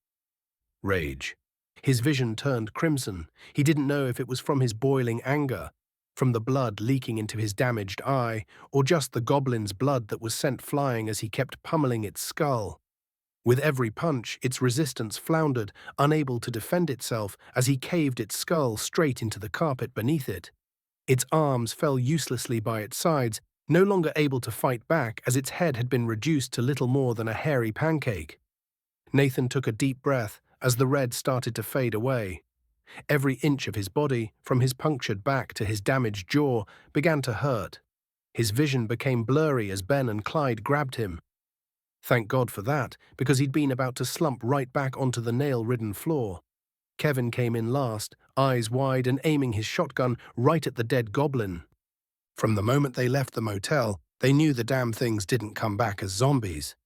Rage. His vision turned crimson. He didn't know if it was from his boiling anger. from the blood leaking into his damaged eye, or just the goblin's blood that was sent flying as he kept pummeling its skull. With every punch, its resistance floundered, unable to defend itself as he caved its skull straight into the carpet beneath it. Its arms fell uselessly by its sides, no longer able to fight back as its head had been reduced to little more than a hairy pancake. Nathan took a deep breath as the red started to fade away. Every inch of his body, from his punctured back to his damaged jaw, began to hurt. His vision became blurry as Ben and Clyde grabbed him. Thank God for that, because he'd been about to slump right back onto the nail-ridden floor. Kevin came in last, eyes wide and aiming his shotgun right at the dead goblin. From the moment they left the motel, they knew the damn things didn't come back as zombies.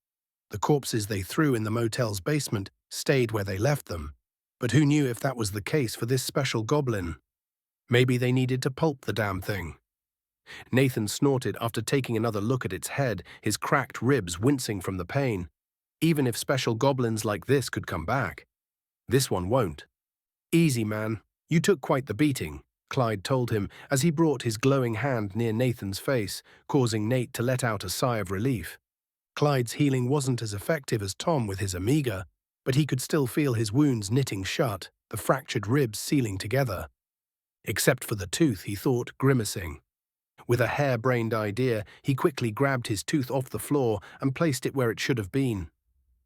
The corpses they threw in the motel's basement stayed where they left them. But who knew if that was the case for this special goblin? Maybe they needed to pulp the damn thing. Nathan snorted after taking another look at its head, his cracked ribs wincing from the pain. Even if special goblins like this could come back, this one won't. Easy, man. You took quite the beating, Clyde told him as he brought his glowing hand near Nathan's face, causing Nate to let out a sigh of relief. Clyde's healing wasn't as effective as Tom with his Amiga, but he could still feel his wounds knitting shut, the fractured ribs sealing together. Except for the tooth, he thought, grimacing. With a hair-brained idea, he quickly grabbed his tooth off the floor and placed it where it should have been.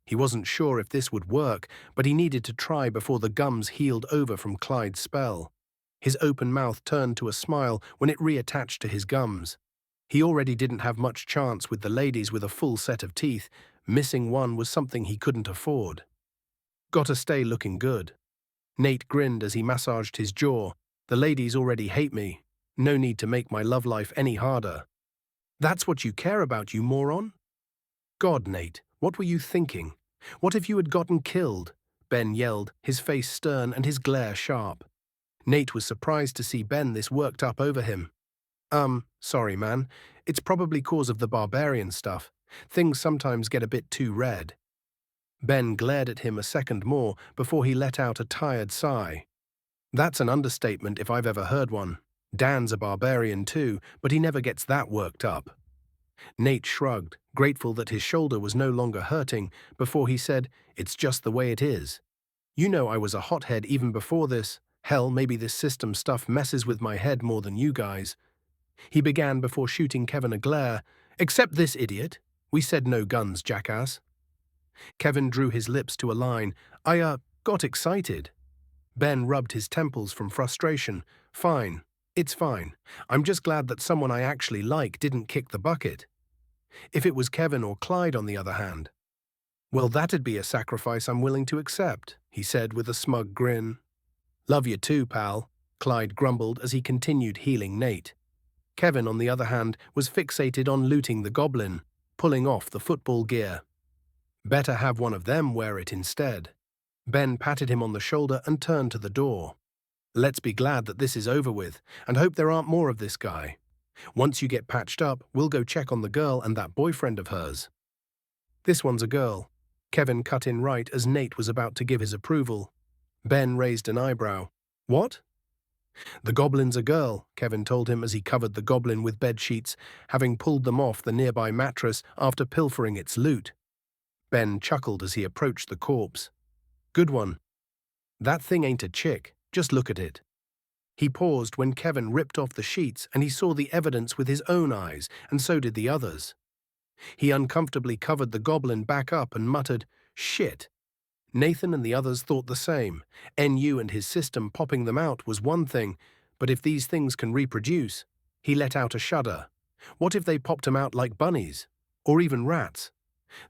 He wasn't sure if this would work, but he needed to try before the gums healed over from Clyde's spell. His open mouth turned to a smile when it reattached to his gums. He already didn't have much chance with the ladies with a full set of teeth. Missing one was something he couldn't afford. Gotta stay looking good. Nate grinned as he massaged his jaw. The ladies already hate me. No need to make my love life any harder. That's what you care about, you moron? God, Nate, what were you thinking? What if you had gotten killed? Ben yelled, his face stern and his glare sharp. Nate was surprised to see Ben this worked up over him. Sorry, man. It's probably cause of the barbarian stuff. Things sometimes get a bit too red. Ben glared at him a second more before he let out a tired sigh. That's an understatement if I've ever heard one. Dan's a barbarian too, but he never gets that worked up. Nate shrugged, grateful that his shoulder was no longer hurting, before he said, "It's just the way it is. You know I was a hothead even before this. Hell, maybe this system stuff messes with my head more than you guys." He began before shooting Kevin a glare. "Except this idiot. We said no guns, jackass." Kevin drew his lips to a line. I got excited." Ben rubbed his temples from frustration. "Fine. It's fine. I'm just glad that someone I actually like didn't kick the bucket. If it was Kevin or Clyde, on the other hand, well, that'd be a sacrifice I'm willing to accept," he said with a smug grin. "Love you too, pal," Clyde grumbled as he continued healing Nate. Kevin, on the other hand, was fixated on looting the goblin, pulling off the football gear. Better have one of them wear it instead. Ben patted him on the shoulder and turned to the door. "Let's be glad that this is over with, and hope there aren't more of this guy. Once you get patched up, we'll go check on the girl and that boyfriend of hers." "This one's a girl." Kevin cut in right as Nate was about to give his approval. Ben raised an eyebrow. "What?" "The goblin's a girl," Kevin told him as he covered the goblin with bed sheets, having pulled them off the nearby mattress after pilfering its loot. Ben chuckled as he approached the corpse. "Good one. That thing ain't a chick. Just look at it." He paused when Kevin ripped off the sheets and he saw the evidence with his own eyes, and so did the others. He uncomfortably covered the goblin back up and muttered, "Shit." Nathan and the others thought the same. NU and his system popping them out was one thing, but if these things can reproduce, he let out a shudder. What if they popped them out like bunnies? Or even rats?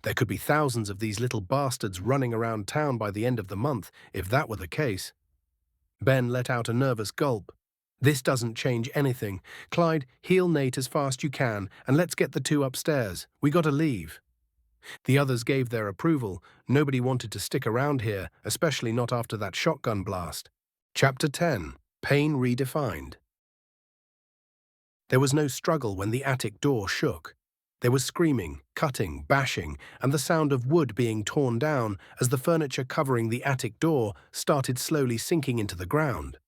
There could be thousands of these little bastards running around town by the end of the month, if that were the case. Ben let out a nervous gulp. "This doesn't change anything. Clyde, heal Nate as fast you can, and let's get the two upstairs. We gotta leave." The others gave their approval. Nobody wanted to stick around here, especially not after that shotgun blast. Chapter 10. Pain Redefined. There was no struggle when the attic door shook. There was screaming, cutting, bashing, and the sound of wood being torn down as the furniture covering the attic door started slowly sinking into the ground.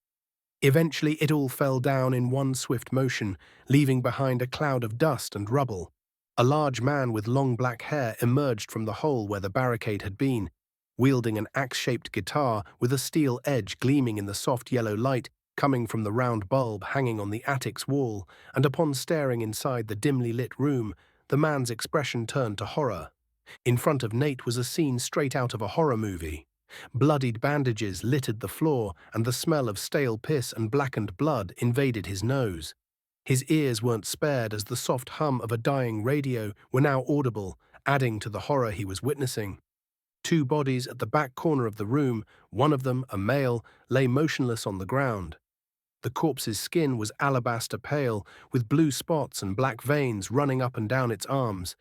Eventually, it all fell down in one swift motion, leaving behind a cloud of dust and rubble. A large man with long black hair emerged from the hole where the barricade had been, wielding an axe-shaped guitar with a steel edge gleaming in the soft yellow light coming from the round bulb hanging on the attic's wall, and upon staring inside the dimly lit room, the man's expression turned to horror. In front of Nate was a scene straight out of a horror movie. Bloodied bandages littered the floor, and the smell of stale piss and blackened blood invaded his nose. His ears weren't spared as the soft hum of a dying radio were now audible, adding to the horror he was witnessing. Two bodies at the back corner of the room, one of them, a male, lay motionless on the ground. The corpse's skin was alabaster pale, with blue spots and black veins running up and down its arms.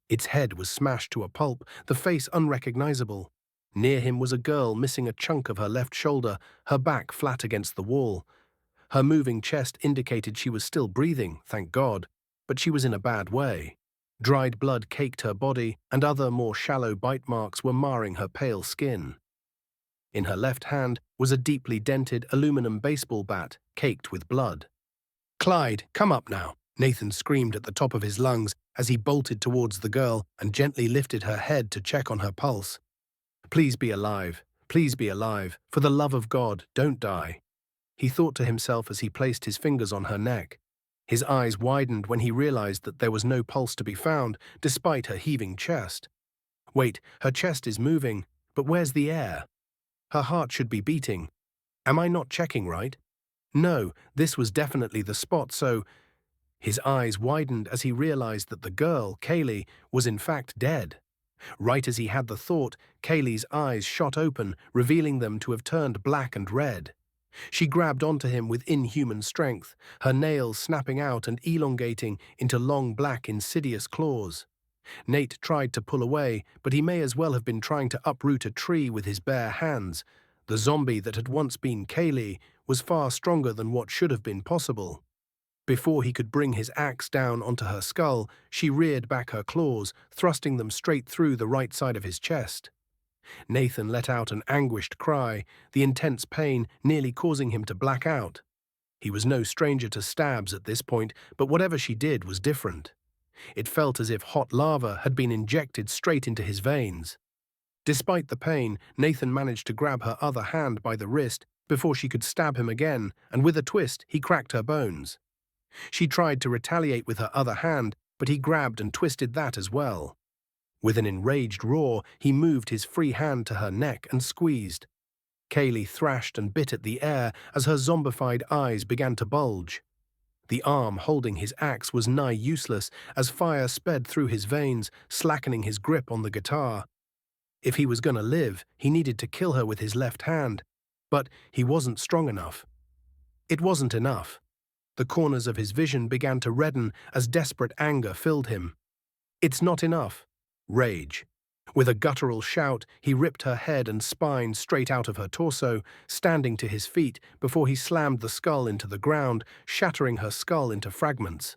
Its head was smashed to a pulp, the face unrecognizable. Near him was a girl missing a chunk of her left shoulder, her back flat against the wall. Her moving chest indicated she was still breathing, thank God, but she was in a bad way. Dried blood caked her body, and other more shallow bite marks were marring her pale skin. In her left hand was a deeply dented aluminum baseball bat, caked with blood. "Clyde, come up now," Nathan screamed at the top of his lungs as he bolted towards the girl and gently lifted her head to check on her pulse. "Please be alive. Please be alive. For the love of God, don't die," he thought to himself as he placed his fingers on her neck. His eyes widened when he realized that there was no pulse to be found, despite her heaving chest. Wait, her chest is moving, but where's the air? Her heart should be beating. Am I not checking right? No, this was definitely the spot, so... His eyes widened as he realized that the girl, Kaylee, was in fact dead. Right as he had the thought, Kaylee's eyes shot open, revealing them to have turned black and red. She grabbed onto him with inhuman strength, her nails snapping out and elongating into long black insidious claws. Nate tried to pull away, but he may as well have been trying to uproot a tree with his bare hands. The zombie that had once been Kaylee was far stronger than what should have been possible. Before he could bring his axe down onto her skull, she reared back her claws, thrusting them straight through the right side of his chest. Nathan let out an anguished cry, the intense pain nearly causing him to black out. He was no stranger to stabs at this point, but whatever she did was different. It felt as if hot lava had been injected straight into his veins. Despite the pain, Nathan managed to grab her other hand by the wrist before she could stab him again, and with a twist, he cracked her bones. She tried to retaliate with her other hand, but he grabbed and twisted that as well. With an enraged roar, he moved his free hand to her neck and squeezed. Kaylee thrashed and bit at the air as her zombified eyes began to bulge. The arm holding his axe was nigh useless as fire sped through his veins, slackening his grip on the guitar. If he was going to live, he needed to kill her with his left hand, but he wasn't strong enough. It wasn't enough. The corners of his vision began to redden as desperate anger filled him. It's not enough. Rage. With a guttural shout, he ripped her head and spine straight out of her torso, standing to his feet before he slammed the skull into the ground, shattering her skull into fragments.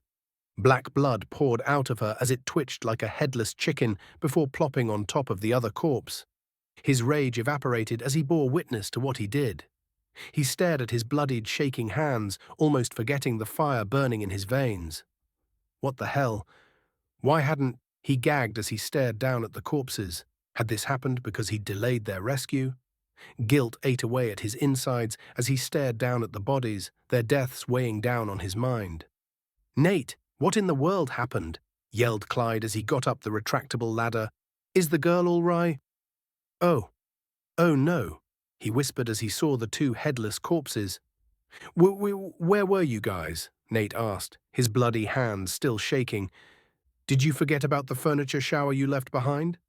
Black blood poured out of her as it twitched like a headless chicken before plopping on top of the other corpse. His rage evaporated as he bore witness to what he did. He stared at his bloodied, shaking hands, almost forgetting the fire burning in his veins. What the hell? Why hadn't... He gagged as he stared down at the corpses. Had this happened because he'd delayed their rescue? Guilt ate away at his insides as he stared down at the bodies, their deaths weighing down on his mind. "Nate, what in the world happened?" yelled Clyde as he got up the retractable ladder. "Is the girl all right?" Oh no," he whispered as he saw the two headless corpses. Where were you guys?" Nate asked, his bloody hands still shaking. "Did you forget about the furniture shower you left behind?"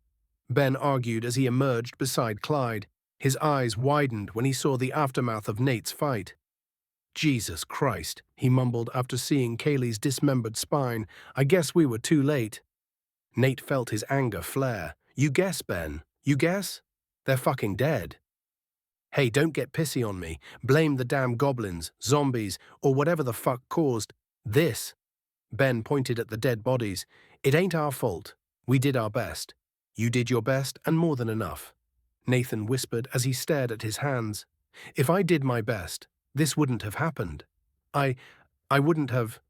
Ben argued as he emerged beside Clyde. His eyes widened when he saw the aftermath of Nate's fight. "Jesus Christ," he mumbled after seeing Kaylee's dismembered spine. "I guess we were too late." Nate felt his anger flare. "You guess, Ben. You guess? They're fucking dead." "Hey, don't get pissy on me. Blame the damn goblins, zombies, or whatever the fuck caused this." Ben pointed at the dead bodies. "It ain't our fault. We did our best. You did your best and more than enough." Nathan whispered as he stared at his hands. "If I did my best, This wouldn't have happened. I wouldn't have.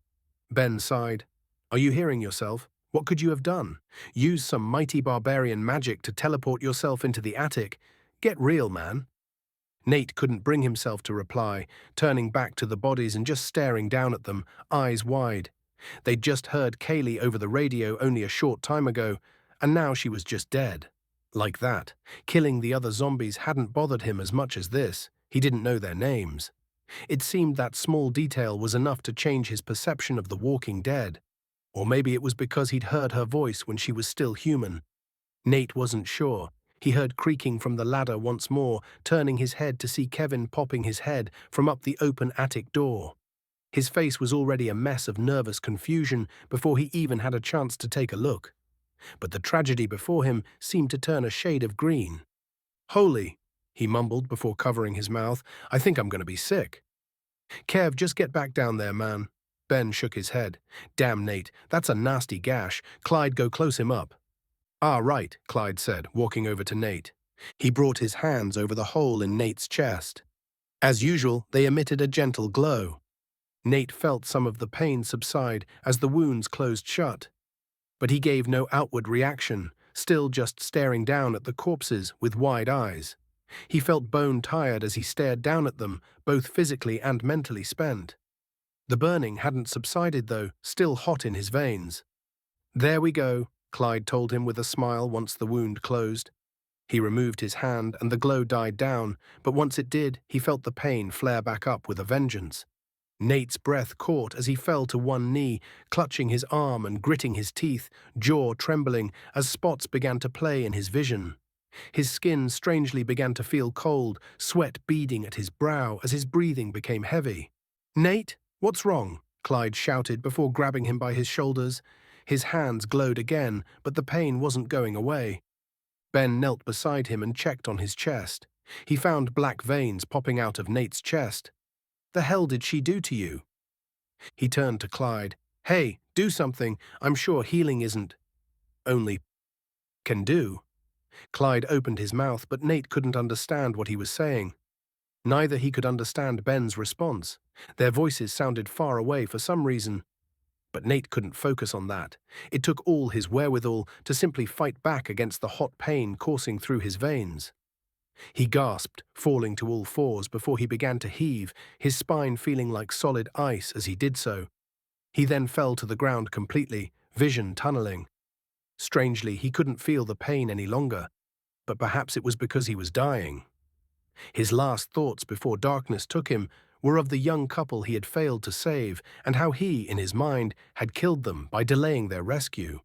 Ben sighed. Are you hearing yourself? What could you have done? Use some mighty barbarian magic to teleport yourself into the attic? Get real, man. Nate couldn't bring himself to reply, turning back to the bodies and just staring down at them, eyes wide. They'd just heard Kaylee over the radio only a short time ago, and now she was just dead. Like that. Killing the other zombies hadn't bothered him as much as this. He didn't know their names. It seemed that small detail was enough to change his perception of the walking dead. Or maybe it was because he'd heard her voice when she was still human. Nate wasn't sure. He heard creaking from the ladder once more, turning his head to see Kevin popping his head from up the open attic door. His face was already a mess of nervous confusion before he even had a chance to take a look. But the tragedy before him seemed to turn a shade of green. "Holy," he mumbled before covering his mouth, "I think I'm going to be sick." "Kev, just get back down there, man." Ben shook his head. "Damn, Nate, that's a nasty gash. Clyde, go close him up." "Ah, right," Clyde said, walking over to Nate. He brought his hands over the hole in Nate's chest. As usual, they emitted a gentle glow. Nate felt some of the pain subside as the wounds closed shut. But he gave no outward reaction, still just staring down at the corpses with wide eyes. He felt bone-tired as he stared down at them, both physically and mentally spent. The burning hadn't subsided, though, still hot in his veins. "There we go," Clyde told him with a smile once the wound closed. He removed his hand and the glow died down, but once it did, he felt the pain flare back up with a vengeance. Nate's breath caught as he fell to one knee, clutching his arm and gritting his teeth, jaw trembling as spots began to play in his vision. His skin strangely began to feel cold, sweat beading at his brow as his breathing became heavy. "Nate, what's wrong?" Clyde shouted before grabbing him by his shoulders. His hands glowed again, but the pain wasn't going away. Ben knelt beside him and checked on his chest. He found black veins popping out of Nate's chest. "The hell did she do to you?" He turned to Clyde. "Hey, do something. I'm sure healing isn't only can do." Clyde opened his mouth, but Nate couldn't understand what he was saying. Neither he could understand Ben's response. Their voices sounded far away for some reason. But Nate couldn't focus on that. It took all his wherewithal to simply fight back against the hot pain coursing through his veins. He gasped, falling to all fours before he began to heave, his spine feeling like solid ice as he did so. He then fell to the ground completely, vision tunneling. Strangely, he couldn't feel the pain any longer, but perhaps it was because he was dying. His last thoughts before darkness took him were of the young couple he had failed to save and how he, in his mind, had killed them by delaying their rescue.